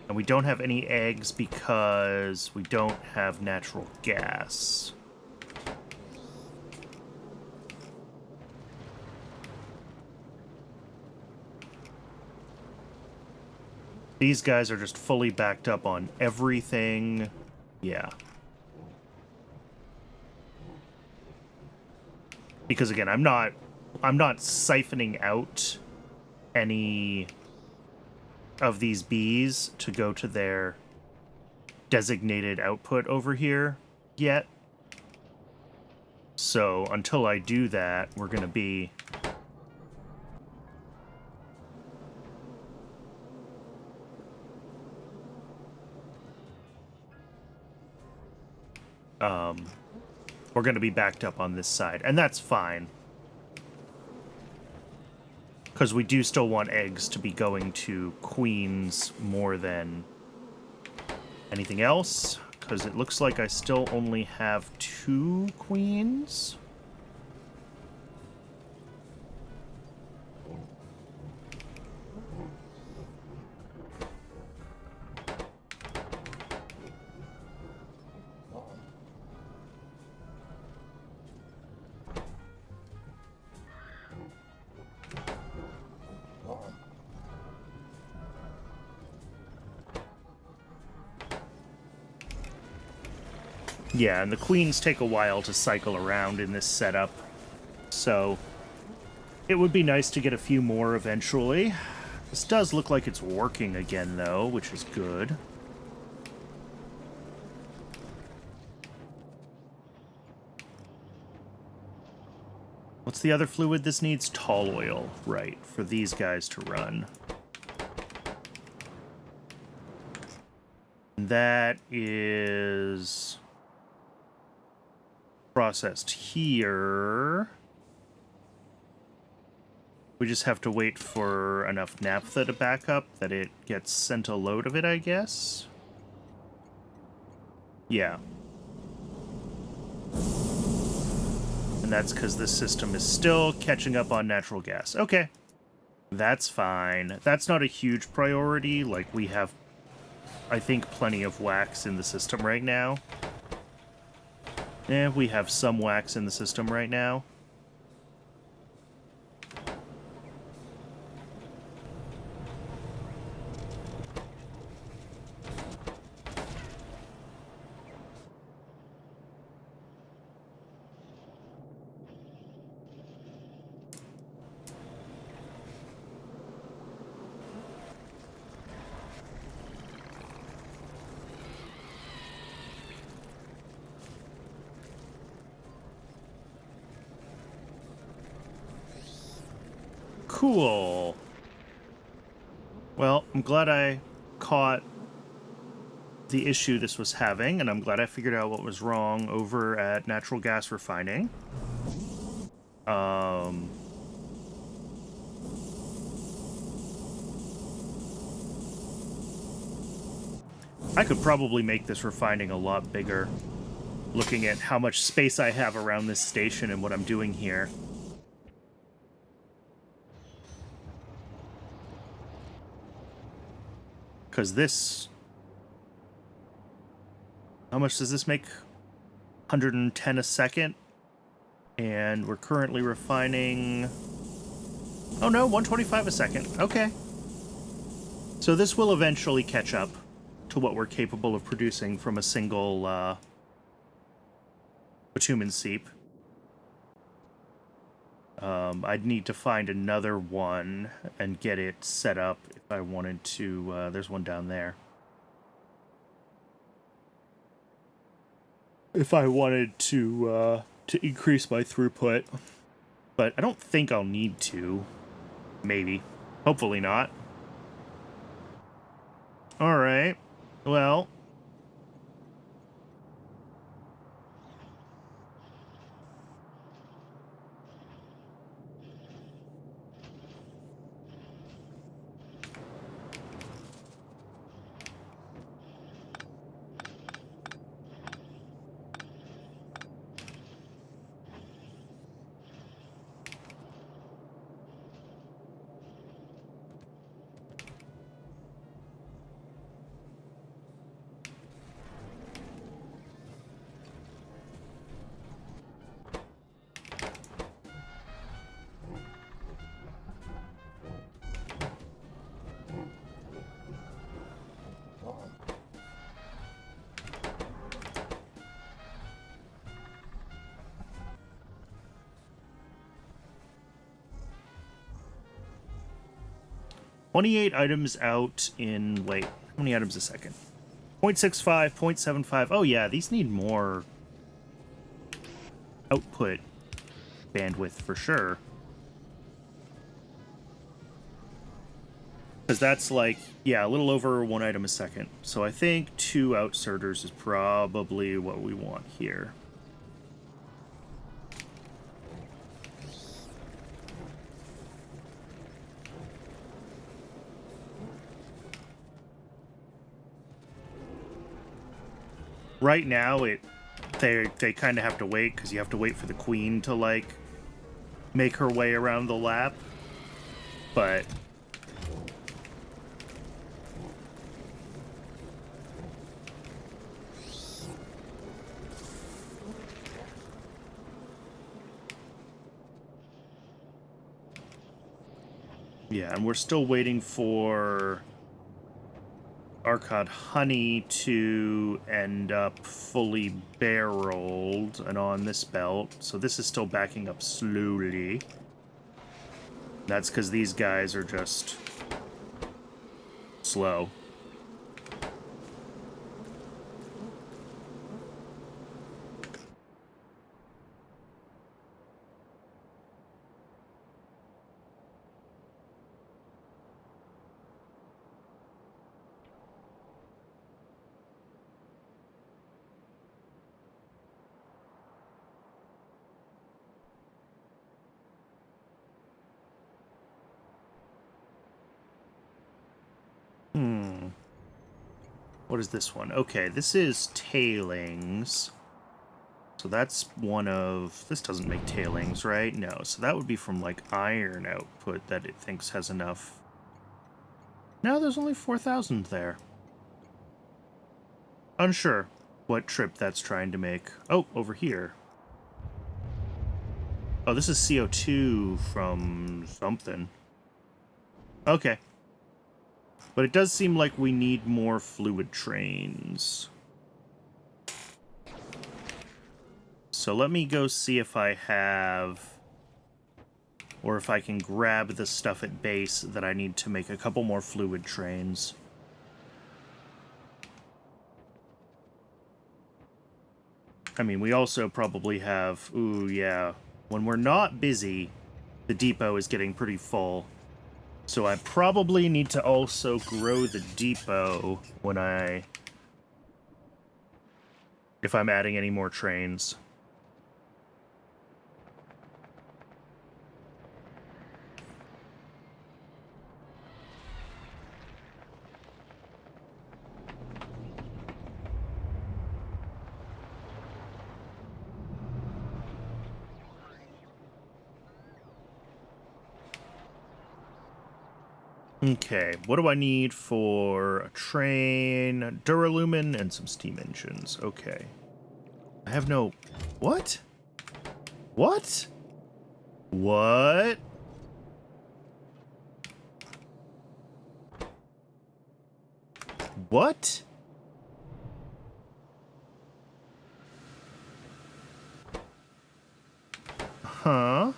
And we don't have any eggs because we don't have natural gas. These guys are just fully backed up on everything. Yeah. Because again, I'm not siphoning out any of these bees to go to their designated output over here yet. So until I do that, we're going to be... we're going to be backed up on this side, and that's fine. Because we do still want eggs to be going to queens more than anything else. Because it looks like I still only have 2 queens. Yeah, and the queens take a while to cycle around in this setup, so it would be nice to get a few more eventually. This does look like it's working again, though, which is good. What's the other fluid this needs? Tall oil, right, for these guys to run. And that is... processed here. We just have to wait for enough naphtha to back up that it gets sent a load of it, I guess. Yeah. And that's because this system is still catching up on natural gas. Okay. That's fine. That's not a huge priority. Like, we have, I think, plenty of wax in the system right now. Yeah, we have some wax in the system right now. Cool. Well, I'm glad I caught the issue this was having, and I'm glad I figured out what was wrong over at natural gas refining. I could probably make this refining a lot bigger, looking at how much space I have around this station and what I'm doing here. Because this... how much does this make? 110 a second. And we're currently refining... oh no, 125 a second. Okay. So this will eventually catch up to what we're capable of producing from a single bitumen seep. I'd need to find another one and get it set up if I wanted to. There's one down there. If I wanted to increase my throughput. But I don't think I'll need to. Maybe. Hopefully not. Alright. Well... $28 items out in, wait, how many items a second? 0.65, 0.75. Oh yeah, these need more output bandwidth for sure. Because that's like, yeah, a little over 1 item a second. So I think 2 outserters is probably what we want here. Right now, they kind of have to wait, because you have to wait for the queen to, like, make her way around the lap. But yeah, and we're still waiting for Arcod Honey to end up fully barreled and on this belt. So this is still backing up slowly. That's because these guys are just slow. What is this one? Okay, this is tailings. So that's one of... This doesn't make tailings, right? No, so that would be from, like, iron output that it thinks has enough. No, there's only 4,000 there. Unsure what trip that's trying to make. Oh, over here. Oh, this is CO2 from something. Okay. But it does seem like we need more fluid trains. So let me go see if I have... Or if I can grab the stuff at base that I need to make a couple more fluid trains. I mean, we also probably have... Ooh, yeah. When we're not busy, the depot is getting pretty full. So I probably need to also grow the depot when if I'm adding any more trains. Okay, what do I need for a train? Duralumin and some steam engines. Okay. I have no... What? What? What? What? Huh?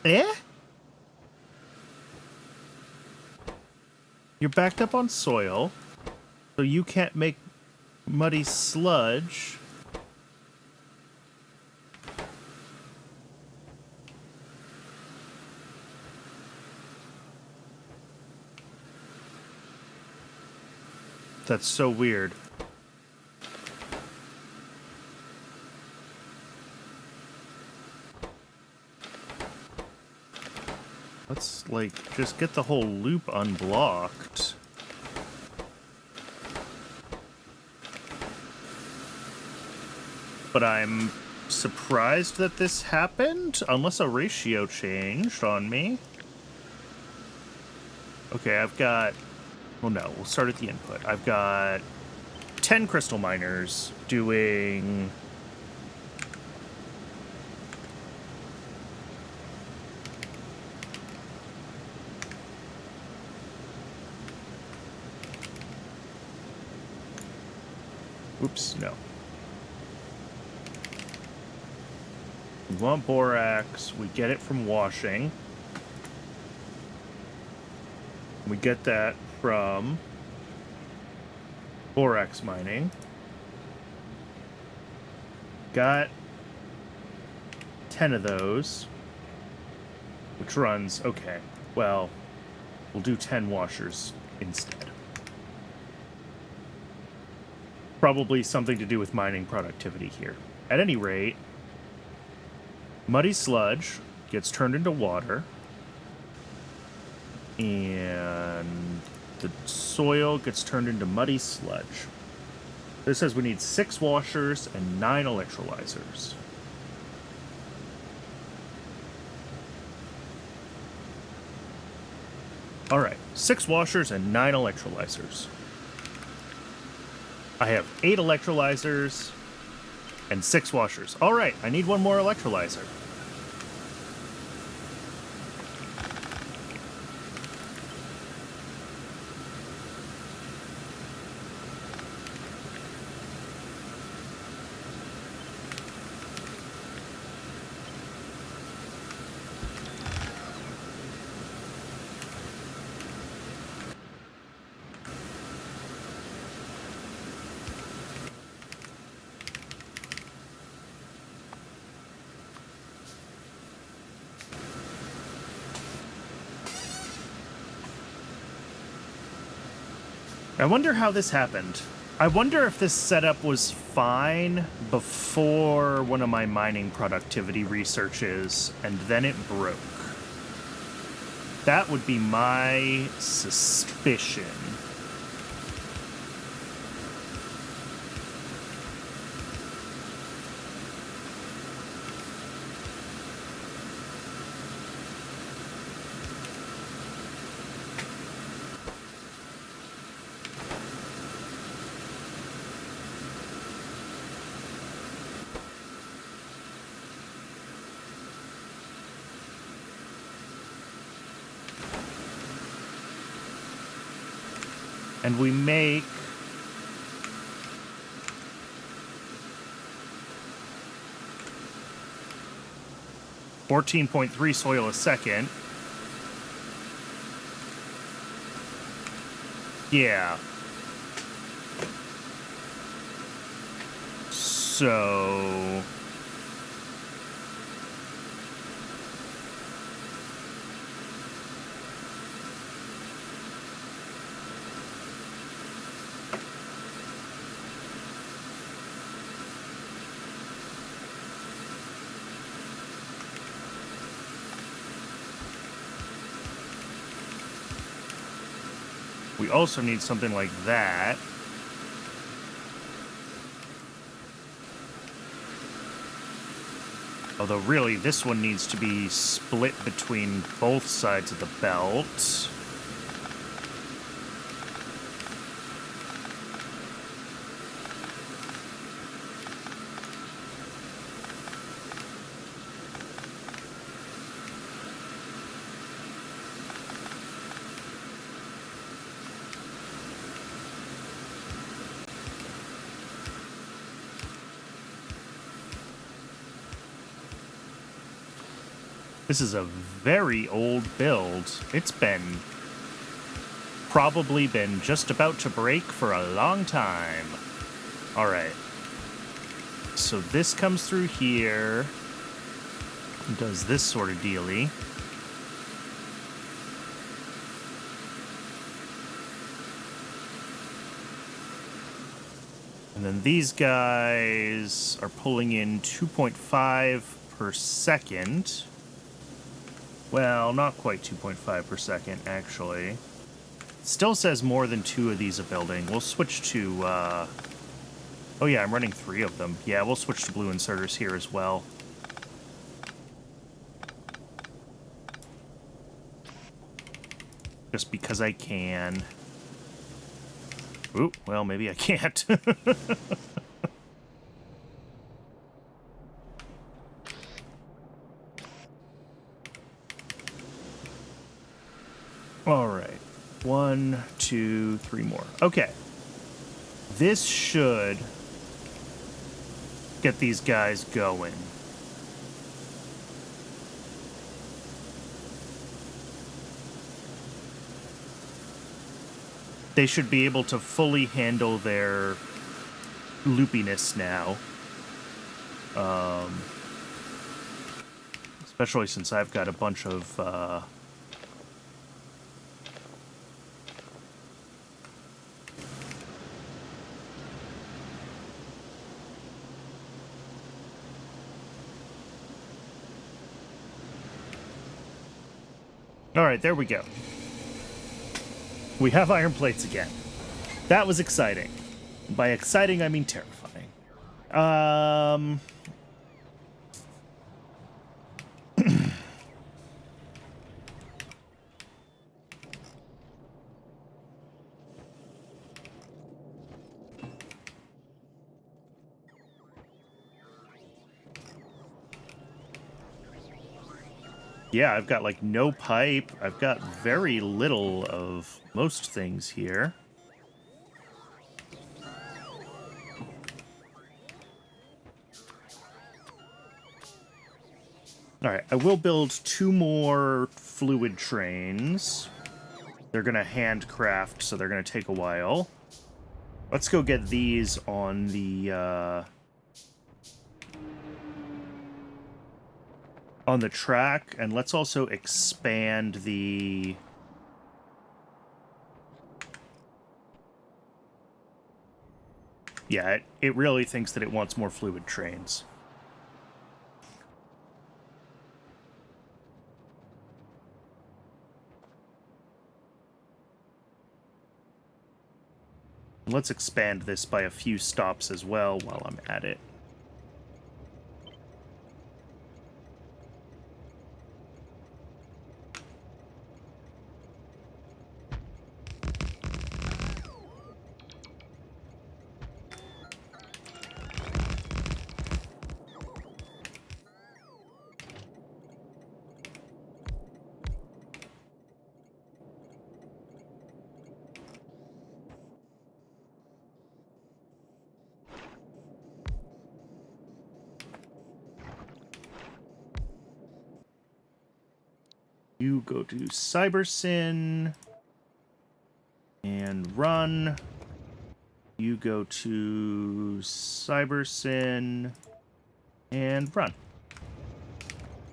Eh? You're backed up on soil, so you can't make muddy sludge. That's so weird. Let's, like, just get the whole loop unblocked. But I'm surprised that this happened, unless a ratio changed on me. Okay, I've got... Well, no, we'll start at the input. I've got 10 crystal miners doing... Oops, no. We want borax. We get it from washing. We get that from borax mining. Got 10 of those, which runs, okay, well, we'll do 10 washers instead. Probably something to do with mining productivity here. At any rate, muddy sludge gets turned into water, and the soil gets turned into muddy sludge. This says we need 6 washers and 9 electrolyzers. All right, 6 washers and 9 electrolyzers. I have 8 electrolyzers and 6 washers. All right, I need 1 more electrolyzer. I wonder how this happened. I wonder if this setup was fine before one of my mining productivity researches, and then it broke. That would be my suspicion. And we make 14.3 soil a second. Yeah. So... we also need something like that. Although really, this one needs to be split between both sides of the belt. This is a very old build. It's probably been just about to break for a long time. All right. So this comes through here. Does this sort of dealy. And then these guys are pulling in 2.5 per second. Well, not quite 2.5 per second, actually. It still says more than 2 of these a building. We'll switch to, oh yeah, I'm running 3 of them. Yeah, we'll switch to blue inserters here as well. Just because I can. Ooh, well, maybe I can't. All right. 1, 2, 3 more. Okay. This should get these guys going. they should be able to fully handle their loopiness now. Especially since I've got a bunch of Alright, there we go. We have iron plates again. That was exciting. By exciting, I mean terrifying. Yeah, I've got, like, no pipe. I've got very little of most things here. Alright, I will build 2 more fluid trains. They're gonna handcraft, so they're gonna take a while. Let's go get these on the track, and let's also expand the... Yeah, it really thinks that it wants more fluid trains. Let's expand this by a few stops as well while I'm at it. You go to CyberSyn and run. You go to CyberSyn and run.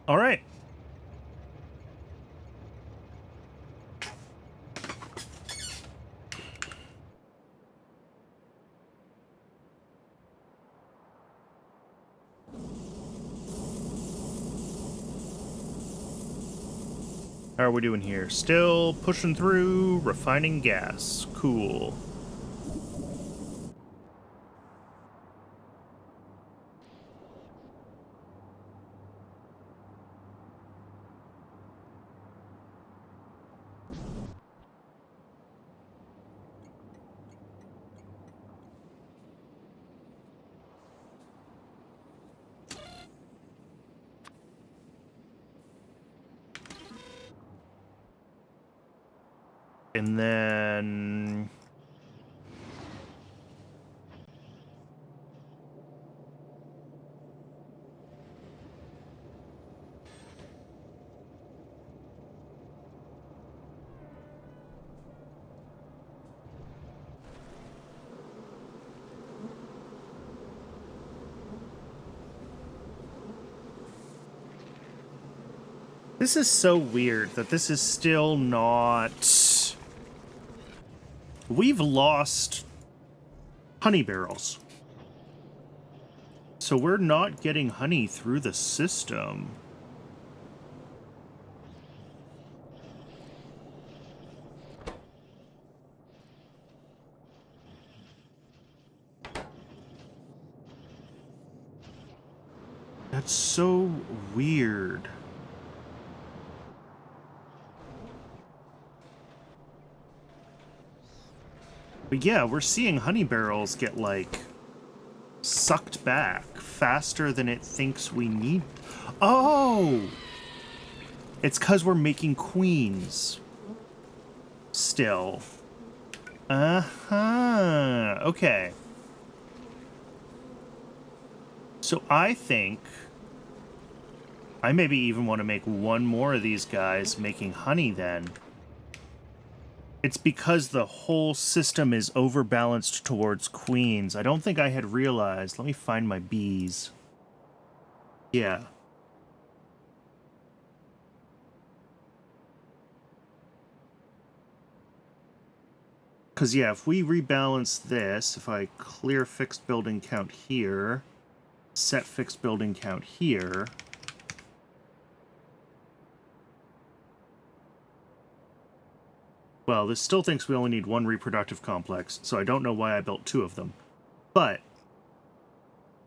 All right. How are we doing here? Still pushing through, refining gas. Cool. And then... This is so weird that this is still not... We've lost honey barrels. So we're not getting honey through the system. That's so weird. But yeah, we're seeing honey barrels get, like, sucked back faster than it thinks we need. Oh! It's because we're making queens. Still. Uh-huh. Okay. So I think I maybe even want to make one more of these guys making honey then. It's because the whole system is overbalanced towards queens. I don't think I had realized. Let me find my bees. Yeah. Because, yeah, if we rebalance this, if I clear fixed building count here, set fixed building count here... Well, this still thinks we only need one reproductive complex, so I don't know why I built 2 of them. But,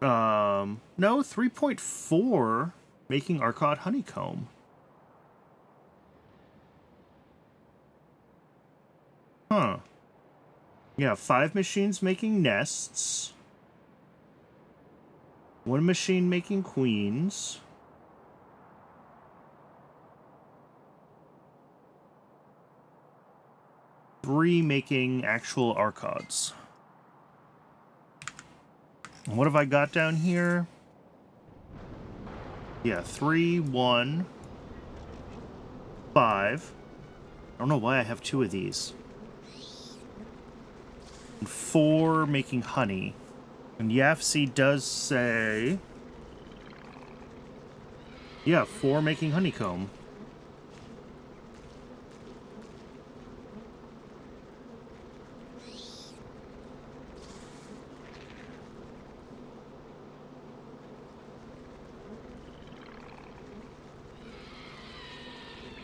no, 3.4 making Arcot honeycomb. Huh. Yeah, 5 machines making nests. 1 machine making queens. Three making actual Arcods. And what have I got down here? Yeah, 3, 1, 5. I don't know why I have 2 of these. And 4 making honey. And Yafsi does say... Yeah, 4 making honeycomb.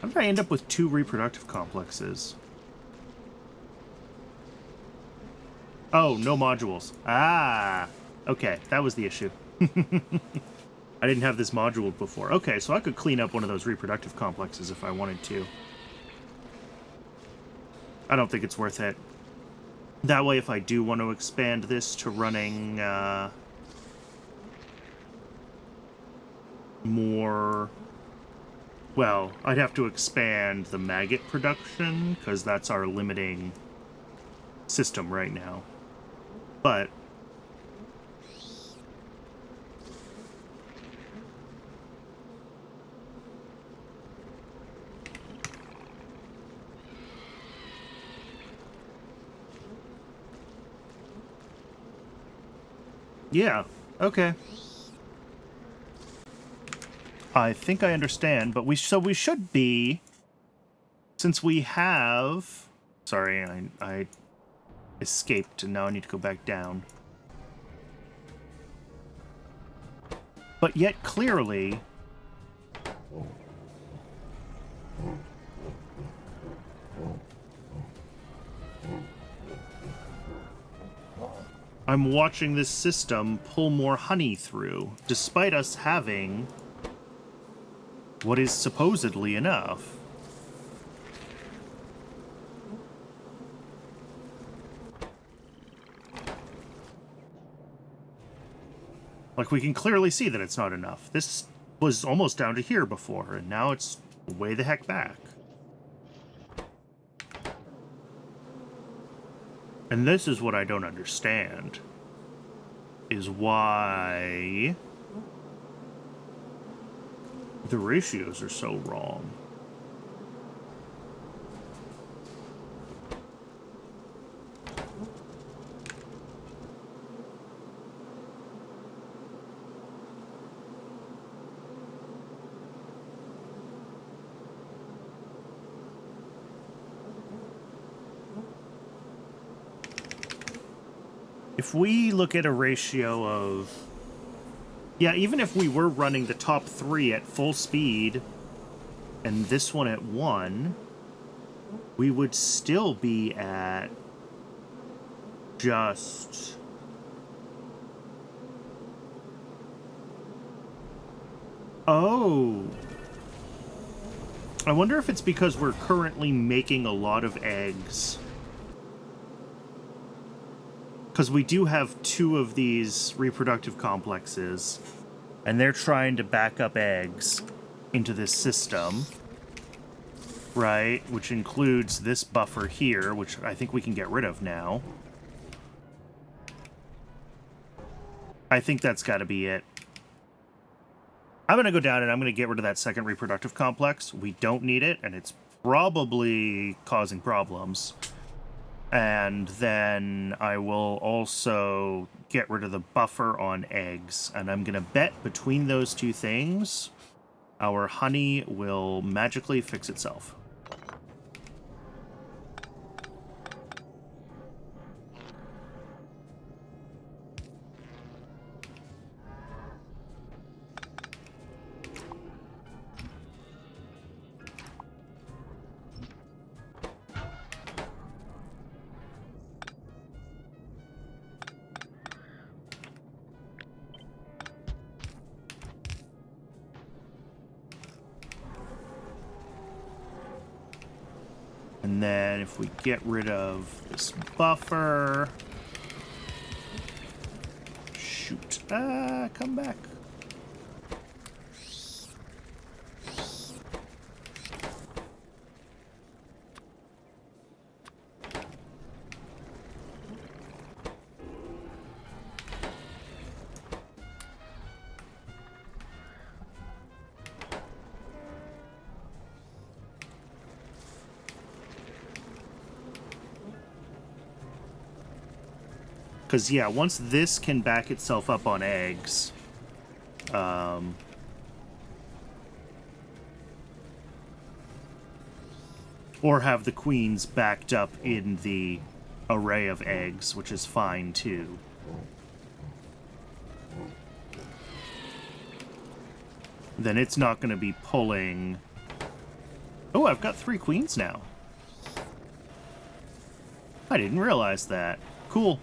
How did I end up with 2 reproductive complexes? Oh, no modules. Ah! Okay, that was the issue. I didn't have this moduled before. Okay, so I could clean up one of those reproductive complexes if I wanted to. I don't think it's worth it. That way, if I do want to expand this to running more... Well, I'd have to expand the maggot production, because that's our limiting system right now. But... yeah, okay. I think I understand, but we should be, since we have... Sorry, I escaped, and now I need to go back down. But yet, clearly... I'm watching this system pull more honey through, despite us having what is supposedly enough. Like, we can clearly see that it's not enough. This was almost down to here before, and now it's way the heck back. And this is what I don't understand, is why the ratios are so wrong. If we look at a ratio of... Yeah, even if we were running the top 3 at full speed and this one at 1, we would still be at just... Oh! I wonder if it's because we're currently making a lot of eggs. Because we do have 2 of these reproductive complexes, and they're trying to back up eggs into this system, right? Which includes this buffer here, which I think we can get rid of now. I think that's got to be it. I'm going to go down and I'm going to get rid of that second reproductive complex. We don't need it, and it's probably causing problems. And then I will also get rid of the buffer on eggs. And I'm going to bet between those two things, our honey will magically fix itself. And then if we get rid of this buffer... Shoot. Come back. Because, yeah, once this can back itself up on eggs, or have the queens backed up in the array of eggs, which is fine, too. Then it's not going to be pulling... Oh, I've got 3 queens now. I didn't realize that. Cool.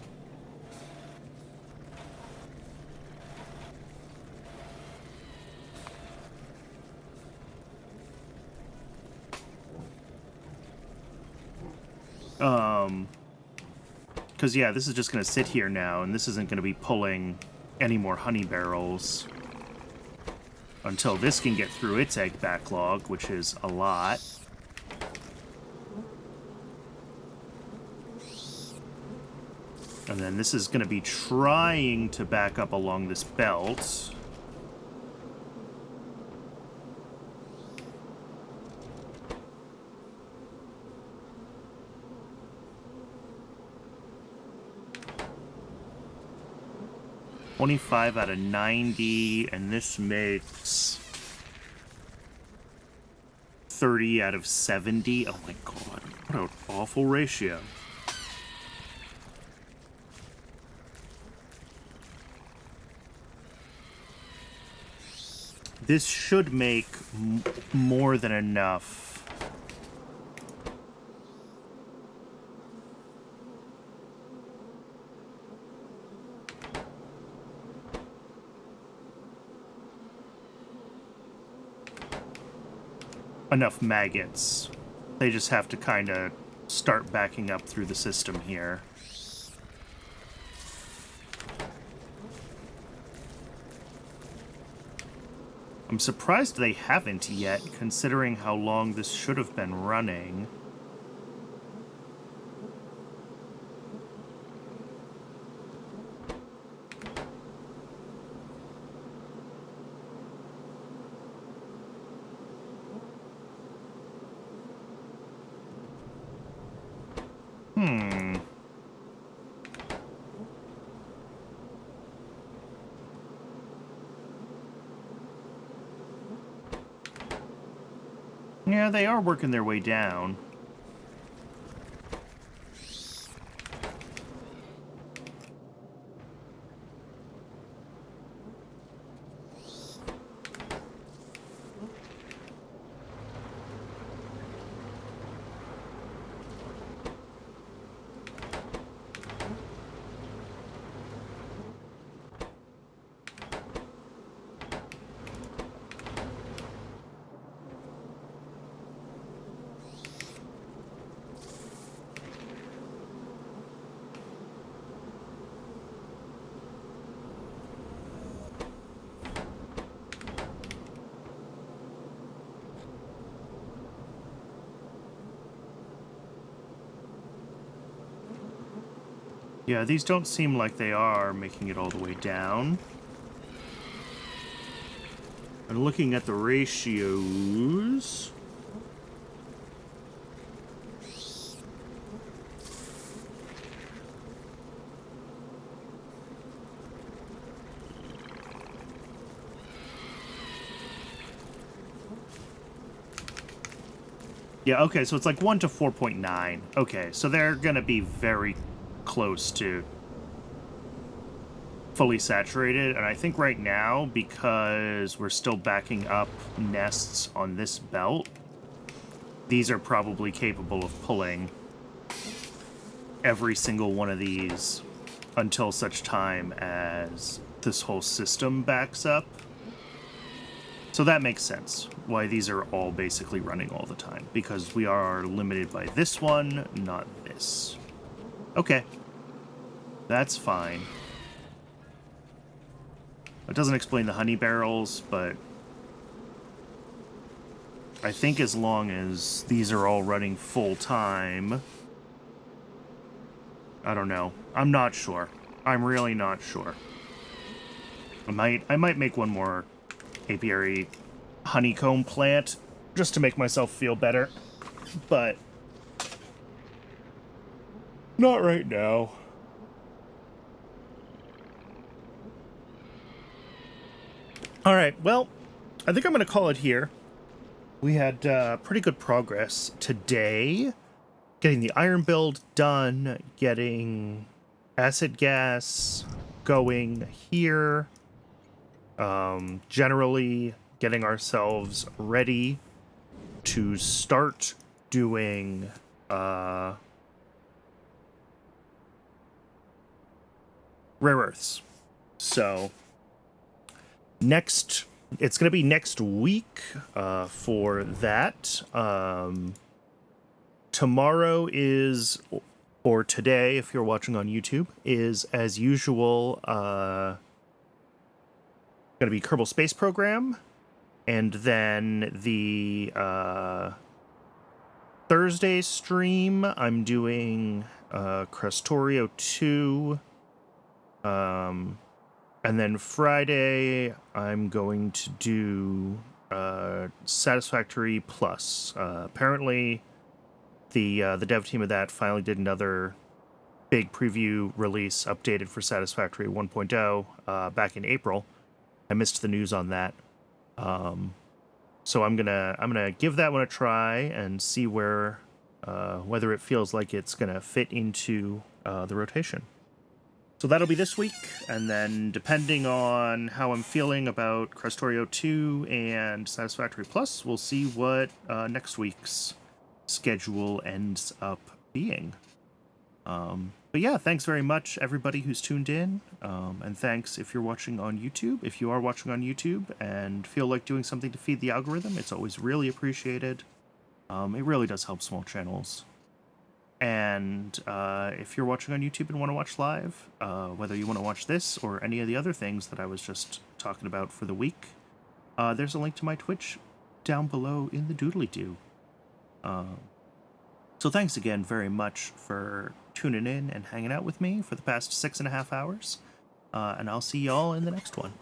Because, yeah, this is just going to sit here now, and this isn't going to be pulling any more honey barrels until this can get through its egg backlog, which is a lot. And then this is going to be trying to back up along this belt. $25 out of 90, and this makes 30 out of 70. Oh my god, what an awful ratio. This should make more than enough. Enough maggots. They just have to kind of start backing up through the system here. I'm surprised they haven't yet, considering how long this should have been running. Yeah, they are working their way down. Yeah, these don't seem like they are making it all the way down. And looking at the ratios... Yeah, okay, so it's like 1 to 4.9. Okay, so they're going to be very close to fully saturated. And I think right now, because we're still backing up nests on this belt, these are probably capable of pulling every single one of these until such time as this whole system backs up. So that makes sense, why these are all basically running all the time, because we are limited by this one, not this. Okay. That's fine. It doesn't explain the honey barrels, but I think as long as these are all running full time, I don't know. I'm not sure. I'm really not sure. I might make one more apiary honeycomb plant just to make myself feel better, but not right now. All right, well, I think I'm going to call it here. We had pretty good progress today. Getting the iron build done, getting acid gas going here. Generally getting ourselves ready to start doing rare earths. So it's going to be next week for that. Tomorrow is, or today, if you're watching on YouTube, is as usual going to be Kerbal Space Program, and then the Thursday stream I'm doing Crestorio 2, and then Friday I'm going to do Satisfactory Plus. Apparently the dev team of that finally did another big preview release updated for Satisfactory 1.0 back in April. I missed the news on that. So I'm gonna give that one a try and see where whether it feels like it's gonna fit into the rotation. So that'll be this week, and then depending on how I'm feeling about Crestorio 2 and Satisfactory Plus, we'll see what next week's schedule ends up being. But yeah, thanks very much, everybody who's tuned in. And thanks if you're watching on YouTube. If you are watching on YouTube and feel like doing something to feed the algorithm, it's always really appreciated. It really does help small channels. And if you're watching on YouTube and want to watch live, whether you want to watch this or any of the other things that I was just talking about for the week, there's a link to my Twitch down below in the doodly-doo. So thanks again very much for tuning in and hanging out with me for the past 6.5 hours. And I'll see y'all in the next one.